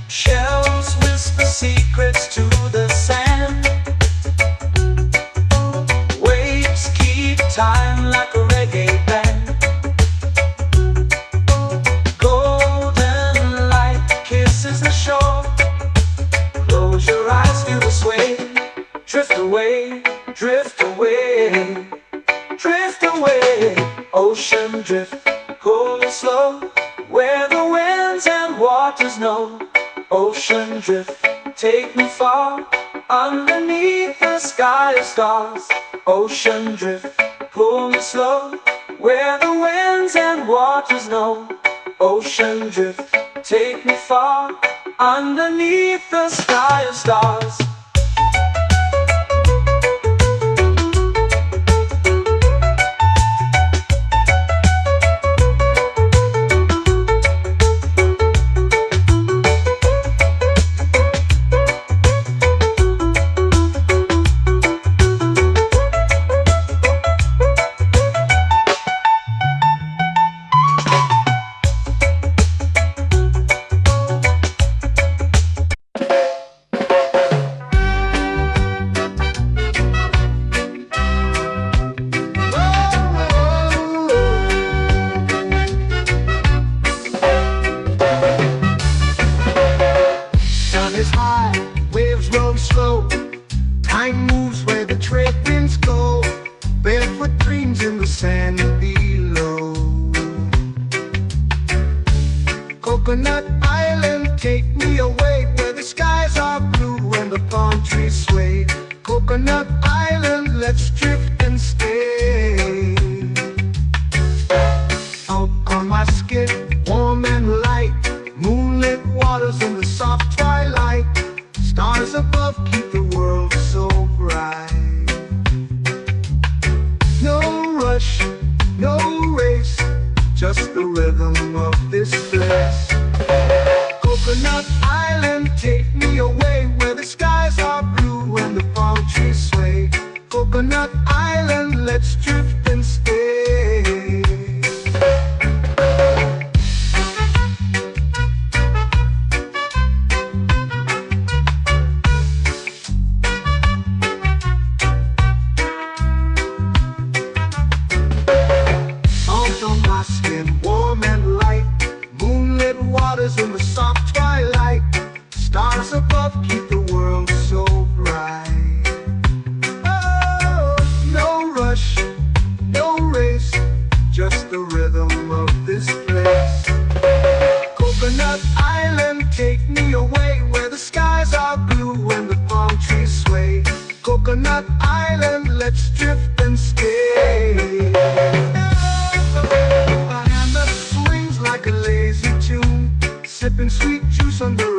Shells whisper secrets to the sand. Waves keep time like a reggae band. Golden light kisses the shore. Close your eyes, feel the sway. Drift away, drift away, drift away. Ocean drift, pull me slow, where the winds and waters know. Ocean drift, take me far, underneath the sky of stars. Ocean drift, pull me slow, where the winds and waters know. Ocean drift, take me far, underneath the sky of stars. Time moves where the trade winds go. Barefoot dreams in the sand below. Coconut Island, take me away, where the skies are blue and the palm trees sway. Coconut Island, let's drift and stay. Out on my skin, warm and light, moonlit waters in the soft twilight. Stars above keep the world so bright. No rush, no race, just the rhythm of this place. Coconut Island, take me away, where the skies are blue and the palm trees sway. Coconut Island, let's drift and stay.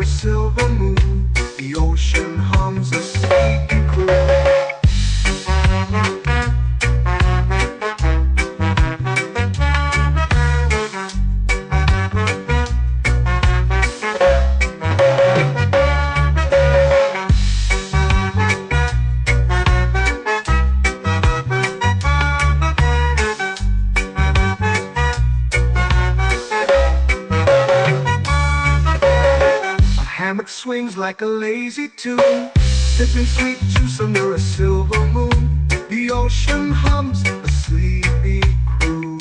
a silver moon. The ocean hums a sleepy croon. Hammock swings like a lazy tune, sipping sweet juice under a silver moon. The ocean hums a sleepy croon.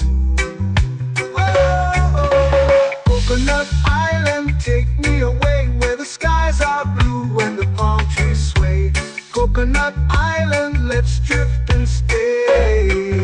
Whoa, Coconut Island, take me away where the skies are blue and the palm trees sway. Coconut Island, let's drift and stay.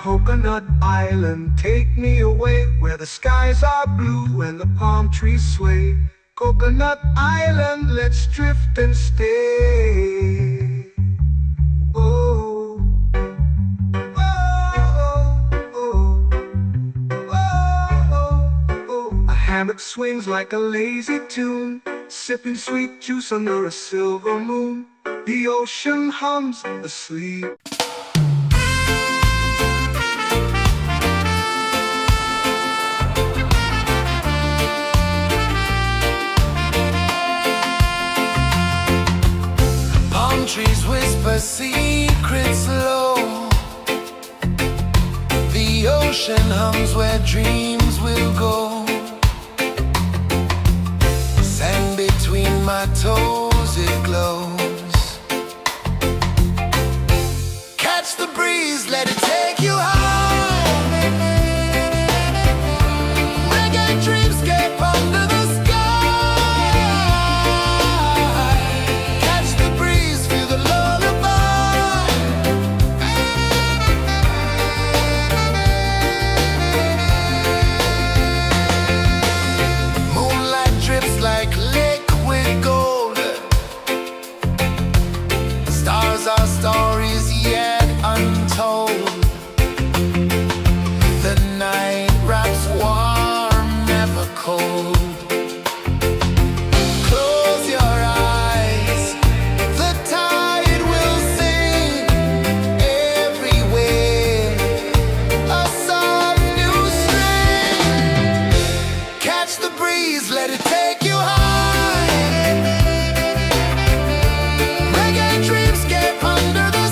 Coconut Island, take me away where the skies are blue and the palm trees sway. Coconut Island, let's drift and stay. Oh, oh, oh, oh, oh. A hammock swings like a lazy tune, sipping sweet juice under a silver moon. The ocean hums asleep. Trees whisper secrets low. The ocean hums where dreams will go. Sand between my toes, it glows. Catch the breeze, let it take you high. Reggae dreamscape under the sky. Our stories yet untold. The night wraps warm, never cold. Close your eyes, the tide will sing everywhere. A soft new string. Catch the breeze, let it take you high. Reggae dreamscape under the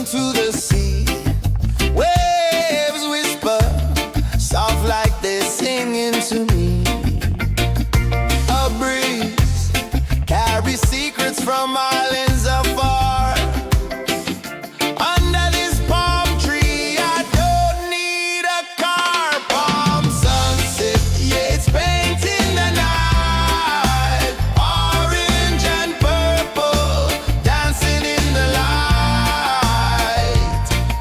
to the sea. Waves whisper, soft like they're singing to me. A breeze carries secrets from islands afar. Under this palm tree, I don't need a car. Palm sunset, yeah, it's painting the night. Orange and purple, dancing in the light.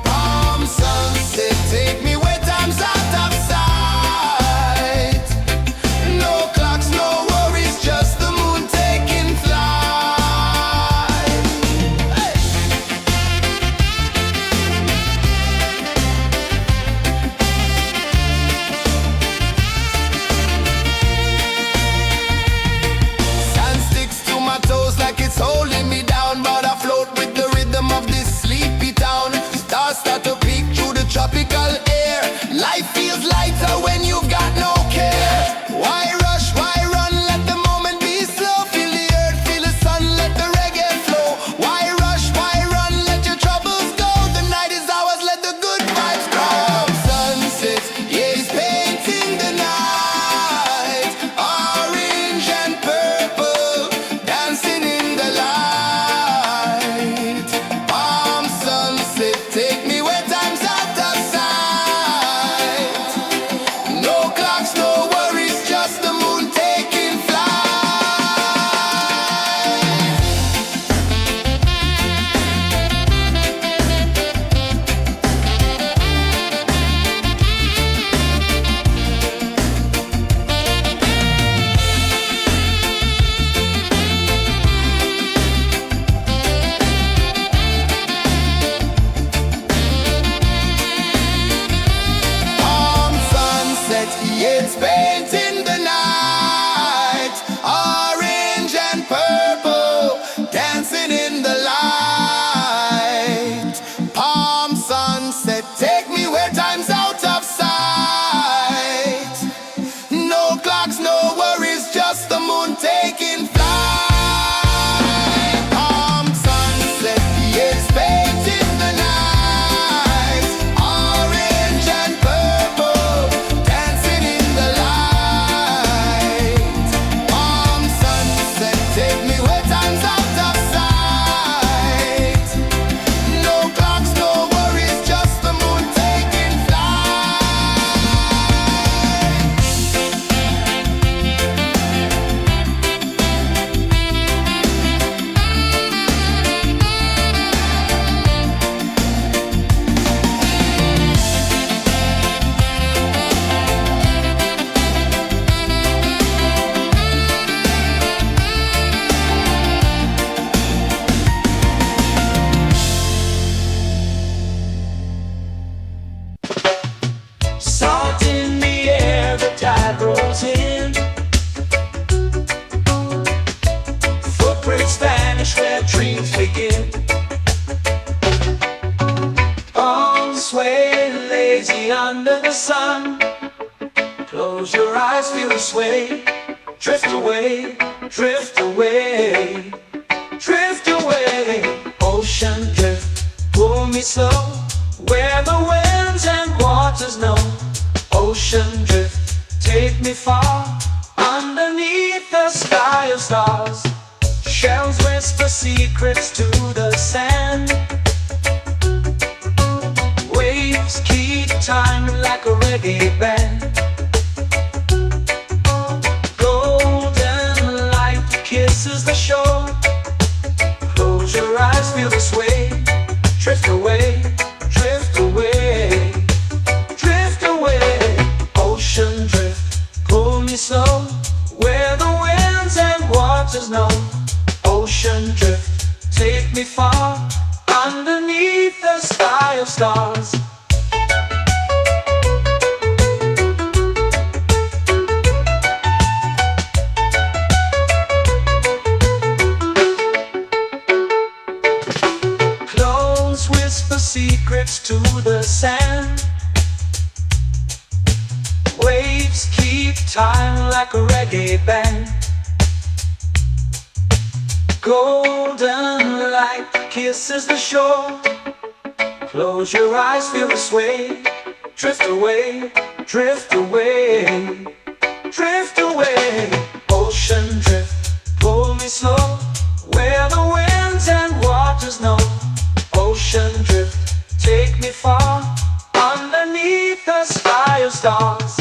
Palm sunset, take me where time's out of sight. No clocks, no worries, just the moon taking flight. Hey! Sand sticks to my toes like it's holding me down, but I float with the rhythm of this sleepy town. Stars start to peek through the tropical air. Life feels lighter when you've got no care. Why rush, why run, let the moment be slow. Feel the earth, feel the sun, let the reggae flow. Why rush, why run, let your troubles go. The night is ours, let the good vibes grow. Sunset, yeah, it's painting the night. Orange and purple, dancing in the light. Palm sunset, take me where time's out of sight. No clocks, no worries, just the moon taking flight. Palm sunset, yeah, it's painting the night. Orange and purple, dancing in the light. Palm sunset, take me where time's out of sight. No clocks, no worries, just the moon taking flight. Palm sunset, yeah, it's painting the night. Orange and purple, dancing in the light. Palm sunset, take me where time's out of sight. No clocks, no worries, just the moon taking flight. Salt in the air, the tide rolls in. Footprints vanish where dreams begin. Arms sway lazy under the sun. Close your eyes, feel the sway. Drift away, drift away, drift away. Ocean drift, pull me slow. Where the winds and waters know. Ocean drift, take me far. Underneath the sky of stars. Shells whisper secrets to the sand. Waves keep time like a reggae band. Golden light kisses the shore. Close your eyes, feel the sway. Drift away, drift away, drift away. Ocean drift, pull me slow. Where the winds and waters know. Ocean drift, take me far. Underneath the sky of stars. Close whisper secrets to the sand. Waves keep time like a reggae band. Golden light kisses the shore. Close your eyes, feel the sway. Drift away, drift away, drift away. Ocean drift, pull me slow, where the winds and waters know. Ocean drift, take me far, underneath the sky of stars.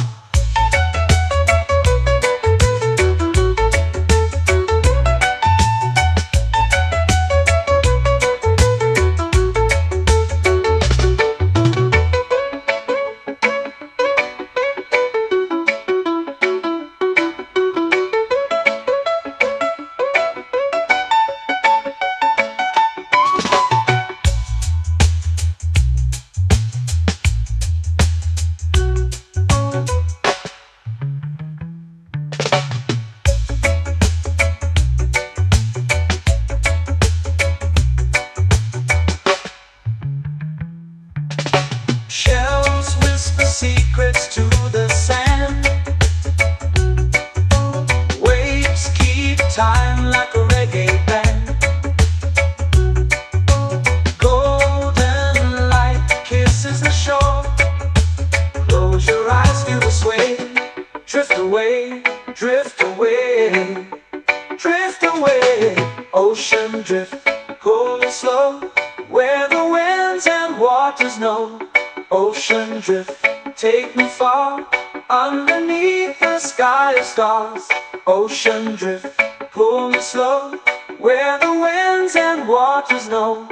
Shells whisper secrets to the sand. Waves keep time like a reggae band. Golden light kisses the shore. Close your eyes, feel the sway. Drift away, drift away, drift away. Ocean drift, pull me slow, where the winds and waters know. Ocean drift, take me far, underneath the sky of stars. Ocean drift, pull me slow, where the winds and waters know.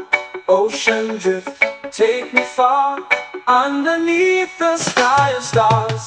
Ocean drift, take me far, underneath the sky of stars.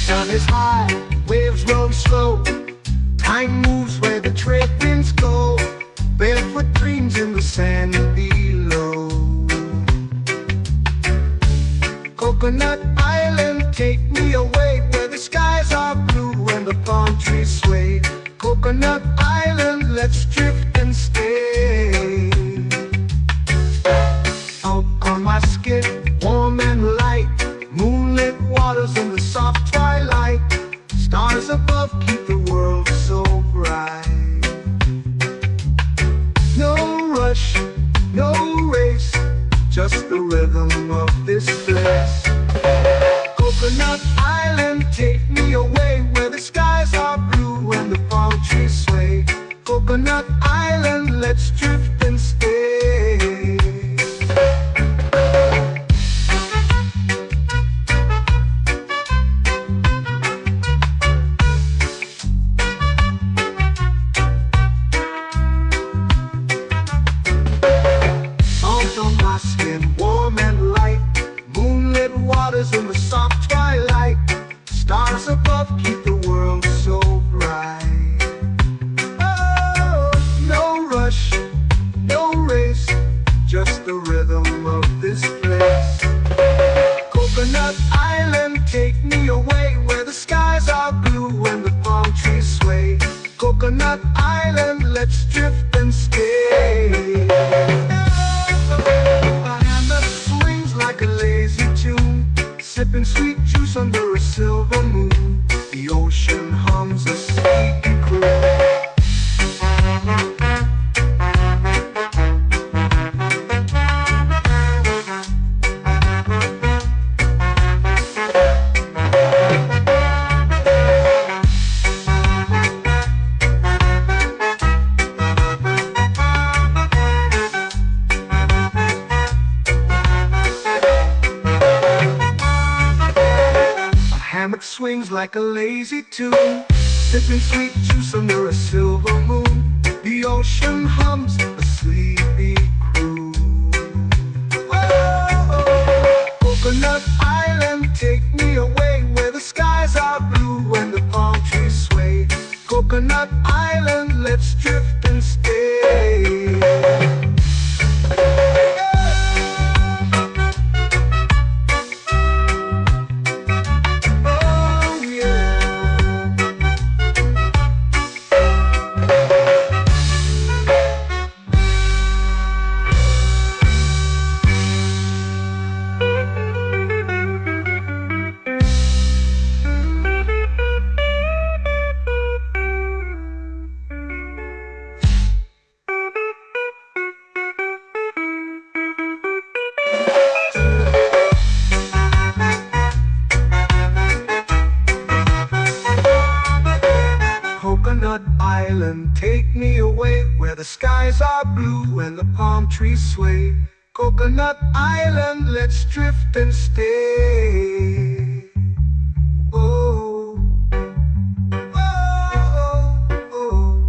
Sun is high, waves roll slow. Time moves where the trade winds go. Barefoot dreams in the sand below. Coconut Island, take me away, where the skies are blue and the palm trees sway. Coconut Island, let's drift and stay. Out on my skin, warm and light, moonlit waters in the soft twilight. Stars above keep the world so bright. No rush, no race, just the rhythm of this place. Coconut Island, take me away, where the skies are blue and the palm trees sway. Coconut Island, let's drift and stay. Salt on my skin, warm and light, moonlit waters in the soft twilight. Stars above keep the world so bright. Oh, no rush, no race, just the rhythm of this place. Coconut Island, take me away, where the skies are blue and the palm trees sway. Coconut Island, let's drift and stay. A hand that swings like a lazy tune, sipping sweet juice under a silver moon. The ocean hums a sleepy croon. Hammock swings like a lazy tune, sipping sweet juice under a silver moon. The ocean hums a sleepy croon. Oh, Coconut Island. island, take me away where the skies are blue and the palm trees sway. Coconut Island, let's drift and stay. Oh, oh, oh,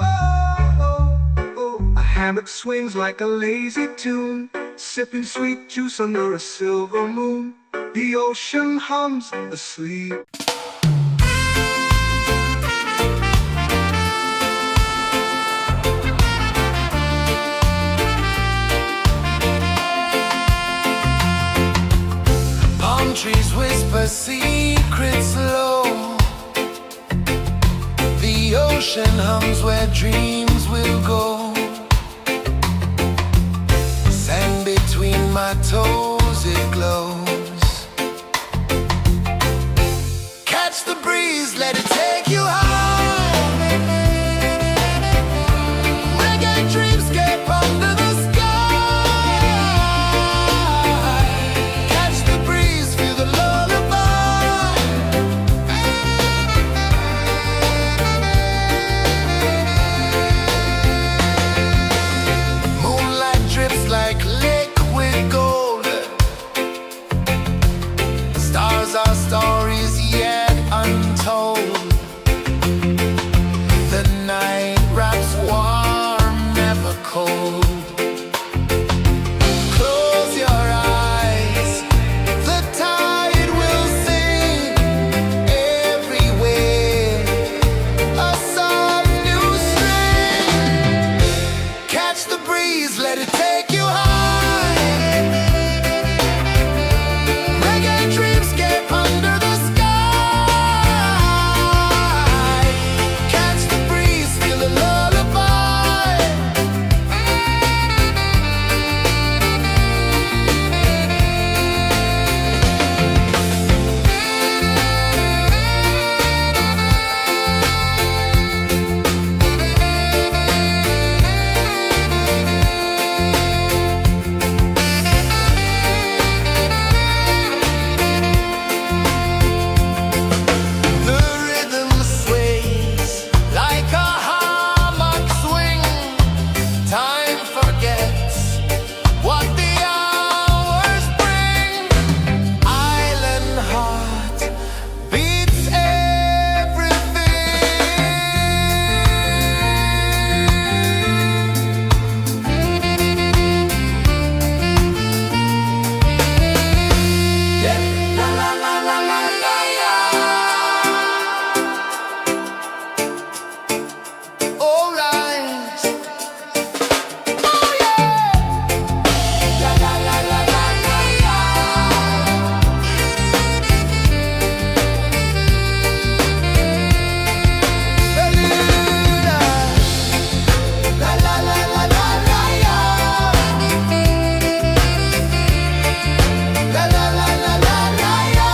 oh, oh. A hammock swings like a lazy tune, sipping sweet juice under a silver moon. The ocean hums asleep. Palm trees whisper secrets low. The ocean hums where dreams will go. Sand between my toes, it glows. Catch the breeze, let it take you high. Reggae dreamscape under the sky. Catch the breeze, feel the lullaby. Moonlight drips like liquid gold. Stars are stories yet untold. The night wraps warm, never cold. Close your eyes, the tide will sing everywhere. A soft new string. Catch the breeze, let it take you high. Reggae dreamscape under the sky. Catch the breeze, feel the lullaby. The rhythm sways like a hammock swing. Time forgets what the hours bring. Island heart beats everything. Yeah. La la la la la la la. All right. Oh yeah. La la la la la la la. Bermuda. La la la la la la la. La la la la la la la.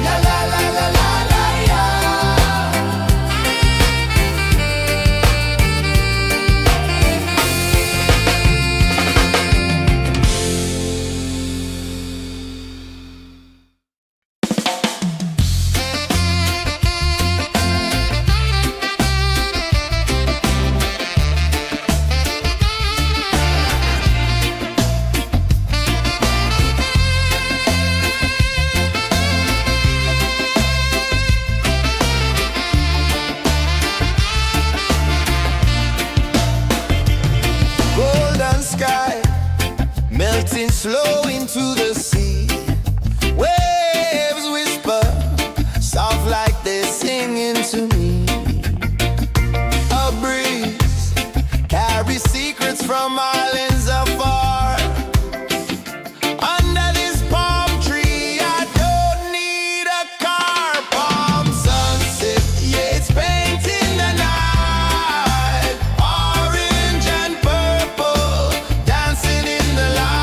La la la la la la la. Golden sky melting slow into the sea. Waves whisper soft like they're singing to me. A breeze carries secrets from islands afar. Under this palm tree, I don't need a car. Palm sunset, yeah, it's painting the night. Orange and purple dancing in the light.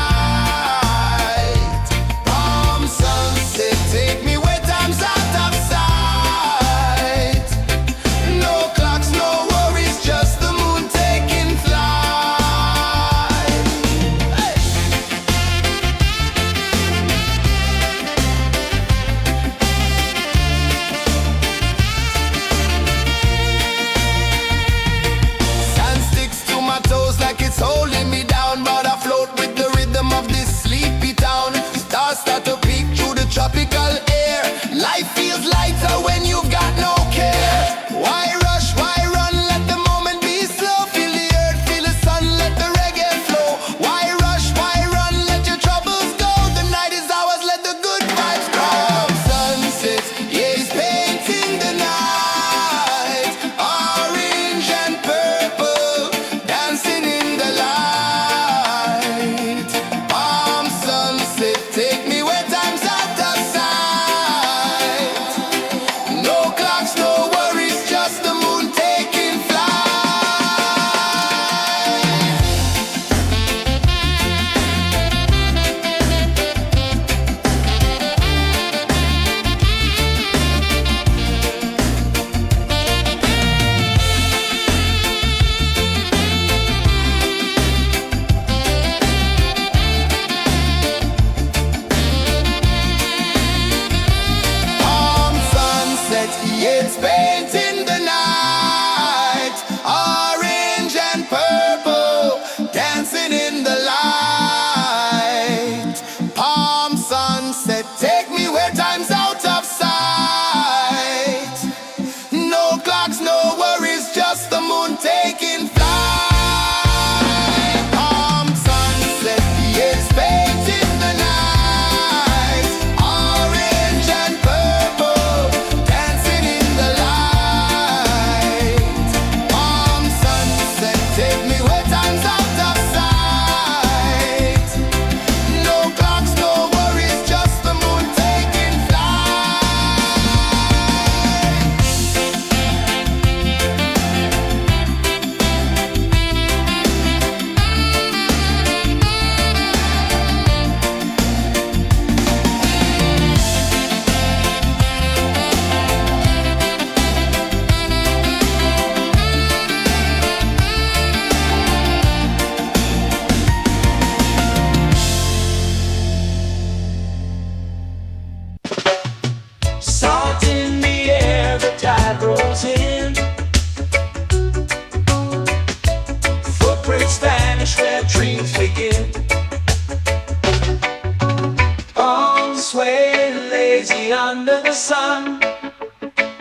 easy under the sun.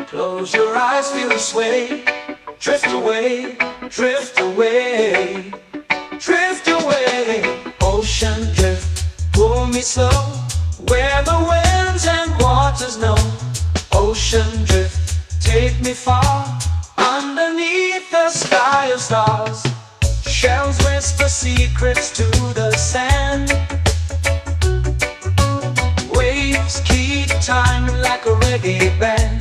Close your eyes, feel the sway. Drift away, drift away, drift away. Ocean drift, pull me slow, where the winds and waters know. Ocean drift, take me far, underneath the sky of stars. Shells whisper secrets to the sand. Waves keep time like a reggae band.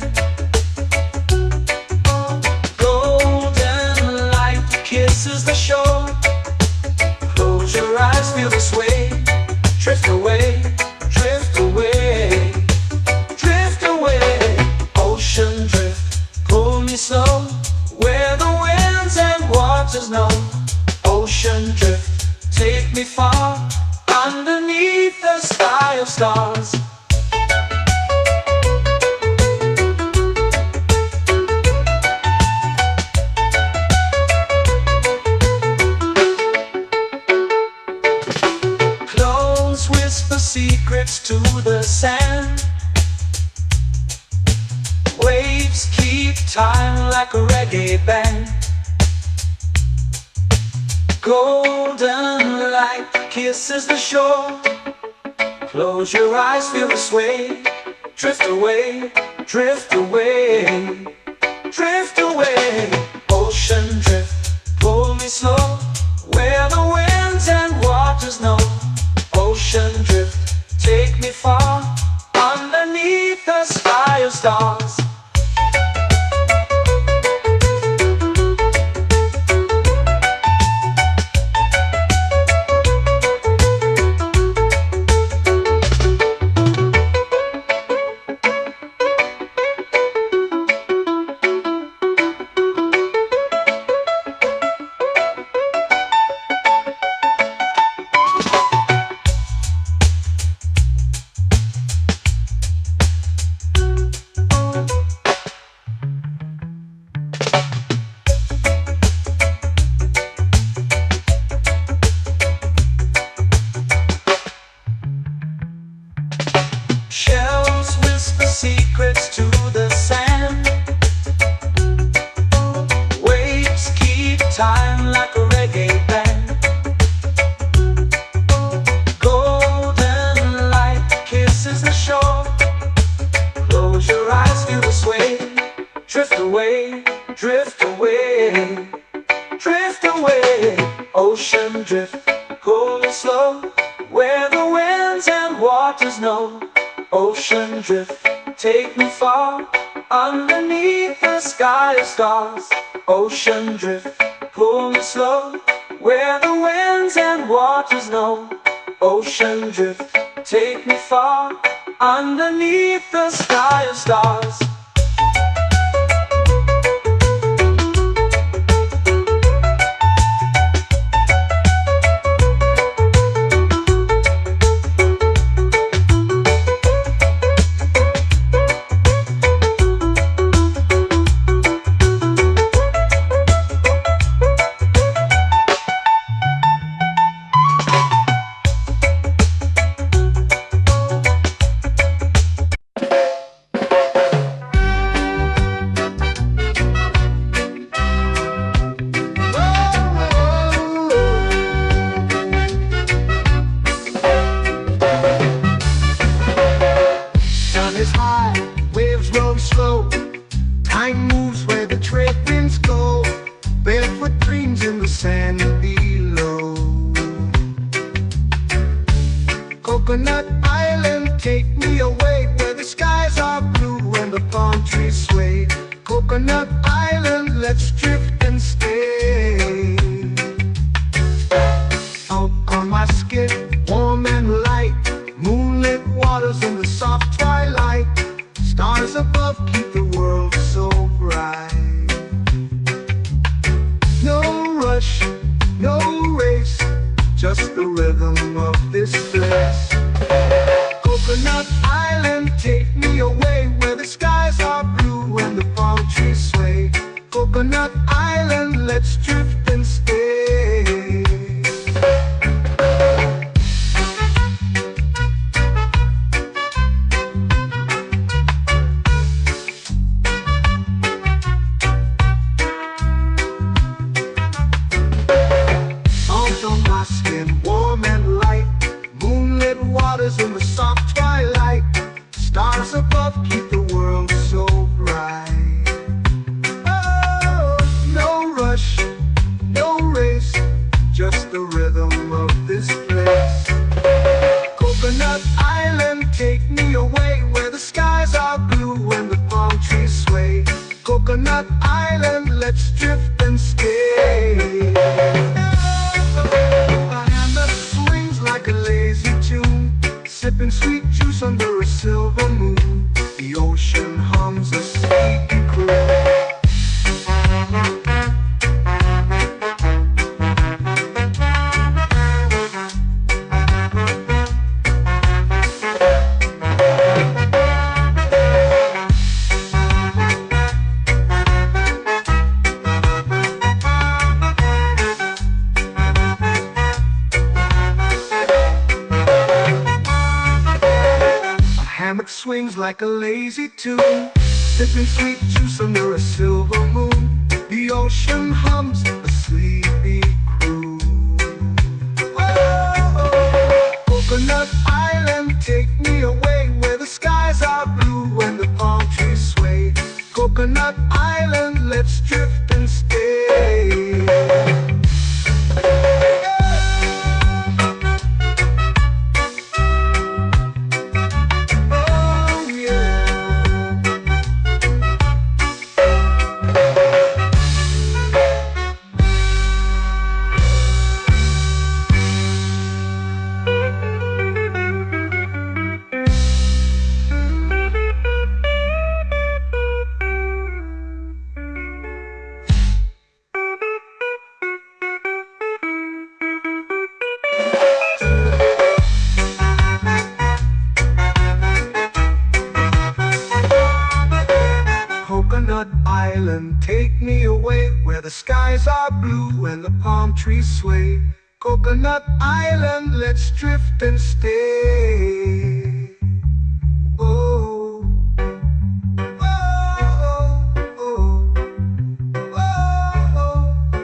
Golden light kisses the shore. Close your eyes, feel the sway. Drift away, drift away, drift away. Ocean drift, pull me slow, where the winds and waters know. Ocean drift, take me far, underneath the sky of stars. Close whisper secrets to the sand. Waves keep time like a reggae band. Golden light kisses the shore. Close your eyes, feel the sway. Drift away, drift away, drift away. Ocean drift, pull me slow, where the winds and waters know. Ocean drift, take me far, underneath the sky of stars. Shells whisper secrets to the sand. Waves keep time like a reggae band. Golden light kisses the shore. Close your eyes, feel the sway. Drift away, drift away, drift away. Ocean drift, pull me slow, where the winds and waters know. Ocean drift, take me far, underneath the sky of stars. Ocean drift, pull me slow, where the winds and waters know. Ocean drift, take me far, underneath the sky of stars. Time moves where the trade winds go. Barefoot dreams in the sand below. Coconut Island, take me away, where the skies are blue and the palm trees sway. Coconut Island, let's drift and stay. Out on my skin, warm and light, moonlit waters in the soft twilight. Stars above keep the world so bright. No rush, no race, just the rhythm of this place. Coconut Island, take me away, where the skies are blue and the palm trees sway. Coconut colors in the soft twilight. Stars above keep the world so bright. Oh, no rush, no race, just the rhythm of this place. Coconut Island, take me away where the skies are blue and the palm trees sway. Coconut Island, let's drift and stay. A hand that swings like a lazy tune, sipping sweet juice under a silver moon. The ocean hums a sleepy croon. Hammock swings like a lazy tune, sipping sweet juice under a silver moon. The ocean hums a sleepy croon. Whoa, Coconut Island, take me away where the skies are blue and the palm trees sway. Coconut Island, let's drift and stay. Coconut Island, take me away where the skies are blue and the palm trees sway. Coconut Island, let's drift and stay. Oh, oh, oh, oh,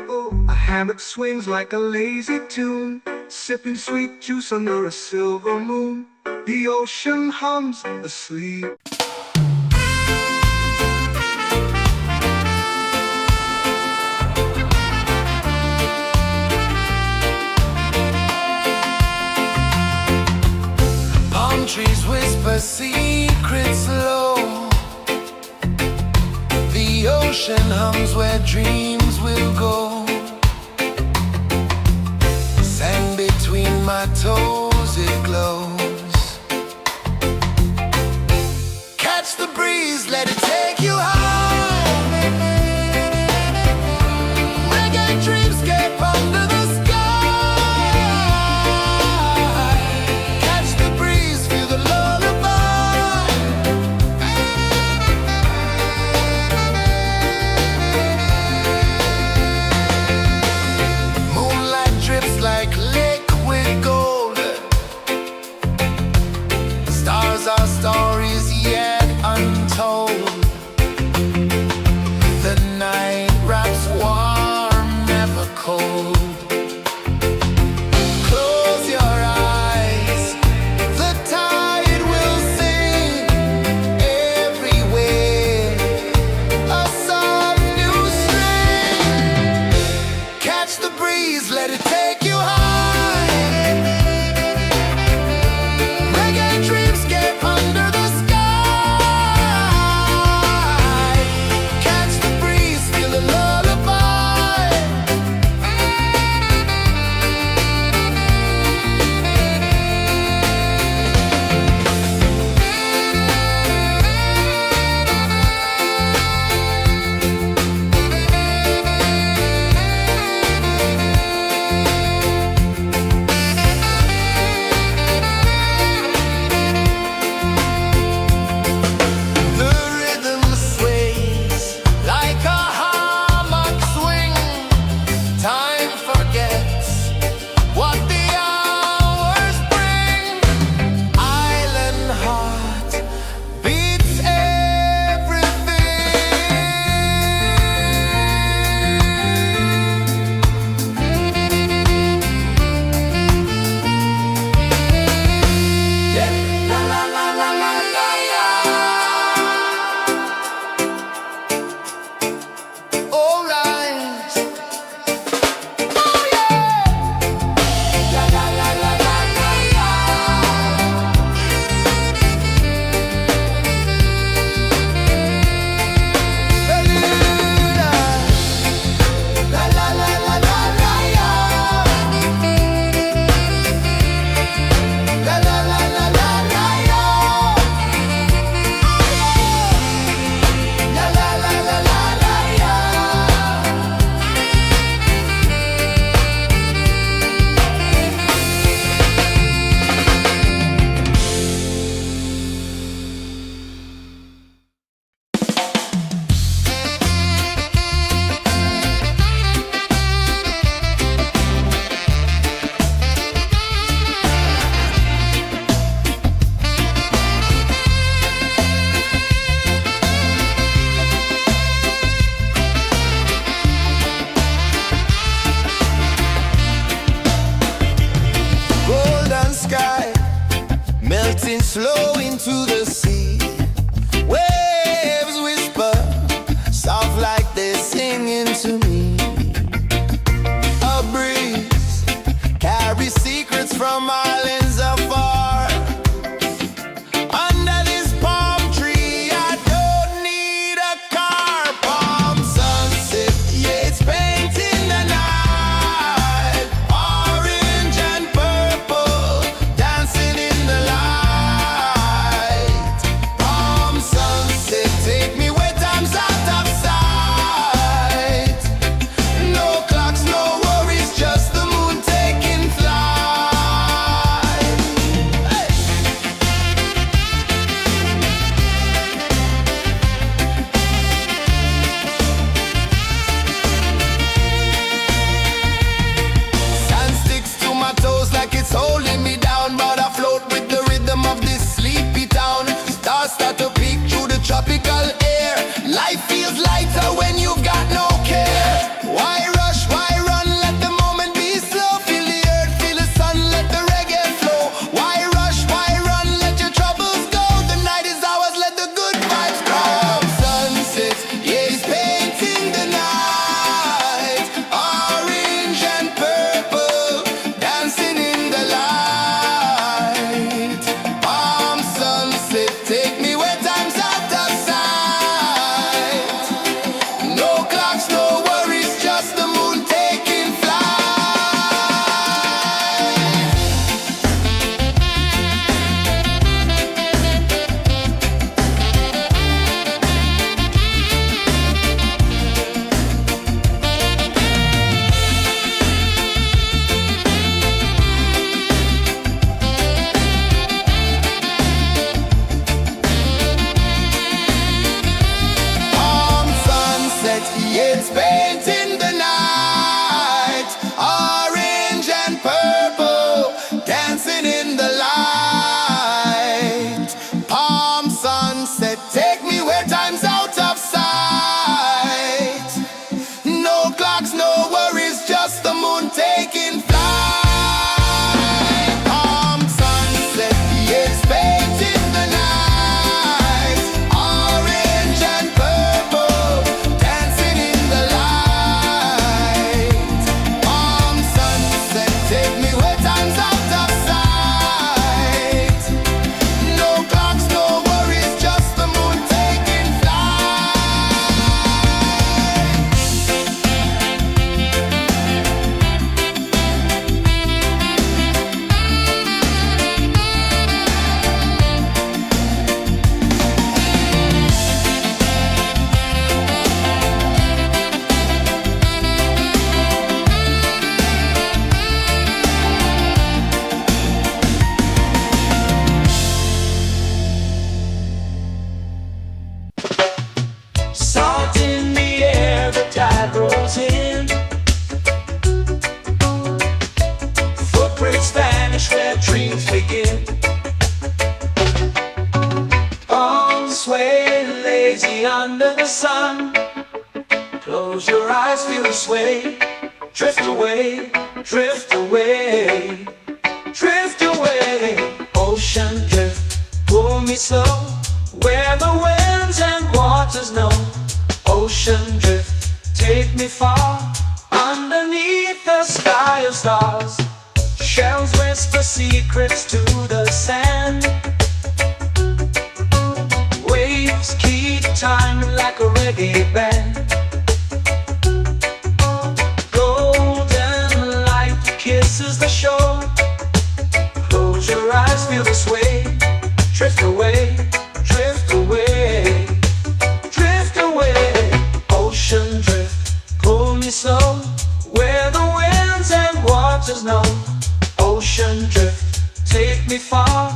oh. A hammock swings like a lazy tune, sipping sweet juice under a silver moon. The ocean hums asleep. Trees whisper secrets low. The ocean hums where dreams will go. Sand between my toes, it glows. Catch the breeze, let it take you high. Reggae dreamscape under the sky. Like liquid gold, melting slow into the sea. Waves whisper, soft like they're singing to me. A breeze carries secrets from islands afar. Under this palm tree, I don't need a car. Palm sunset, yeah, it's painting the night. Orange and purple, dancing in the light. Palm sunset, take me where time's out of sight. No clocks, no worries, just the moon taking flight. Hey! Sand sticks to my toes like it's holding me down, but I float with the rhythm of this sleepy town. Stars start to peek through the tropical air. Life feels lighter when you've got no care. Why rush, why run, let the moment be slow. Feel the earth, feel the sun, let the reggae flow. Why rush, why run, let your troubles go. The night is ours, let the good vibes come. Sunset, yeah, it's painting the night. Orange and purple, dancing in the light. Palm sunset, take me where time's out of sight. No clocks, no worries, just the moon taking flight. Palm sunset, yeah, it's painting the night. Orange and purple, dancing in the light. Palm sunset, take me where time's out of sight. No clocks, no worries, just the moon taking flight. Palm sunset, yeah, it's painting the night. Orange and purple, dancing in the light. Palm sunset, take me where time's out of sight. No clocks, no worries, just the moon taking flight. Salt in the air, the tide rolls in. Footprints vanish where dreams begin. Arms sway lazy under the sun. Close your eyes, feel the sway. Drift away, drift away, drift away. Ocean drift, pull me slow, where the winds and waters know. Ocean drift, take me far, underneath the sky of stars. Shells whisper secrets to the sand. Waves keep time like a reggae band. Golden light kisses the shore. Close your eyes, feel the sway. Drift away, drift away, drift away. Ocean drift, pull me slow, where the winds and waters know. Ocean drift, take me far,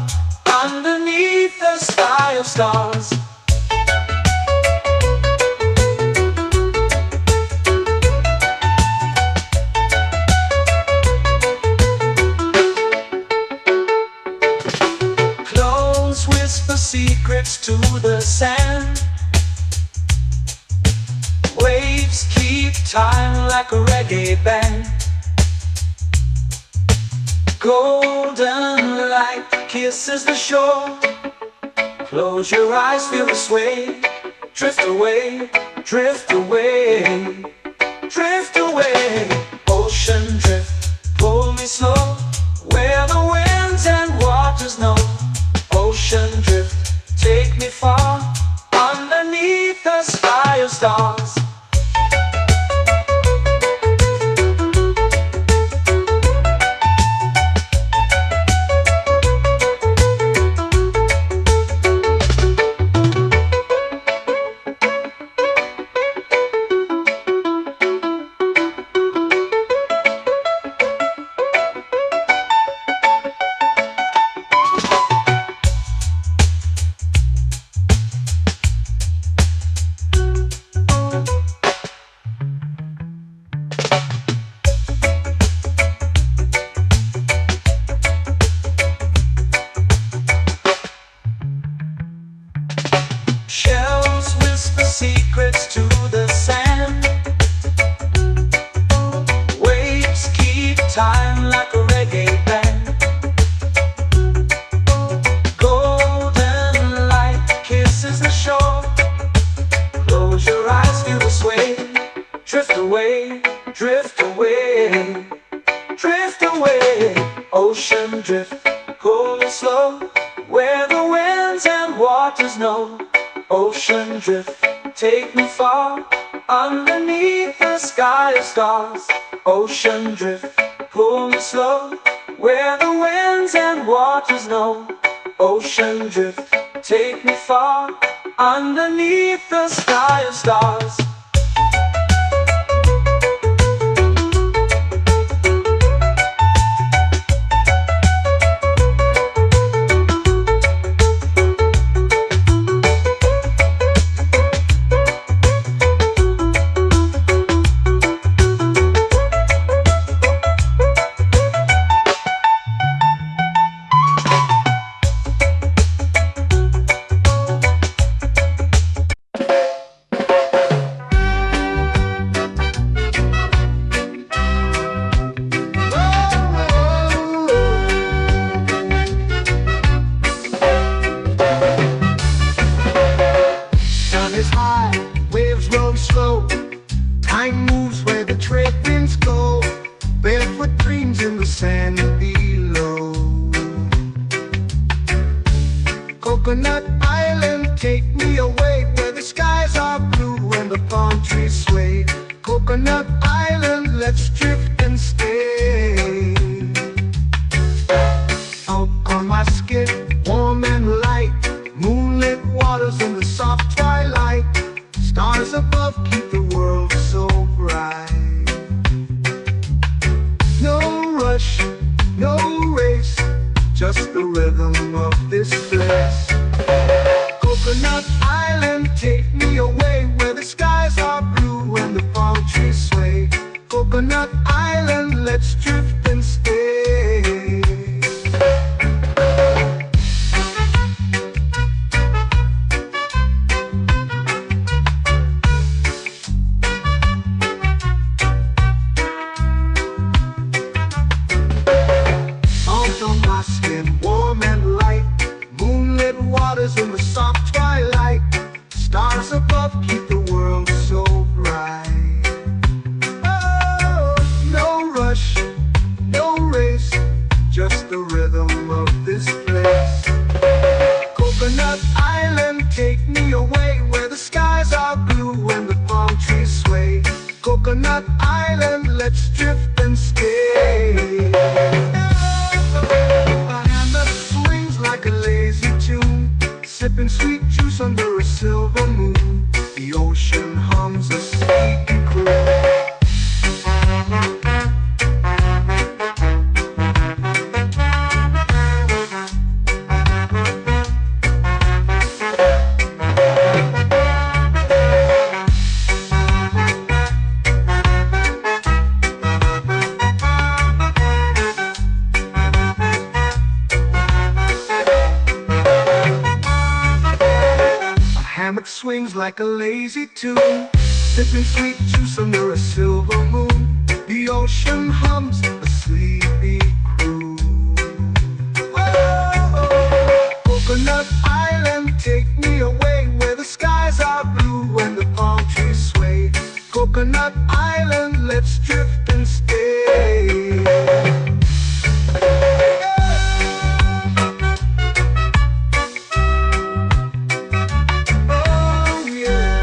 underneath the sky of stars. Close whisper secrets to the sand. Waves keep time like a reggae band. Golden light kisses the shore. Close your eyes, feel the sway. Drift away, drift away, drift away. Ocean drift, pull me slow, where the winds and waters know. Ocean drift, take me far, underneath the sky of stars. Shells whisper secrets to the sand. Waves keep time like a reggae band. Golden light kisses the shore. Close your eyes, feel the sway. Drift away, drift away, drift away. Ocean drift, cool and slow, where the winds and waters know. Ocean drift, take me far, underneath the sky of stars. Ocean drift, pull me slow, where the winds and waters know. Ocean drift, take me far, underneath the sky of stars. Is high, waves roll slow. Time moves where the trade winds go. Barefoot dreams in the sand below. Coconut Island, take me away, where the skies are blue and the palm trees sway. Coconut Island, let's drift and stay. Out on my skin, warm and light, moonlit waters in the soft twilight. Stars above keep the world so bright. No rush, no race, just the rhythm of this place. Coconut Island, take me away, where the skies are blue and the palm trees sway. Coconut Island, let's drift and stay. In the soft twilight, stars above keep the world so bright. Oh, no rush, no race, just the rhythm of this place. Coconut Island, take me away, where the skies are blue and the palm trees sway. Coconut Island, let's drift and stay. My hand that swings like a lazy tune, sipping sweet juice under a silver moon. The ocean hums a sleepy croon. Swings like a lazy tune, sipping sweet juice under a silver moon. The ocean hums a sleepy croon. Coconut Island, take me away where the skies are blue and the palm trees sway. Coconut Island, let's drift and stay. Oh yeah.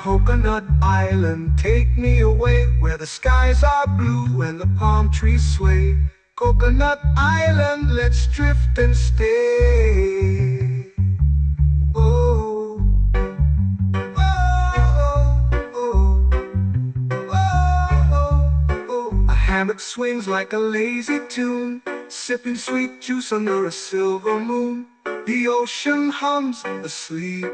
Coconut Island, take me away where the skies are blue and the palm trees sway. Coconut Island, let's drift and stay. Oh, oh, oh, oh, oh. A hammock swings like a lazy tune, sipping sweet juice under a silver moon. The ocean hums asleep.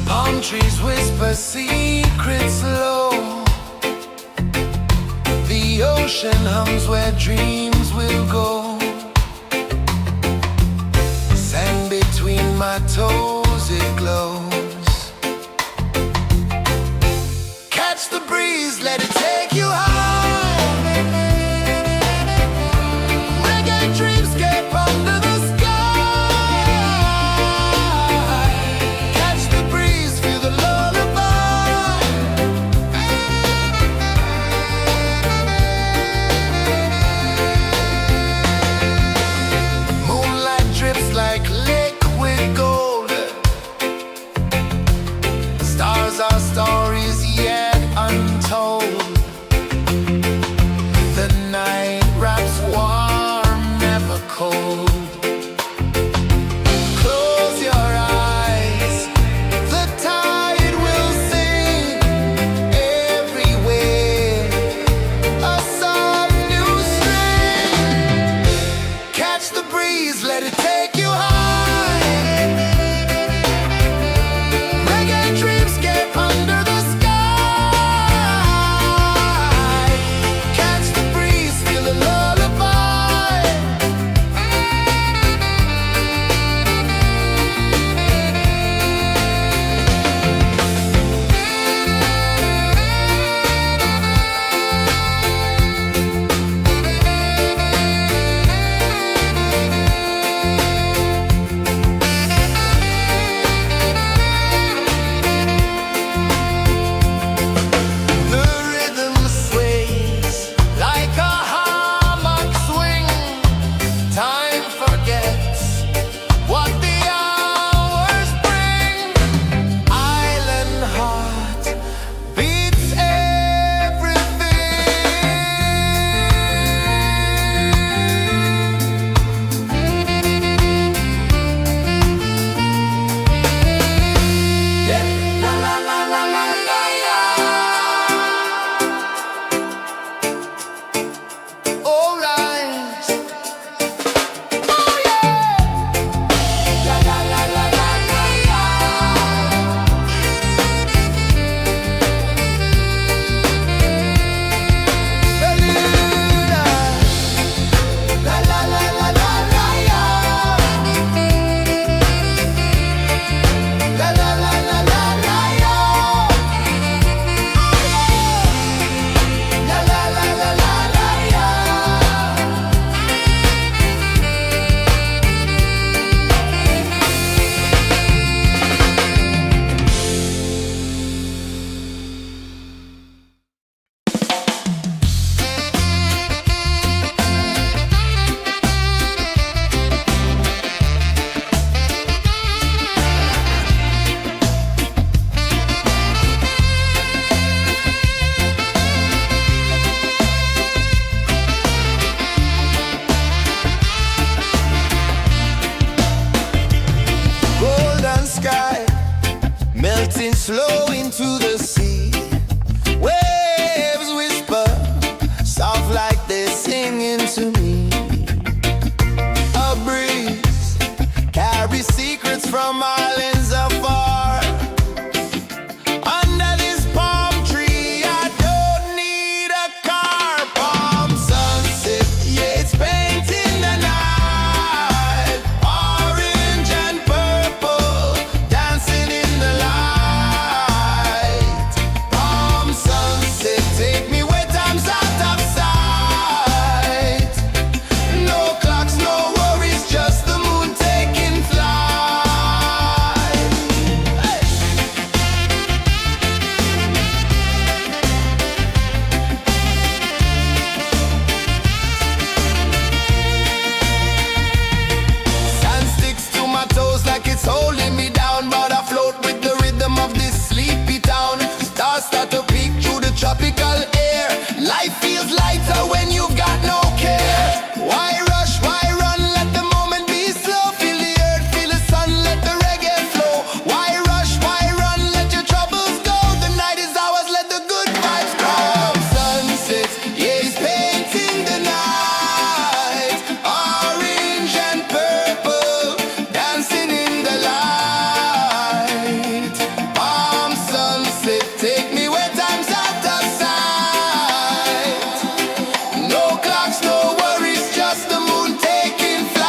Palm trees whisper secrets low. The ocean hums where dreams will go. Sand between my toes, it glows. Catch the breeze, let it take you high. Reggae dreamscape under the sky. Catch the breeze, feel the lullaby. Moonlight drips like liquid gold. Stars are stories yet untold. getting slow into the sea. Waves whisper, soft like they're singing to me. A breeze carries secrets from islands afar. Under this palm tree, I don't need a car. Palm sunset, yeah, it's painting the night. Orange and purple, dancing in the light. Palm sunset, take me where time's out of sight. No clocks, no worries, just the moon taking flight. Hey! Sand sticks to my toes like it's holding me down, but I float with the rhythm of this sleepy town. Stars start to peek through the tropical air. Life feels lighter when you've got no care. Why rush, why run, let the moment be slow. Feel the earth, feel the sun, let the reggae flow. Why rush, why run, let your troubles go. The night is ours, let the good vibes grow. Sunset, yeah, it's painting the night. Orange and purple, dancing in the light. Palm sunset, take me where time's out of sight. No clocks, no worries, just the moon taking flight.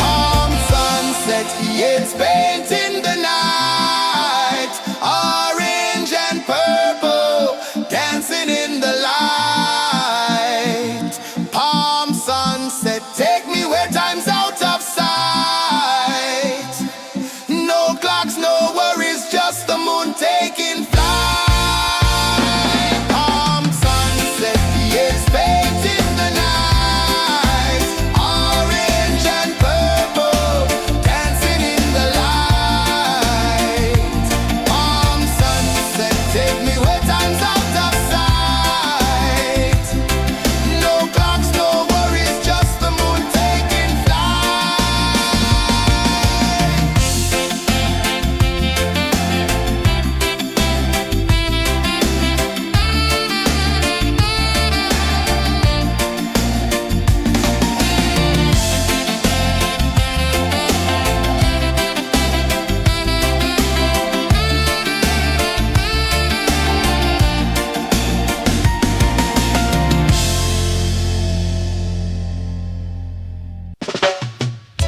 Palm sunset, yeah, it's painting the night. Orange and purple, dancing in the light. Palm sunset, take me where time's out of sight. No clocks, no worries, just the moon taking flight. Palm sunset, yeah, it's painting the night. Orange and purple, dancing in the light. Palm sunset, take me where time's out of sight. No clocks, no worries, just the moon taking flight.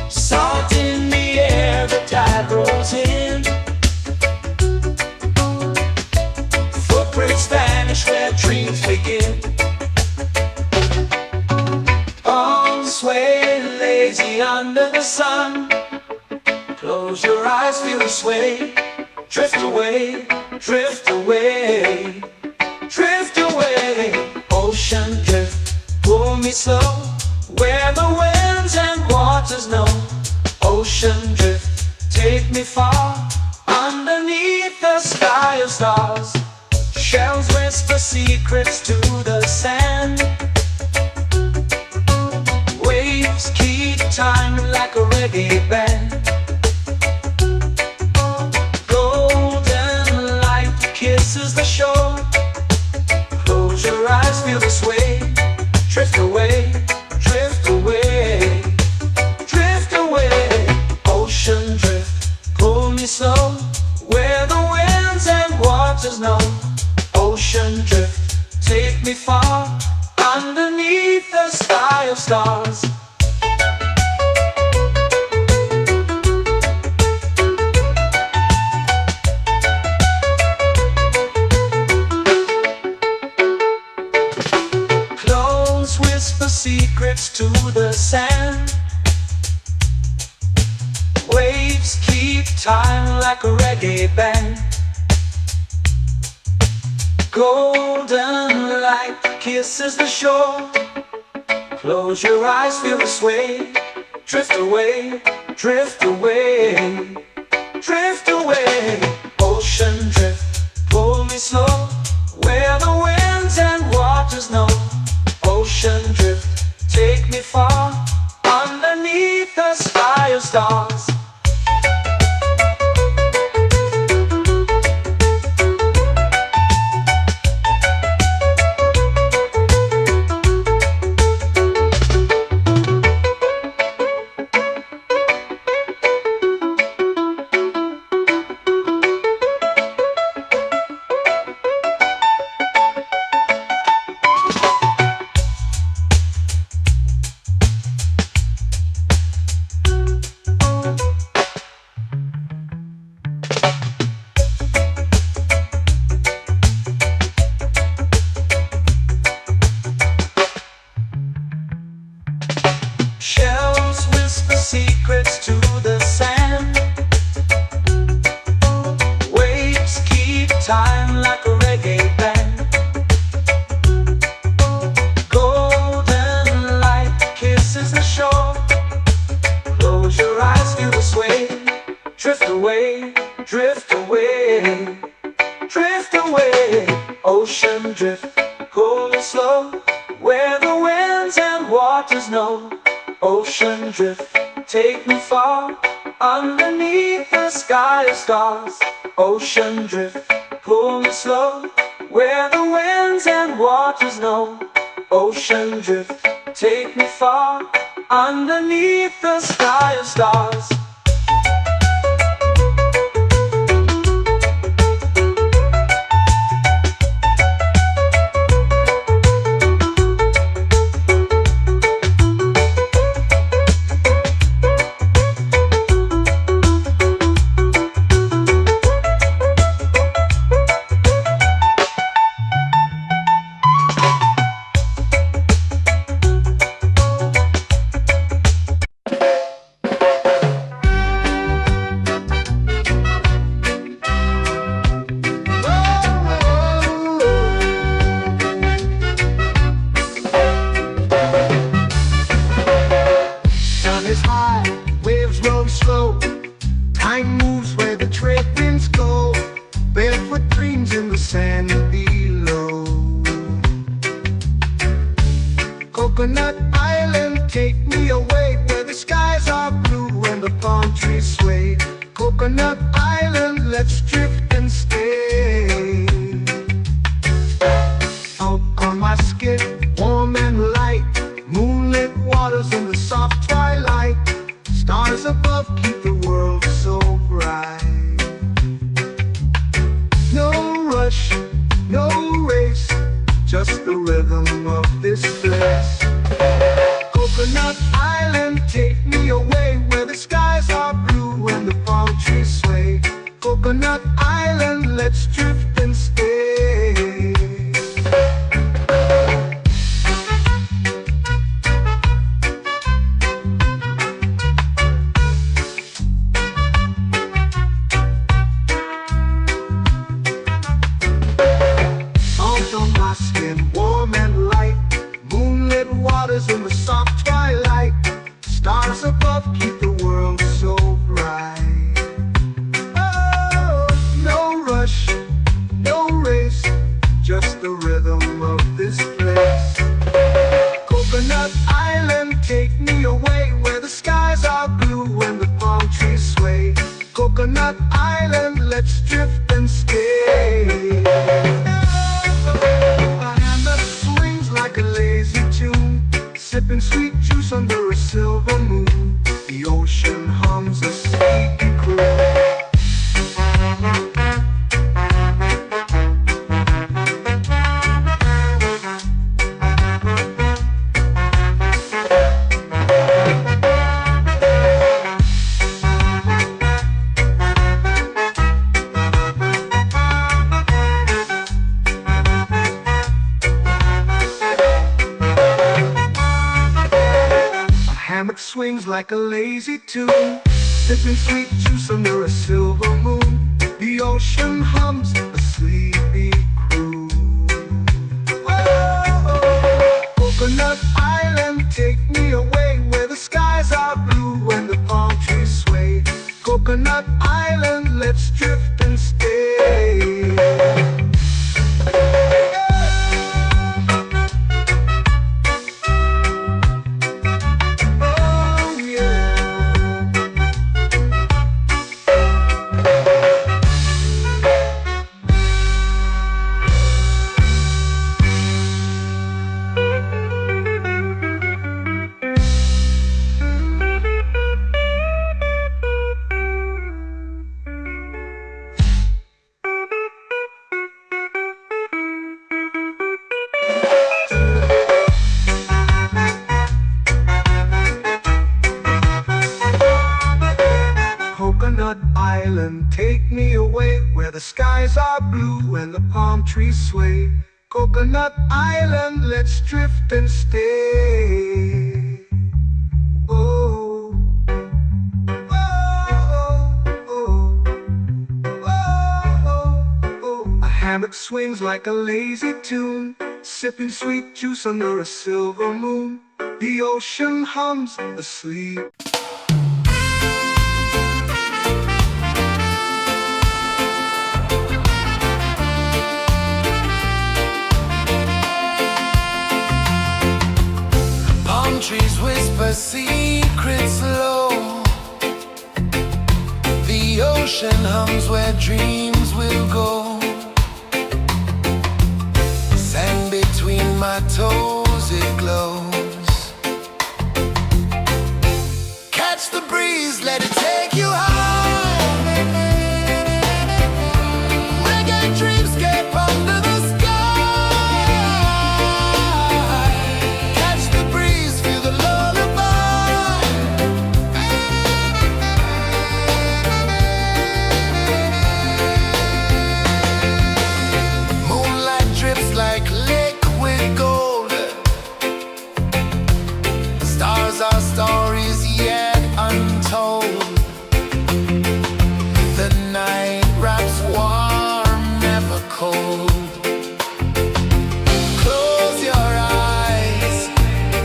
Salt in the air, the tide rolls in. Footprints vanish where dreams begin. All sway lazy under the sun. Close your eyes, feel the sway. Drift away, drift away, drift away. Ocean drift, pull me slow, where the winds and waters know. Ocean drift, take me far, underneath the sky of stars. Shells whisper secrets to the sand. Waves keep time like a reggae band. Golden light kisses the shore. Close your eyes, feel the sway. Drift away, drift away, drift away. Ocean drift, pull me slow, where the winds and waters know. Ocean drift, take me far, underneath the sky of stars. Clones whisper secrets to the sand. Waves keep time like a reggae band. Golden light kisses the shore. Close your eyes, feel the sway. Drift away, drift away, drift away. Ocean drift, pull me slow, where the winds and waters know. Ocean drift, take me far, underneath the sky of stars. Shells whisper secrets to the sand. Waves keep time like a reggae band. Golden light kisses the shore. Close your eyes, feel the sway. Drift away, drift away, drift away. Ocean drift, cool and slow, where the winds and waters know. Ocean drift, take me far, underneath the sky of stars. Ocean drift, pull me slow, where the winds and waters know. Ocean drift, take me far, underneath the sky of stars. Sun is high, waves roll slow. Time moves where the trade winds go. Barefoot dreams in the sand below. Coconut Island, take me away, where the skies are blue and the palm trees sway. Coconut Island, let's drift and stay. Out on my skin, warm and light, moonlit waters in the soft twilight. Stars above keep the world so bright. No rush, no race, just the rhythm of this place. Coconut Island, take me away, where the skies are blue and the palm trees sway. Coconut Island, let's drift and stay. Salt on my skin, warm and light, moonlit waters in the soft twilight. Stars above keep the world so bright. Oh, no rush, no race, just the rhythm of this place. Coconut Island, take me away, where the skies are blue and the palm trees sway. Coconut Island, let's drift and stay. A hand that swings like a lazy tune, sipping sweet juice under a silver moon. The ocean hums a sleepy croon. Hammock swings like a lazy tune, sipping sweet juice under a silver moon. The ocean hums a sleepy croon. Whoa, Take me away where the skies are blue and the palm trees sway. Coconut Island, let's drift and stay. Oh, oh, oh, oh, oh. A hammock swings like a lazy tune, sipping sweet juice under a silver moon. The ocean hums asleep. Trees whisper secrets low. The ocean hums where dreams will go. Sand between my toes, it glows. Catch the breeze, let it take you high. Reggae dreamscape under the sky. Our stories yet untold. The night wraps warm, never cold. Close your eyes,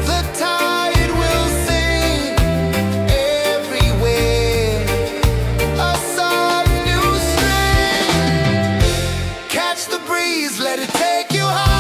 the tide will sing everywhere. A soft new string. Catch the breeze, let it take you high.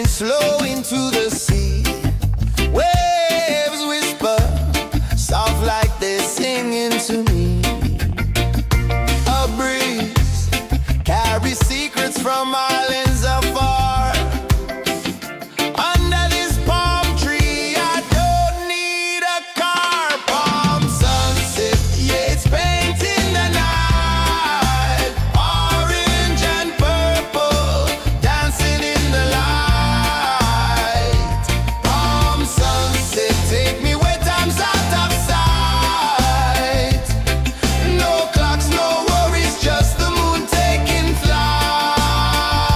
Slow into the sea. Waves whisper, soft like they're singing to me. A breeze carries secrets from islands afar. Under this palm tree, I don't need a car. Palm sunset, yeah, it's painting the night. Orange and purple, dancing in the light. No clocks, no worries, just the moon taking flight.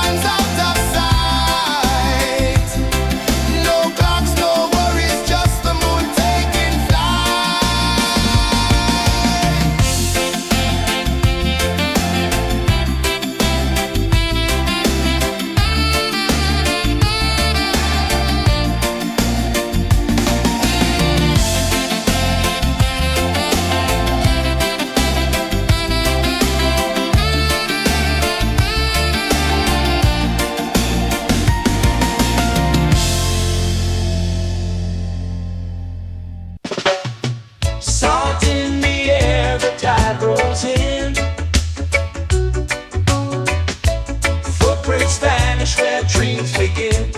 sun's out of sight. No clocks, no worries, just the moon taking flight. Salt in the air, the tide rolls in. Footprints vanish where dreams begin.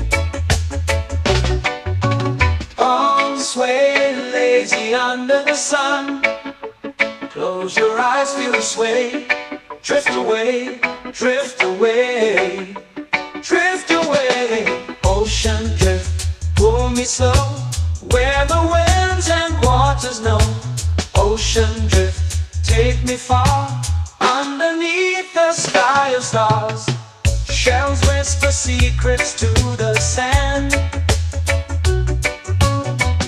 Arms sway lazy under the sun. Close your eyes, feel the sway. Drift away, drift away, drift away. Ocean drift, pull me slow, where the winds and waters know. Ocean drift, take me far, underneath the sky of stars. Shells whisper secrets to the sand.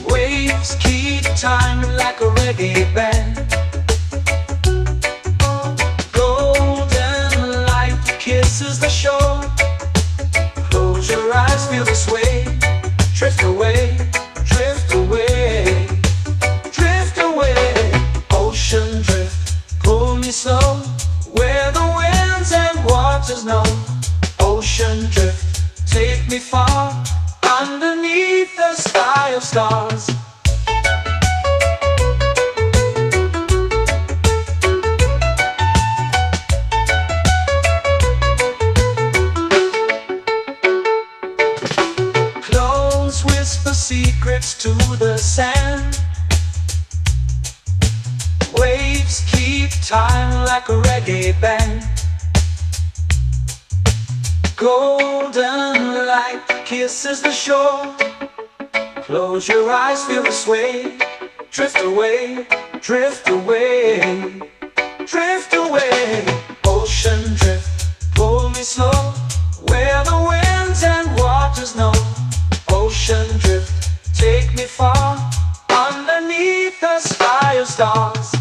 Waves keep time like a reggae band. Golden light kisses the shore. Close your eyes, feel the sway. Drift away, drift away, drift away. Ocean drift, pull me slow, where the winds and waters know. Ocean drift, take me far, underneath the sky of stars. Close whisper secrets to the sand. Waves keep time like a reggae band. Golden light kisses the shore. Close your eyes, feel the sway. Drift away, drift away, drift away. Ocean drift, pull me slow, where the winds and waters know. Ocean drift, take me far, underneath the sky of stars.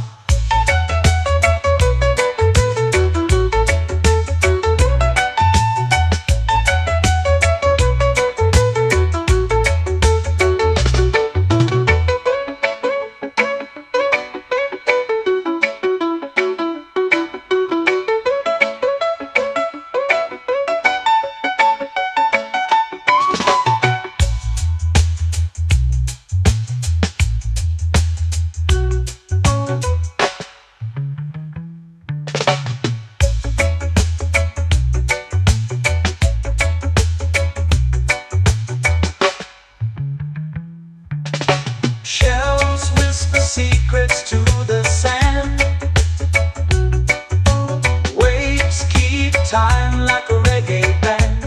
Shells whisper secrets to the sand. Waves keep time like a reggae band.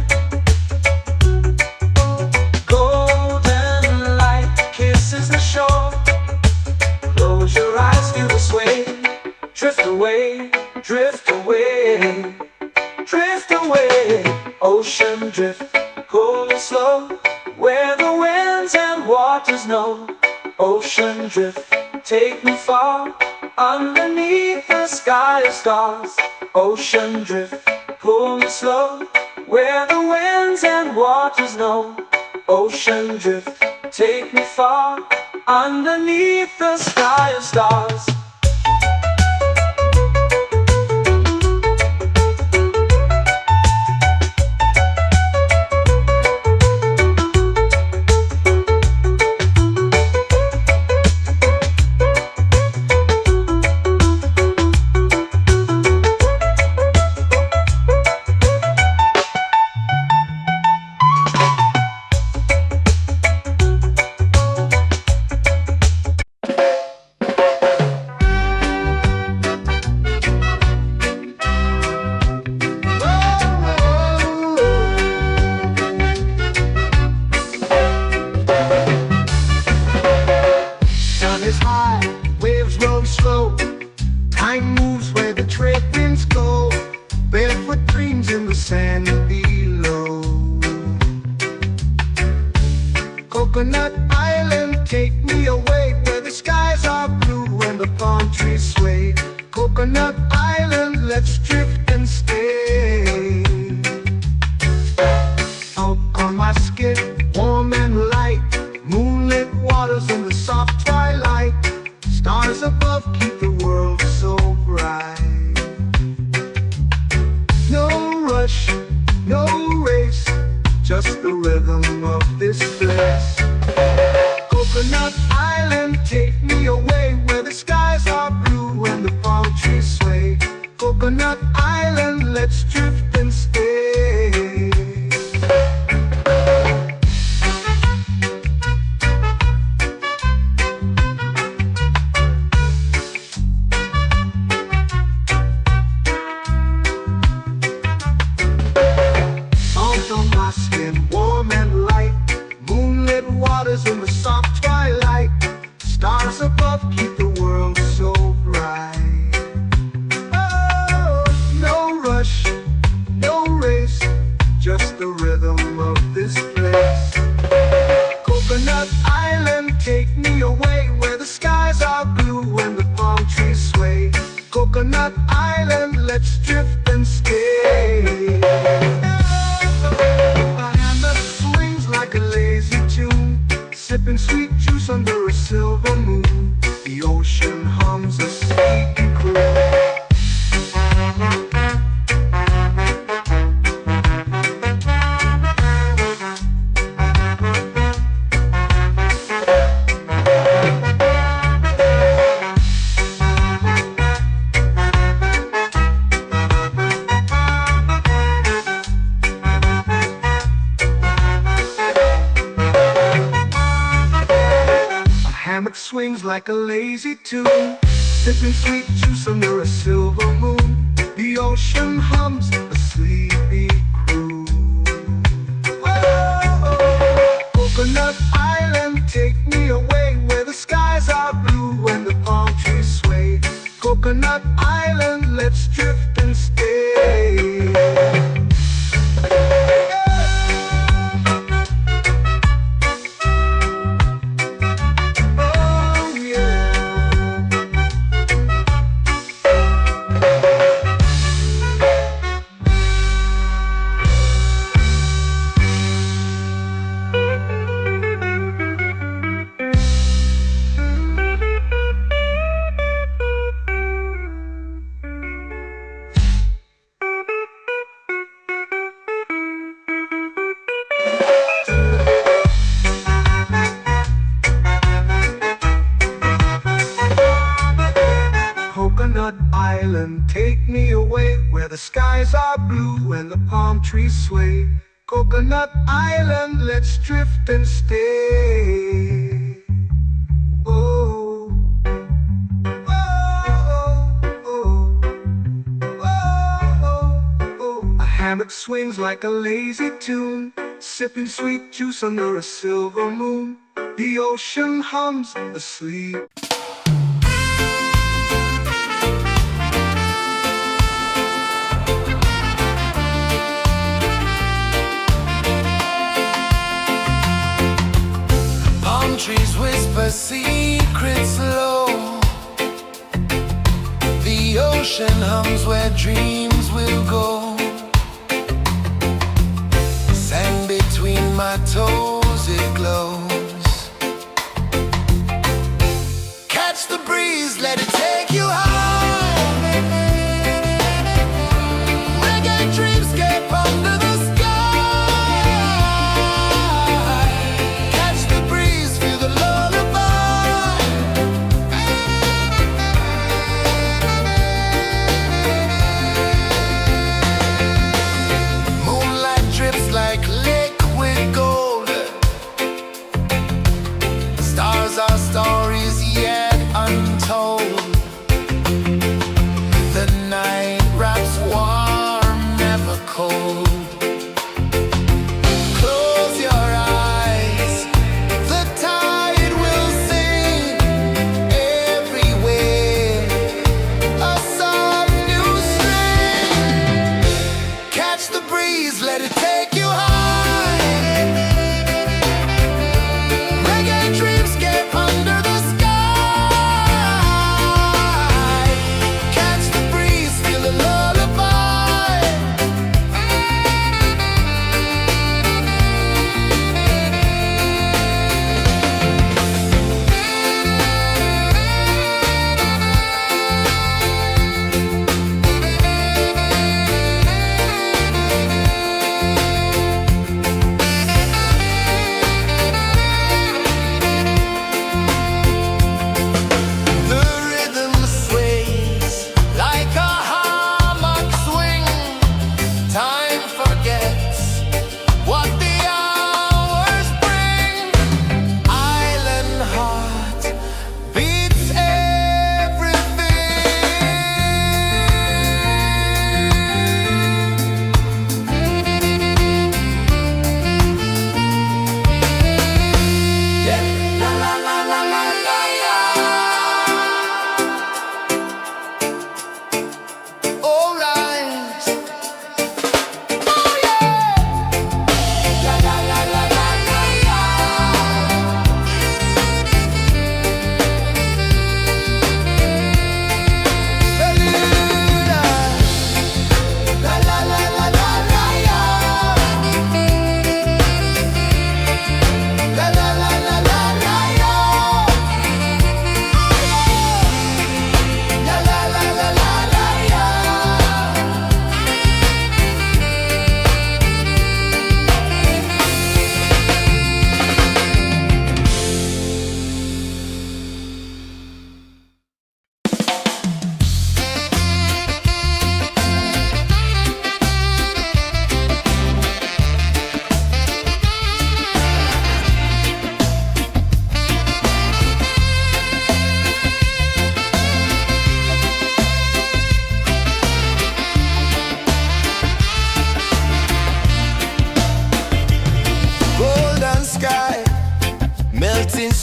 Golden light kisses the shore. Close your eyes, feel the sway. Drift away, drift away, drift away. Ocean drift, pull me slow, where the winds and waters know. Ocean drift, take me far, underneath the sky of stars. Ocean drift, pull me slow, where the winds and waters know. Ocean drift, take me far, underneath the sky of stars. Coconut Island, take me away where the skies are blue and the palm trees sway. Coconut Island, let's drift and stay. Out on my skin, warm and light, moonlit waters in the soft twilight. Stars above keep the world so bright. No rush, no race, just the rhythm of this place. Coconut Island, take me away where the skies are blue and the palm trees sway. Coconut Island, let's drift and stay. Out on my skin, warm and light, moonlit waters in the soft twilight. Stars above keep the world so bright. Oh, no rush, no race, just the rhythm of this place. Coconut Island, take me away where the skies are blue and the palm trees sway. Coconut Island, let's drift and stay. A hand that swings like a lazy tune, sipping sweet juice under a silver moon. The ocean hums a sleepy croon. Hammock swings like a lazy tune, sipping sweet juice under a silver moon. The ocean hums a sleepy croon. Oh, Coconut Island, take me away where the skies are blue and the palm trees sway. Coconut Island, let's drift and stay. Coconut Island, take me away where the skies are blue and the palm trees sway. Coconut Island, let's drift and stay. Oh, oh, oh, oh, oh. A hammock swings like a lazy tune, sipping sweet juice under a silver moon. The ocean hums asleep. Trees whisper secrets low. The ocean hums where dreams will go. Sand between my toes, it glows. Catch the breeze, let it take you high. Reggae dreamscape under the sky.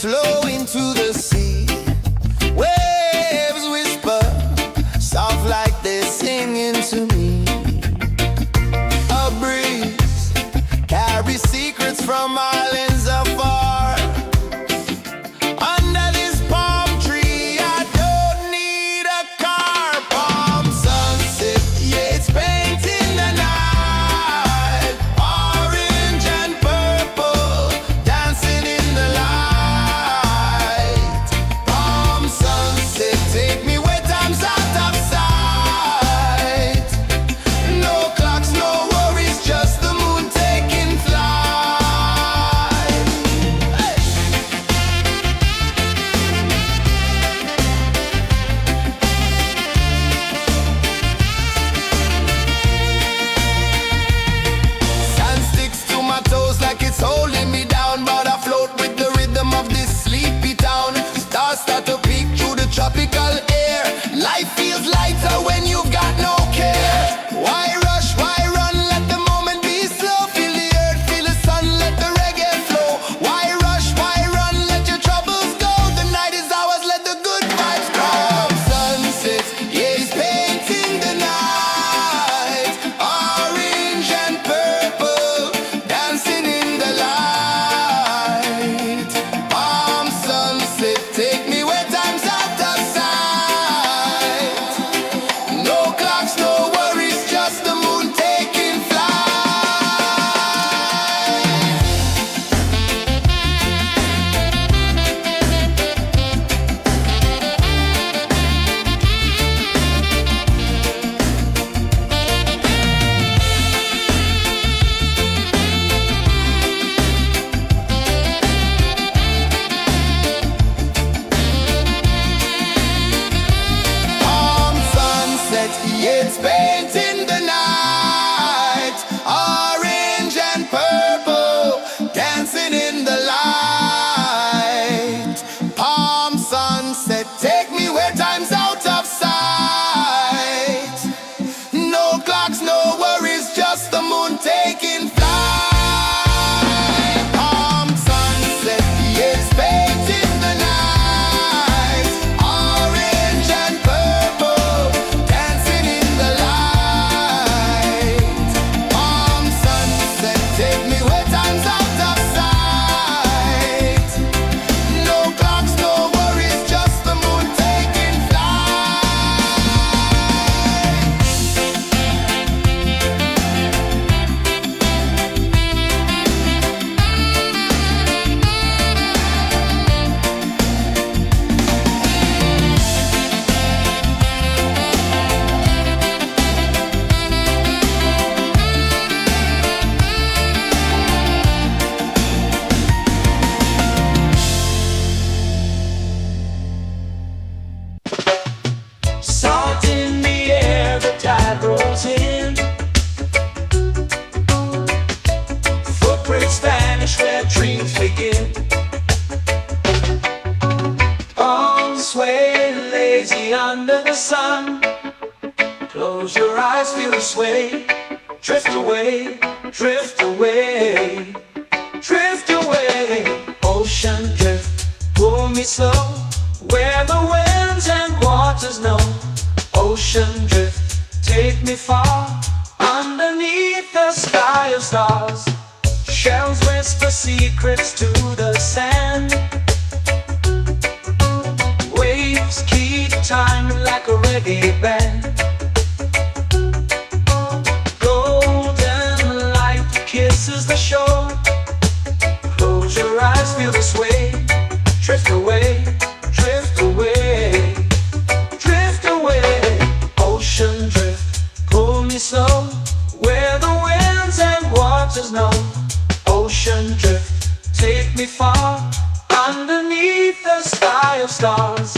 flow into the sea. Waves whisper, soft like they're singing to me. A breeze carries secrets from islands afar. Under this palm tree, I don't need a car. Palm sunset, yeah, it's painting the night. Orange and purple, dancing in the light. Palm sunset, take me where time's out of sight. No clocks, no worries, just the moon taking flight. Hey! Sand sticks to my toes like it's holding me down, but I float with the rhythm of this sleepy town. Stars start to peek through the tropical air. Life feels lighter when you've got no care. Why rush, why run, let the moment be slow. Feel the earth, feel the sun, let the reggae flow. Why rush, why run, let your troubles go. The night is ours, let the good vibes grow. Sunset, yeah, it's painting the night. Orange and purple, dancing in the light. Palm sunset, take me where time's out of sight. No clocks, no worries, just the moon taking flight. Palm sunset, yeah, it's painting the night. Orange and purple, dancing in the light. Palm sunset, take me where time's out of sight. No clocks, no worries, just the moon taking flight. Palm sunset, yeah, it's painting the night. Orange and purple, dancing in the light. Palm sunset, take me where time's out of sight. No clocks, no worries, just the moon taking flight. Salt in the air, the tide rolls in. Footprints vanish where dreams begin. Arms sway lazy under the sun. Close your eyes, feel the sway. Drift away, drift away, drift away. Ocean drift, pull me slow, where the winds and waters know. Ocean drift, take me far, underneath the sky of stars. Shells whisper secrets to the sand. Waves keep time like a reggae band. Golden light kisses the shore. Close your eyes, feel the sway. Drift away, drift away, drift away. Ocean drift, pull me slow, where the winds and waters know. Ocean drift, take me far, underneath the sky of stars.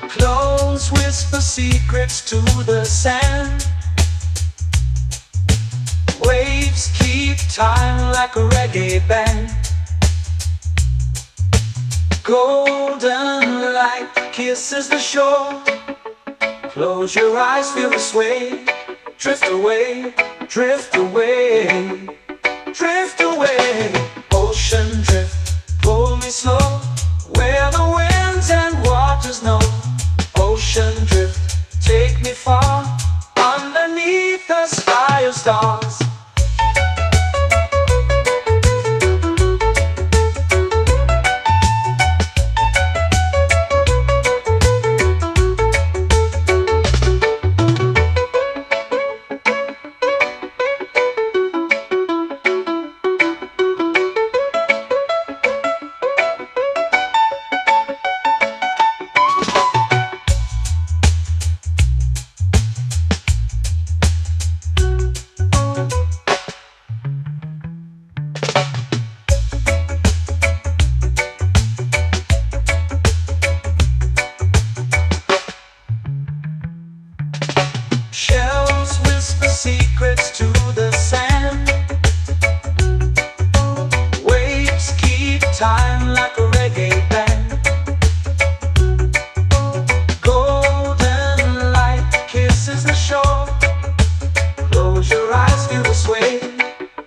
Close whisper secrets to the sand. Waves keep time like a reggae band. Golden light kisses the shore. Close your eyes, feel the sway. Drift away, drift away, drift away. Ocean drift, pull me slow, where the winds and waters know. Ocean drift, take me far, underneath the sky of stars. Shells whisper secrets to the sand. Waves keep time like a reggae band. Golden light kisses the shore. Close your eyes, feel the sway.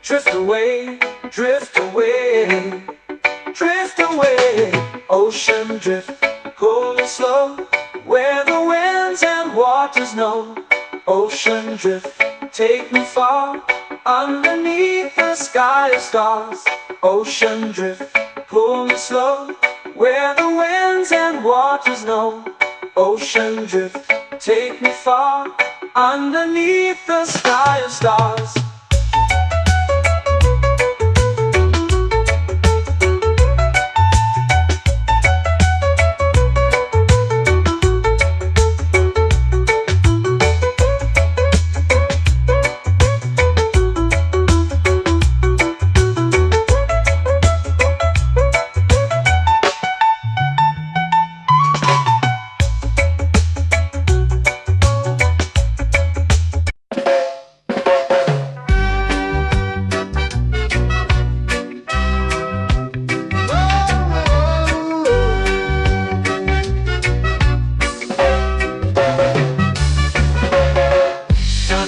Drift away, drift away, drift away. Ocean drift, pull me slow, where the winds and waters know. Ocean drift, take me far, underneath the sky of stars. Ocean drift, pull me slow, where the winds and waters know. Ocean drift, take me far, underneath the sky of stars.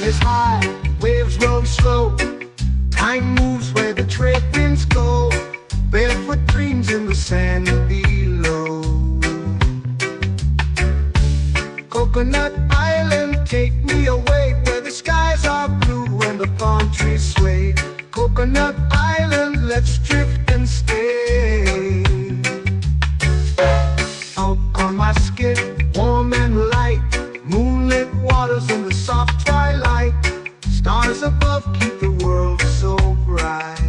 Is high, waves roll slow. Time moves where the trade winds go. Barefoot dreams in the sand below. Coconut Island, take me away, where the skies are blue and the palm trees sway. Coconut Island, let's drift and stay. Out on my skin, warm and light, moonlit waters in the soft twilight. Stars above keep the world so bright.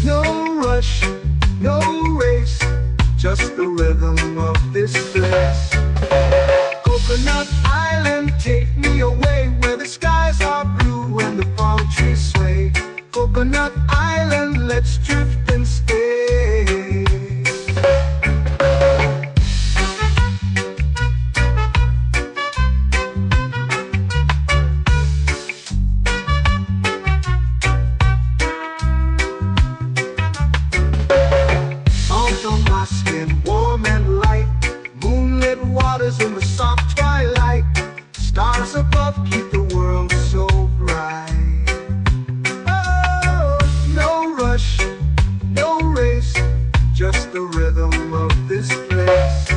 No rush, no race, just the rhythm of this place. Coconut Island, take me away, where the skies are blue and the palm trees sway. Coconut Island, let's drift and stay. Warm and light, moonlit waters in the soft twilight. Stars above keep the world so bright. Oh, no rush, no race, just the rhythm of this place.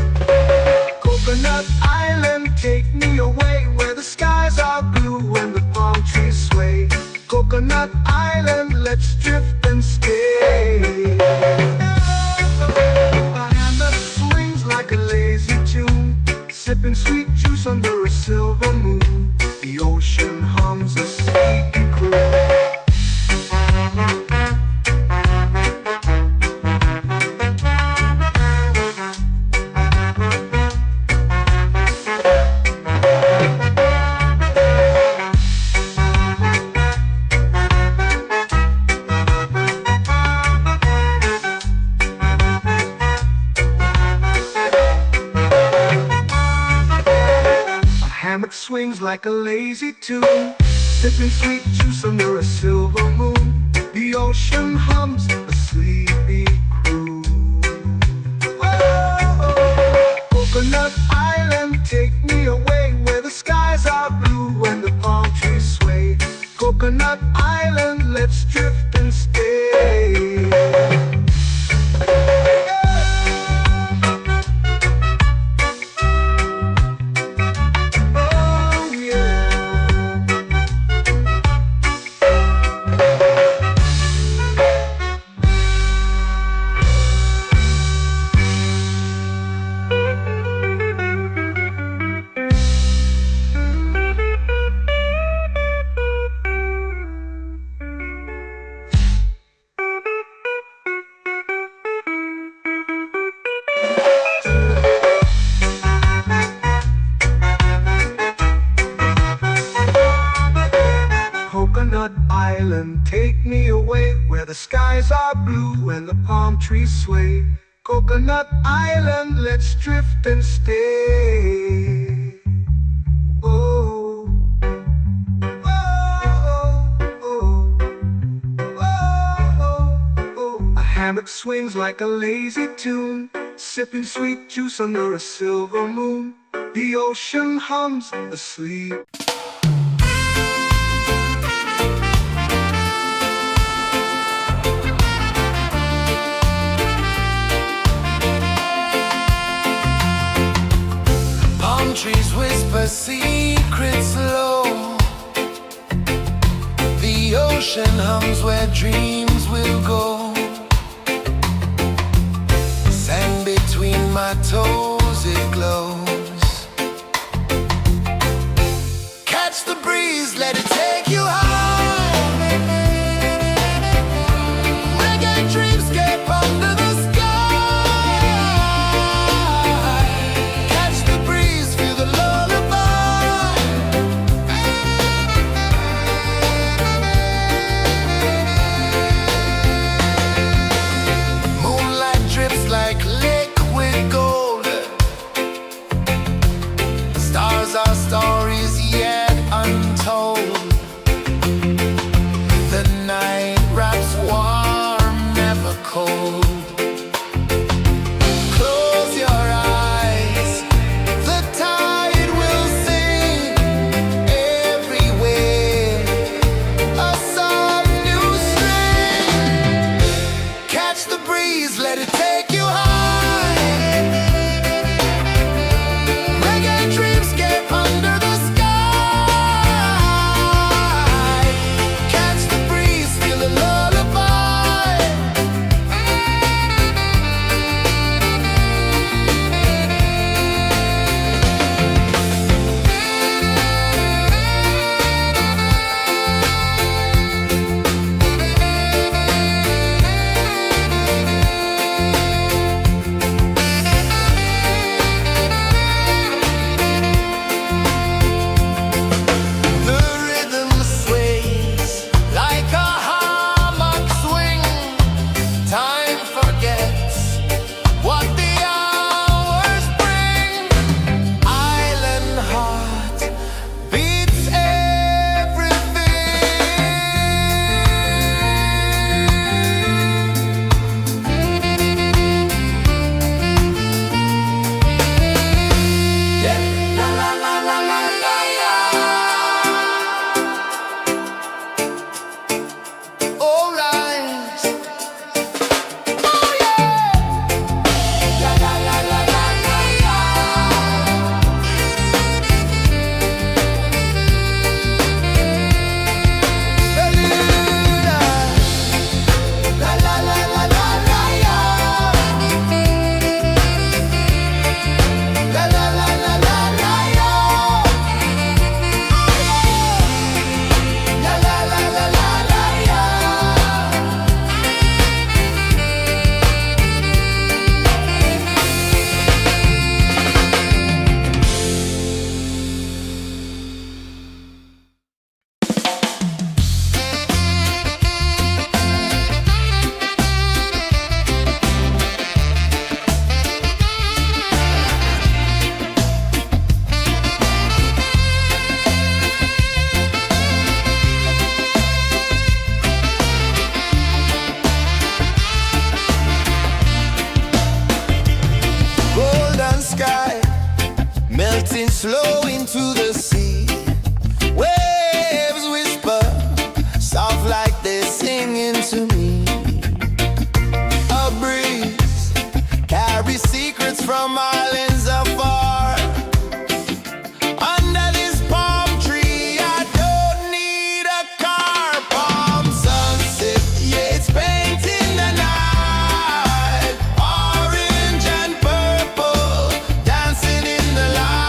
Coconut Island, take me away, where the skies are blue and the palm trees sway. Coconut Island, let's drift and stay. Like a lazy tune, sipping sweet juice under a silver moon. The ocean hums a sleepy croon. Hammock swings like a lazy tune, sipping sweet juice under a silver moon. The ocean hums a sleepy croon. Whoa! island, take me away where the skies are blue and the palm trees sway. Coconut Island, let's drift and stay. Oh, oh, oh, oh, oh. A hammock swings like a lazy tune, sipping sweet juice under a silver moon. The ocean hums asleep. Palm trees whisper secrets low. The ocean hums where dreams will go. Sand between my toes, it glows. Catch the breeze, let it take you high. Reggae dreamscape under the sky. Catch the breeze, feel the lullaby. Moonlight drips like liquid gold. Stars are stories yet untold. The night wraps warm, never cold. Close your eyes, the tide will sing everywhere. A soft new string. Catch the breeze, let it take you high. Reggae dreamscape under the sky. Catch the breeze, feel the lullaby. The rhythm sways like a hammock swing. Time forgets what the hours bring. Island heart beats everything. Yeah. La la la la la la la. All rise. Oh yeah. La la la la la la la. La la la la la la la. La la la la la la la. La la la la la la la. Golden sky melting slow into the sea. Waves whisper soft like they're singing to me. A breeze carries secrets from islands afar. Under this palm tree, I don't need a car. Palm sunset, yeah, it's painting the night. Orange and purple dancing in the light.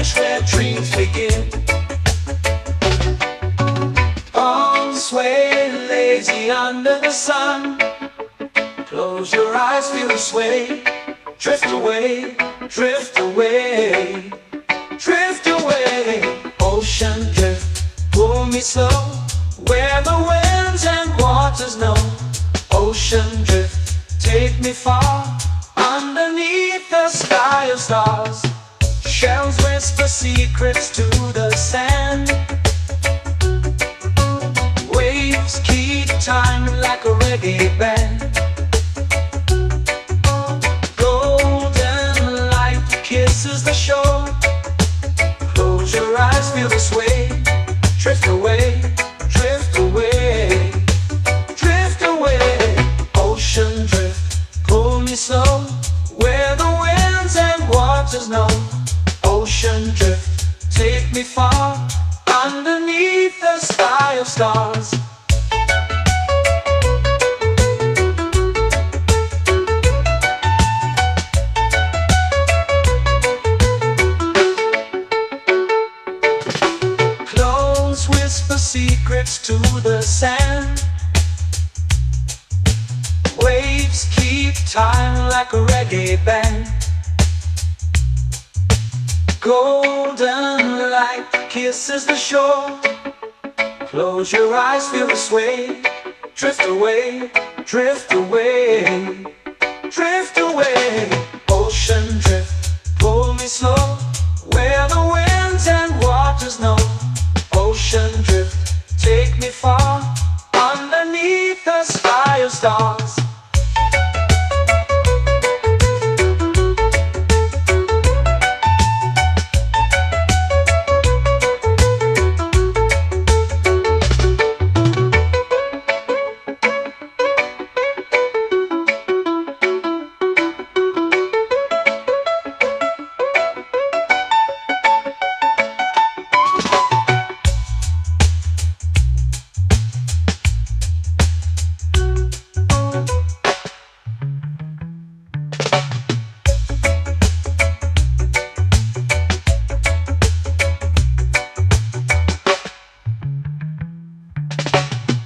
vanish where dreams begin. Arms sway lazy under the sun. Close your eyes, feel the sway. Drift away, drift away, drift away. Ocean drift, pull me slow, where the winds and waters know. Ocean drift, take me far, underneath the sky of stars. Shells whisper secrets to the sand. Waves keep time like a reggae band. Golden light kisses the shore. Close your eyes, feel the sway. Drift away, drift away, drift away. Ocean drift, pull me slow, where the winds and waters know. Ocean drift, take me far, underneath the sky of stars. Close whisper secrets to the sand. Waves keep time like a reggae band. Golden light kisses the shore. Close your eyes, feel the sway. Drift away, drift away, drift away. Ocean drift, pull me slow, where the winds and waters know. Ocean drift, take me far, underneath the sky of stars.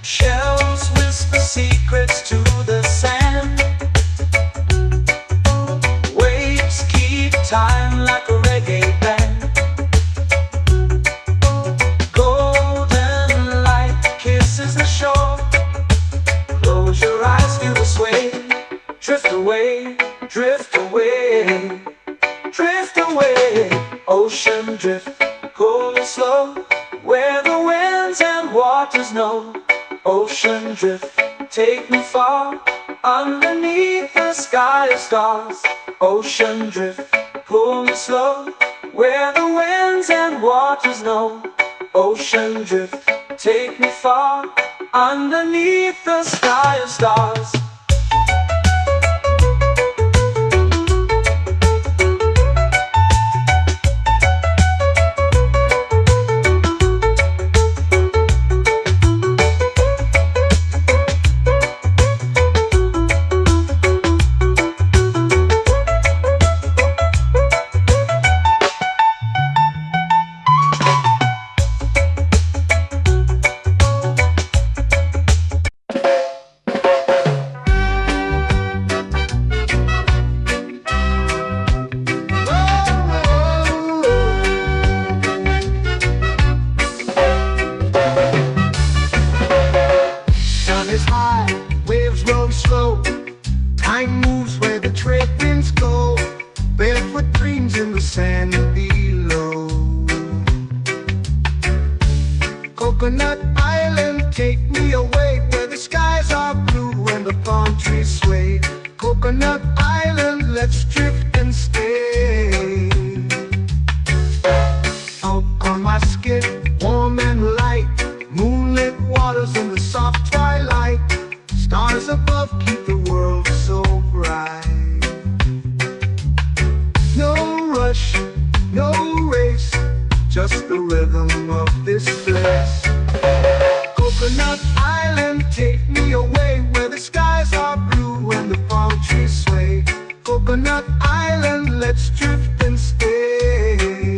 Shells whisper secrets to the sand. Waves keep time like a reggae band. Golden light kisses the shore. Close your eyes, feel the sway. Drift away, drift away, drift away. Ocean drift, pull me slow, where the winds and waters know. Ocean drift, take me far, underneath the sky of stars. Ocean drift, pull me slow, where the winds and waters know. Ocean drift, take me far, underneath the sky of stars. Is high, waves roll slow. Time moves where the trade winds go. Barefoot dreams in the sand below. Coconut Island, take me away, where the skies are blue and the palm trees sway. Coconut Island, let's drift and stay. Out on my skin, warm and light, moonlit waters in the soft twilight. Stars above keep the world so bright. No rush, no race, just the rhythm of this place. Coconut Island, take me away, where the skies are blue and the palm trees sway. Coconut Island, let's drift and stay.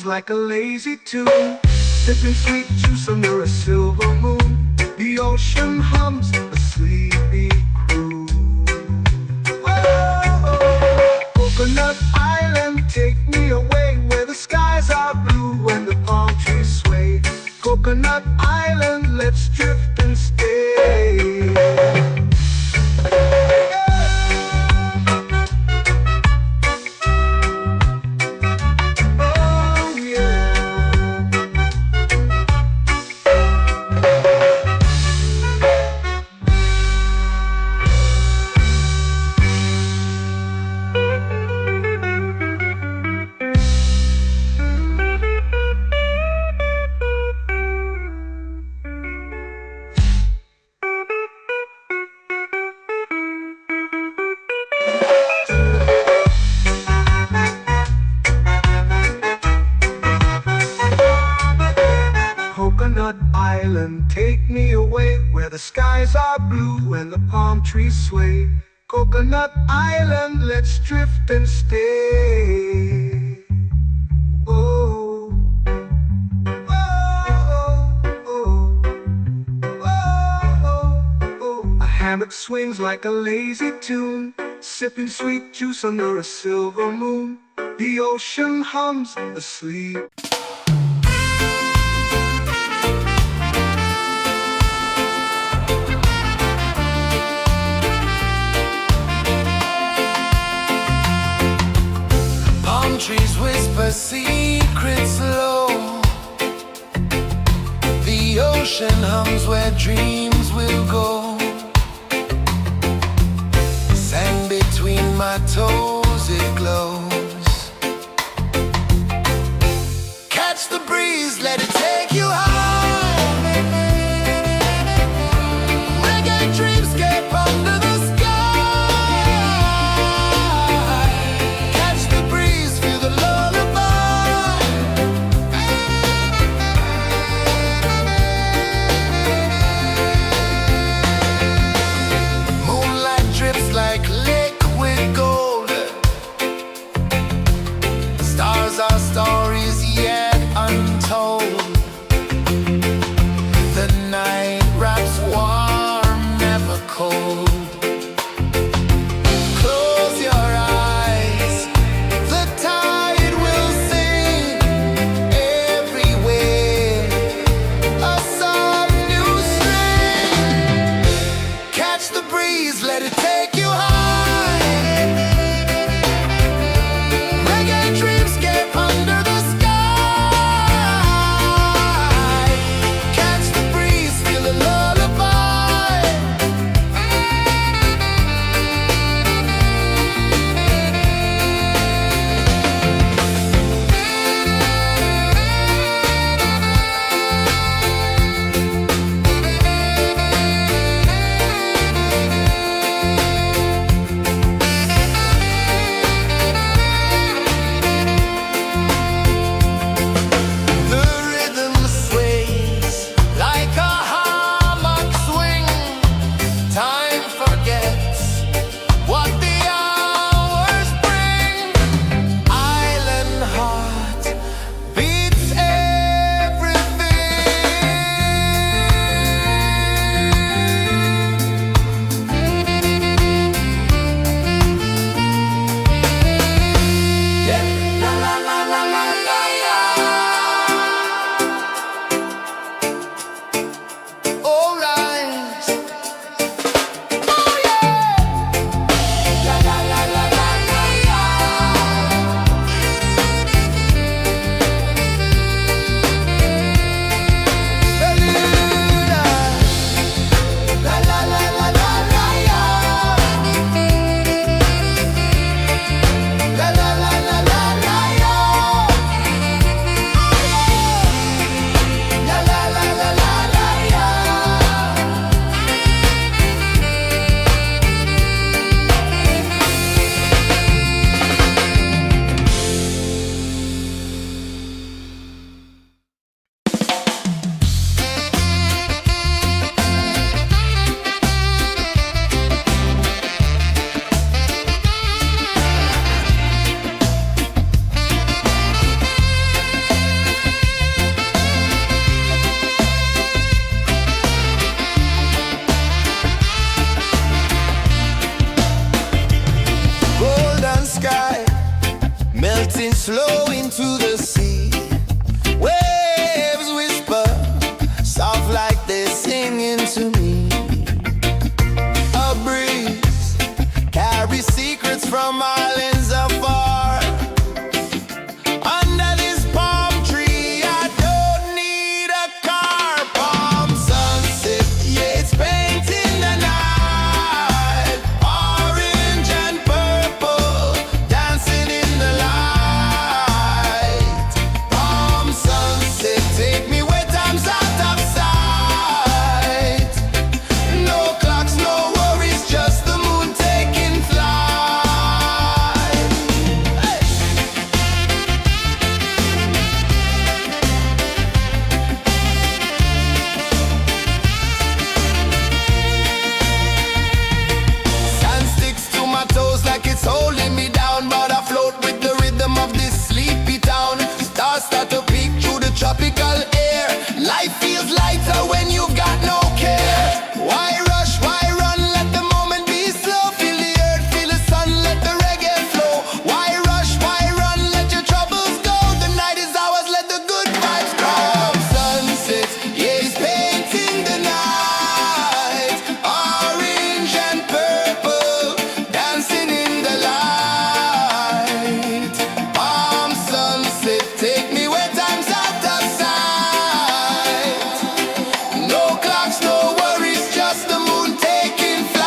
like a lazy tune, sipping sweet juice under a silver moon. The ocean hums a sleepy croon. Whoa, Coconut Island, take me away where the skies are blue and the palm trees sway. Coconut Island, let's drift and stay. Coconut Island, take me away where the skies are blue and the palm trees sway. Coconut Island, let's drift and stay. Oh, oh, oh, oh, oh. A hammock swings like a lazy tune, sipping sweet juice under a silver moon. The ocean hums asleep. Trees whisper secrets low. The ocean hums where dreams will go. Sand between my toes, it glows. Catch the breeze, let it take you high. Reggae dreamscape under the our stories yet untold. The night wraps warm, never cold. Close your eyes, the tide will sing everywhere. A soft new string. Catch the breeze, let it take you high. flow into the sea. Waves whisper, soft like they're singing to me. A breeze carries secrets from islands afar. Under this palm tree, I don't need a car. Palm sunset, yeah, it's painting the night. Orange and purple, dancing in the light. Palm sunset, take me where time's out of sight. No clocks, no worries, just the moon taking flight. Hey! Sand sticks to my toes like it's holding me down, but I float with the rhythm of this sleepy town. Stars start to peek through the tropical air. Life feels lighter when you've got no care. Why rush, why run, let the moment be slow. Feel the earth, feel the sun, let the reggae flow. Why rush, why run, let your troubles go. The night is ours, let the good vibes grow. Sunset, yeah, it's painting the night. Orange and purple, dancing in the light. Palm sunset, take me where time's out of sight. No clocks, no worries, just the moon taking flight.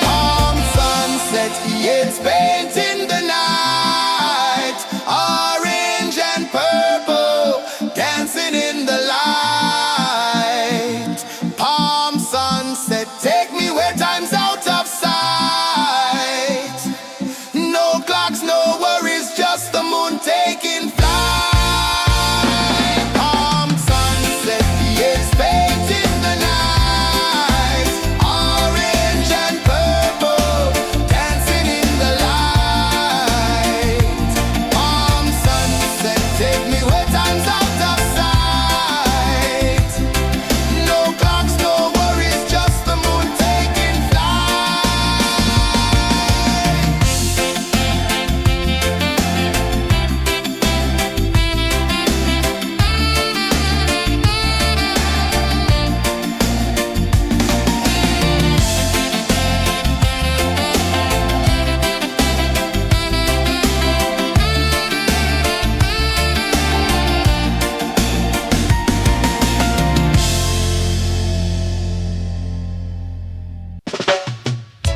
Palm sunset, yeah, it's painting the night. Orange and purple, dancing in the light. Palm sunset, take me where time's out of sight. No clocks, no worries, just the moon taking flight. Palm sunset, yeah, it's painting the night. Orange and purple, dancing in the light. Palm sunset, take me where time's out of sight. No clocks, no worries, just the moon taking flight.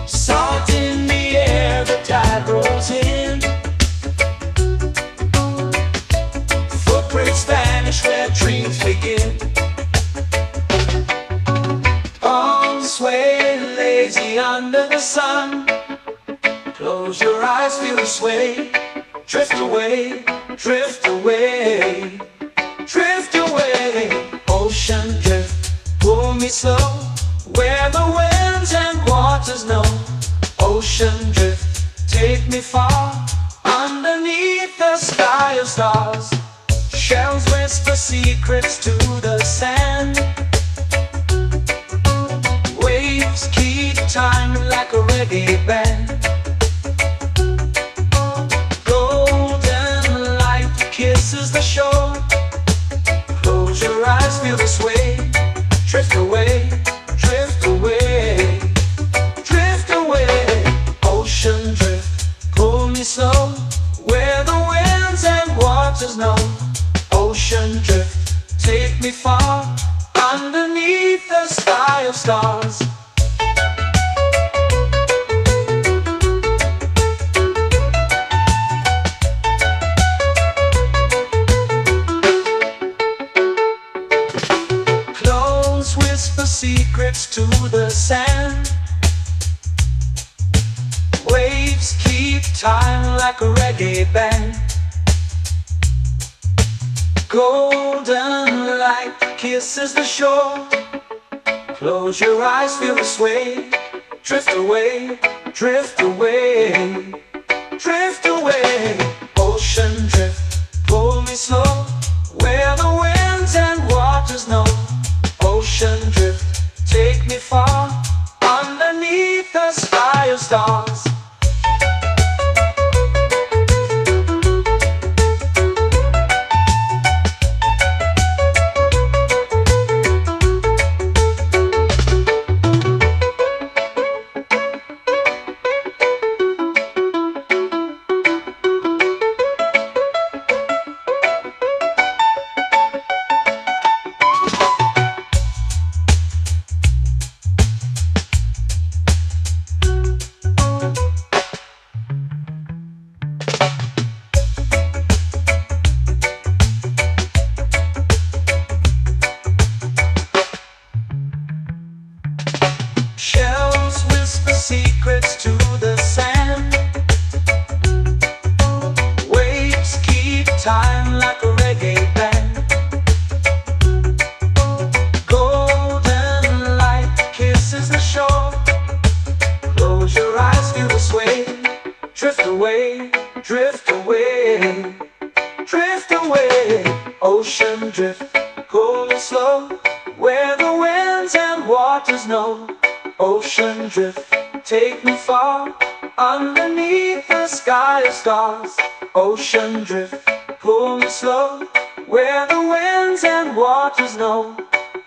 Salt in the air, the tide rolls in. Footprints vanish where dreams begin. Arms sway lazy under the sun. Close your eyes, feel the sway. Drift away, drift away, drift away. Ocean drift, pull me slow, where the winds and waters know. Ocean drift, take me far, underneath the sky of stars. Shells whisper secrets to the sand. Waves keep time like a reggae band. Golden light kisses the shore. Close your eyes, feel the sway. Drift away, drift away, drift away. Ocean drift, pull me slow, where the winds and waters know. Ocean drift, take me far, underneath the sky of stars. Clones whisper secrets to the sand. Waves keep time like a reggae band. Golden light kisses the shore. Close your eyes, feel the sway. Drift away, drift away, drift away. Ocean drift, pull me slow, where the winds and waters know. Ocean drift, take me far, underneath the sky of stars. Shells whisper secrets to the sand. Waves keep time like a reggae band. Golden light kisses the shore. Close your eyes, feel the sway. Drift away, drift away, drift away. Ocean drift, cool and slow, where the winds and waters know. Ocean drift, take me far, underneath the sky of stars. Ocean drift, pull me slow, where the winds and waters know.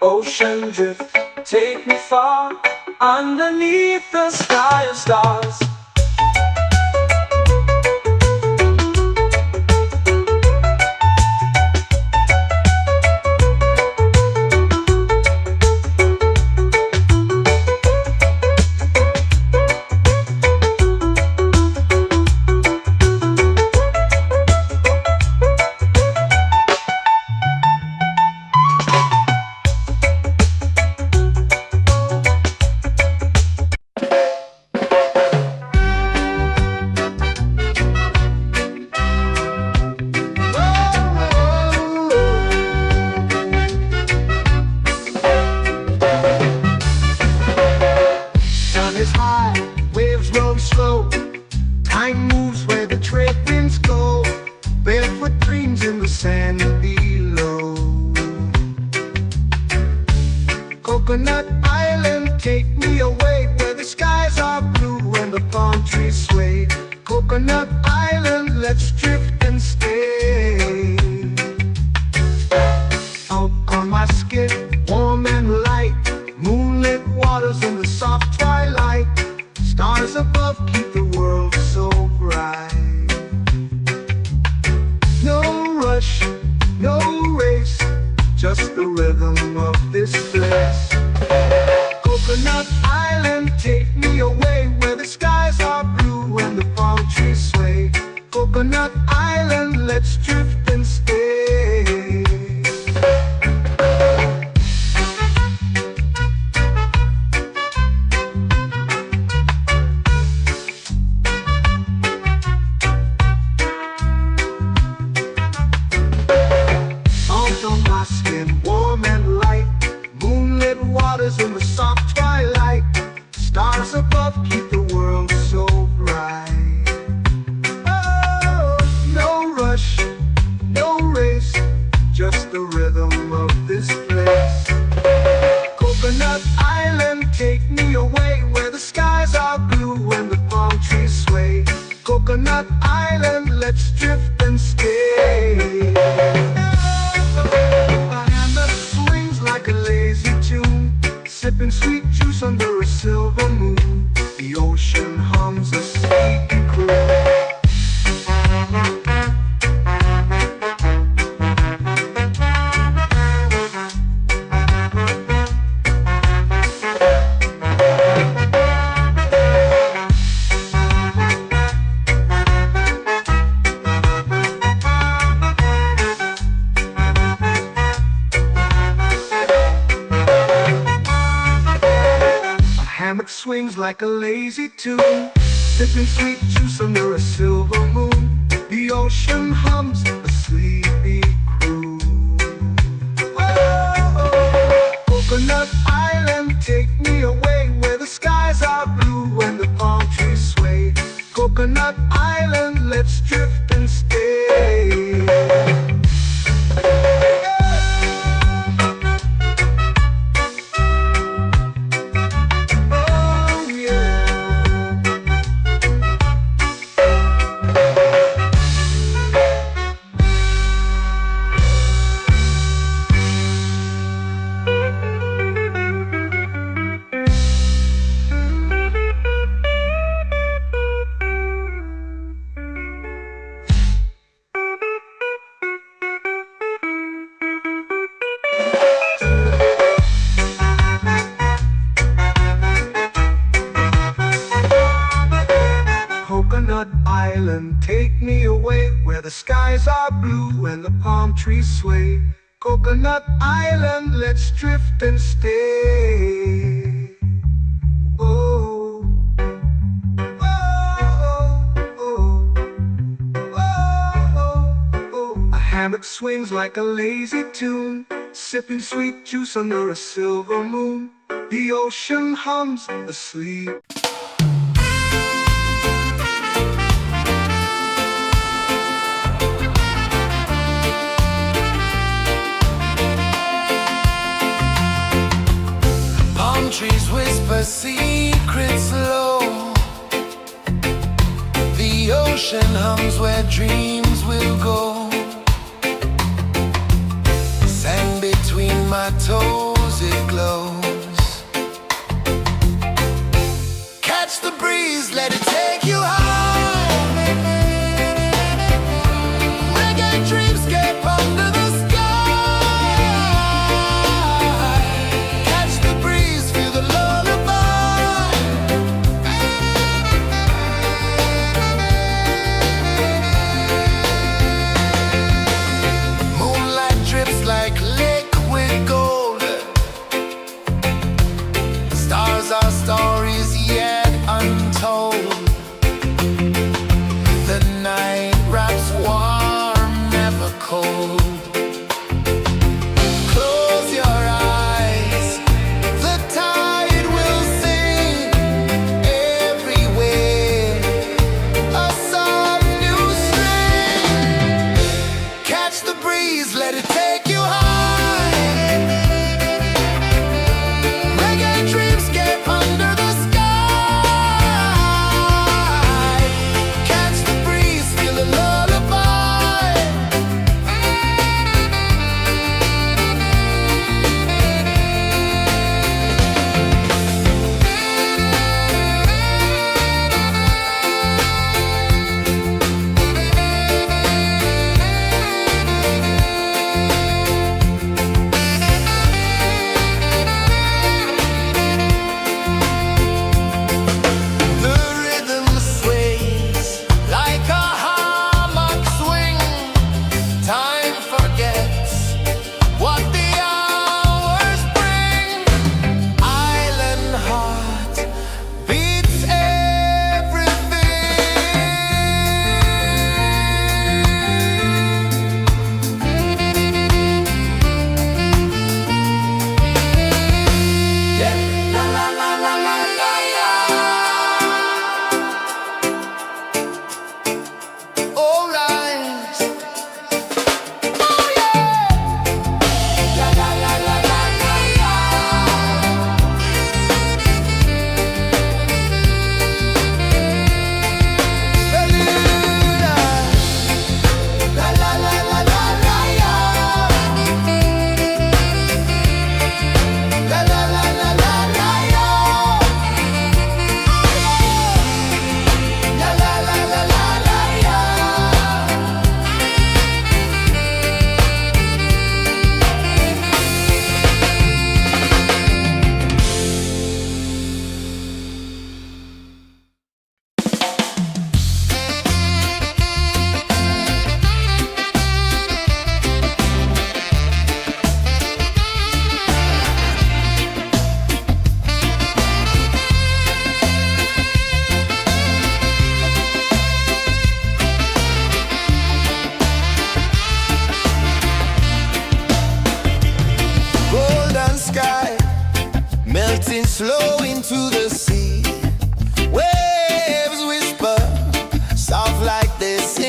Ocean drift, take me far, underneath the sky of stars. Is high, waves roll slow. Time moves where the trade winds go. Barefoot dreams in the sand below. Coconut Island, take me away, where the skies are blue and the palm trees sway. Coconut Island, let's drift and stay. Out on my skin, warm and light, moonlit waters in the soft twilight. Stars above keep the world so bright. No rush, no race, just the rhythm of this place. Coconut Island, take me away, where the skies are blue and the palm trees sway. Coconut Island, let's drift and stay. On my skin, warm and light, moonlit waters in the soft twilight. Stars above keep the world so bright. Oh, no rush, no race, just the rhythm of this place. Coconut Island, take me away, where the skies are blue and the palm trees sway. Coconut Island, let's drift and stay. Like a lazy tune, sipping sweet juice under a silver moon. The ocean hums a sleepy croon. Swings like a lazy tune, sipping sweet juice under a silver moon. The ocean hums a sleepy croon. Oh, let's drift and stay. Oh yeah. Coconut Island, take me away where the skies are blue and the palm trees sway. Coconut Island, let's drift and stay. Oh, oh, oh, oh, oh. A hammock swings like a lazy tune, sipping sweet juice under a silver moon. The ocean hums asleep. Trees whisper secrets low. The ocean hums where dreams will go. Sand between my toes, it glows. Catch the breeze, let it take you high. Reggae dreamscape under the sky. Our stories yet untold. The night wraps warm, never cold. Close your eyes, the tide will sing everywhere. A soft new string. Catch the breeze, let it take you high. slow into the sea. Waves whisper, soft like this.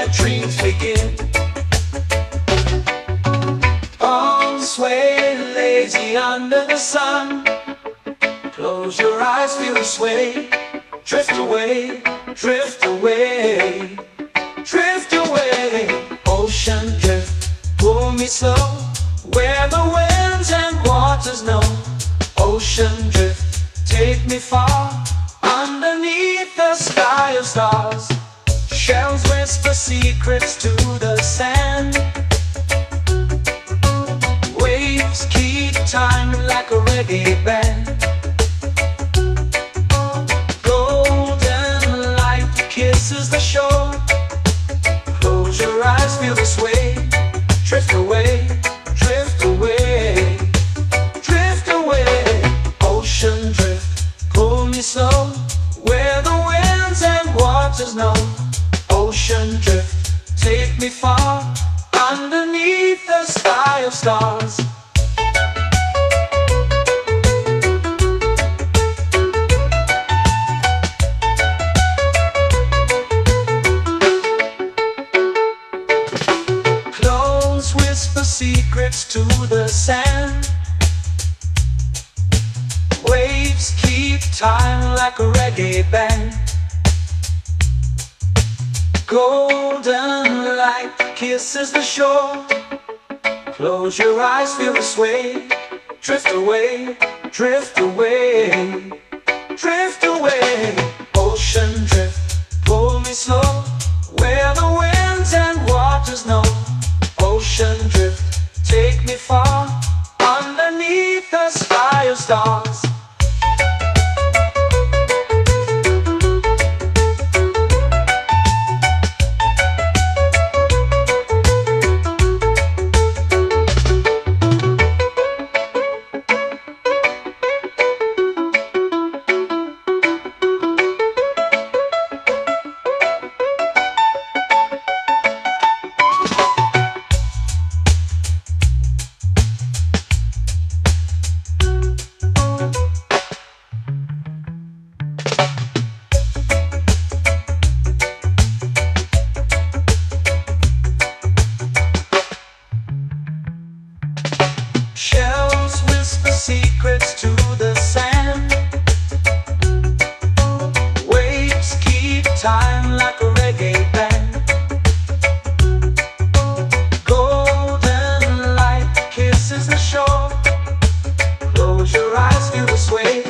where dreams begin. Arms sway lazy under the sun. Close your eyes, feel the sway. Drift away, drift away, drift away. Ocean drift, pull me slow, where the winds and waters know. Ocean drift, take me far, underneath the sky of stars. Shells whisper secrets to the sand. Waves keep time like a reggae band. Golden light kisses the shore. Close your eyes, feel the sway. Drift away, drift away, drift away. Ocean drift, pull me slow, where the winds and waters know. Ocean drift, take me far, underneath the sky of stars. Clones whisper secrets to the sand. Waves keep time like a reggae band. Golden light kisses the shore. Close your eyes, feel the sway. Drift away, drift away, drift away. Ocean drift, pull me slow, where the winds and waters know. Ocean drift, take me far, underneath the sky of stars. Shells whisper secrets to the sand. Waves keep time like a reggae band. Golden light kisses the shore. Close your eyes, feel the sway.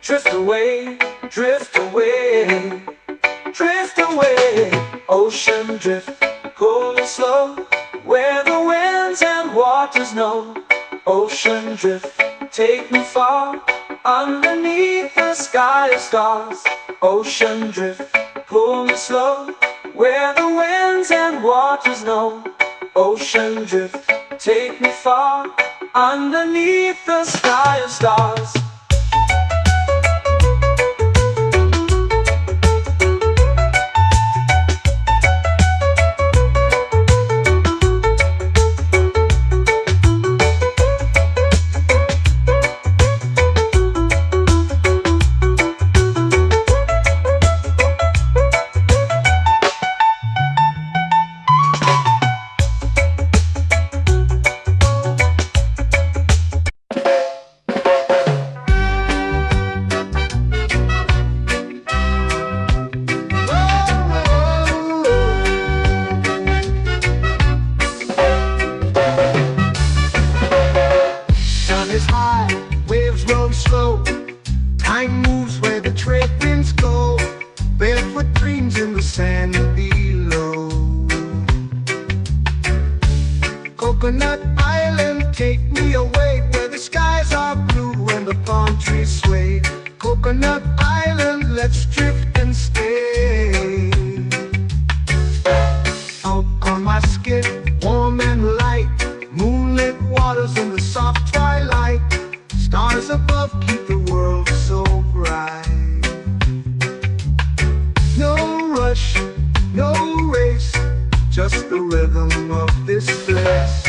Drift away, drift away, drift away. Ocean drift, cool and slow, where the winds and waters know. Ocean drift, take me far, underneath the sky of stars. Ocean drift, pull me slow, where the winds and waters know. Ocean drift, take me far, underneath the sky of stars. Time moves where the trade winds go. Barefoot dreams in the sand below. Coconut Island, take me away, where the skies are blue and the palm trees sway. Coconut Island, let's drift and stay. Out on my skin, warm and light, moonlit waters in the soft twilight. Stars above keep the world so bright. No rush, no race, just the rhythm of this place.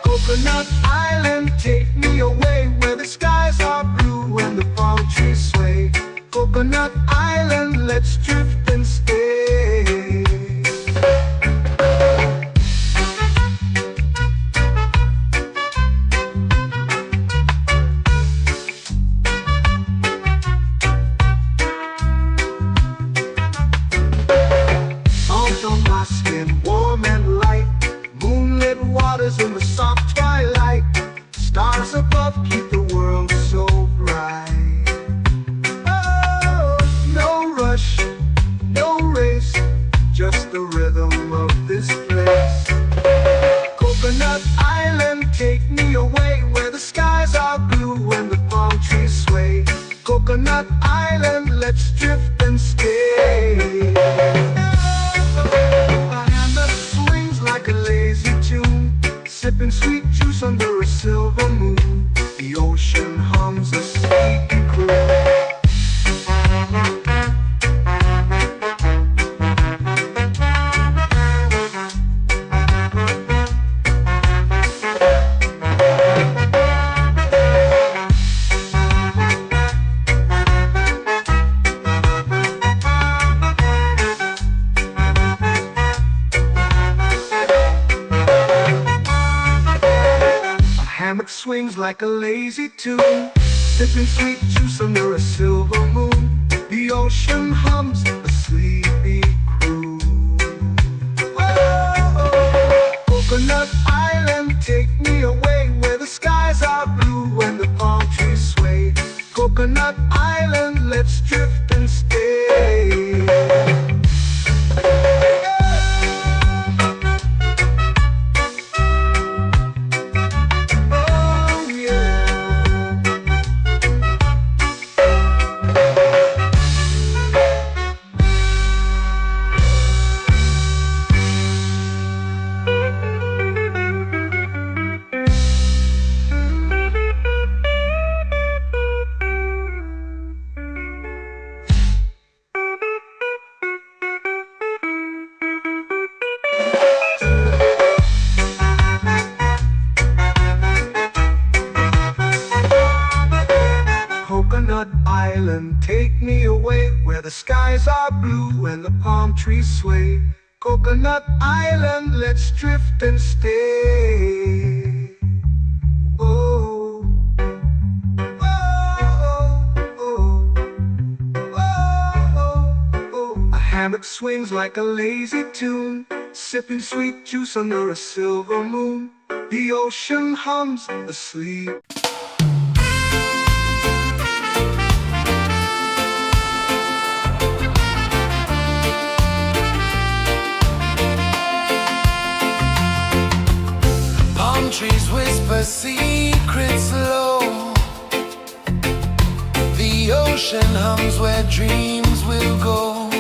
Coconut Island, take me away, where the skies are blue and the palm trees sway. Coconut Island, let's drift and stay. let's drift and stay. A hand that swings like a lazy tune, sipping sweet juice under a silver moon. The ocean hums a sleepy croon. Hammock swings like a lazy tune, sipping sweet juice under a silver moon. The ocean hums a sleepy croon. Whoa, Coconut Island, take me away where the skies are blue and the palm trees sway. Coconut Island, let's drift and stay. Coconut Island, take me away where the skies are blue and the palm trees sway. Coconut Island, let's drift and stay. Oh, oh, oh, oh, oh. A hammock swings like a lazy tune, sipping sweet juice under a silver moon. The ocean hums asleep. Trees whisper secrets low. The ocean hums where dreams will go.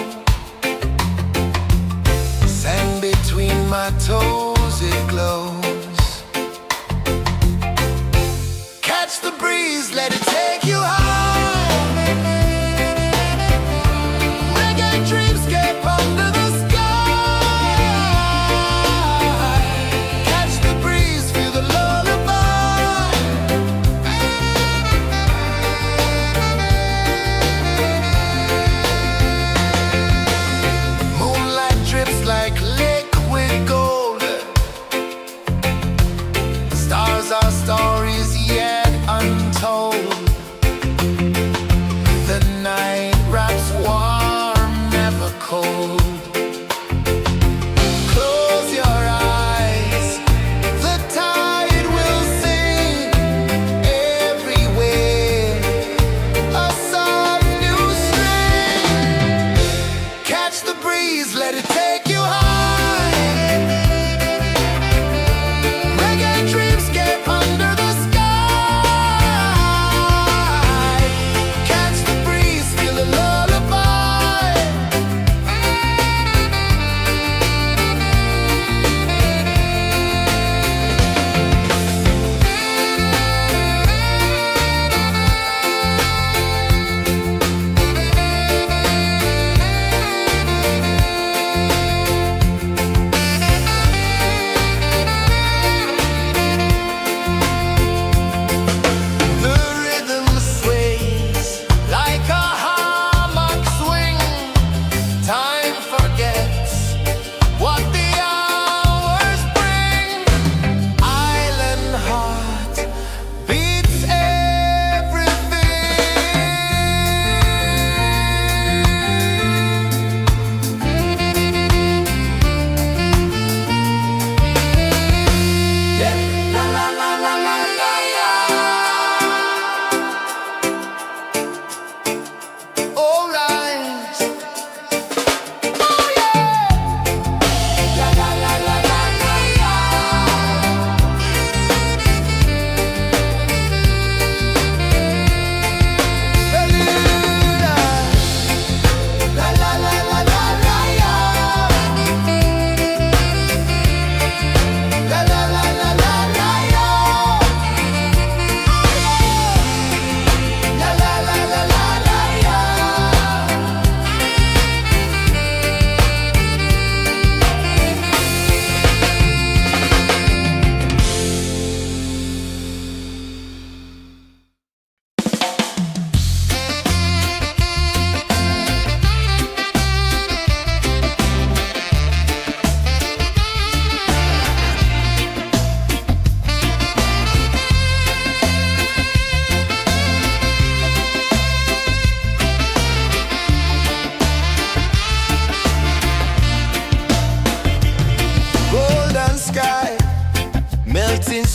Sand between my toes, it glows. Catch the breeze, let it take you high. Reggae dreamscape under the our stories yet untold.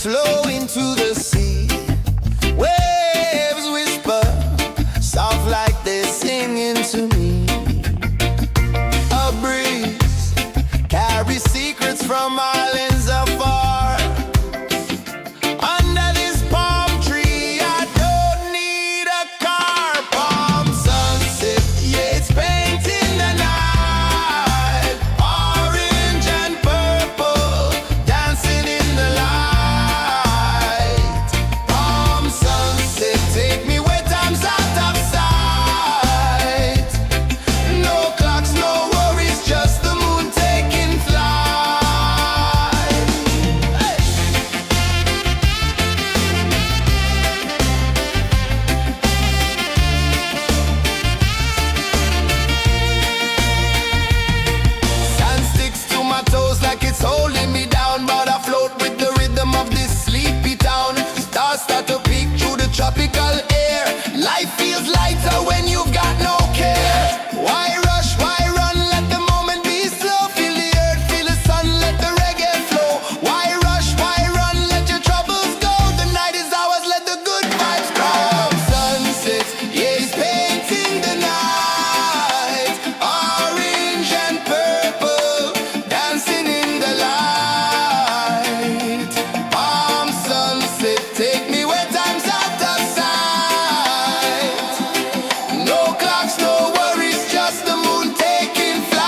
flow into the sea. Waves whisper, soft like they're singing to me. A breeze carries secrets from islands afar. Under this palm tree, I don't need a car. Palm sunset, yeah, it's painting the night. Orange and purple, dancing in the light. Palm sunset, take me where time's out of sight. No clocks, no worries, just the moon taking flight. Hey! Sand sticks to my toes like it's holding me down, but I float with the rhythm of this sleepy town. Stars start to peek through the tropical air. Life feels lighter when you've got no care. Why rush, why run, let the moment be slow. Feel the earth, feel the sun, let the reggae flow. Why rush, why run, let your troubles go. The night is ours, let the good vibes grow. Sunset, yeah, it's painting the night. Orange and purple, dancing in the light. Palm sunset, take me where time's out of sight. No clocks, no worries, just the moon taking flight.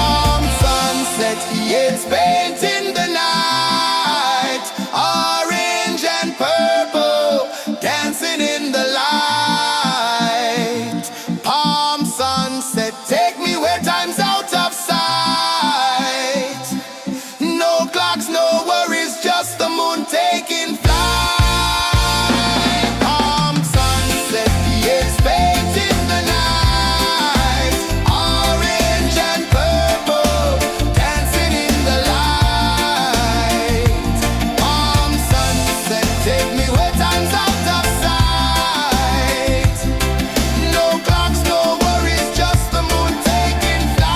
Palm sunset, yeah, it's painting the night. Orange and purple, dancing in the light. Palm sunset, take me where time's out of sight. No clocks, no worries, just the moon taking flight. Palm sunset, yeah, it's painting the night. Orange and purple, dancing in the light. Palm sunset, take me where time's out of sight. No clocks, no worries, just the moon taking flight.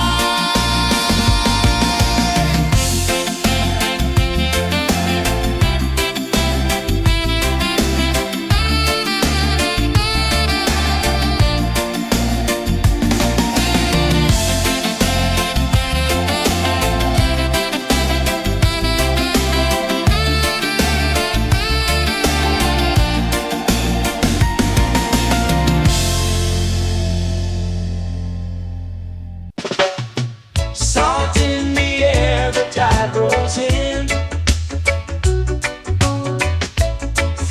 Salt in the air, the tide rolls in.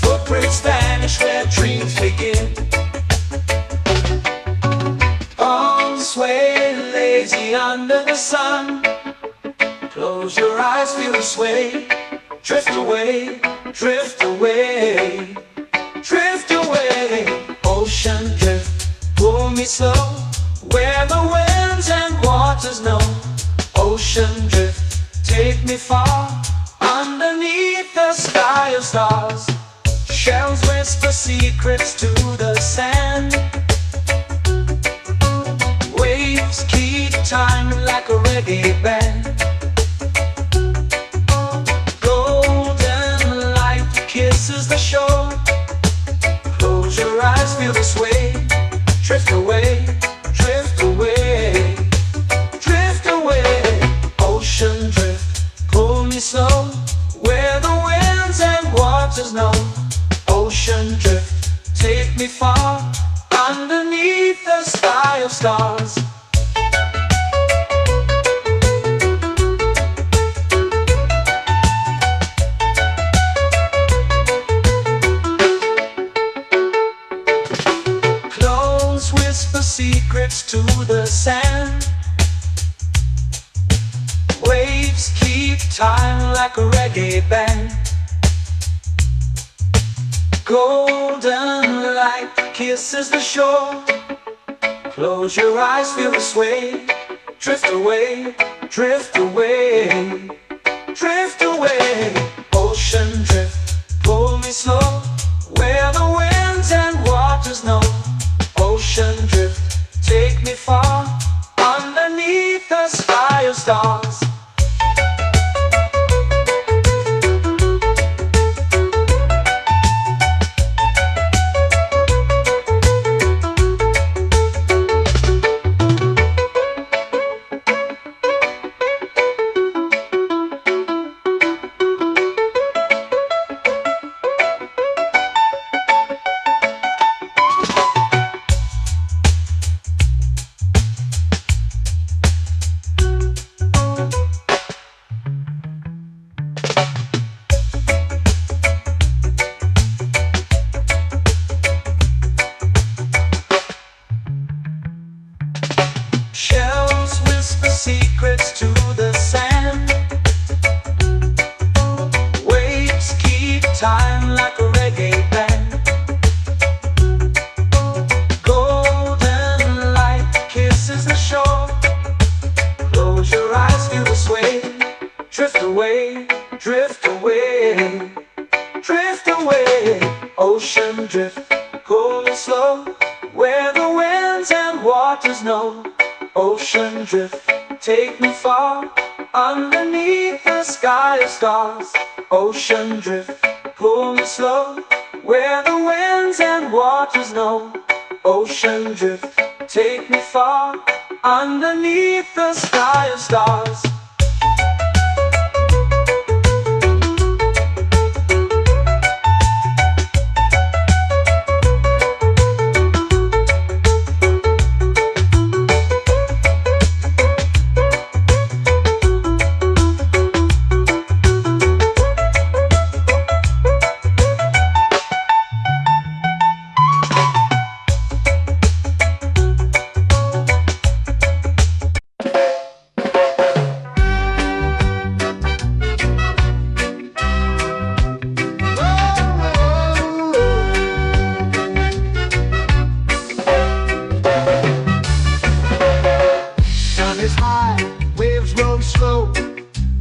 Footprints vanish where dreams begin. All sway lazy under the sun. Close your eyes, feel the sway. Drift away, drift away, drift away. Ocean drift, pull me slow, where the winds and waters know. Ocean drift, take me far, underneath the sky of stars. Shells whisper secrets to the sand. Waves keep time like a reggae band. Golden light kisses the shore. Close your eyes, feel the sway. Drift away, drift away, drift away. Ocean drift, pull me slow, where the winds and waters know. Ocean drift, take me far, underneath the sky of stars. Close whisper secrets to the sand. Waves keep time like a reggae band. Golden light kisses the shore. Close your eyes, feel the sway. Drift away, drift away, drift away. Ocean drift, pull me slow, where the winds and waters know. Ocean drift, take me far, underneath the sky of stars. Shells whisper secrets to the sand. Waves keep time like a reggae band. Golden light kisses the shore. Close your eyes, feel the sway. Drift away, drift away, drift away. Ocean drift, cool and slow, where the winds and waters know. Ocean drift, take me far, underneath the sky of stars. Ocean drift, pull me slow, where the winds and waters know. Ocean drift, take me far, underneath the sky of stars.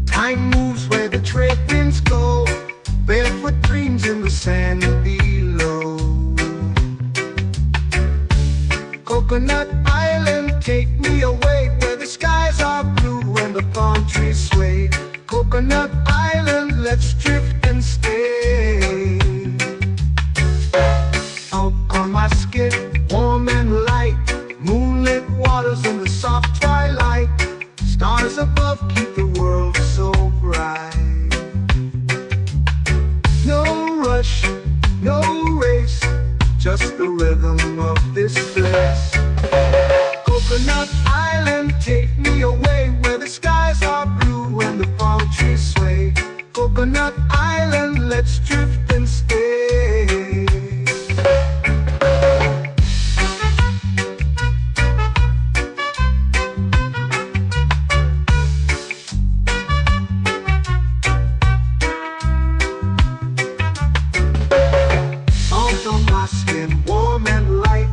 Time moves where the trade winds go. Barefoot dreams in the sand below. Coconut Island, take me away, where the skies are blue and the palm trees sway. Coconut Island, let's drift and stay. Out on my skin, warm and light, moonlit waters in the soft twilight. Stars above keep the world so bright. No rush, no race, just the rhythm of this place. Coconut Island, take me away, where the skies are blue and the palm trees sway. Coconut Island, let's drift and stay. Warm and light,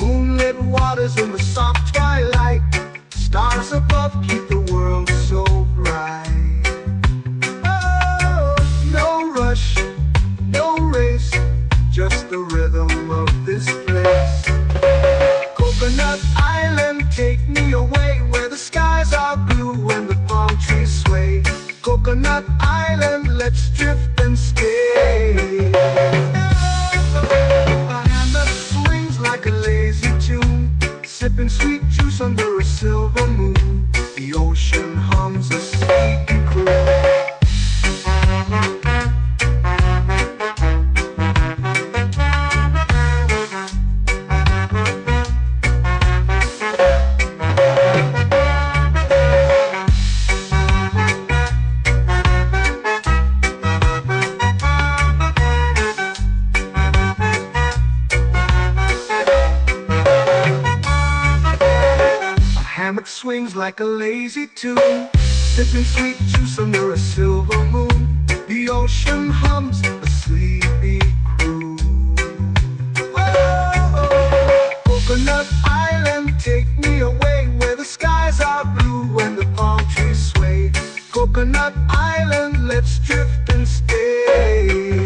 moonlit waters in the soft twilight. Stars above keep the world so bright. Oh, no rush, no race, just the rhythm of this place. Coconut Island, take me away, where the skies are blue and the palm trees sway. Coconut Island, let's drift and stay. Like a lazy tune, sipping sweet juice under a silver moon. The ocean hums a sleepy croon. Hammock swings like a lazy tune, sipping sweet juice under a silver moon. The ocean hums a sleepy croon. let's drift and stay.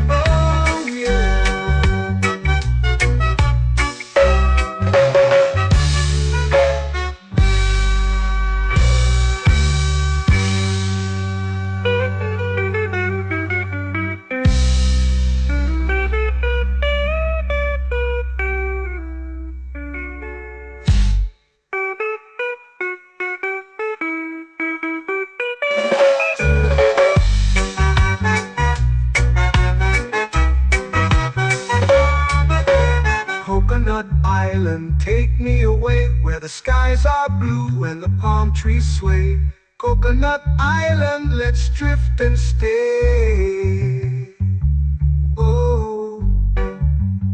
Oh yeah. Coconut Island, take me away where the skies are blue and the palm trees sway. Coconut Island, let's drift and stay. Oh,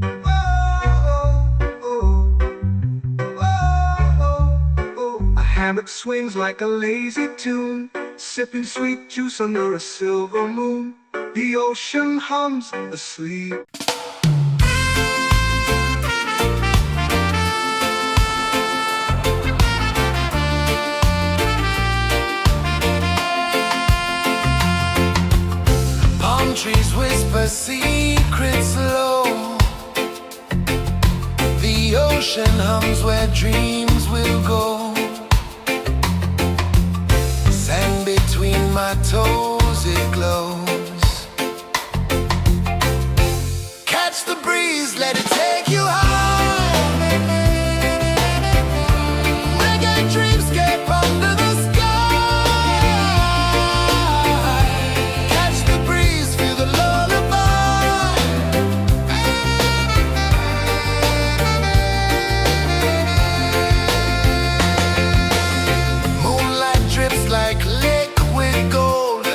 oh, oh, oh, oh. A hammock swings like a lazy tune, sipping sweet juice under a silver moon. The ocean hums asleep. Palm trees whisper secrets low. The ocean hums where dreams will go. Sand between my toes, it glows. Catch the breeze, let it take you high. Reggae dreamscape under the sky. Catch the breeze, feel the lullaby. Moonlight drips like liquid gold.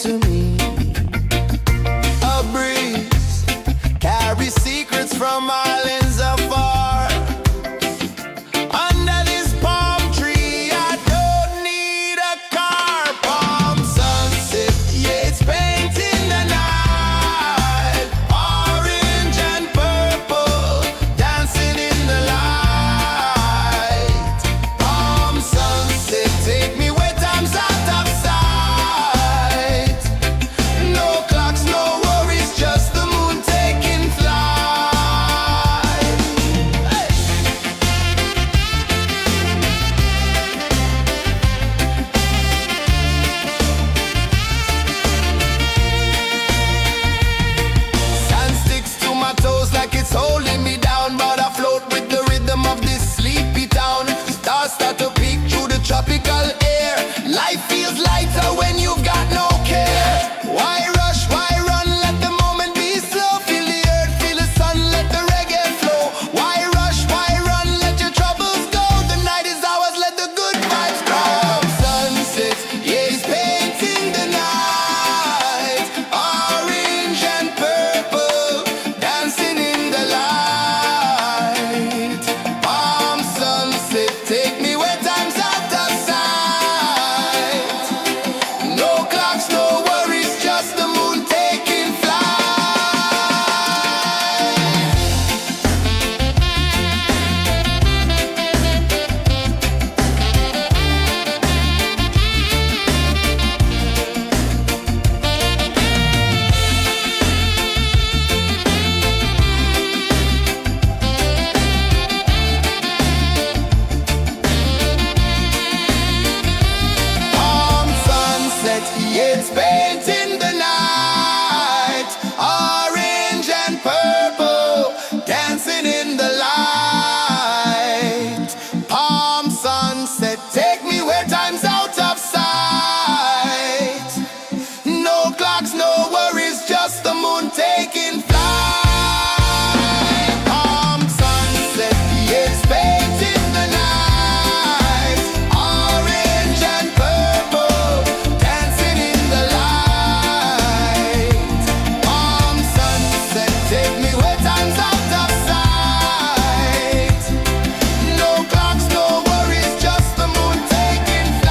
to me. A breeze carries secrets from islands afar. Under this palm tree, I don't need a car. Palm sunset, yeah, it's painting the night. Orange and purple, dancing in the light. Palm sunset, take me where time's out of sight. No clocks, no worries, just the moon taking flight. Hey! Sand sticks to my toes like it's holding me down, but I float with the rhythm of this sleepy town. Stars start to peek through the tropical air. Life feels lighter when you've got no care. Why rush, why run, let the moment be slow. Feel the earth, feel the sun, let the reggae flow. Why rush, why run, let your troubles go. The night is ours, let the good vibes grow. Sunset, yeah, it's painting the night. Orange and purple, dancing in the light. Palm sunset, take me where time's out of sight. No clocks, no worries, just the moon taking flight. Palm sunset, yeah, it's painting the night. Orange and purple, dancing in the light. Palm sunset, take me where time's out of sight. No clocks, no worries, just the moon taking flight. Palm sunset, yeah, it's painting the night. Orange and purple, dancing in the light. Palm sunset, take me where time's out of sight. No clocks, no worries, just the moon taking flight.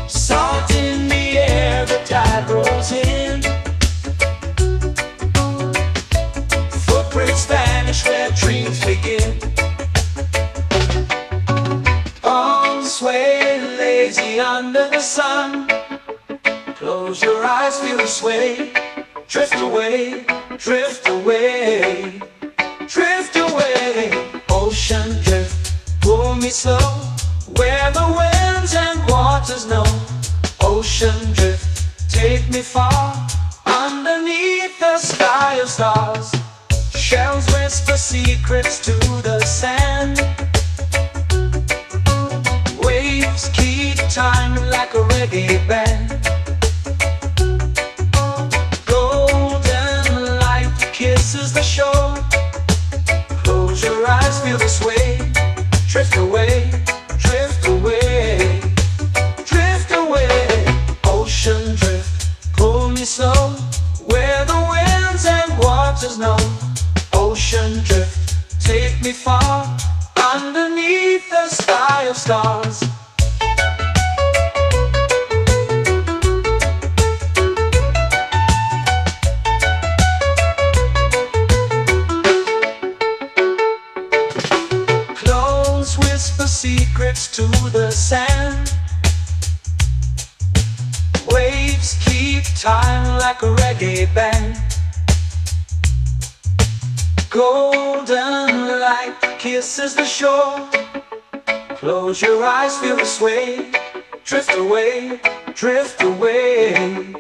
Salt in the air, the tide rolls in. Footprints vanish where dreams begin. Arms sway lazy under the sun. Close your eyes, feel the sway. Drift away, drift away, drift away. Ocean drift, pull me slow, where the winds and waters know. Ocean drift, take me far, underneath the sky of stars. Shells whisper secrets to the sand. Waves keep time like a reggae band. Golden light kisses the shore. Close your eyes, feel the sway. Drift away, drift away, drift away. Ocean drift, pull me slow, where the winds and waters know. Ocean drift, take me far, underneath the sky of stars. Close whisper secrets to the sand. Waves keep time like a reggae band. Golden light kisses the shore. Close your eyes, feel the sway. Drift away, drift away,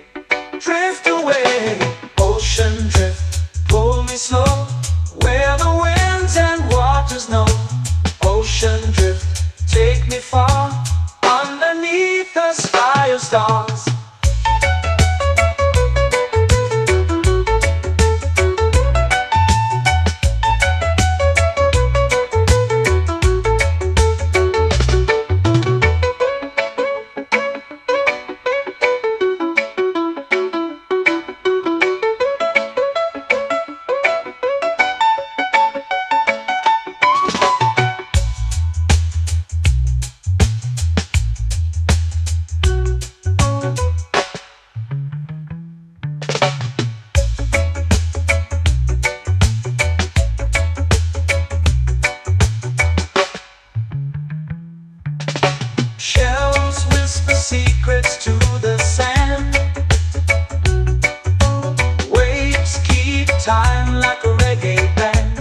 time like a reggae band.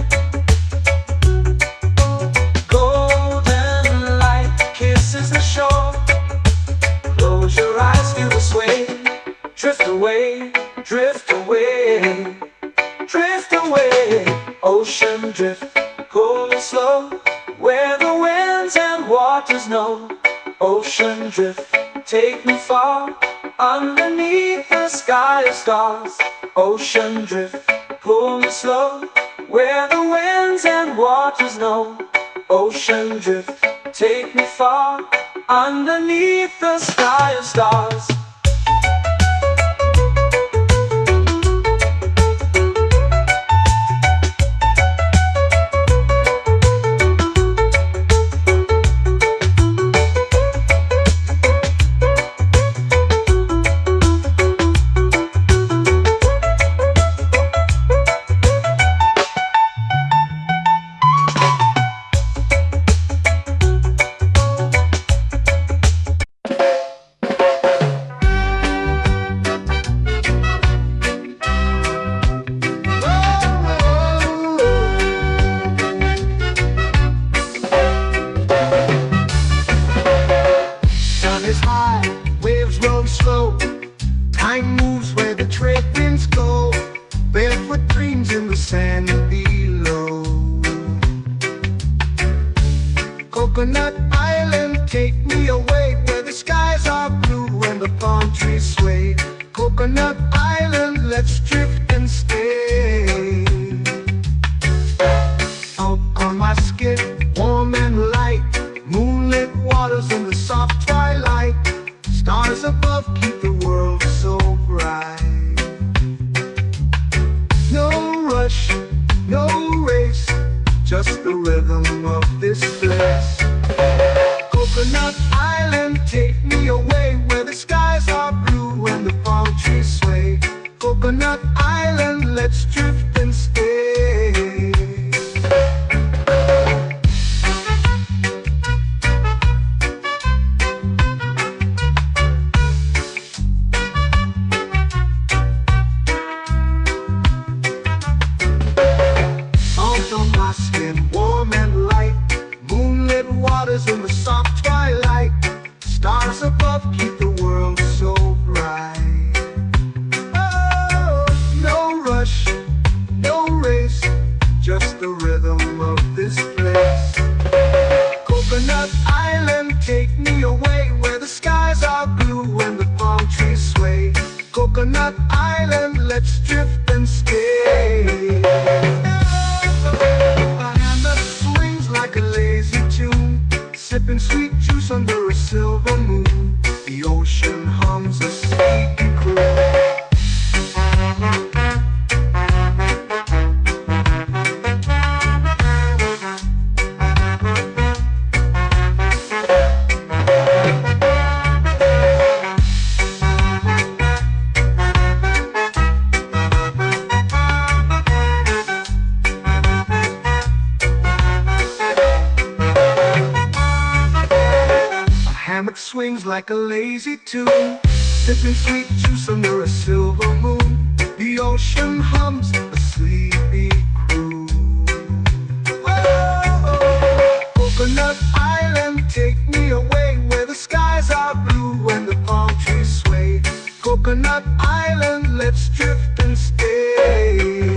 Golden light kisses the shore. Close your eyes, feel the sway. Drift away, drift away, drift away. Ocean drift, cool and slow, where the winds and waters know. Ocean drift, take me far, underneath the sky of stars. Ocean drift, pull me slow, where the winds and waters know. Ocean drift, take me far, underneath the sky of stars. Time moves where the trade winds go. Barefoot dreams in the sand below. Coconut Island, take me away, where the skies are blue and the palm trees sway. Coconut Island, let's drift and stay. Out on my skin, warm and light, moonlit waters in the soft twilight. Stars above keep the world so bright. No rush, no race, just the rhythm of this place. Coconut Island, take me away, where the skies are blue and the palm trees sway. Coconut Island, let's drift and stay. Warm and light, moonlit waters in the soft twilight. Stars above keep the world so bright. Oh, no rush, no race, just the rhythm of this place. Coconut Island, take me away, where the skies are blue and the palm trees sway. Coconut Island, let's drift and stay. Like a lazy tune, sipping sweet juice under a silver moon. The ocean hums a sleepy croon. Hammock swings like a lazy tune, sipping sweet juice under a silver moon. The ocean hums a sleepy croon. Whoa, Coconut Island, take me away, where the skies are blue and the palm trees sway. Coconut Island, let's drift and stay.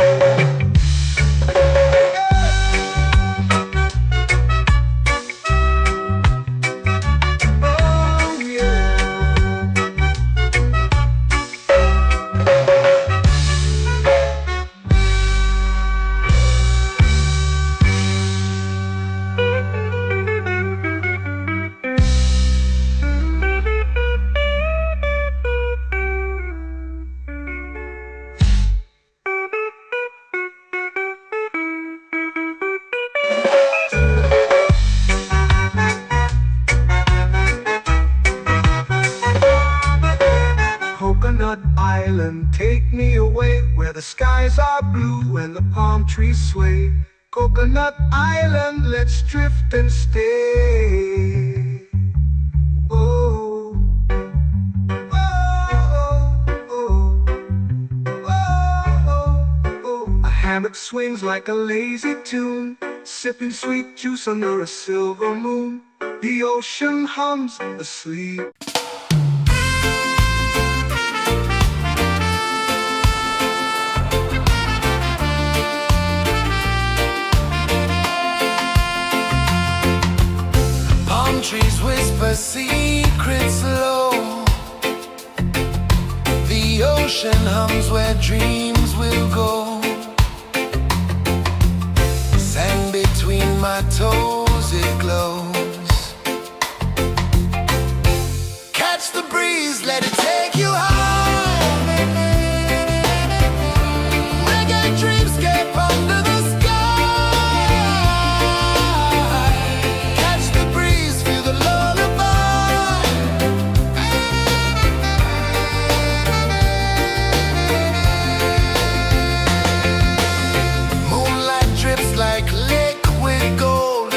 Coconut Island, take me away, where the skies are blue and the palm trees sway. Coconut Island, let's drift and stay. Oh, oh, oh, oh, oh, oh, oh. hammock swings like a lazy tune, sipping sweet juice under a silver moon. The ocean hums asleep. Palm trees whisper secrets low. The ocean hums where dreams will go. Sand between my toes, it glows. Catch the breeze, let it take you high. Reggae dreamscape under the sky. Catch the breeze, feel the lullaby. Moonlight drips like liquid gold.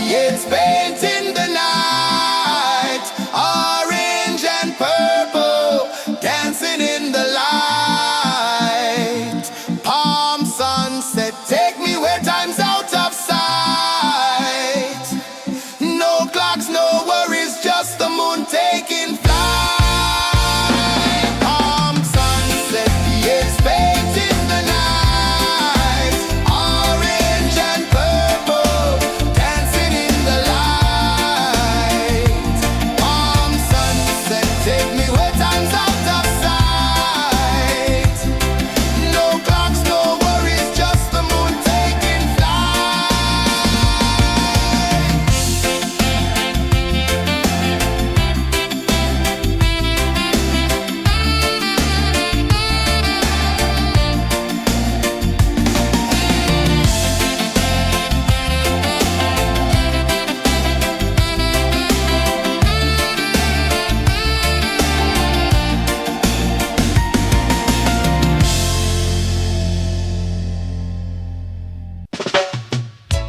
It's painting the night, orange and purple, dancing in the light. Palm sunset, take me where time's out of sight. No clocks, no worries, just the moon taking flight. Palm sunset, it's painting the night, orange and purple, dancing in the light. Palm sunset, take me where time's out of sight. No clocks, no worries, just the moon taking flight.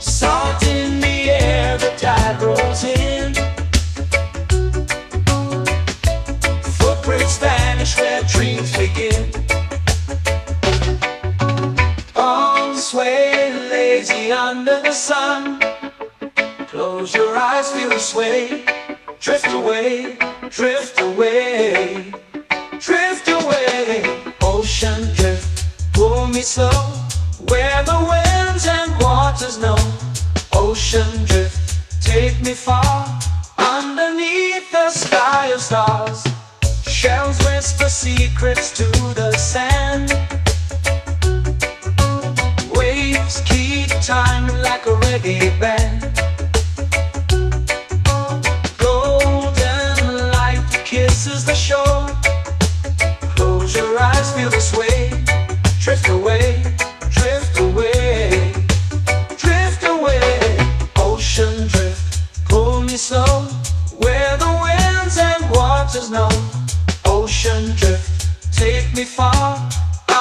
Salt in the air, the tide rolls in. Footprints vanish where dreams begin. Arms sway lazy under the sun. Close your eyes, feel the sway. Drift away, drift away, drift away. Ocean drift, pull me slow, where the winds and waters know. Ocean drift, take me far, underneath the sky of stars. Shells whisper secrets to the sand. Waves keep time like a reggae band. Golden light kisses the shore. Close your eyes, feel the sway. Drift away, drift away, drift away. Ocean drift, pull me slow, where the winds and waters know. Ocean drift, take me far,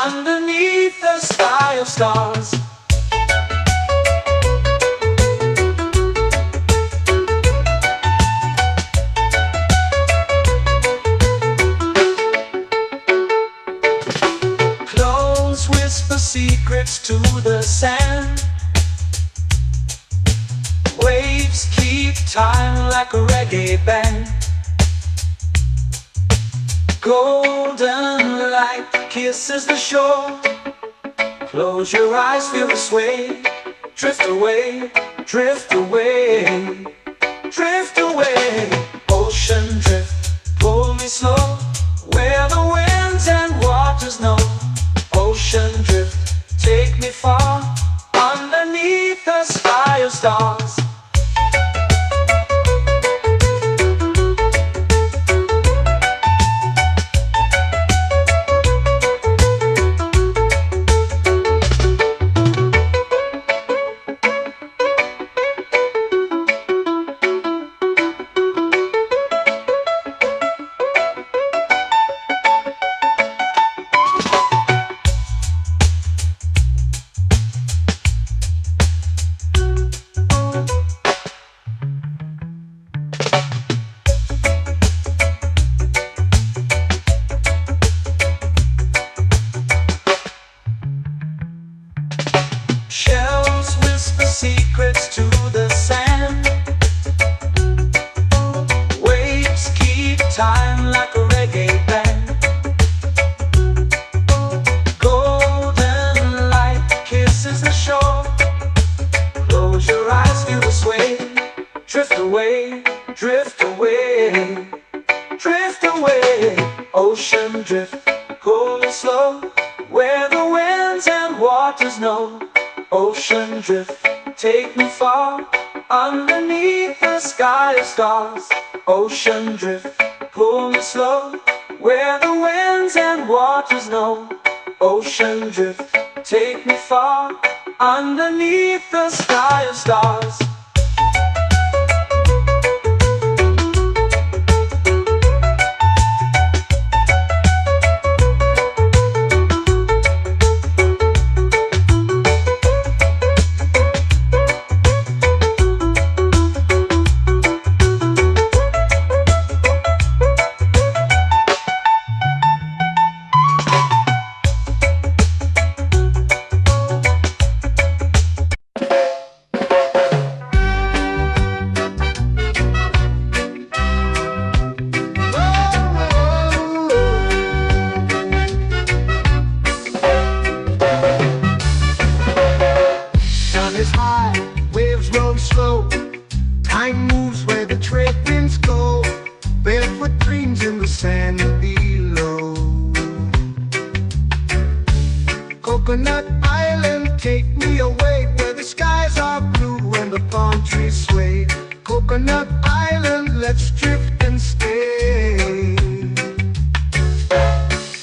underneath the sky of stars. Close whisper secrets to the sand. Waves keep time like a reggae band. Golden light kisses the shore. Close your eyes, feel the sway. Drift away, drift away, drift away. Ocean drift, pull me slow, where the winds and waters know. Ocean drift, take me far, underneath the sky of stars. Shells whisper secrets to the sand. Waves keep time like a reggae band. Golden light kisses the shore. Close your eyes, feel the sway. Drift away, drift away, drift away. Ocean drift, pull me slow, where the winds and waters know. Ocean drift, take me far, underneath the sky of stars. Ocean drift, pull me slow, where the winds and waters know. Ocean drift, take me far, underneath the sky of stars. going slow. Time moves where the trade winds go. Barefoot dreams in the sand below. Coconut Island, take me away where the skies are blue and the palm trees sway. Coconut Island, let's drift and stay.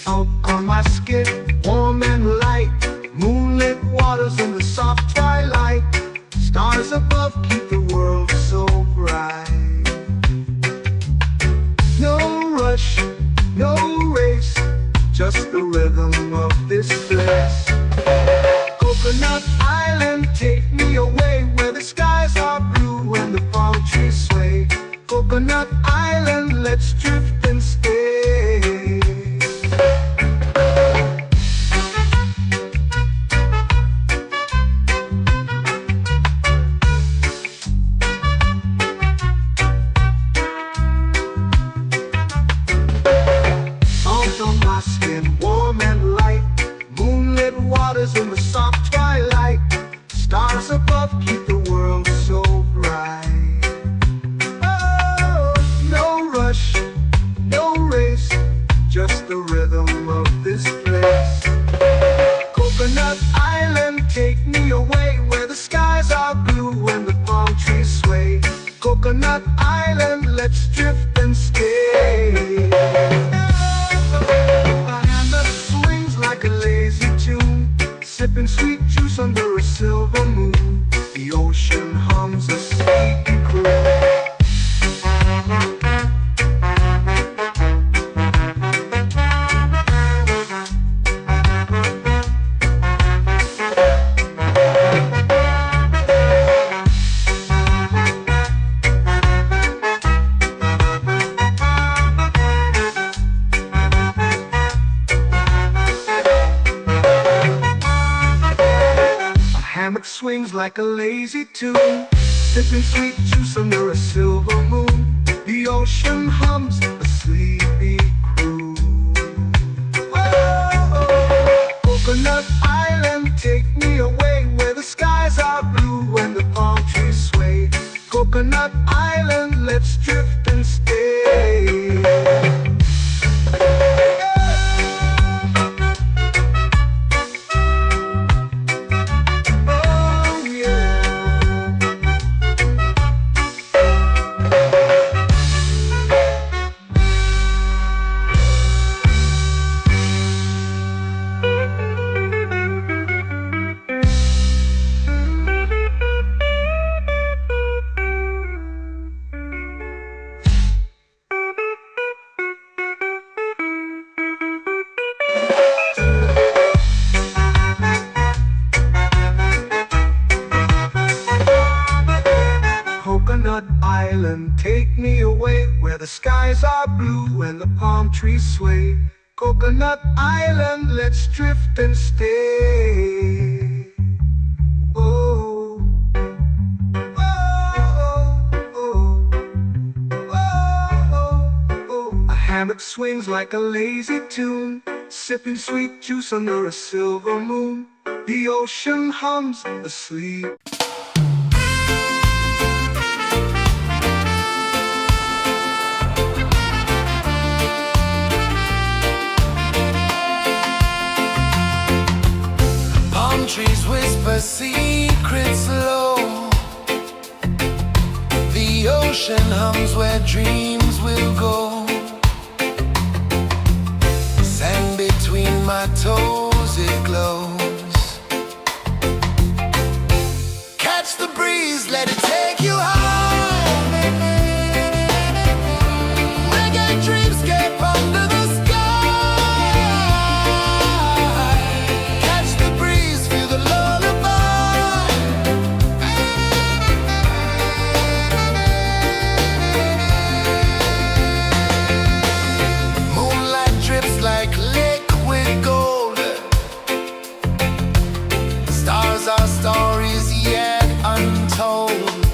Out on my skin, warm and light, moonlit waters in the soft twilight. Stars above keep the world so bright. No rush, no race, just the rhythm of this place. Coconut Island, take me away where the skies are blue and the palm trees sway. Coconut Island, let's drift and stay. Salt on my skin, warm and light, moonlit waters in the soft twilight. Stars above keep the world so bright. Oh, no rush, no race, just the rhythm of this place. Coconut Island, take me away where the skies are blue and the palm trees sway. Coconut Island, let's drift and stay. A hand that swings like a lazy tune, sipping sweet juice under a silver moon. The ocean hums a sleepy croon. Hammock swings like a lazy tune, sipping sweet juice under a silver moon. The ocean hums a sleepy croon. Whoa, Coconut Island, take me away where the skies are blue and the palm trees sway. Coconut Island, let's drift and stay. Coconut Island, take me away where the skies are blue and the palm trees sway. Coconut Island, let's drift and stay. Oh, oh, oh, oh, oh. A hammock swings like a lazy tune, sipping sweet juice under a silver moon. The ocean hums asleep. Trees whisper secrets low. The ocean hums where dreams will go. Sand between my toes, it glows. Catch the breeze, let it take you high. Reggae dreamscape under the sky. Our stories yet untold.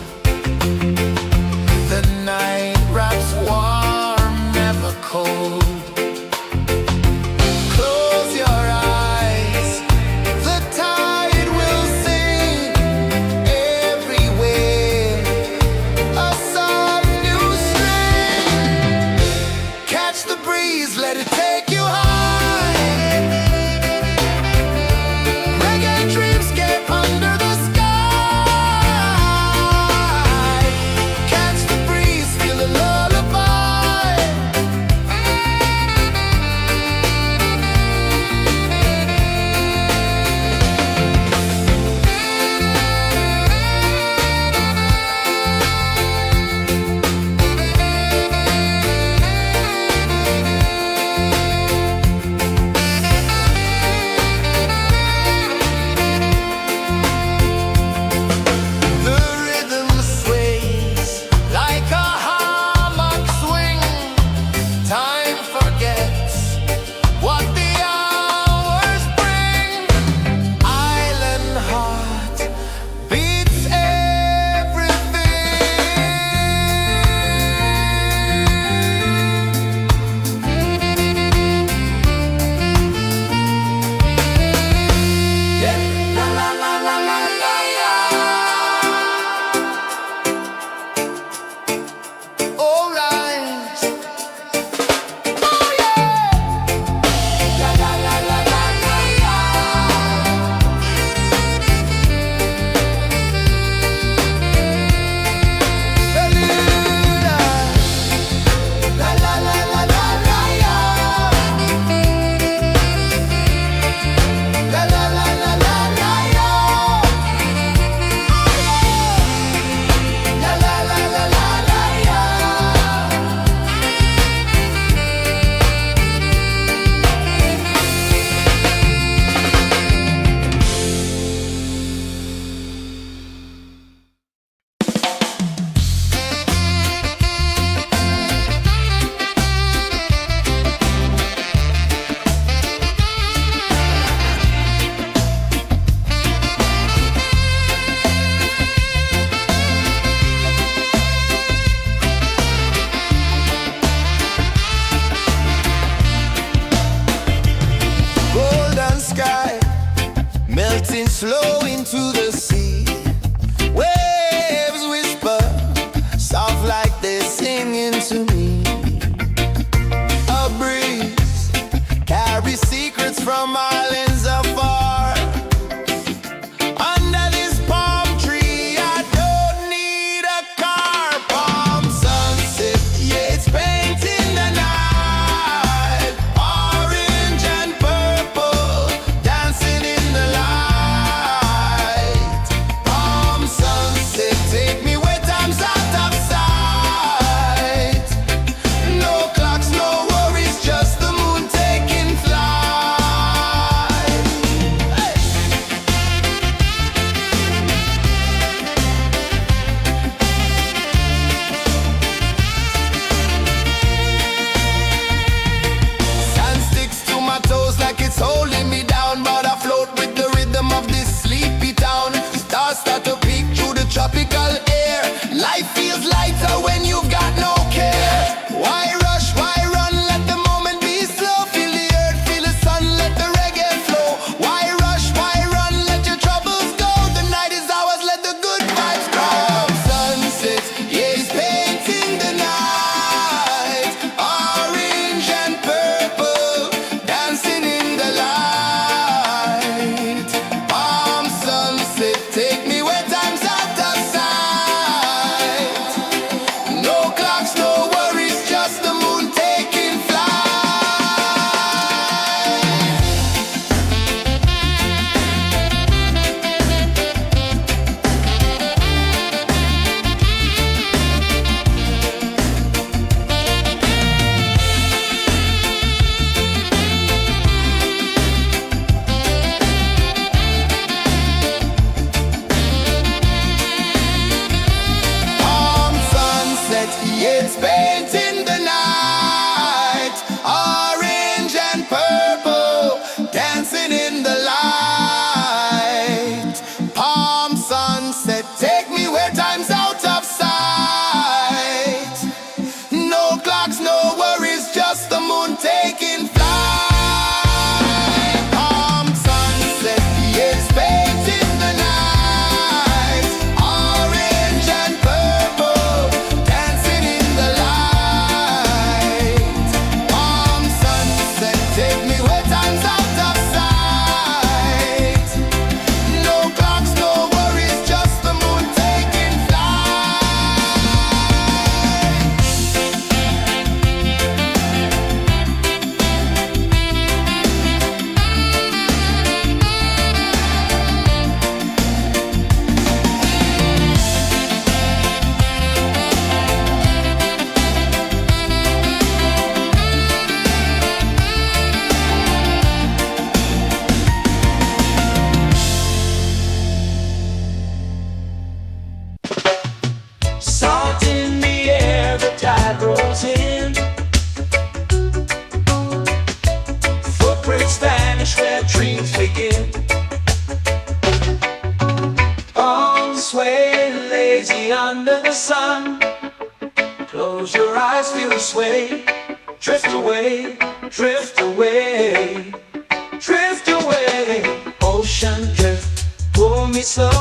under the sun. Close your eyes, feel the sway. Drift away, drift away, drift away. Ocean drift, pull me slow,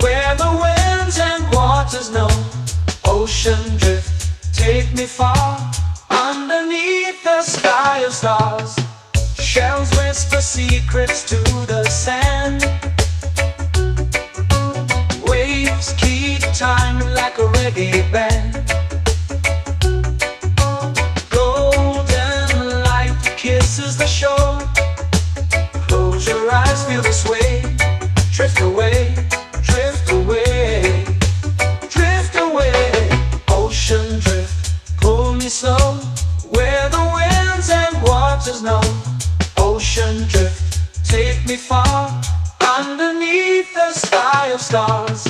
where the winds and waters know. Ocean drift, take me far, underneath the sky of stars. Shells whisper secrets to the sand. Waves keep time like a reggae band. Golden light kisses the shore. Close your eyes, feel the sway. Drift away, drift away, drift away. Ocean drift, pull me slow, where the winds and waters know. Ocean drift, take me far, underneath the sky of stars.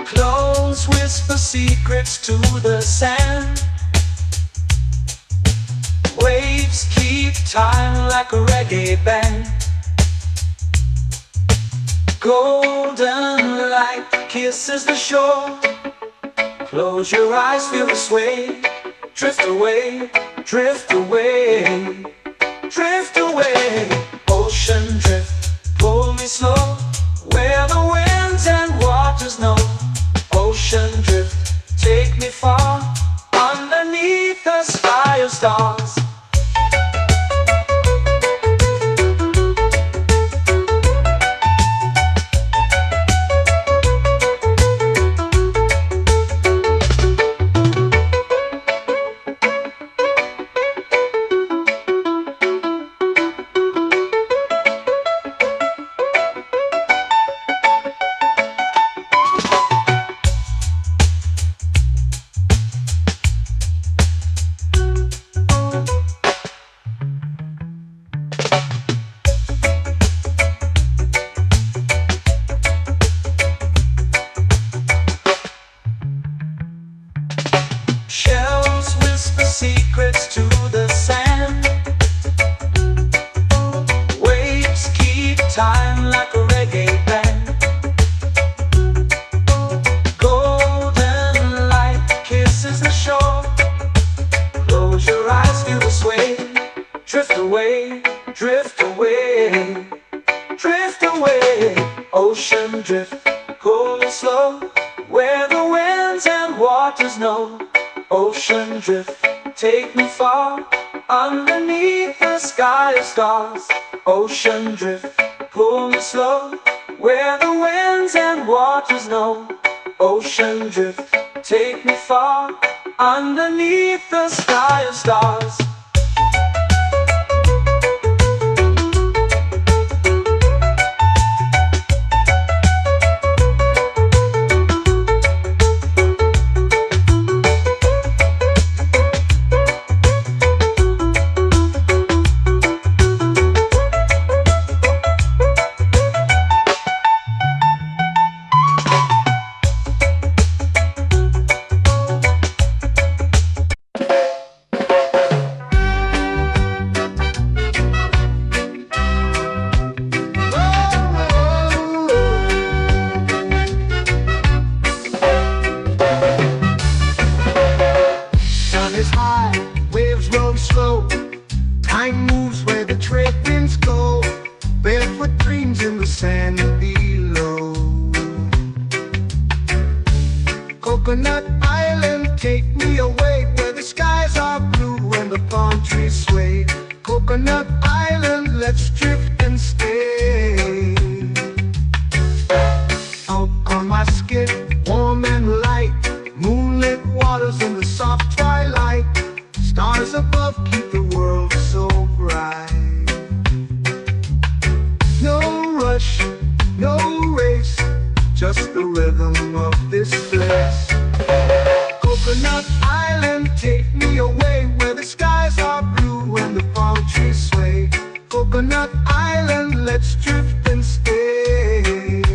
Clothes whisper secrets to the sand. Waves keep time like a reggae band. Golden light kisses the shore. Close your eyes, feel the sway. Drift away, drift away, drift away. Ocean drift, pull me slow, where the winds and waters know. Ocean drift, take me far, underneath the sky of stars. Shells whisper secrets to the sand. Waves keep time like a reggae band. Golden light kisses the shore. Close your eyes, feel the sway. Drift away, drift away, drift away. Ocean drift, pull me slow, where the winds and waters know. Ocean drift, take me far, underneath the sky of stars. Ocean drift, pull me slow, where the winds and waters know. Ocean drift, take me far, underneath the sky of stars. Is high, waves roll slow. Time moves where the trade winds go. Barefoot dreams in the sand below. Coconut Island, take me away, where the skies are blue and the palm trees sway. Coconut Island, let's drift and stay. Out on my skin, warm and light, moonlit waters in the soft twilight. Stars above keep the world so bright. No rush, no race, just the rhythm of this place. Coconut Island, take me away, where the skies are blue and the palm trees sway. Coconut Island, let's drift and stay.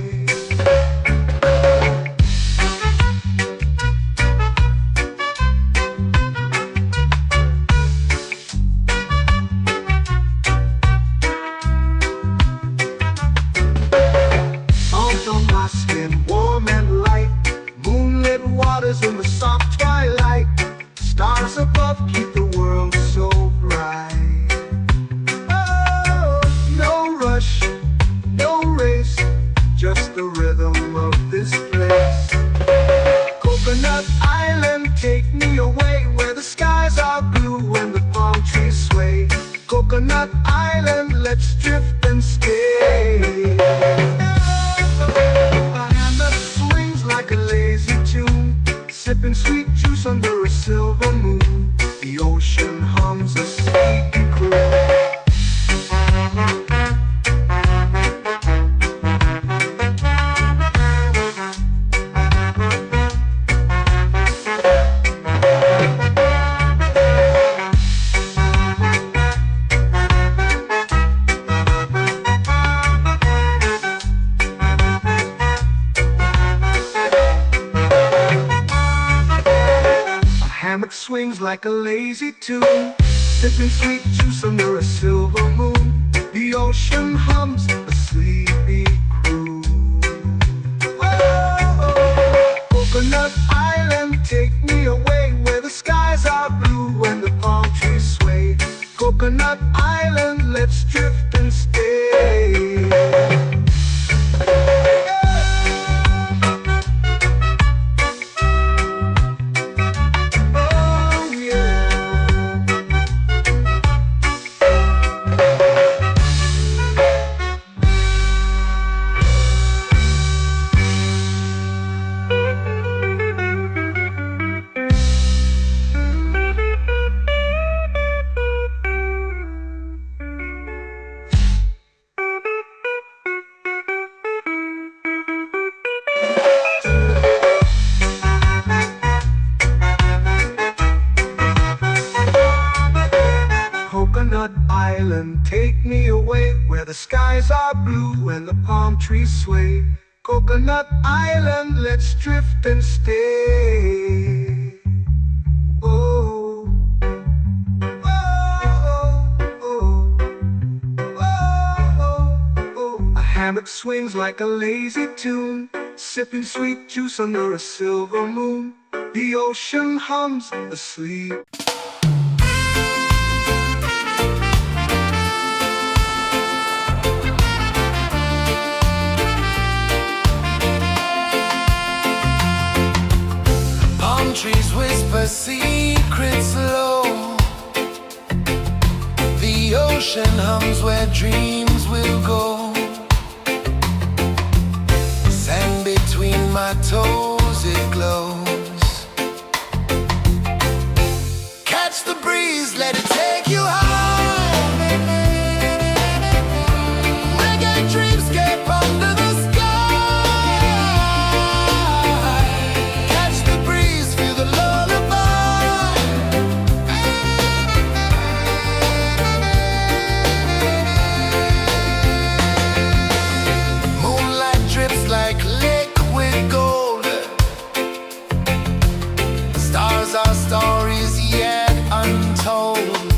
let's drift and stay. A hand that swings like a lazy tune, sipping sweet juice under a silver moon. The ocean hums a sleepy croon. Hammock swings like a lazy tune, sipping sweet juice under a silver moon. The ocean hums a sleepy croon. Whoa, Coconut Island, take me away where the skies are blue and the palm trees sway. Coconut Island, let's drift and stay. Coconut Island, take me away where the skies are blue and the palm trees sway. Coconut Island, let's drift and stay. Oh, oh, oh, oh, oh. A hammock swings like a lazy tune, sipping sweet juice under a silver moon. The ocean hums asleep. Trees whisper secrets low. The ocean hums where dreams will go. Sand between my toes, it glows. Catch the breeze, let it take you high. Reggae dreamscape under the sky. Our stories yet untold.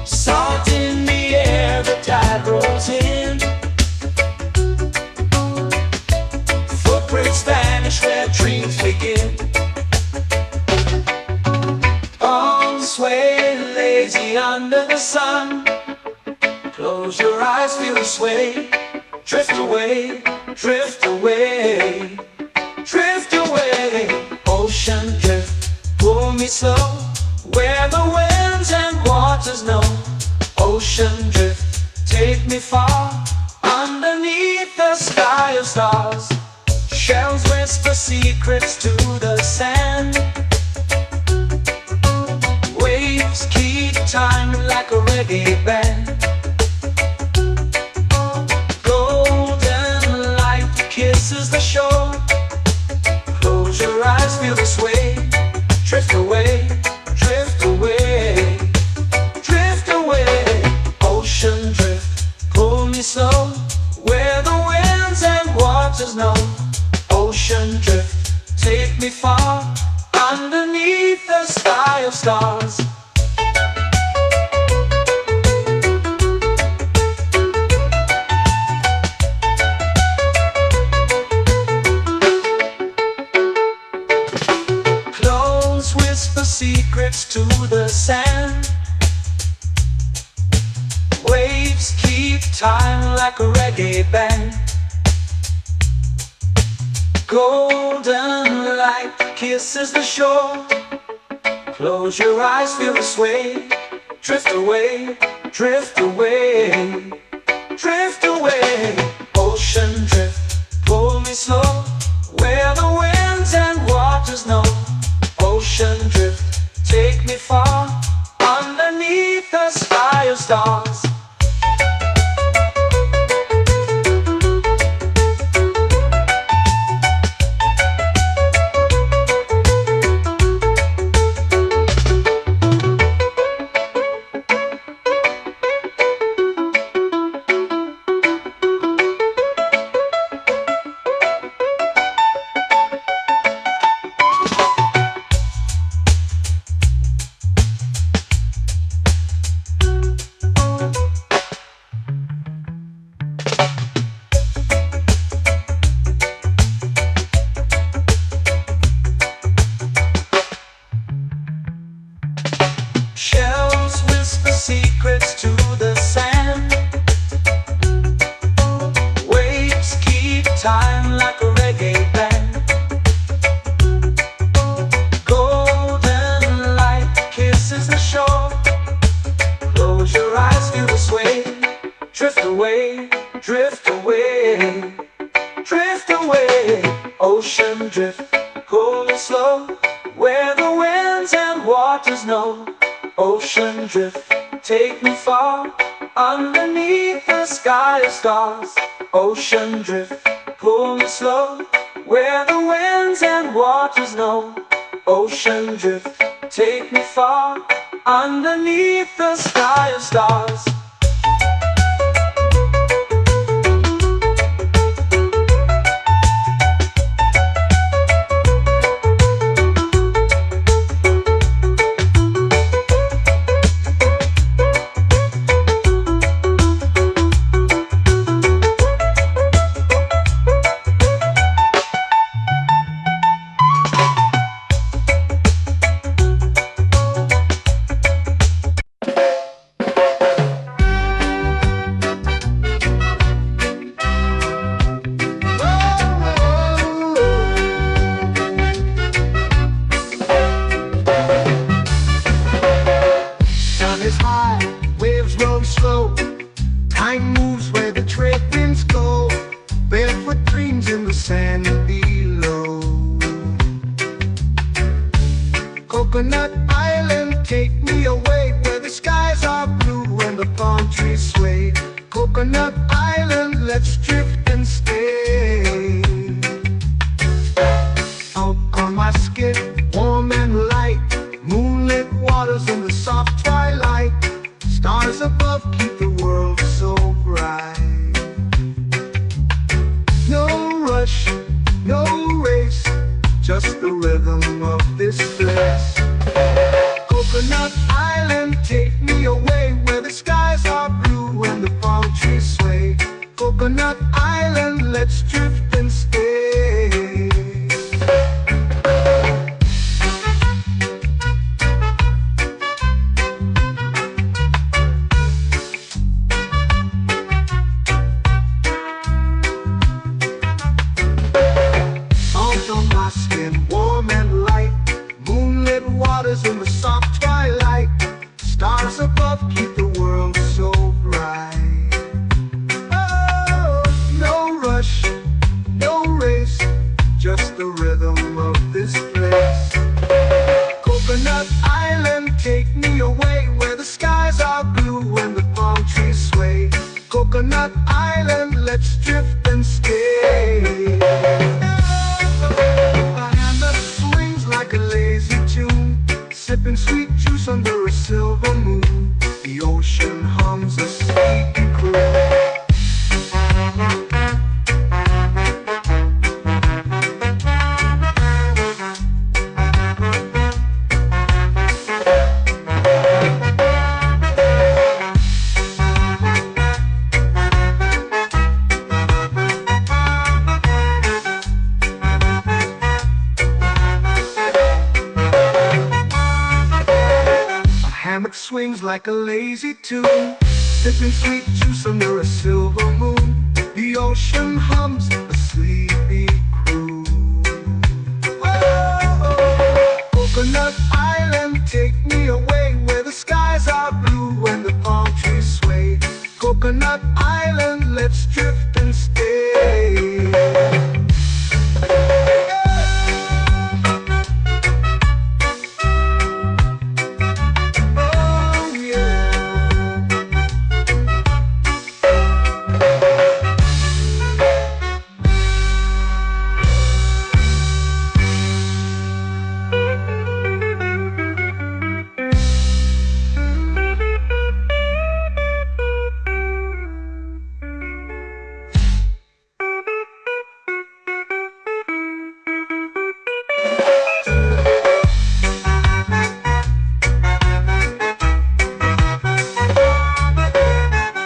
Salt in the air, the tide rolls in. Footprints vanish where dreams begin. On sway lazy under the sun. Close your eyes, feel the sway. Drift away, drift away, drift away. Ocean drift, pull me slow, where the winds and waters know. Ocean drift, take me far, underneath the sky of stars. Shells whisper secrets to the sand. Waves keep time like a reggae band. Kisses the shore. Close your eyes, feel the sway. Drift away, drift away, drift away. Ocean drift, pull me slow, where the winds and waters know. Ocean drift, take me far, underneath the sky of stars. Whisper secrets to the sand. Waves keep time like a reggae band. Golden light kisses the shore. Close your eyes, feel the sway. Drift away, drift away, drift away. Ocean drift, pull me slow, where the winds and waters know. Ocean drift, take me far, underneath the sky of stars. Shells whisper secrets to the sand. Waves keep time like a reggae band. Golden light kisses the shore. Close your eyes, feel the sway. Drift away, drift away, drift away. Ocean drift, pull me slow, where the winds and waters know. Ocean drift, take me far, underneath the sky of stars. Ocean drift, pull me slow, where the winds and waters know. Ocean drift, take me far, underneath the sky of stars. above keep the world so bright. Oh, no rush, no race, just the rhythm of this place. Coconut Island, take me away where the skies are blue and the palm trees sway. Coconut Island, let's drift and stay. A hand that swings like a lazy tune, sipping sweet juice under a silver moon. The ocean hums a sleepy croon. Hammock swings like a lazy tune, sipping sweet juice under a silver moon. The ocean hums a sleepy croon. Whoa, Coconut Island, take me away where the skies are blue and the palm trees sway. Coconut Island, let's drift and stay.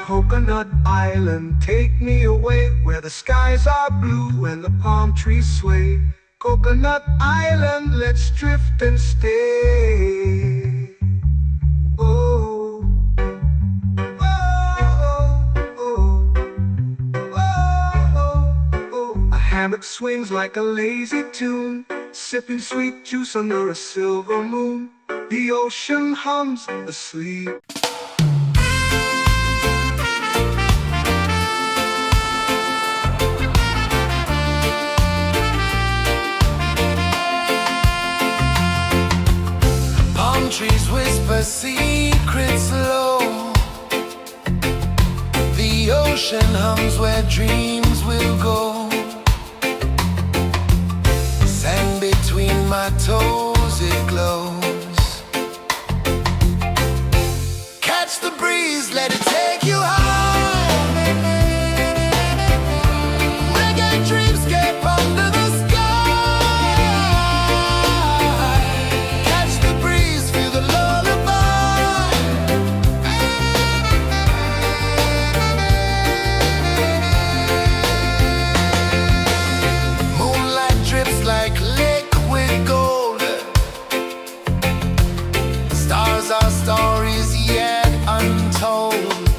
Coconut Island, take me away where the skies are blue and the palm trees sway. Coconut Island, let's drift and stay. Oh, oh, oh, oh, oh. A hammock swings like a lazy tune, sipping sweet juice under a silver moon. The ocean hums asleep. Trees whisper secrets low. The ocean hums where dreams will go. Sand between my toes, it glows. Catch the breeze, let it take you high. Reggae dreamscape under the our stories yet untold.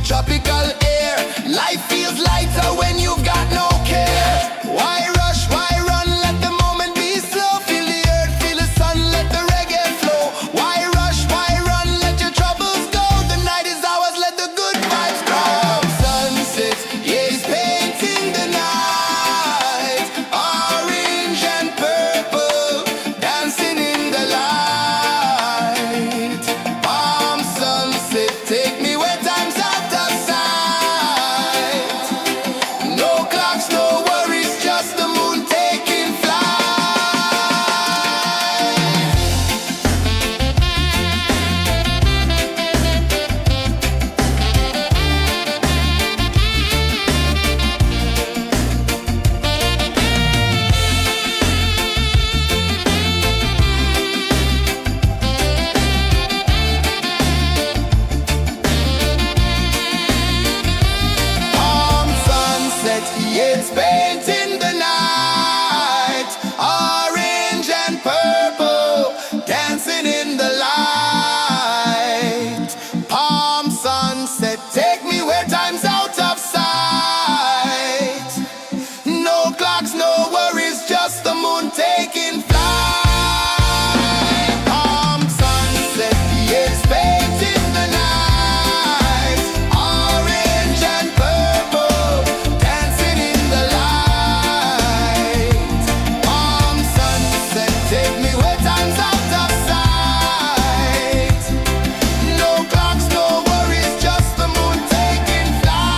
tropical air. Life feels lighter when you've got no care. Why rush, why run, let the moment be slow. Feel the earth, feel the sun, let the reggae flow. Why rush, why run, let your troubles go. The night is ours, let the good vibes grow. Sunset, yeah, it's painting the night. Orange and purple, dancing in the light. Palm sunset, take me where time's out of sight. No clocks, no worries, just the moon taking flight. Palm sunset, yeah, it's painting the night. Orange and purple, dancing in the light. Palm sunset, take me where time's out of sight. No clocks, no worries, just the moon taking flight. Palm sunset, yeah, it's painting the night. Orange and purple, dancing in the light. Palm sunset, take me where time's out of sight. No clocks, no worries, just the moon taking flight.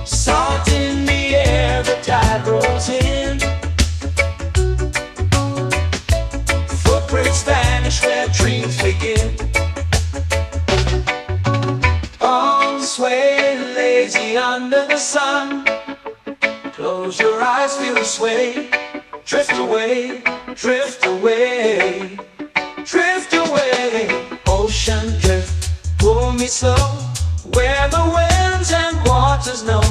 Salt in the air, the tide rolls in. Footprints vanish where dreams begin. Arms sway lazy under the sun. Close your eyes, feel the sway. Drift away, drift away, drift away. Ocean drift, pull me slow, where the winds and waters know.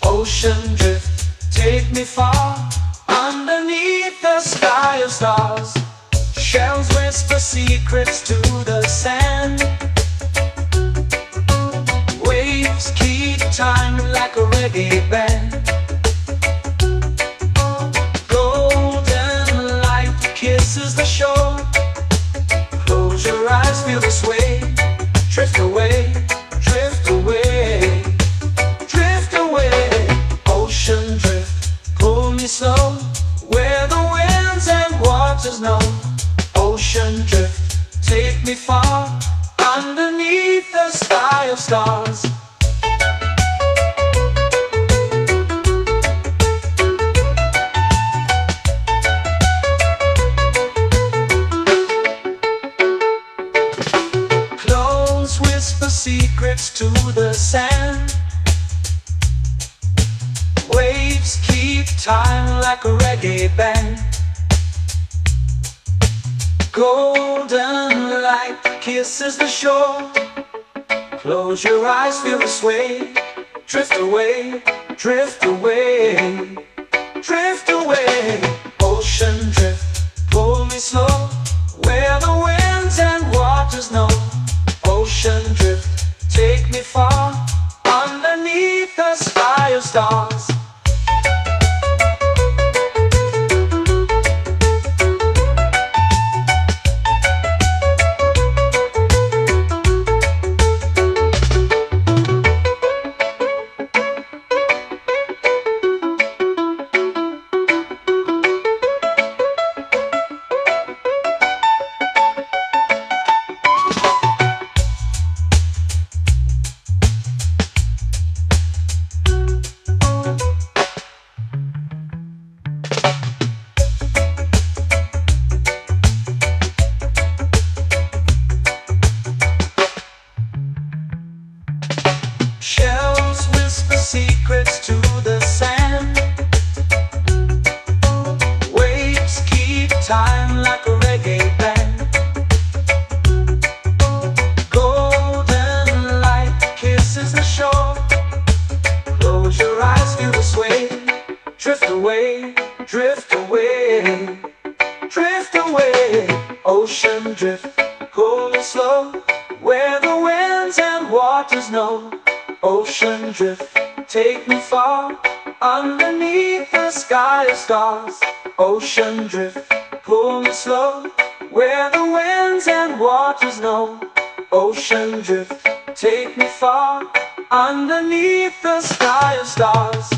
Ocean drift, take me far, underneath the sky of stars. Shells whisper secrets to the sand. Waves keep time like a reggae band. Golden light kisses the shore. Close your eyes, feel the sway. Drift away, drift away, drift away. Ocean drift, pull me slow, where the winds and waters know. Ocean drift, take me far, underneath the sky of stars. Close whisper secrets to the sand. Waves keep time like a reggae band. Golden light kisses the shore. Close your eyes, feel the sway. Drift away, drift away, drift away. Ocean drift, pull me slow, where the winds and waters know. Ocean drift, take me far, underneath the sky of stars. shore. Close your eyes, feel the sway. Drift away, drift away, drift away. Ocean drift, pull me slow, where the winds and waters know. Ocean drift, take me far, underneath the sky of stars. Ocean drift, pull me slow, where the winds and waters know. Ocean drift, take me far, underneath the sky of stars.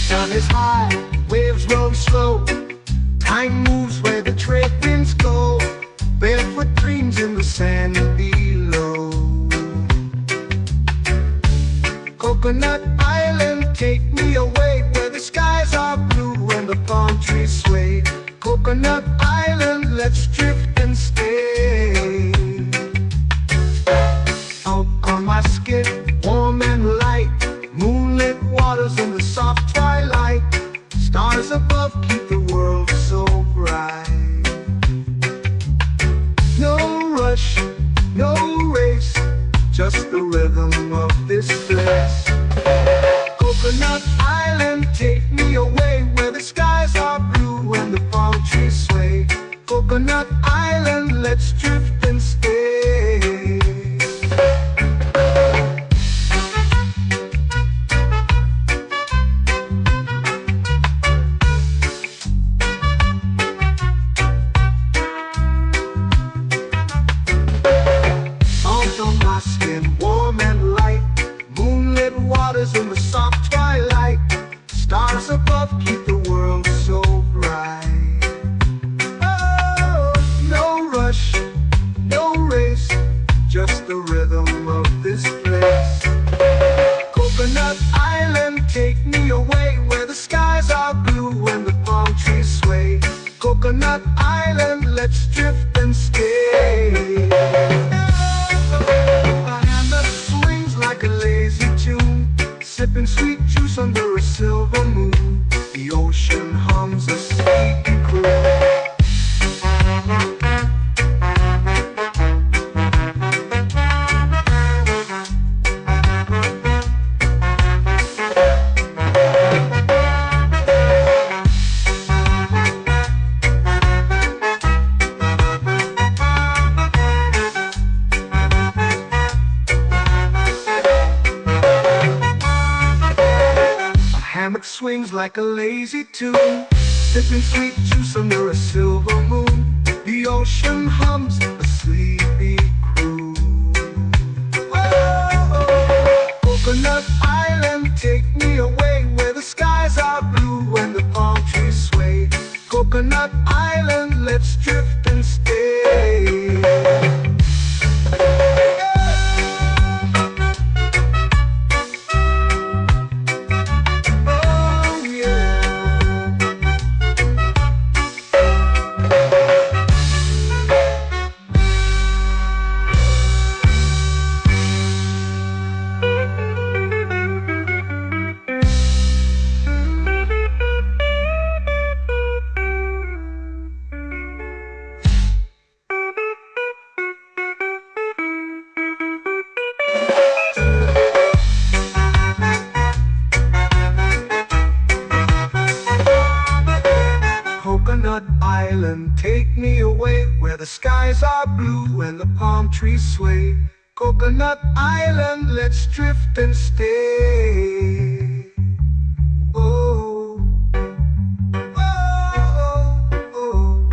Sun is high, waves roll slow. Time moves where the trade winds go. Barefoot dreams in the sand below. Coconut Island, take me away, where the skies are blue and the palm trees sway. Coconut Island, let's drift and stay. Out on my skin, warm and light, moonlit waters in the soft twilight. Stars above keep the world so bright. No rush, no race, just the rhythm of this place. Coconut Island, take me away, where the skies are blue and the palm trees sway. Coconut Island, let's drift and stay. Salt on my skin, warm and light, moonlit waters in the soft twilight. Stars above keep the world so bright. Oh, no rush, no race, just the rhythm of this place. Coconut Island, take me away, where the skies are blue and the palm trees sway. Coconut Island, let's drift and stay. A hand that swings like a lazy tune, sipping sweet juice under a silver moon. The ocean hums a sleepy croon. Hammock swings like a lazy tune, sipping sweet juice under a silver moon. The ocean hums a sleepy croon. Oh, Coconut Island, take me away, where the skies are blue and the palm trees sway. Coconut Island, let's drift and stay. Coconut Island, take me away, where the skies are blue and the palm trees sway. Coconut Island, let's drift and stay. Oh, oh, oh,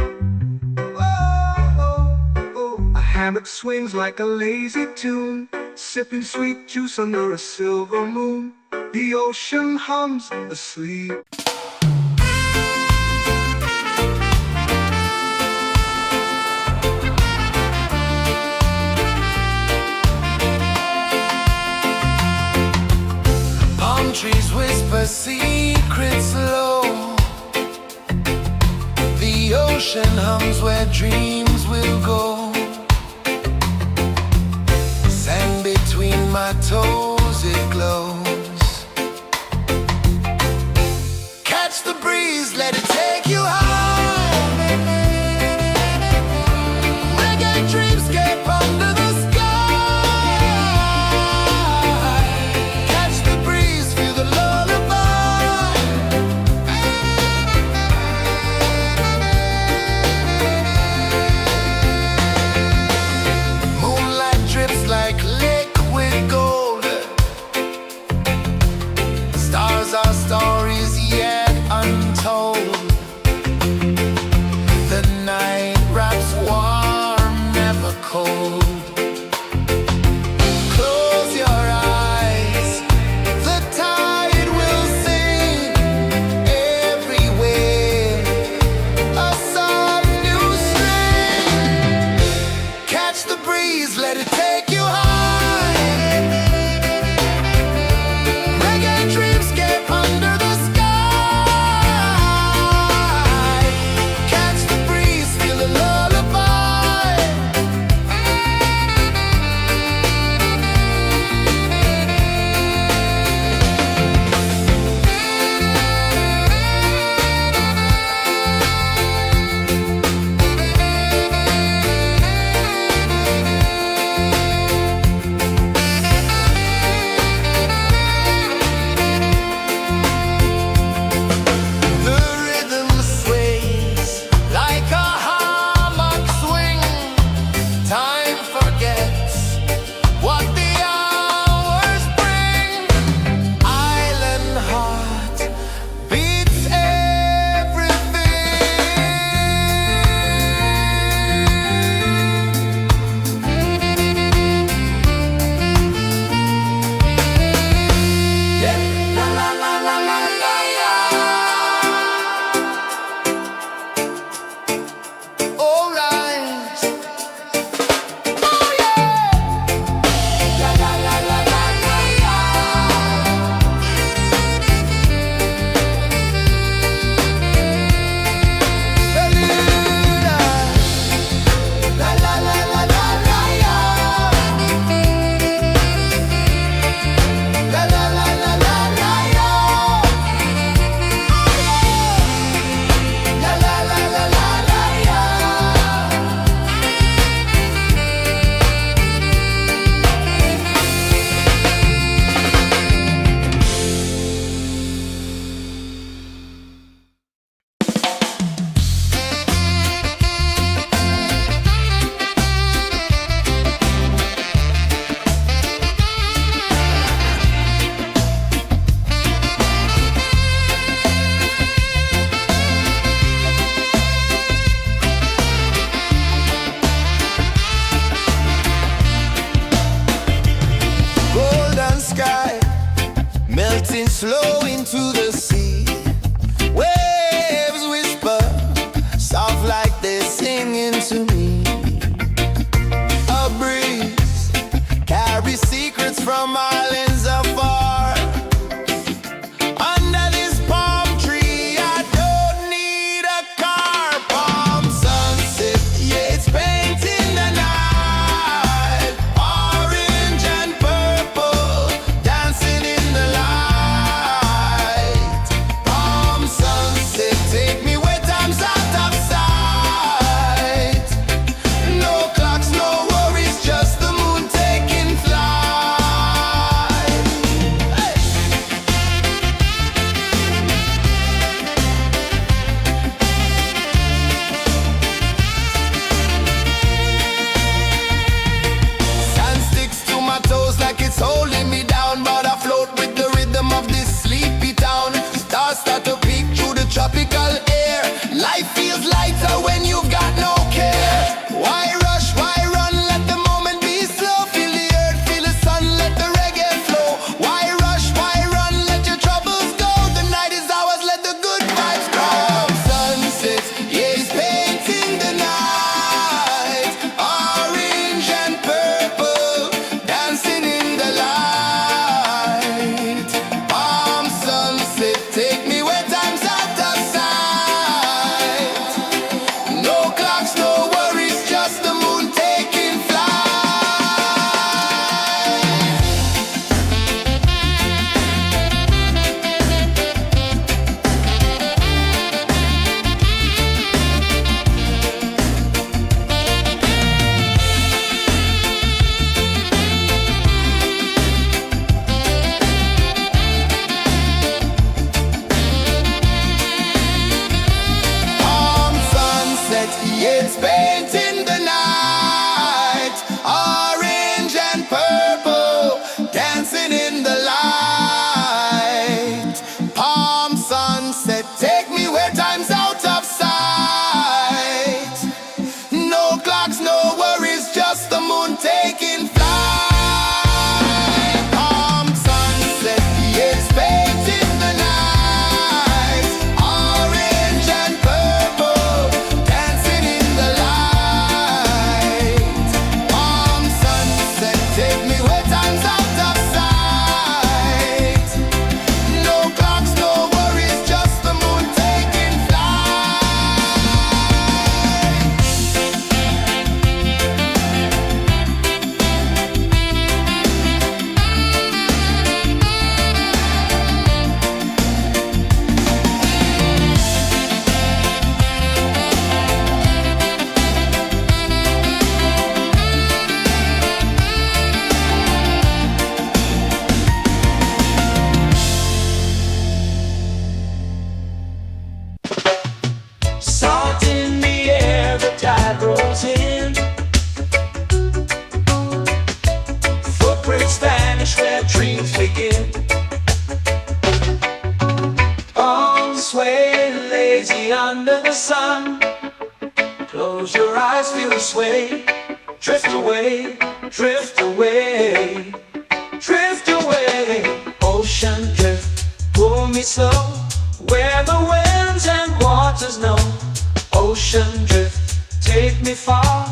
oh, oh. A hammock swings like a lazy tune, sipping sweet juice under a silver moon. The ocean hums asleep. Palm trees whisper secrets low. The ocean hums where dreams will go. Sand between my toes, it glows. Catch the breeze, let it take you high. Reggae dreamscape under the sky. Catch the breeze, feel the lullaby. Moonlight drips like liquid gold. Stars are stories yet untold. lazy under the sun. Close your eyes, feel the sway. Drift away, drift away, drift away. Ocean drift, pull me slow, where the winds and waters know. Ocean drift, take me far,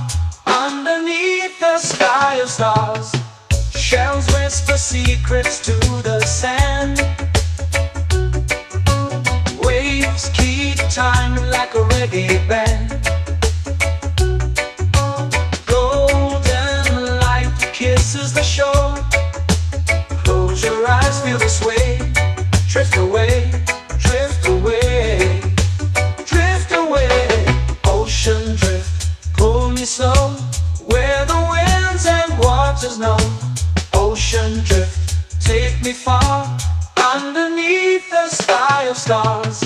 underneath the sky of stars. Shells whisper secrets to the sand. Waves keep time like a reggae band. Golden light kisses the shore. Close your eyes, feel the sway. Drift away, drift away, drift away. Ocean drift, pull me slow, where the winds and waters know. Ocean drift, take me far, underneath the sky of stars.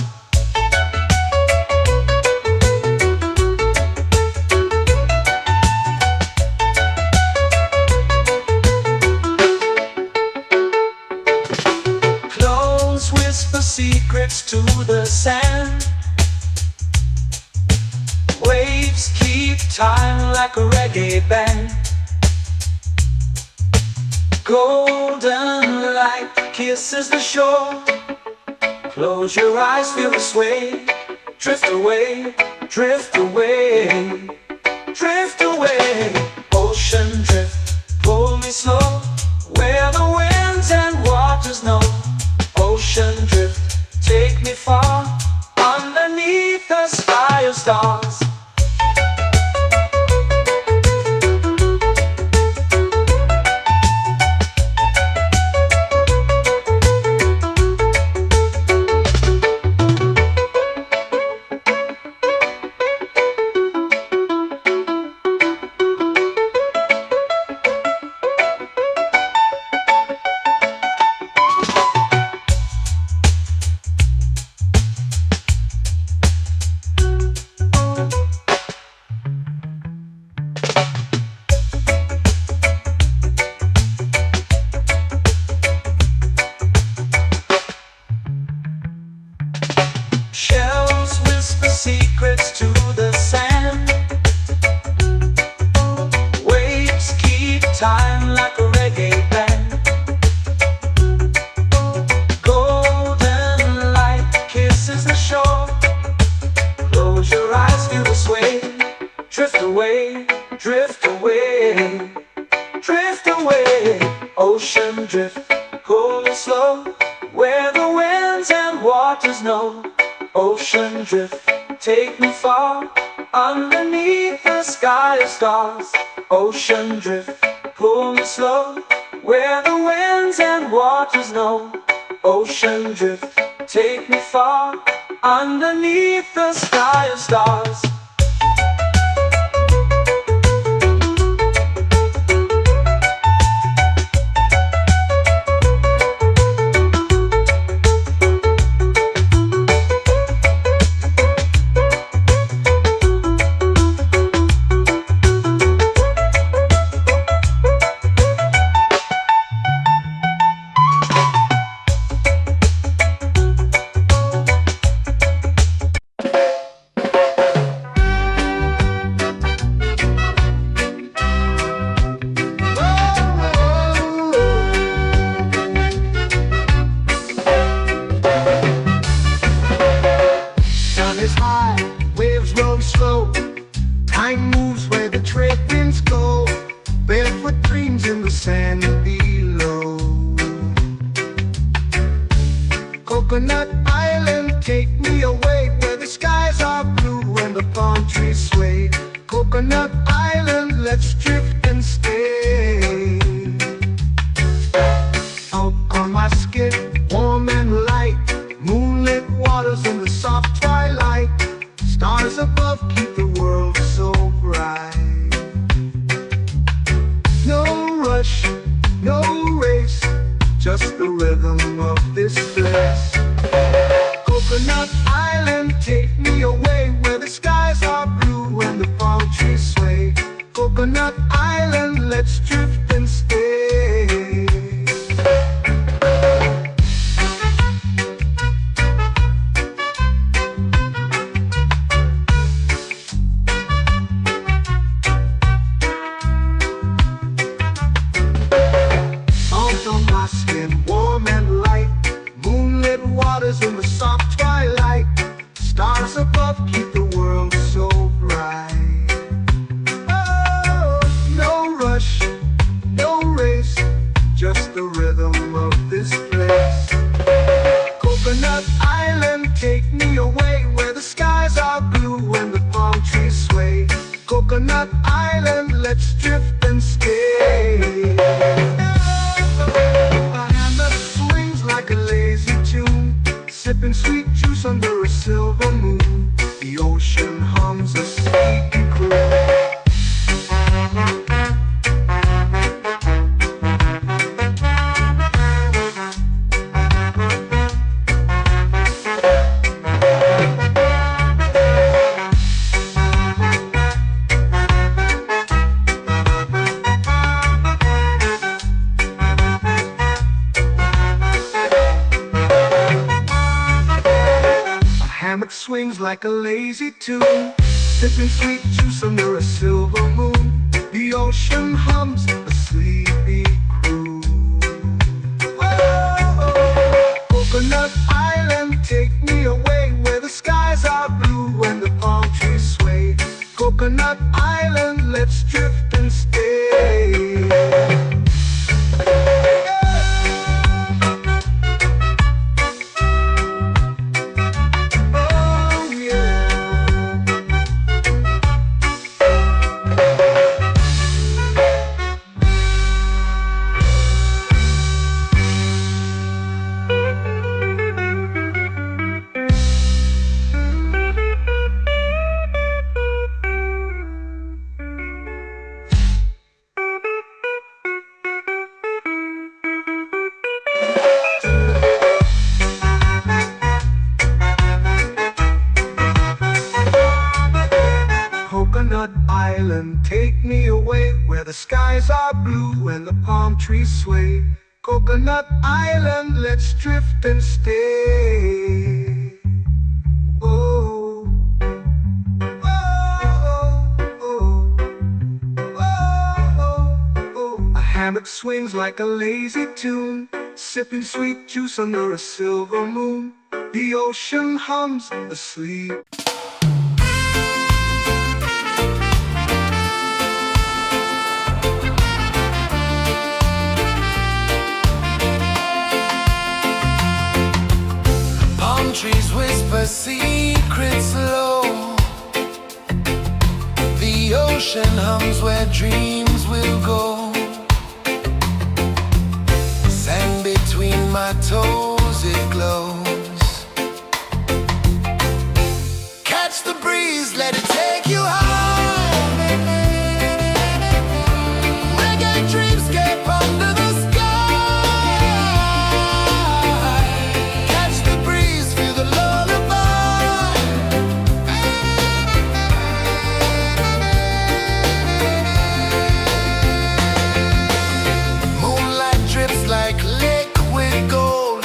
Close whisper secrets to the sand. Waves keep time like a reggae band. Golden light kisses the shore. Close your eyes, feel the sway. Drift away, drift away, drift away. Ocean drift, pull me slow, where the winds and waters know. Ocean drift, take me far, underneath the sky of stars. Shells whisper secrets to the sand. Waves keep time like a reggae band. Golden light kisses the shore. Close your eyes, feel the sway. Drift away, drift away, drift away. Ocean drift, pull me slow, where the winds and waters know. Ocean drift, take me far, underneath the sky of stars. Ocean drift, pull me slow, where the winds and waters know. Ocean drift, take me far, underneath the sky of stars. Sun is high, waves roll slow. Time moves where the trade winds go. Barefoot dreams in the sand below. Coconut Island, take me away, where the skies are blue and the palm trees sway. Coconut Island, let's drift and stay. Out on my skin, warm and light, moonlit waters in the soft twilight. Stars above keep the world so bright. No rush, no race, just the rhythm of this place. Coconut Island, take me away, where the skies are blue and the palm trees sway. Coconut Island, let's drift and stay. soft twilight. Stars above keep the world so bright. Oh, no rush, no race, just the rhythm of this place. Coconut Island, take me away where the skies are blue and the palm trees sway. Coconut Island, let's drift and stay. A hand that swings like a lazy tune, sipping sweet juice under a silver moon. The ocean hums a sleepy croon. Hammock swings like a lazy tune, sipping sweet juice under a silver moon. The ocean hums a sleepy croon. Whoa, Coconut Island, take me away where the skies are blue and the palm trees sway. Coconut Island, let's drift and stay. Coconut Island, take me away where the skies are blue and the palm trees sway. Coconut Island, let's drift and stay. Oh, oh, oh, oh, oh. A hammock swings like a lazy tune, sipping sweet juice under a silver moon. The ocean hums asleep. Trees whisper secrets low. The ocean hums where dreams will go. Sand between my toes, it glows. Catch the breeze, let it take you high. Reggae dreamscape under the sky. Catch the breeze, feel the lullaby. Moonlight drips like liquid gold.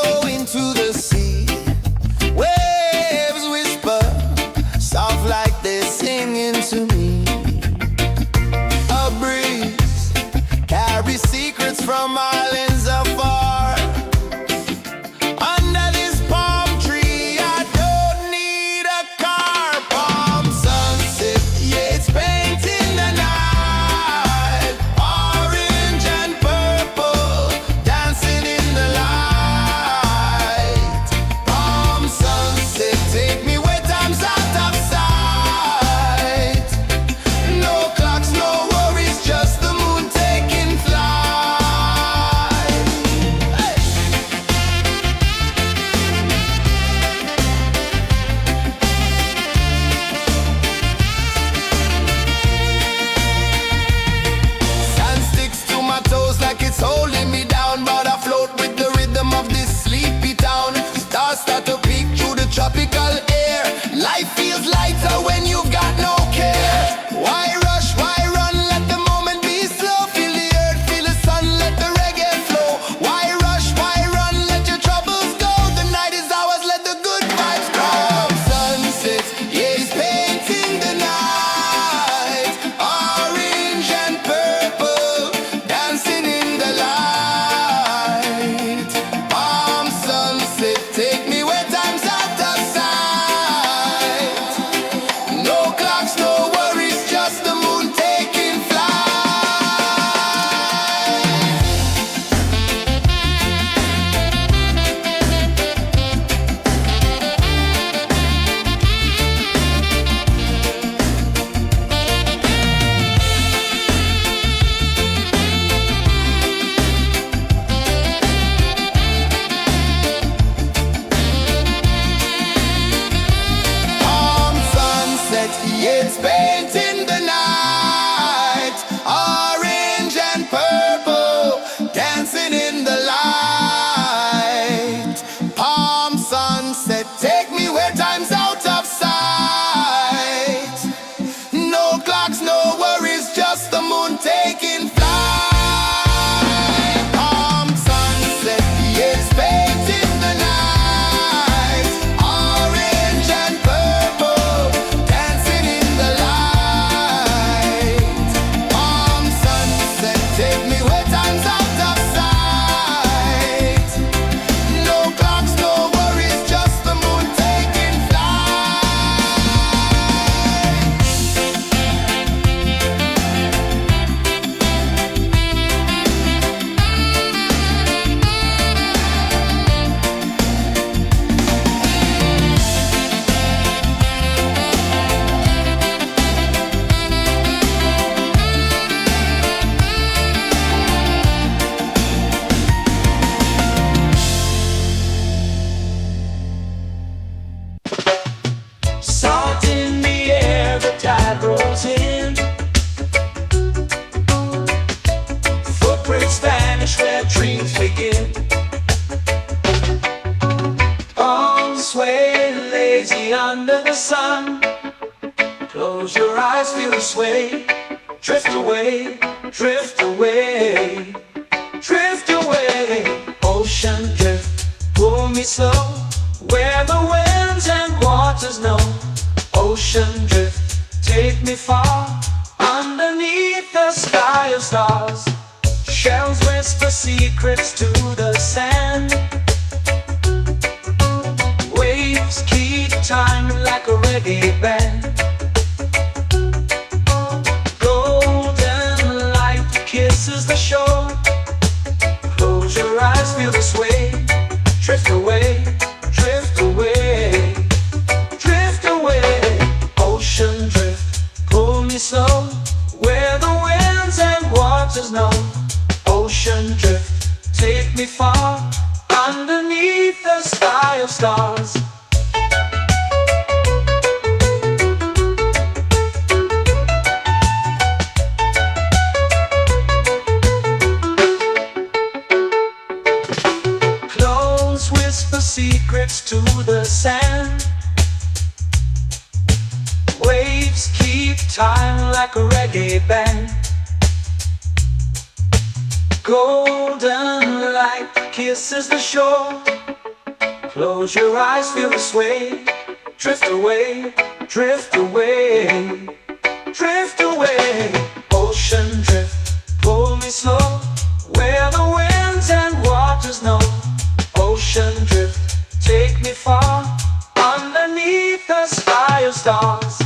flow into the sea. Waves whisper, soft like they're singing to me. A breeze carries secrets from islands afar. Under this palm tree, I don't need a car. Palm sunset, yeah, it's painting the night. Orange and purple, dancing in the light. Palm sunset, take me where time's out of sight. No clocks, no worries, just the moon taking flight. Hey! Sand sticks to my toes like it's holding me down, but I float with the rhythm of this sleepy town. Stars start to peek through the tropical air. Life feels lighter when you've got no care. Why rush, why run, let the moment be slow. Feel the earth, feel the sun, let the reggae flow. Why rush, why run, let your troubles go. The night is ours, let the good vibes come. Sunset, yeah, it's painting the night. Orange and purple, dancing in the light. Palm sunset, take me where time's out of sight. No clocks, no worries, just the moon taking flight. Palm sunset, yeah, it's painting the night. Orange and purple, dancing in the light. Palm sunset, take me where time's out of sight. No clocks, no worries, just the moon taking flight. Palm sunset, yeah, it's painting the night. Orange and purple, dancing in the light. Palm sunset, take me where time's out of sight. No clocks, no worries, just the moon taking flight. Salt in the air, the tide rolls in. Footprints vanish where dreams begin. Arms sway lazy under the sun. Close your eyes, feel the sway. Drift away, drift away, drift away. Ocean drift, pull me slow. Where the winds and waters know. Ocean drift, take me far. Underneath the sky of stars. Shells whisper secrets to the sand. Waves keep time like a reggae band. Golden light kisses the shore. Close your eyes, feel the sway. Drift away, drift away, drift away. Ocean drift, pull me slow. Where the winds and waters know. Ocean drift, take me far. Underneath the sky of stars. Close whisper secrets to the sand. Waves keep time like a reggae band. Golden light kisses the shore. Close your eyes, feel the sway. Drift away, drift away, drift away. Ocean drift, pull me slow, where the winds and waters know. Ocean drift, take me far, underneath the sky of stars.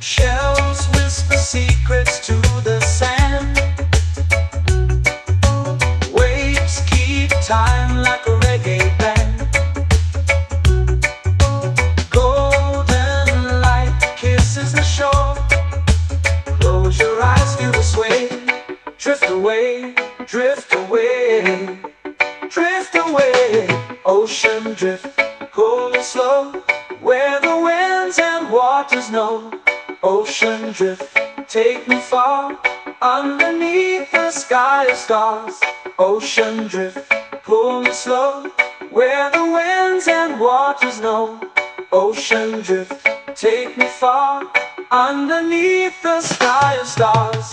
Shells whisper secrets to the sand. Waves keep time like a reggae band. Golden light kisses the shore. Close your eyes, feel the sway. Drift away, drift away, drift away. Ocean drift, pull me slow, where the winds and waters know. Ocean drift, take me far, underneath the sky of stars. Ocean drift, pull me slow, where the winds and waters know. Ocean drift, take me far, underneath the sky of stars.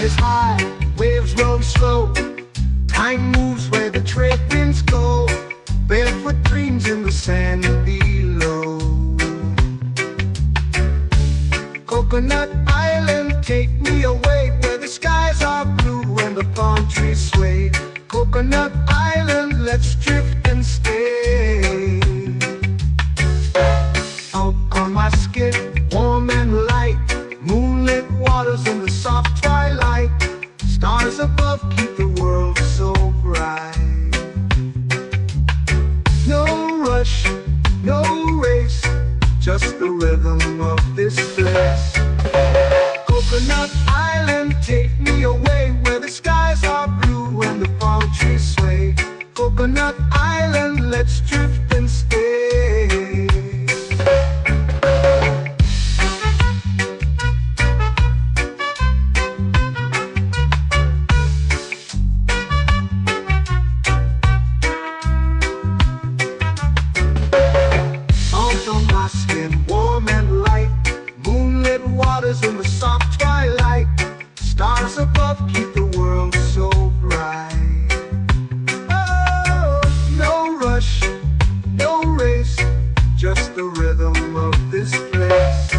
Is high, waves roll slow. Time moves where the trade winds go. Barefoot dreams in the sand below. Coconut Island, take me away, where the skies are blue and the palm trees sway. Coconut Island, let's drift and stay. Out on my skin, warm and light, moonlit waters in the soft twilight. Stars above keep the world so bright. No rush, no race, just the rhythm of this place. Coconut Island, take me away, where the skies are blue and the palm trees sway. Coconut Island, let's drift and stay. In the soft twilight, stars above keep the world so bright. Oh, no rush, no race, just the rhythm of this place.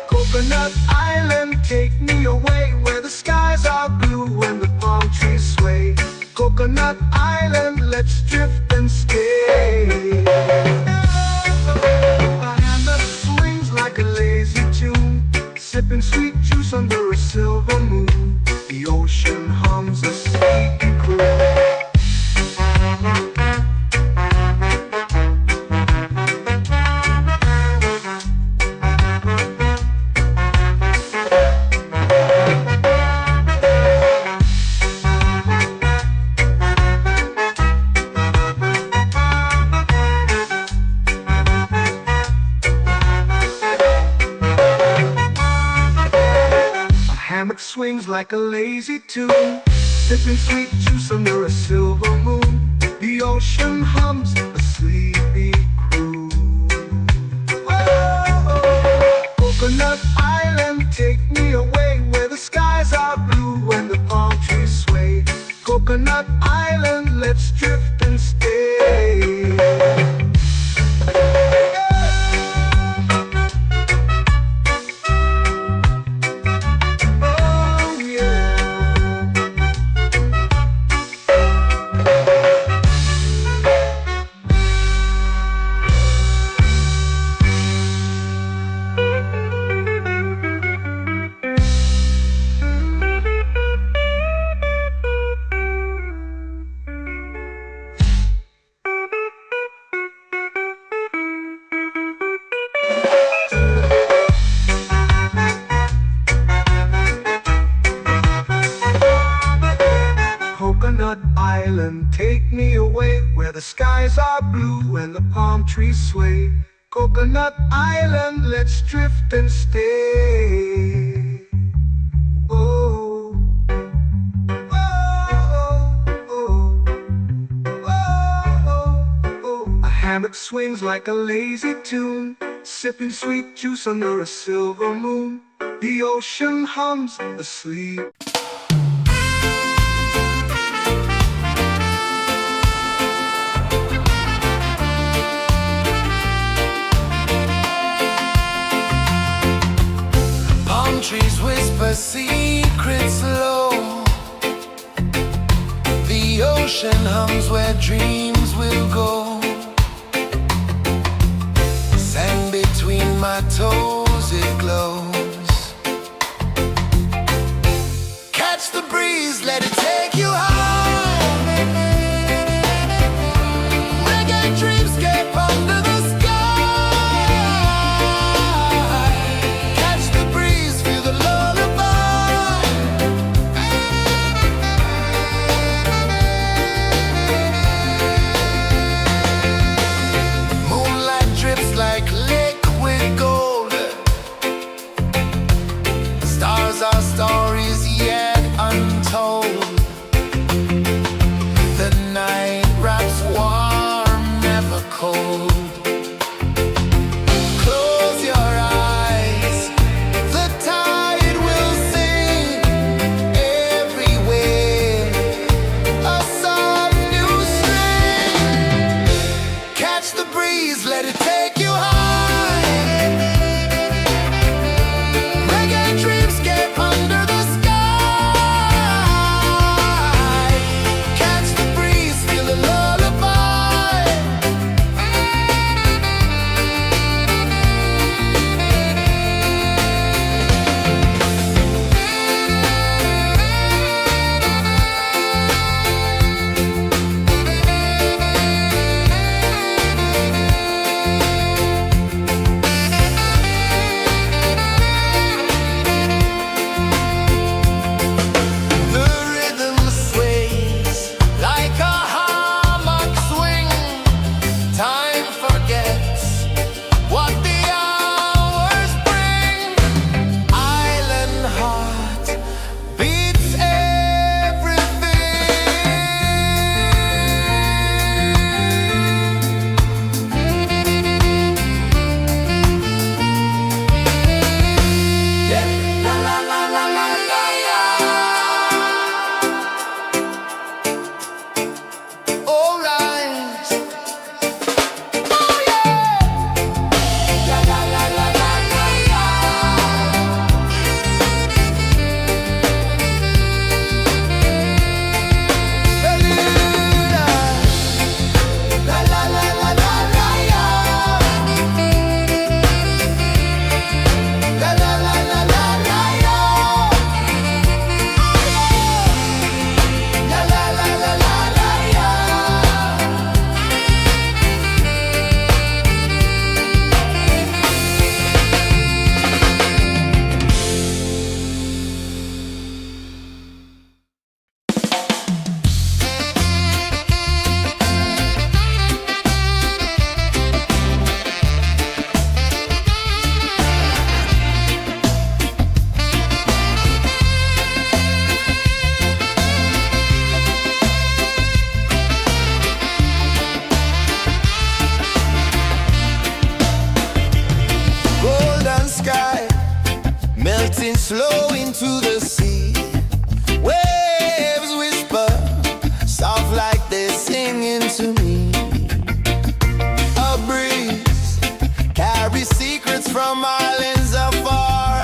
Coconut Island, take me away, where the skies are blue and the palm trees sway. Coconut Island, let's drift and stay. My hand that swings like a lazy tune, sipping sweet juice under a silver moon. The ocean hums a sleepy croon. Hammock swings like a lazy tune, sipping sweet juice under a silver moon. The ocean hums a sleepy croon. Whoa, coconut island. island, take me away where the skies are blue and the palm trees sway. Coconut Island, let's drift and stay. Oh yeah. Coconut Island, take me away where the skies are blue and the palm trees sway. Coconut Island, let's drift and stay. Oh, oh, oh, oh, oh. A hammock swings like a lazy tune, sipping sweet juice under a silver moon. The ocean hums asleep. Palm trees whisper secrets low. The ocean hums where dreams will go. Sand between my toes, it glows. Catch the breeze, let it take you high. Reggae dreamscape under the sky. Catch the breeze, feel the lullaby. Moonlight drips like liquid gold. melting slow into the sea. Waves whisper, soft like they're singing to me. A breeze carries secrets from islands afar.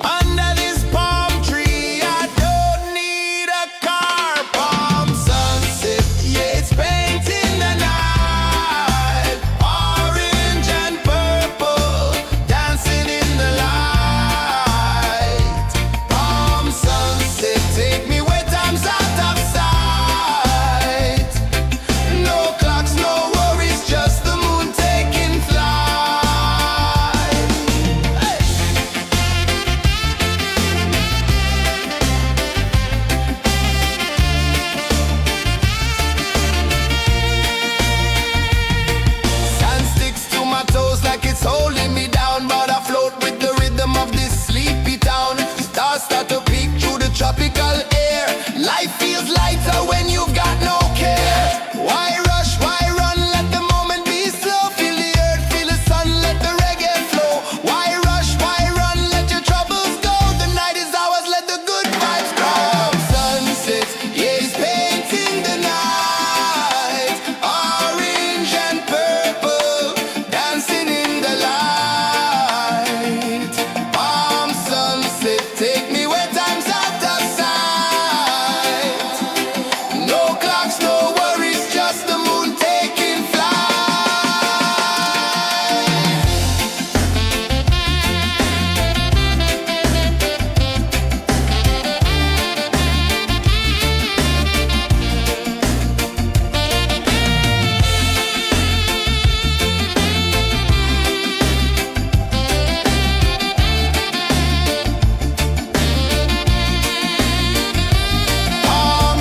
Under this palm tree, I don't need a car. Palm sunset, yeah, it's painting the night. Orange and purple, dancing in the light. Palm sunset, take me where time's out of sight. No clocks, no worries, just the moon taking flight. Hey! Sand sticks to my toes like it's holding me down, but I float with the rhythm of this sleepy town. Stars start to peek through the tropical air. Life feels lighter when you've got no care. Why rush, why run, let the moment be slow. Feel the earth, feel the sun, let the reggae flow. Why rush, why run, let your troubles go. The night is ours, let the good vibes grow. Sunset, yeah, it's painting the night. Orange and purple, dancing in the light. Palm sunset, take me where time's out of sight. No clocks, no worries, just the moon taking flight. Palm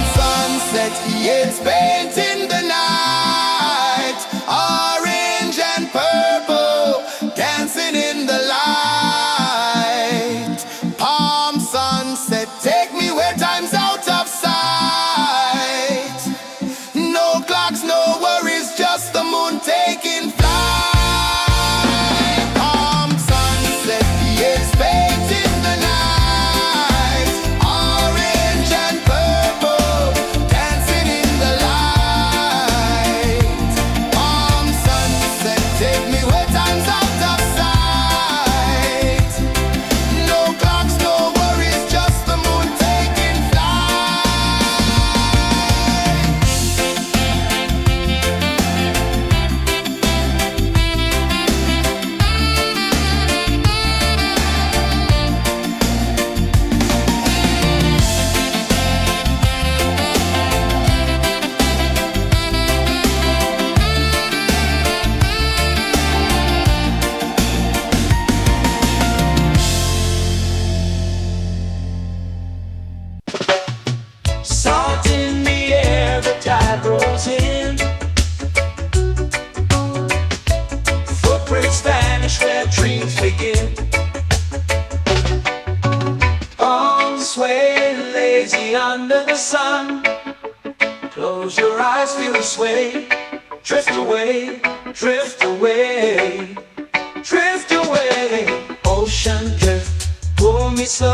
sunset, yeah, it's painting the night. Orange and purple, dancing in the light. Palm sunset, take me where time's out of sight. No clocks, no worries, just the moon taking flight. Palm sunset, yeah, it's painting the night. Orange and purple, dancing in the light. Palm sunset, take me where time's out of sight. No clocks, no worries, just the moon taking flight. Salt in the air, the tide rolls in. Footprints vanish where dreams begin. Arms sway lazy under the sun. Close your eyes, feel the sway. Drift away, drift away, drift away. Ocean drift, pull me slow,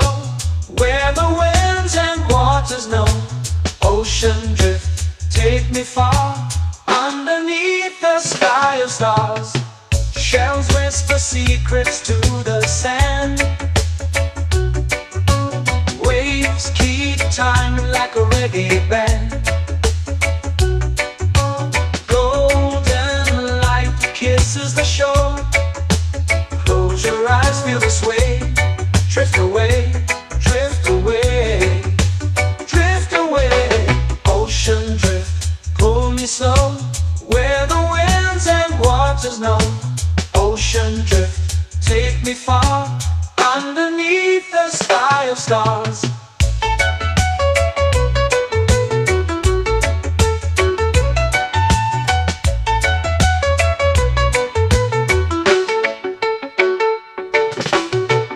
where the winds and waters know. Ocean drift, take me far, underneath the sky of stars. Shells whisper secrets to the sand. Waves keep time like a reggae band. Golden light kisses the shore. Close your eyes, feel the sway. Drift away, drift away, drift away. Ocean drift, pull me slow, where the winds and waters know. Ocean drift, take me far, underneath the sky of stars.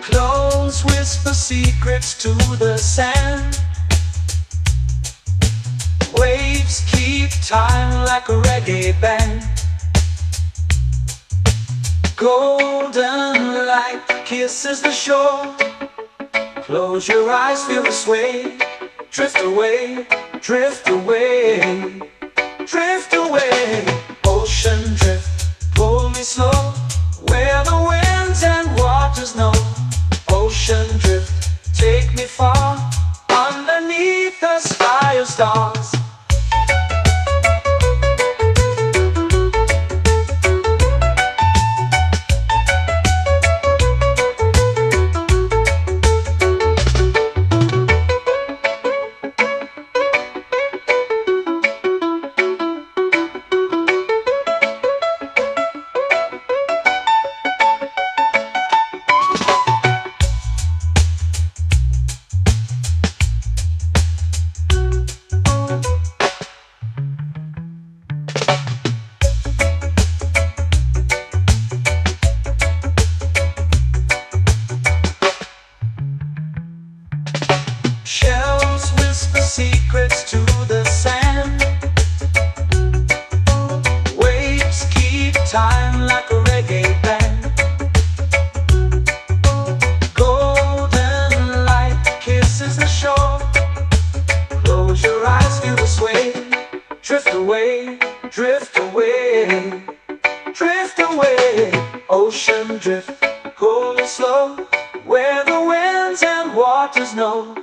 Clothes whisper secrets to the sand. Waves keep time like a reggae band. Golden light kisses the shore. Close your eyes, feel the sway. Drift away, drift away, drift away. Ocean drift, pull me slow, where the winds and waters know. Ocean drift, take me far, underneath the sky of stars. Shells whisper secrets to the sand. Waves keep time like a reggae band. Golden light kisses the shore. Close your eyes, feel the sway. Drift away, drift away, drift away. Ocean drift, pull me slow, where the winds and waters know.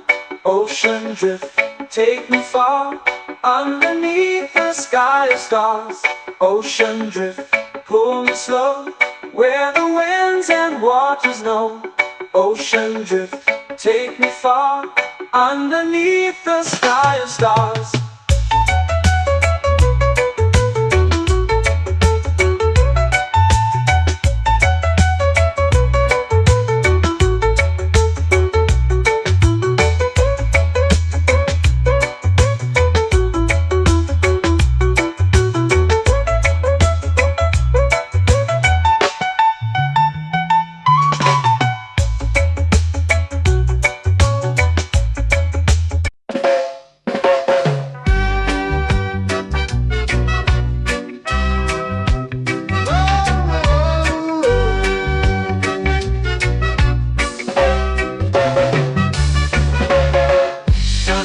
Ocean drift, take me far, underneath the sky of stars. Ocean drift, pull me slow, where the winds and waters know. Ocean drift, take me far, underneath the sky of stars.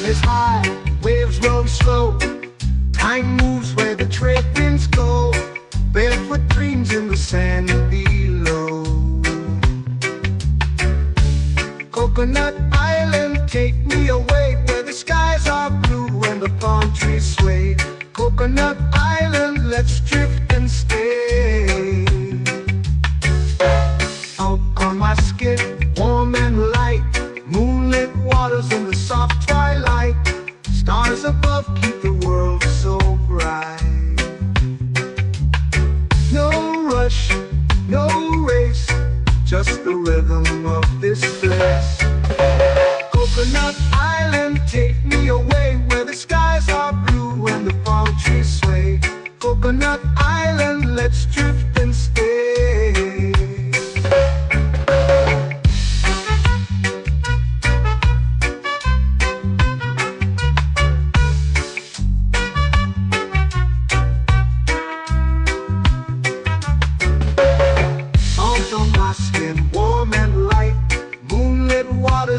Is high, waves roll slow. Time moves where the trade winds go. Barefoot dreams in the sand below. Coconut Island, take me away, where the skies are blue and the palm trees sway. Coconut Island, let's drift and stay. Out on my skin, warm and light, moonlit waters in the soft twilight. Stars above keep the world so bright. No rush, no race, just the rhythm of this place. Coconut Island, take me away, where the skies are blue and the palm trees sway. Coconut Island, let's drift and stay.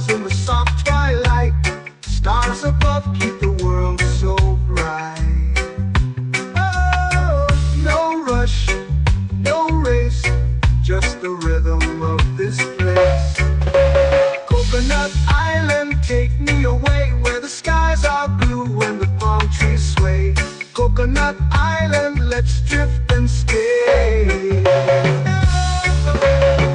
In the soft twilight, stars above keep the world so bright. Oh, no rush, no race, just the rhythm of this place. Coconut Island, take me away, where the skies are blue and the palm trees sway. Coconut Island, let's drift and stay.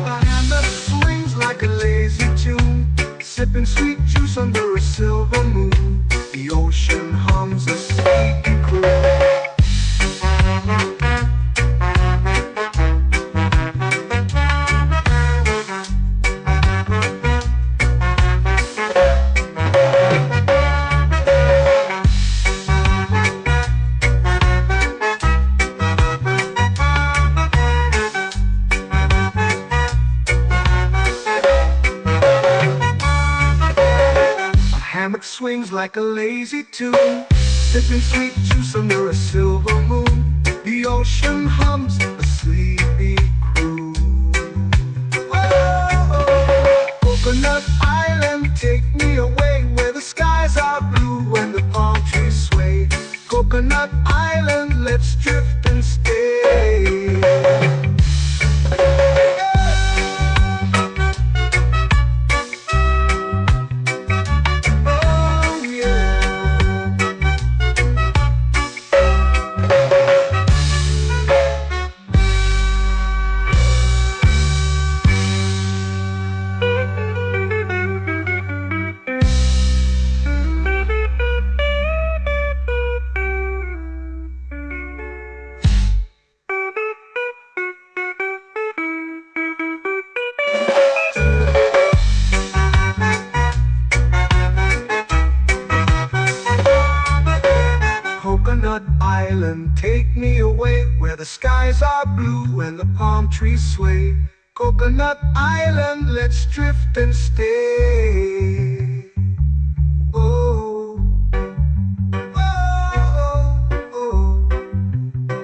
My hand that swings like a lazy tune, sipping sweet juice under a silver moon. The ocean hums a sleepy croon. Swings like a lazy tune, sipping sweet juice under a silver moon. The ocean hums a sleepy croon. Coconut Island, take me away where the skies are blue and the palm trees sway. Coconut Island, let's drift and stay. Oh yeah. Coconut Island, take me away where the skies are blue and the palm trees sway. Coconut Island, let's drift and stay. Oh, oh, oh,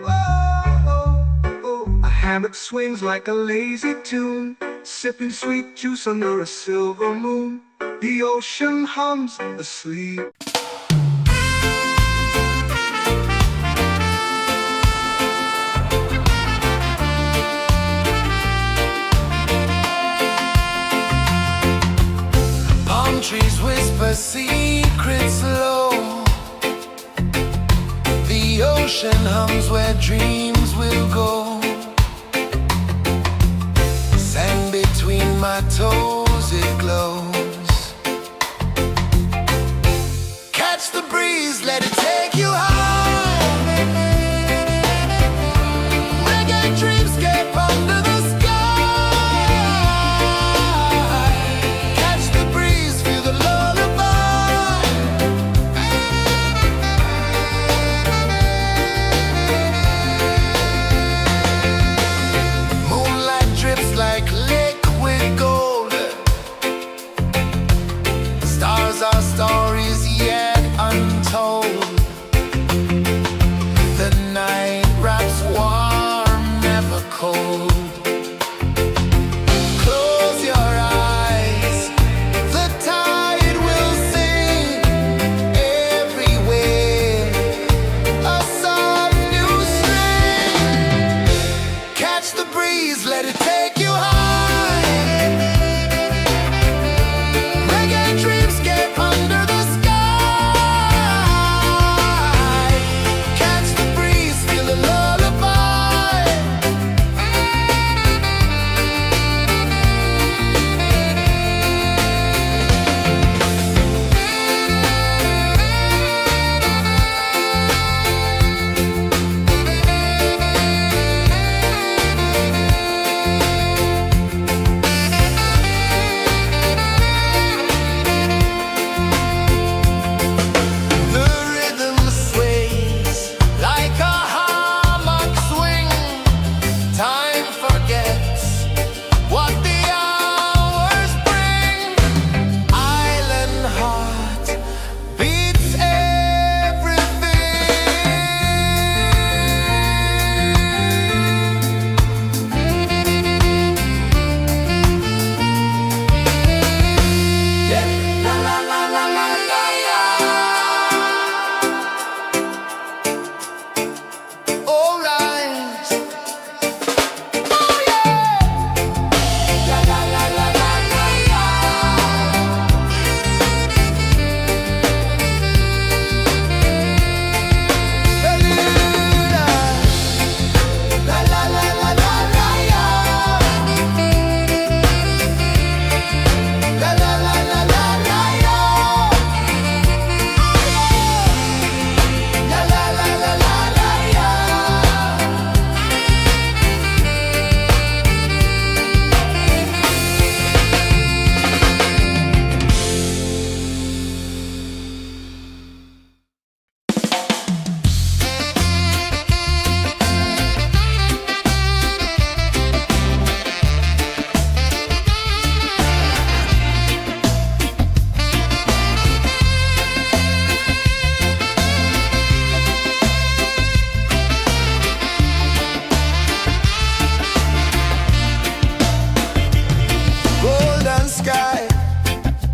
oh, oh. A hammock swings like a lazy tune, sipping sweet juice under a silver moon. The ocean hums asleep. Trees whisper secrets low. The ocean hums where dreams will go. Sand between my toes, it glows. Catch the breeze, let it take you high. Reggae dreamscape under the sky. Our stories yet untold.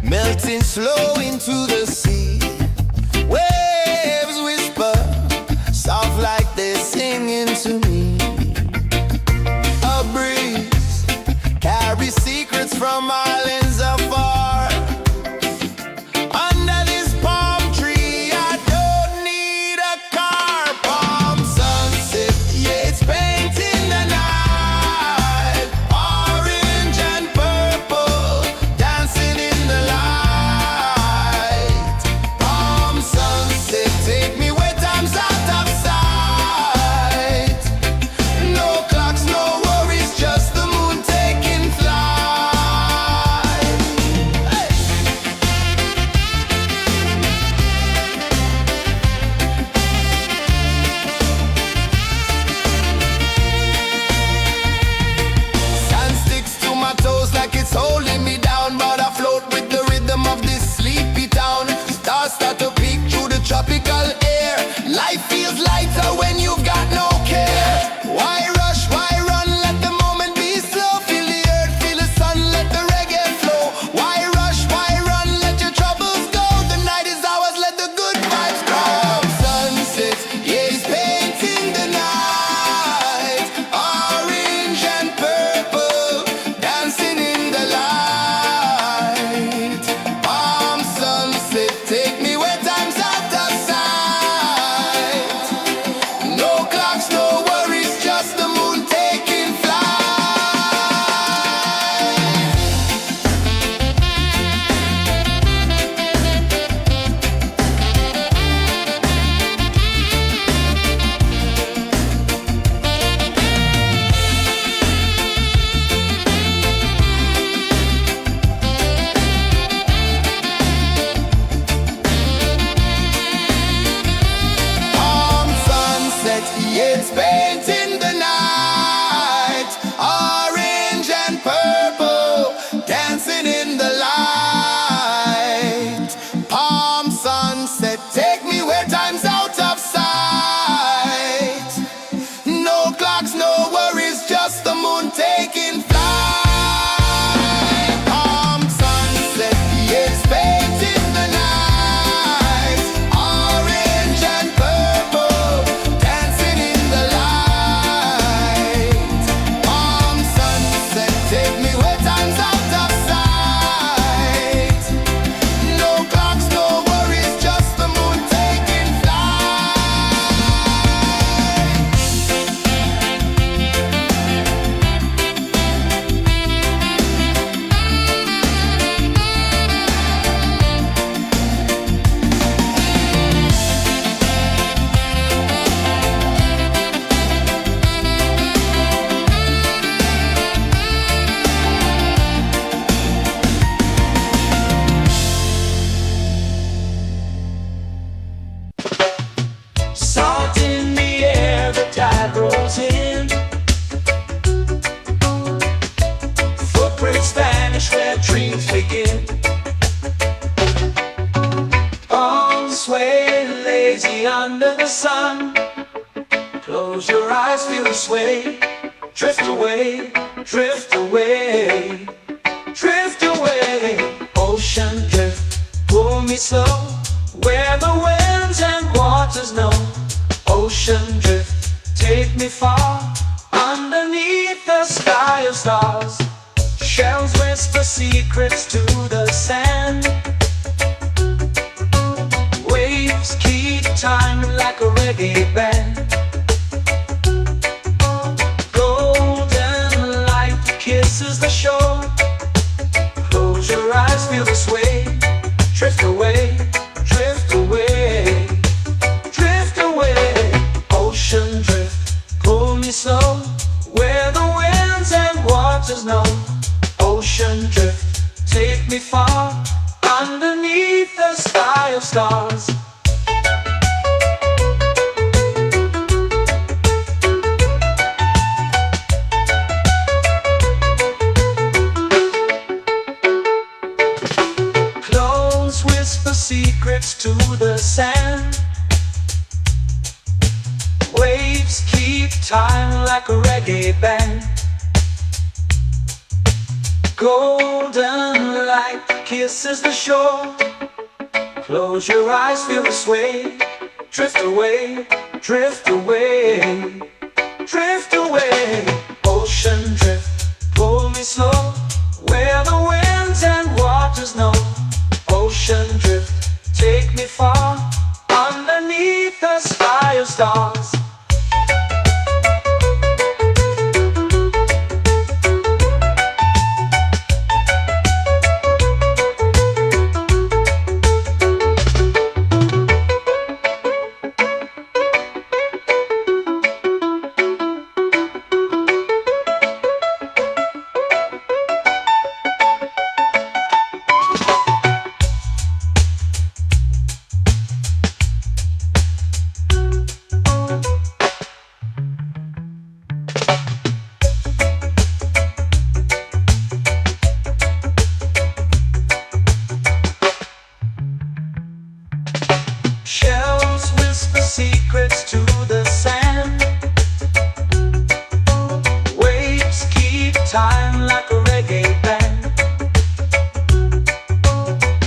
melting slow into the sea. Waves whisper, soft like they're singing to me. A breeze carries secrets from islands afar. Under this palm tree, I don't need a car. Palm sunset, yeah, it's painting the night. Orange and purple, dancing in the light. Palm sunset, take me where time's out of sight. No clocks, no worries, just the moon taking flight. Hey! Sand sticks to my toes like it's holding me down, but I float with the rhythm of this sleepy town. Stars start to peek through the tropical air. Life feels lighter when you've got no care. Why rush, why run, let the moment be slow. Feel the earth, feel the sun, let the reggae flow. Why rush, why run, let your troubles go. The night is ours, let the good vibes grow. Sunset, yeah, it's painting the night. Orange and purple, dancing in the light. Palm sunset, take me where time's out of sight. No clocks, no worries, just the moon taking flight. Palm sunset, yeah, it's painting the night. Orange and purple, dancing in the light. Palm sunset, take me where time's out of sight. No clocks, no worries, just the moon taking flight. Palm sunset, yeah, it's painting the night. Orange and purple, dancing in the light. Palm sunset, take me where time's out of sight. No clocks, no worries, just the moon taking flight. Salt in the air, the tide rolls in. Footprints vanish where dreams begin. Arms sway lazy under the sun. Close your eyes, feel the sway. Drift away, drift away, drift away. Ocean drift, pull me slow, where the winds and waters know. Ocean drift, take me far, underneath the sky of stars. Shells whisper secrets to the sand. Waves keep time like a reggae band. Golden light kisses the shore. Close your eyes, feel the sway. Drift away, drift away, drift away. Ocean drift, pull me slow, where the winds and waters know. Ocean drift, take me far, underneath the sky of stars. Clones whisper secrets to the sand. Waves keep time like a reggae band. Golden light kisses the shore. Close your eyes, feel the sway. Drift away, drift away, drift away. Ocean drift, pull me slow, where the winds and waters know. Ocean drift, take me far, underneath the sky of stars. Shells whisper secrets to the sand. Waves keep time like a reggae band.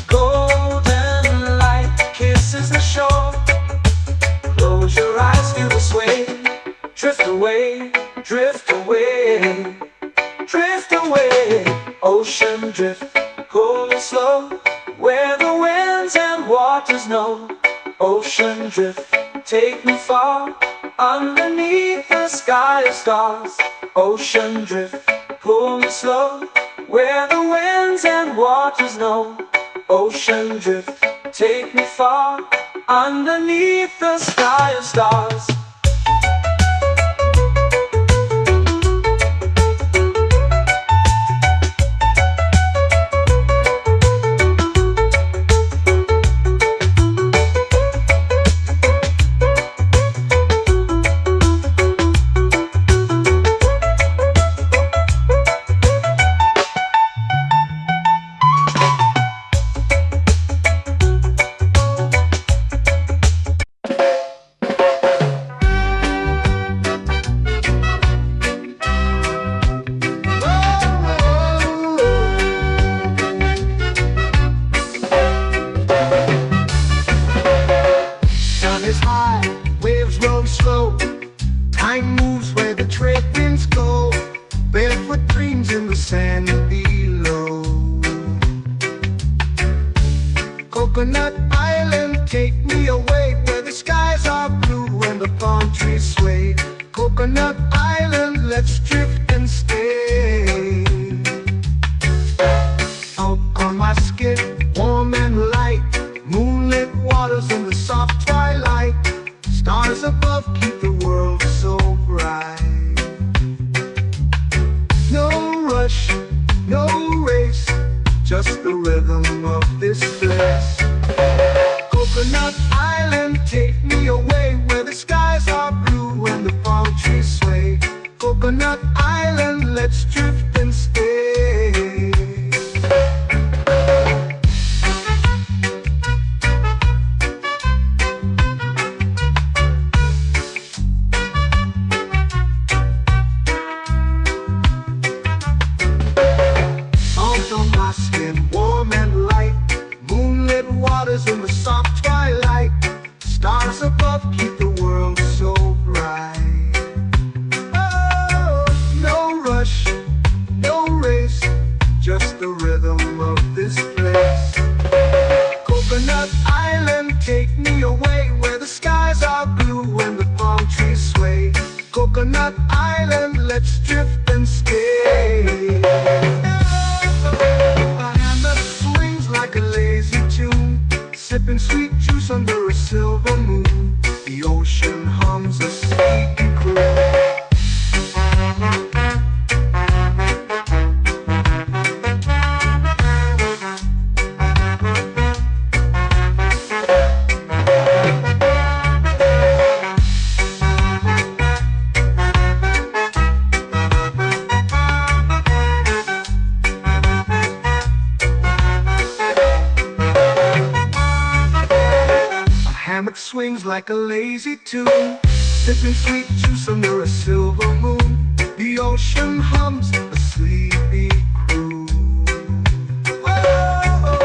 Golden light kisses the shore. Close your eyes, feel the sway. Drift away, drift away, drift away. Ocean drift, cool and slow, where the winds and waters know. Ocean drift, take me far, underneath the sky of stars. Ocean drift, pull me slow, where the winds and waters know. Ocean drift, take me far, underneath the sky of stars. Time moves where the trade winds go. Barefoot dreams in the sand below. Coconut Island, take me away, where the skies are blue and the palm trees sway. Coconut Island, let's drift and stay. Out on my skin, warm and light, moonlit waters in the soft twilight. Stars above keep the world so bright. No rush, no race, just the rhythm of this place. Coconut Island, take me away, where the skies are blue and the palm trees sway. Coconut Island, let's drift and stay. Warm and light, moonlit waters in the soft twilight. Stars above keep the world so bright. Oh, no rush, no race, just the rhythm of this place. Coconut Island, take me away, where the skies are blue and the palm trees sway. Coconut Island, let's drift and stay. Like a lazy tune, sipping sweet juice under a silver moon. The ocean hums a sleepy croon. Swings like a lazy tune, sipping sweet juice under a silver moon. The ocean hums a sleepy croon. Oh,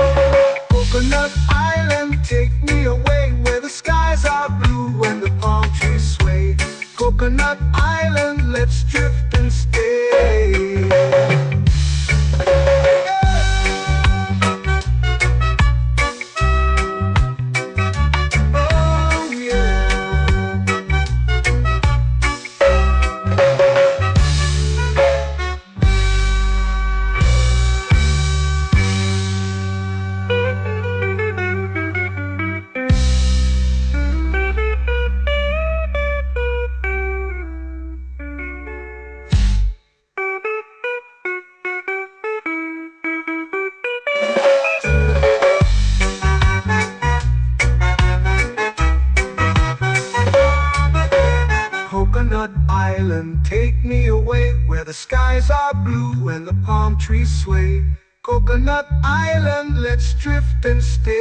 trees sway. Coconut Island, let's drift and stay.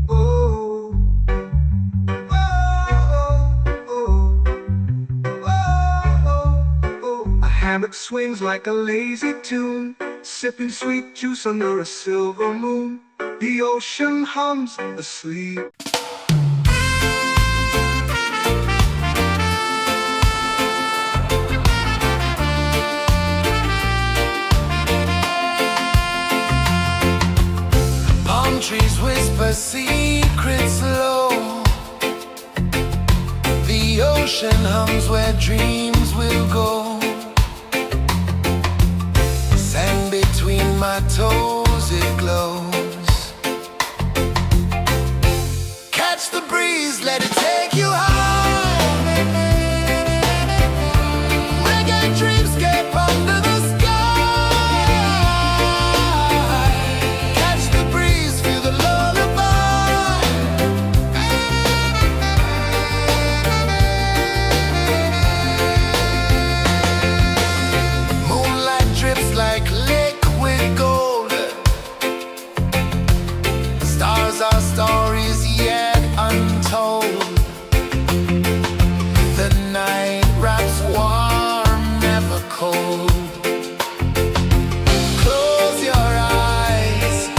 Oh, oh, oh, oh. A hammock swings like a lazy tune, sipping sweet juice under a silver moon. The ocean hums asleep. Trees whisper secrets low. The ocean hums where dreams will go. Sand between my toes, it glows. Catch the breeze, let it take you high. Reggae dreamscape under the our stories yet untold. The night wraps warm, never cold. Close your eyes,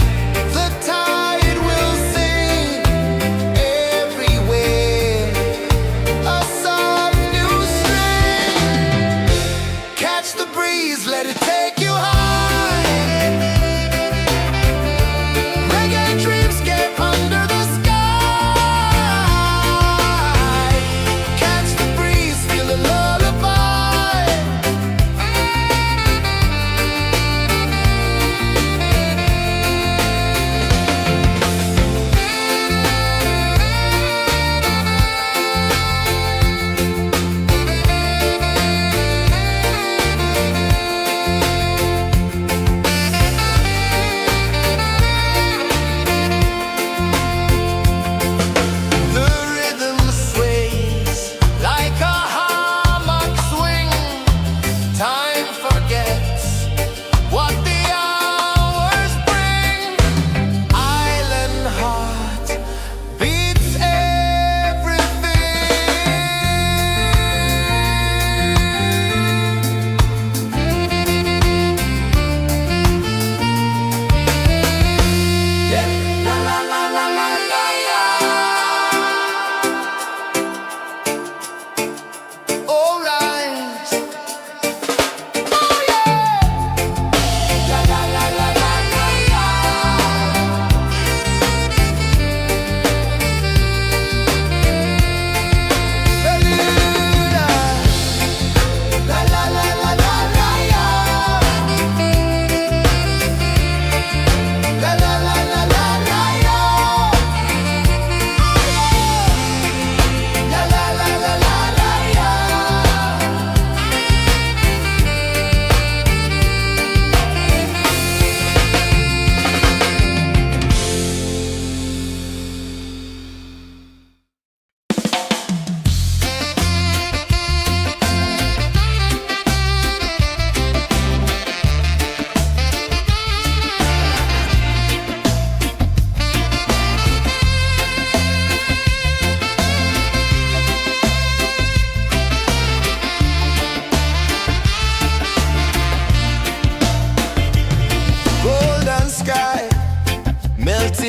the tide will sing everywhere. A soft new string. Catch the breeze, let it take you high.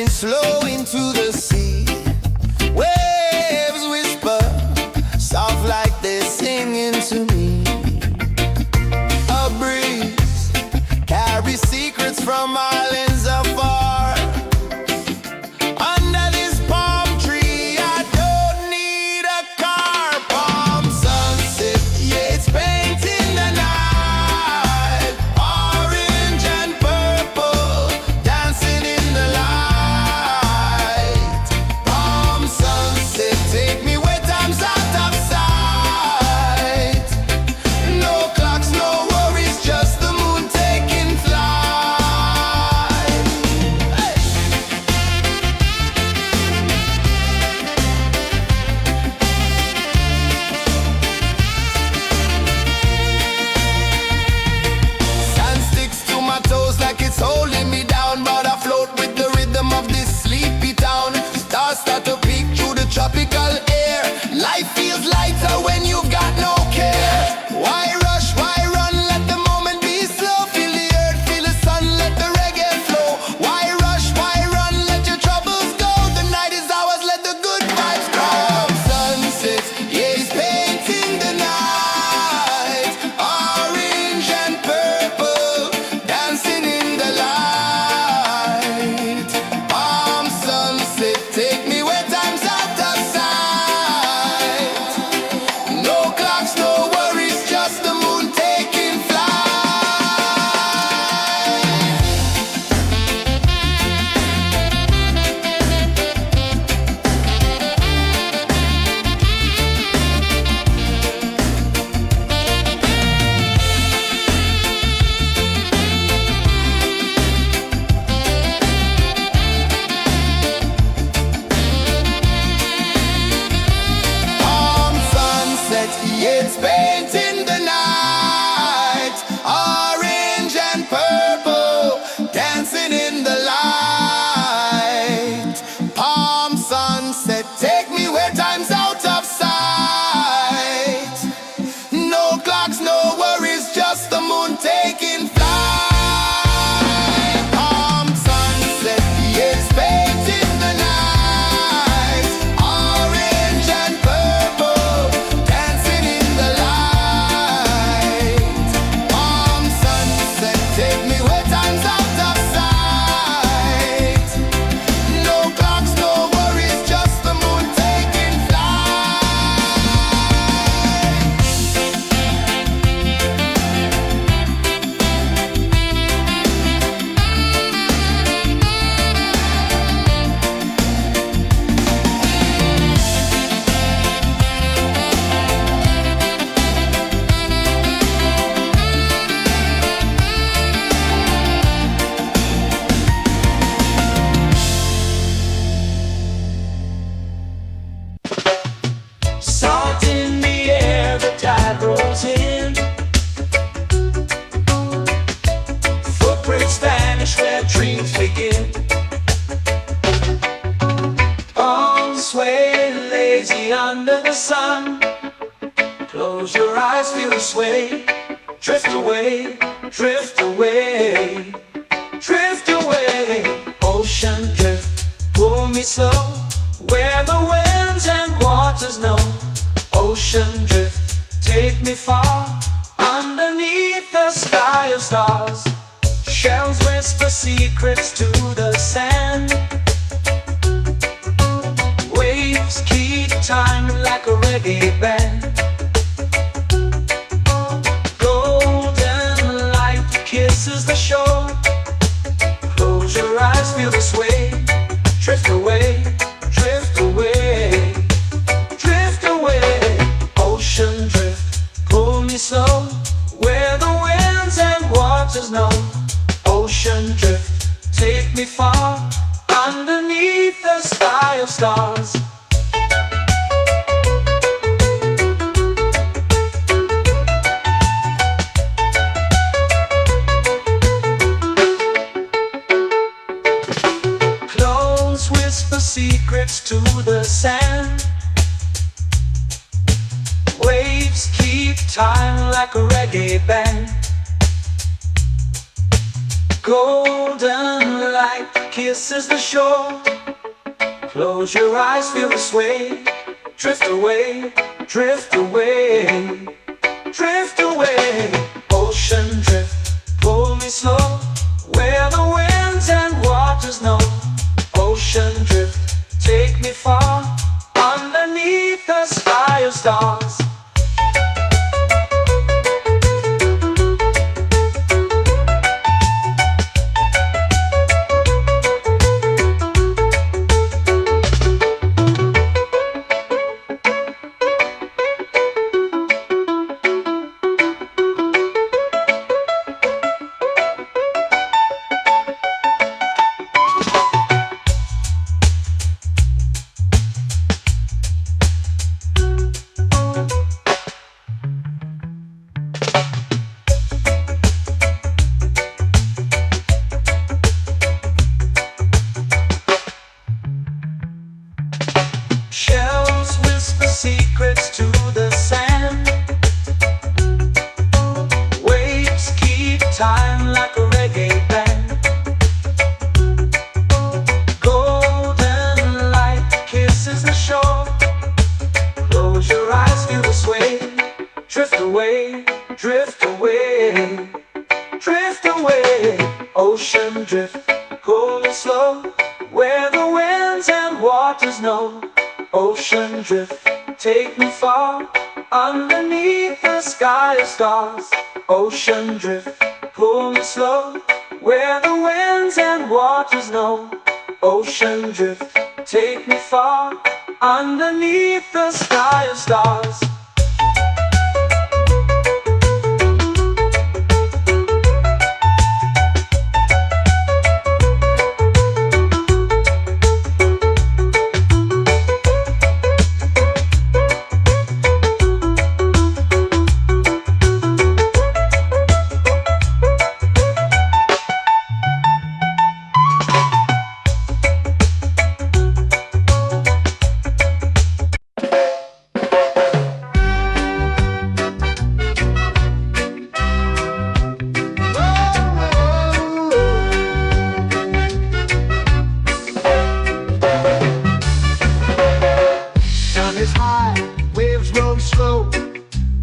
Slow into the sea. Waves whisper, soft like they're singing to me. A breeze carries secrets from islands afar. Under this palm tree, I don't need a car. Palm sunset, yeah, it's painting the night. Orange and purple, dancing in the light. dreams begin. Palms sway lazy under the sun. Close your eyes, feel the sway. Drift away, drift away, drift away. Ocean drift, pull me slow, where the winds and waters know. Ocean drift, take me far, underneath the sky of stars. Shells whisper secrets to the sand. Waves keep time like a reggae band. Golden light kisses the shore. Close your eyes, feel the sway. Drift away, drift away, drift away. Ocean drift, pull me slow, where the winds and waters know. Ocean drift, take me far, underneath the sky of stars. Clones whisper secrets to the sand. Waves keep time like a reggae band. Golden light kisses the shore. Close your eyes, feel the sway. Drift away, drift away, drift away. Ocean drift, pull me slow, where the winds and waters know. Ocean drift, take me far, underneath the sky of stars. Shells whisper secrets to the sand. Waves keep time like a reggae band. Golden light kisses the shore. Close your eyes, feel the sway. Drift away, drift away, drift away. Ocean drift, pull me slow, where the winds and waters know. Ocean drift, take me far, underneath the sky of stars. Ocean drift, pull me slow, where the winds and waters know. Ocean drift, take me far, underneath the sky of stars.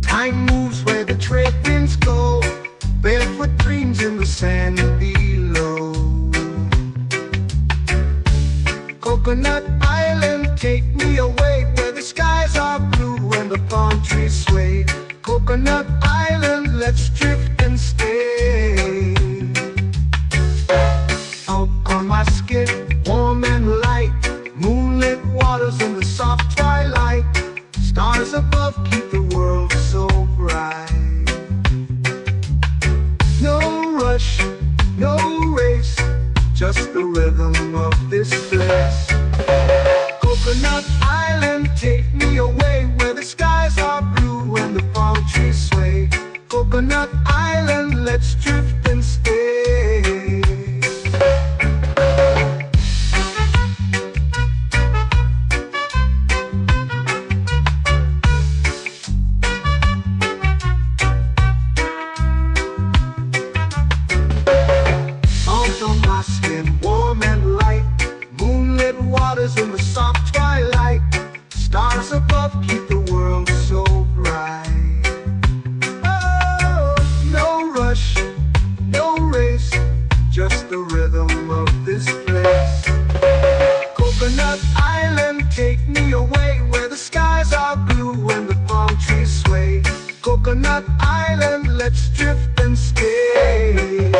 Time moves where the trade winds go. Barefoot dreams in the sand below. Coconut Island, take me away, where the skies are blue and the palm trees sway. Coconut Island, let's drift and stay. Out on my skin, warm and light, moonlit waters in the soft twilight. Stars above keep the world so bright. No rush, no race, just the rhythm of this place. Coconut Island, take me away, where the skies are blue and the palm trees sway. Coconut Island, let's drift and stay. my skin warm and light. Moonlit waters in the soft twilight. Stars above keep the world so bright. Oh, no rush, no race, just the rhythm of this place. Coconut Island, take me away where the skies are blue and the palm trees sway. Coconut Island, let's drift and stay.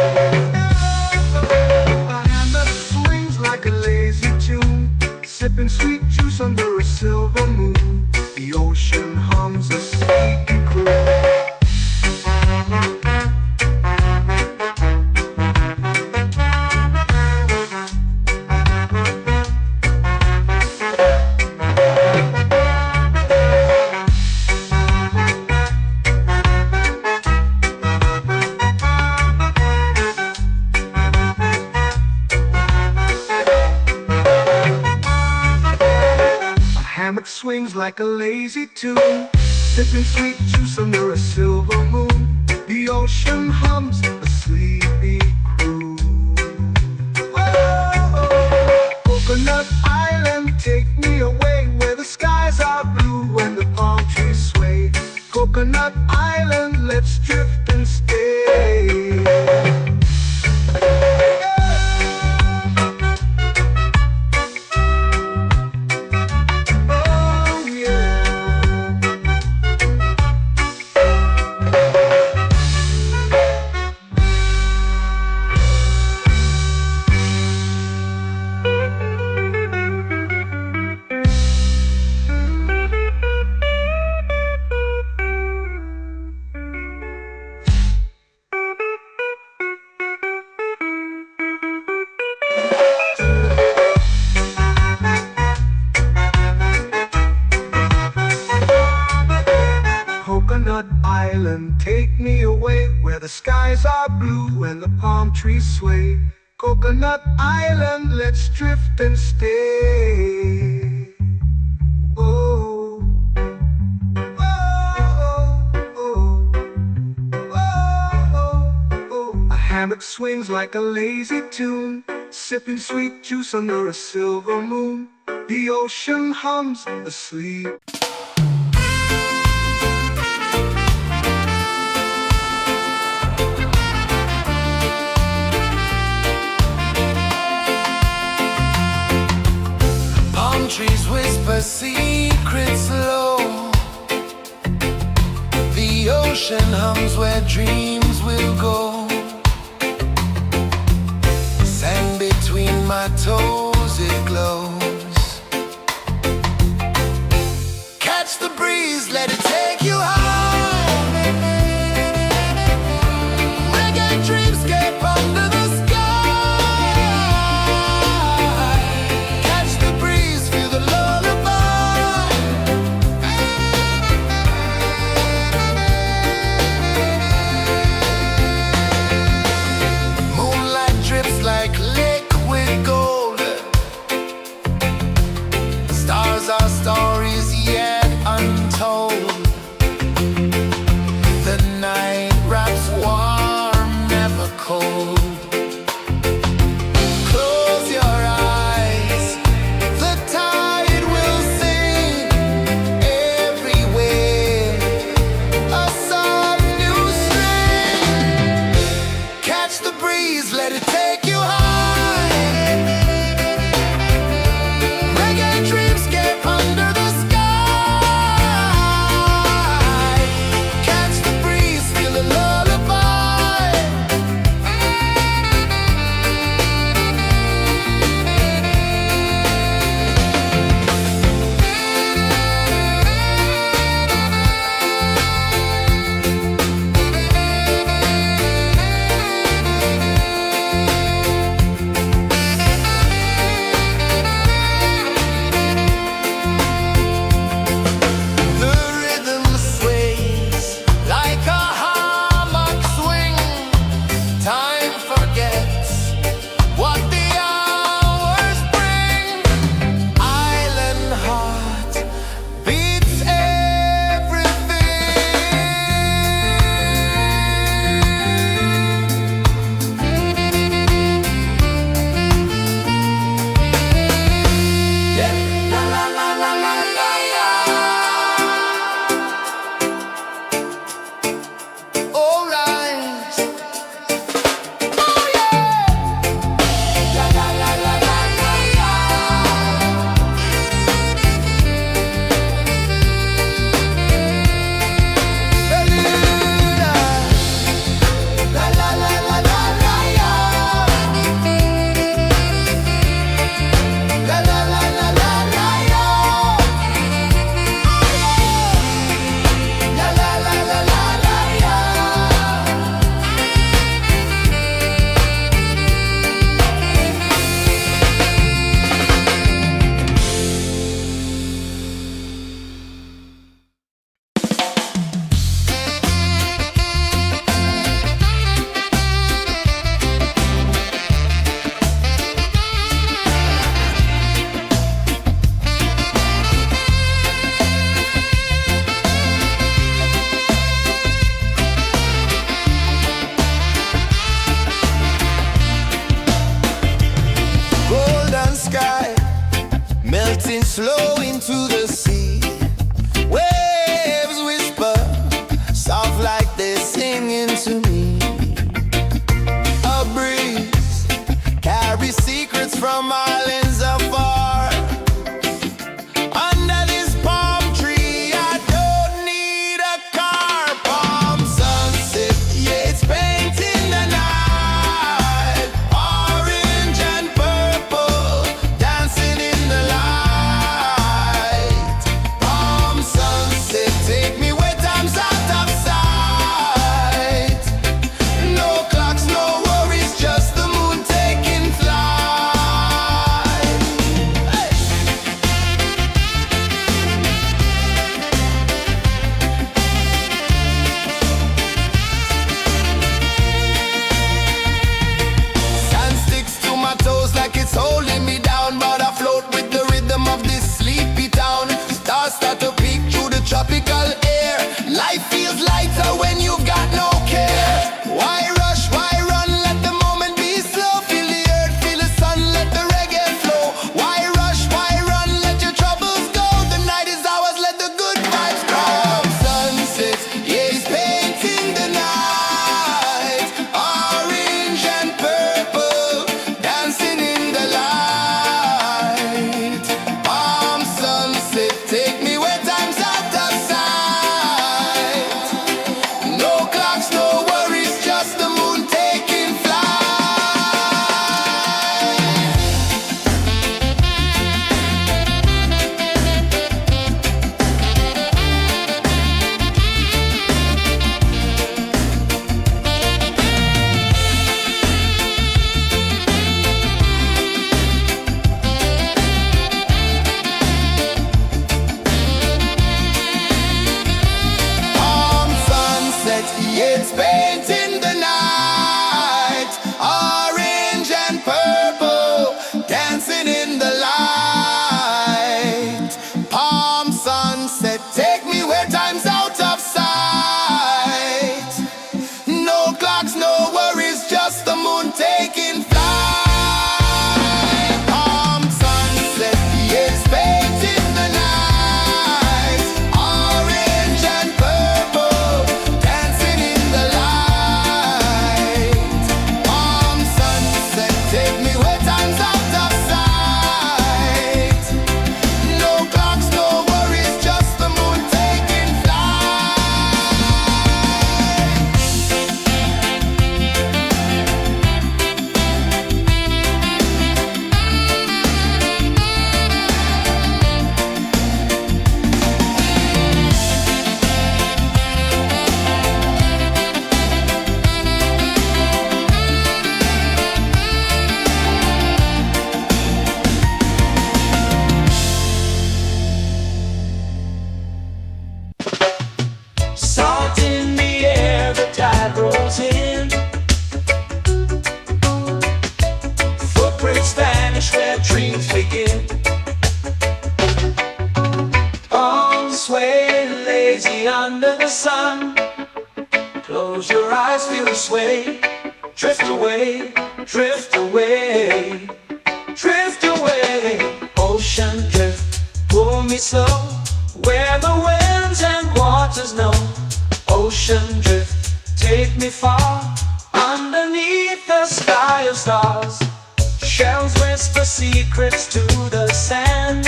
A hand that swings like a lazy tune, sipping sweet juice under a silver moon. The ocean hums a sleepy croon. Hammock swings like a lazy tune, sipping sweet juice under a silver moon. The ocean hums a sleepy croon. Oh, Coconut Island, take me away where the skies are blue and the palm trees sway. Coconut Island, let's drift and stay. Coconut Island, take me away where the skies are blue and the palm trees sway. Coconut Island, let's drift and stay. Oh, oh, oh, oh, oh. A hammock swings like a lazy tune, sipping sweet juice under a silver moon. The ocean hums asleep. Trees whisper secrets low. The ocean hums where dreams will go. Sand between my toes, it glows. Catch the breeze, let it take you high. Reggae dreamscape under the sky. Catch the breeze, feel the lullaby. Moonlight drips like liquid gold. flow into the sea. Waves whisper, soft like they're singing to me. A breeze carries secrets from islands afar. Under this palm tree, I don't need a car. Palm sunset, yeah, it's painting the night. Orange and purple, dancing in the light. Palm sunset, take me where time's out of sight. No clocks, no worries, just the moon taking flight. Hey! Sand sticks to my toes like it's holding me down, but I float with the rhythm of this sleepy town. Stars start to peek through the tropical air. Life feels lighter when you've got no care. Why rush, why run, let the moment be slow. Feel the earth, feel the sun, let the reggae flow. Why rush, why run, let your troubles go. The night is ours, let the good vibes grow. Sunset, yeah, it's painting the night. Orange and purple, dancing in the light. Palm sunset, take me where time's out of sight. No clocks, no worries, just the moon taking flight. Palm sunset, yeah, it's painting the night. Orange and purple, dancing in the light. Palm sunset, take me where time's out of sight. No clocks, no worries, just the moon taking flight. Palm sunset, yeah, it's painting the night. Orange and purple, dancing in the light. Palm sunset, take me where time's out of sight. No clocks, no worries, just the moon taking flight. Salt in the air, the tide rolls in. Footprints vanish where dreams begin. Arms sway lazy under the sun. Close your eyes, feel the sway. Drift away, drift away, drift away. Ocean drift, pull me slow, where the winds and waters know. Ocean drift, take me far, underneath the sky of stars. Shells whisper secrets to the sand.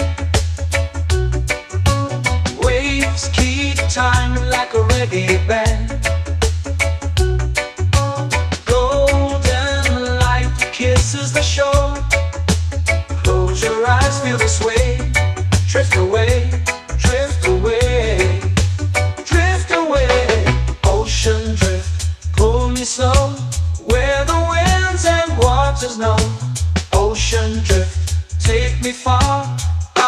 Waves keep time like a reggae band. Golden light kisses the shore. Close your eyes, feel the sway. Drift away, drift away, drift away. Ocean drift, pull me slow, where the winds and waters know. Ocean drift, take me far,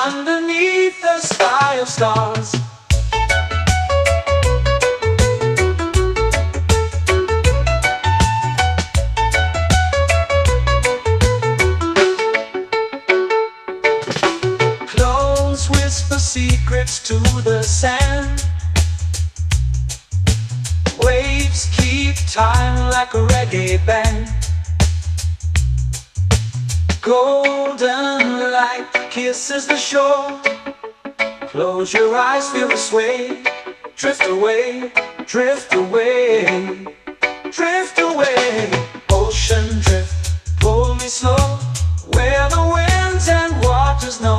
underneath the sky of stars. Close whisper secrets to the sand. Waves keep time like a reggae band. Golden light kisses the shore. Close your eyes, feel the sway. Drift away, drift away, drift away. Ocean drift, pull me slow, where the winds and waters know.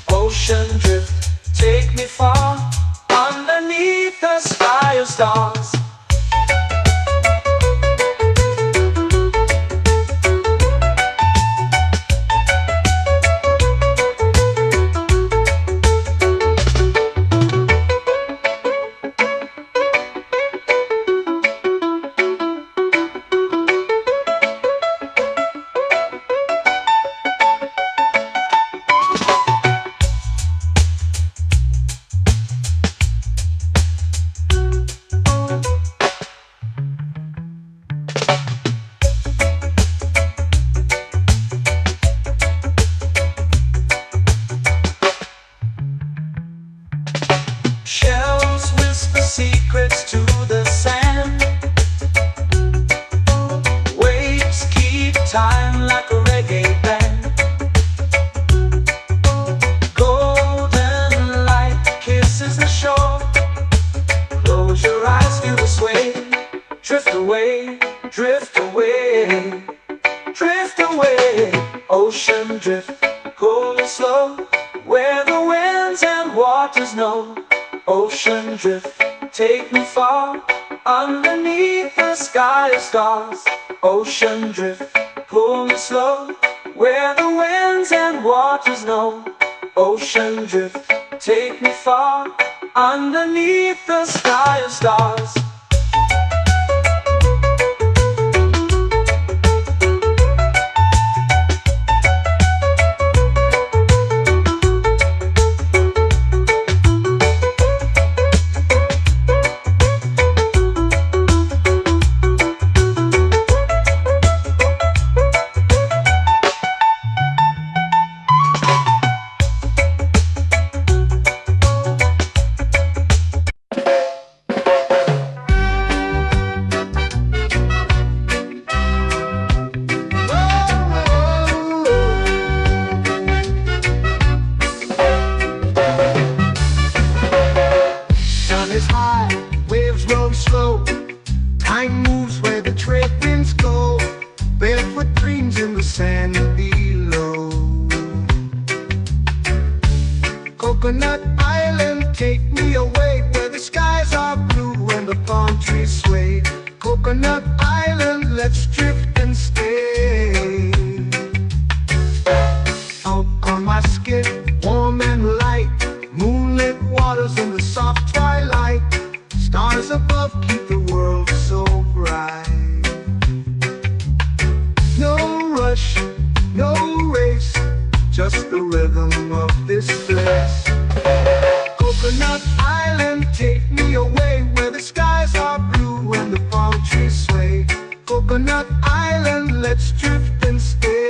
Ocean drift, take me far, underneath the sky of stars. Shells whisper secrets to the sand. Waves keep time like a reggae band. Golden light kisses the shore. Close your eyes, feel the sway. Drift away, drift away, drift away. Ocean drift, cool and slow, where the winds and waters know. Ocean drift, take me far, underneath the sky of stars. Ocean drift, pull me slow, where the winds and waters know. Ocean drift, take me far, underneath the sky of stars. Slow. Time moves where the trade winds go. Barefoot dreams in the sand below. Coconut Island, take me away, where the skies are blue and the palm trees sway. Coconut Island, let's drift and stay. Out on my skin, warm and light, moonlit waters in the soft twilight. Stars above keep the world so bright. No rush, no race, just the rhythm of this place. Coconut Island, take me away, where the skies are blue and the palm trees sway. Coconut Island, let's drift and stay.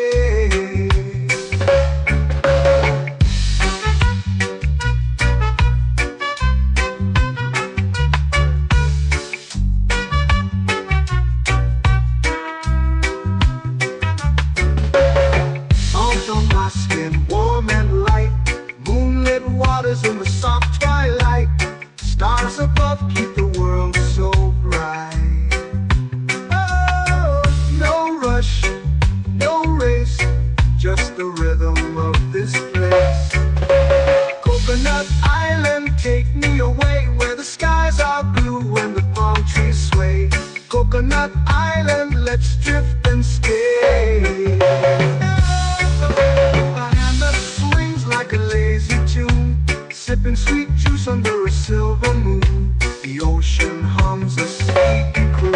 In the soft twilight, stars above keep the world so bright. Oh, no rush, no race, just the rhythm of this place. Coconut Island, take me away, where the skies are blue and the palm trees sway. Coconut Island, let's drift and stay. A hand that swings like a lazy tune, sipping sweet juice under a silver moon. The ocean hums a sleepy croon.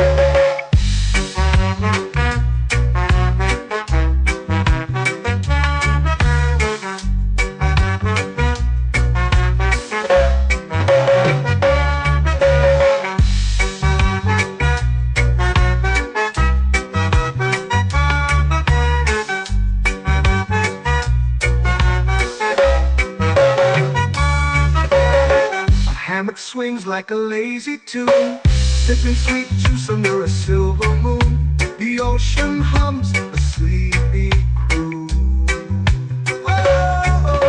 Hammock swings like a lazy tune, sipping sweet juice under a silver moon. The ocean hums a sleepy croon. Whoa.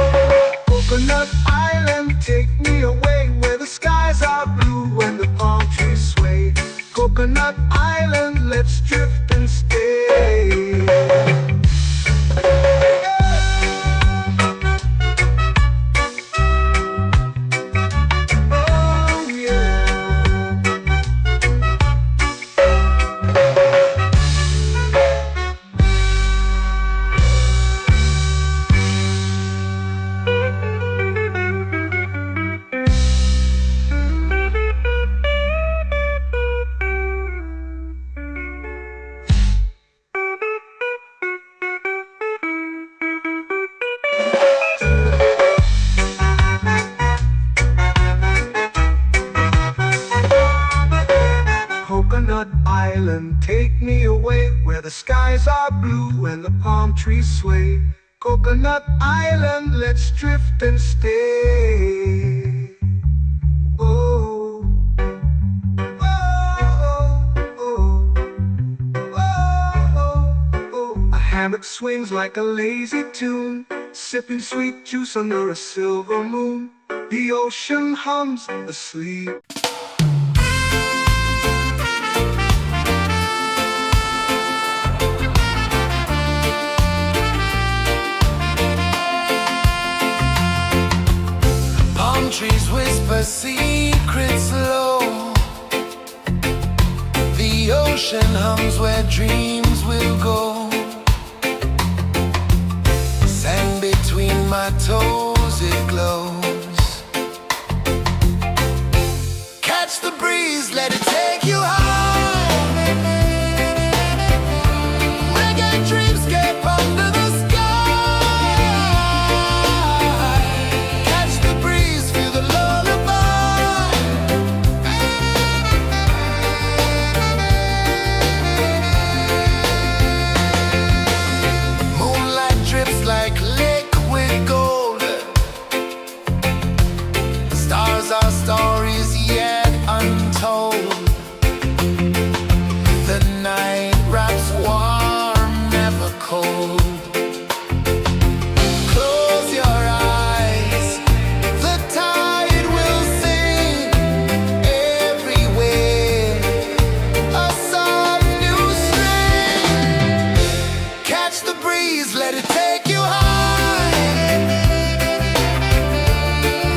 Take me away where the skies are blue and the palm trees sway. Coconut Island, let's drift and stay. Oh, oh, oh, oh, oh. A hammock swings like a lazy tune, sipping sweet juice under a silver moon. The ocean hums asleep. Palm trees whisper secrets low. The ocean hums where dreams will go. Sand between my toes, it glows. Catch the breeze, let it take you high. Reggae dreamscape under the sky. Catch the breeze, feel the lullaby. Moonlight drips like liquid gold. Stars are stories yet untold. The night wraps warm, never cold. Close your eyes, the tide will sing everywhere. A soft new string. Catch the breeze, let it take you high.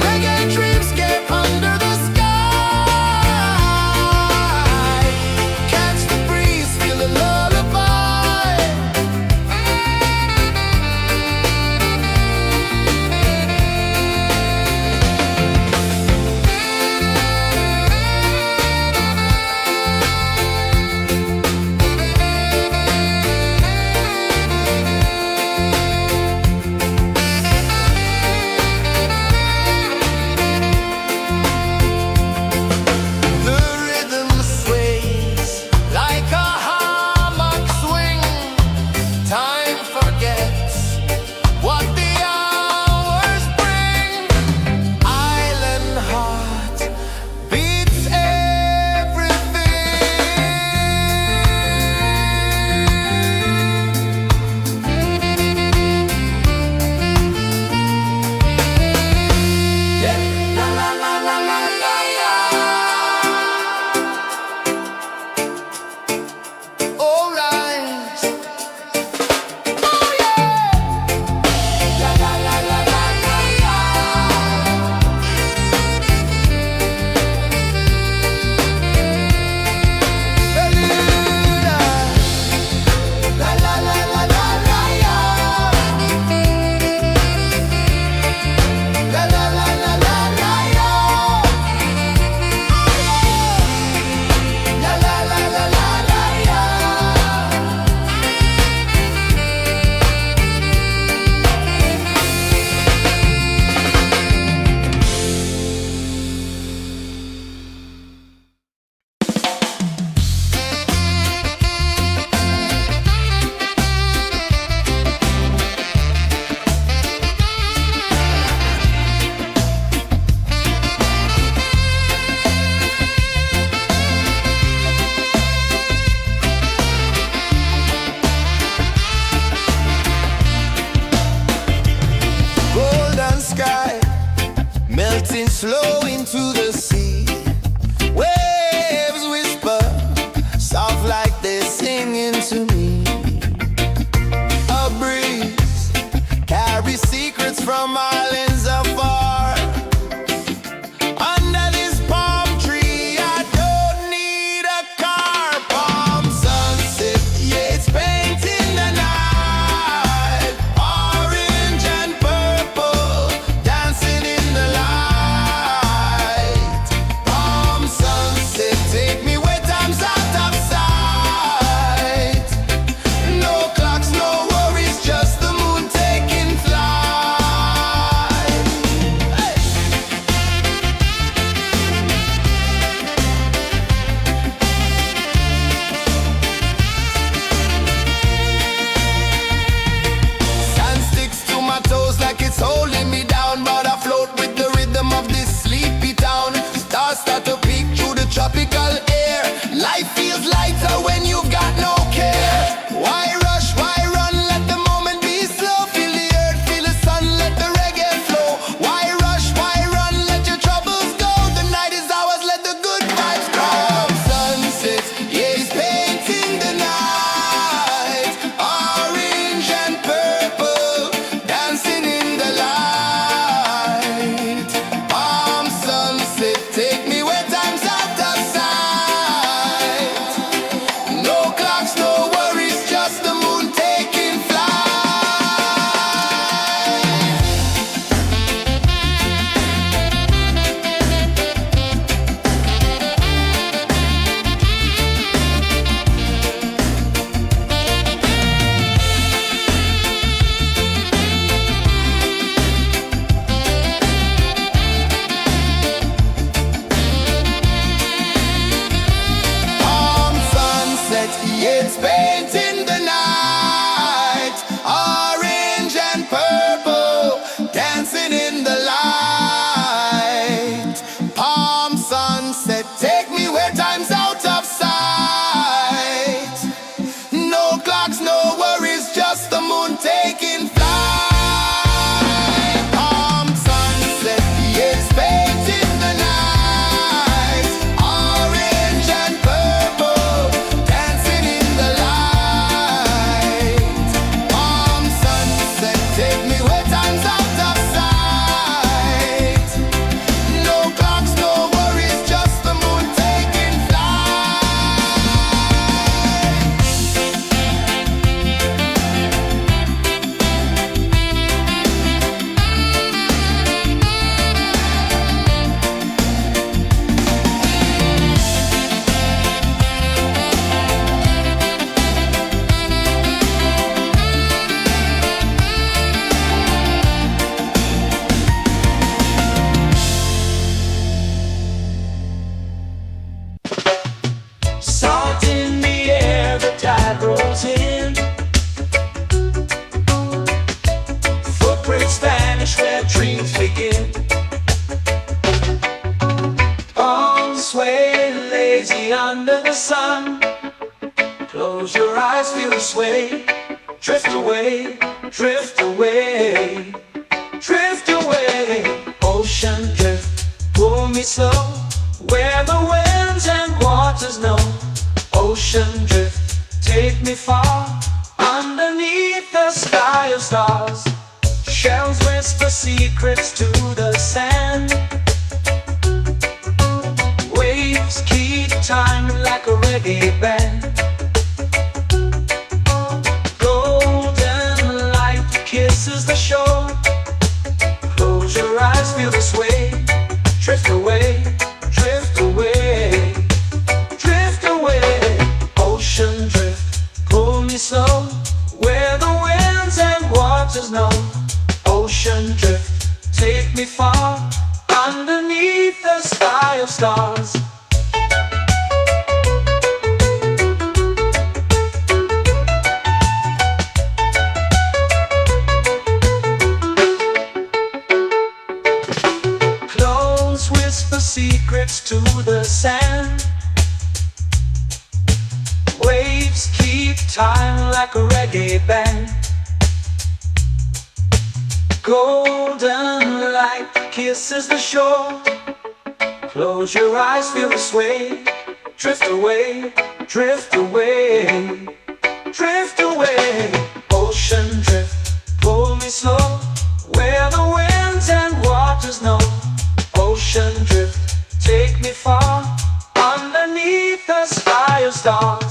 Reggae dreamscape under the sky. Catch the breeze, feel the lullaby. The rhythm sways like a hammock swing. Time forgets what the hours bring. Island heart beats everything. Yeah. La la la la la la la. All right. Oh yeah. La la la la la la la. Bermuda. La la la la la la la. La la la la la la la. La la la la la la la. Golden sky melting slow into the sea. Waves whisper soft like they're singing to me. A breeze carries secrets from islands afar. Under this palm tree, I don't need a car. Palm sunset, yeah, it's painting the night. Orange and purple, dancing in the light. eyes feel the sway. Drift away, drift away, drift away. Ocean drift, pull me slow, where the winds and waters know. Ocean drift, take me far, underneath the sky of stars. Shells whisper secrets to the sand. Waves keep time like a reggae band. Golden light kisses the shore. Close your eyes, feel the sway. Drift away, drift away, drift away. Ocean drift, pull me slow, where the winds and waters know. Ocean drift, take me far, underneath the sky of stars. Close whisper secrets to the sand. Waves keep time like a reggae band. Golden light kisses the shore. Close your eyes, feel the sway. Drift away, drift away, drift away. Ocean drift, pull me slow, where the winds and waters know. Ocean drift, take me far, underneath the sky of stars.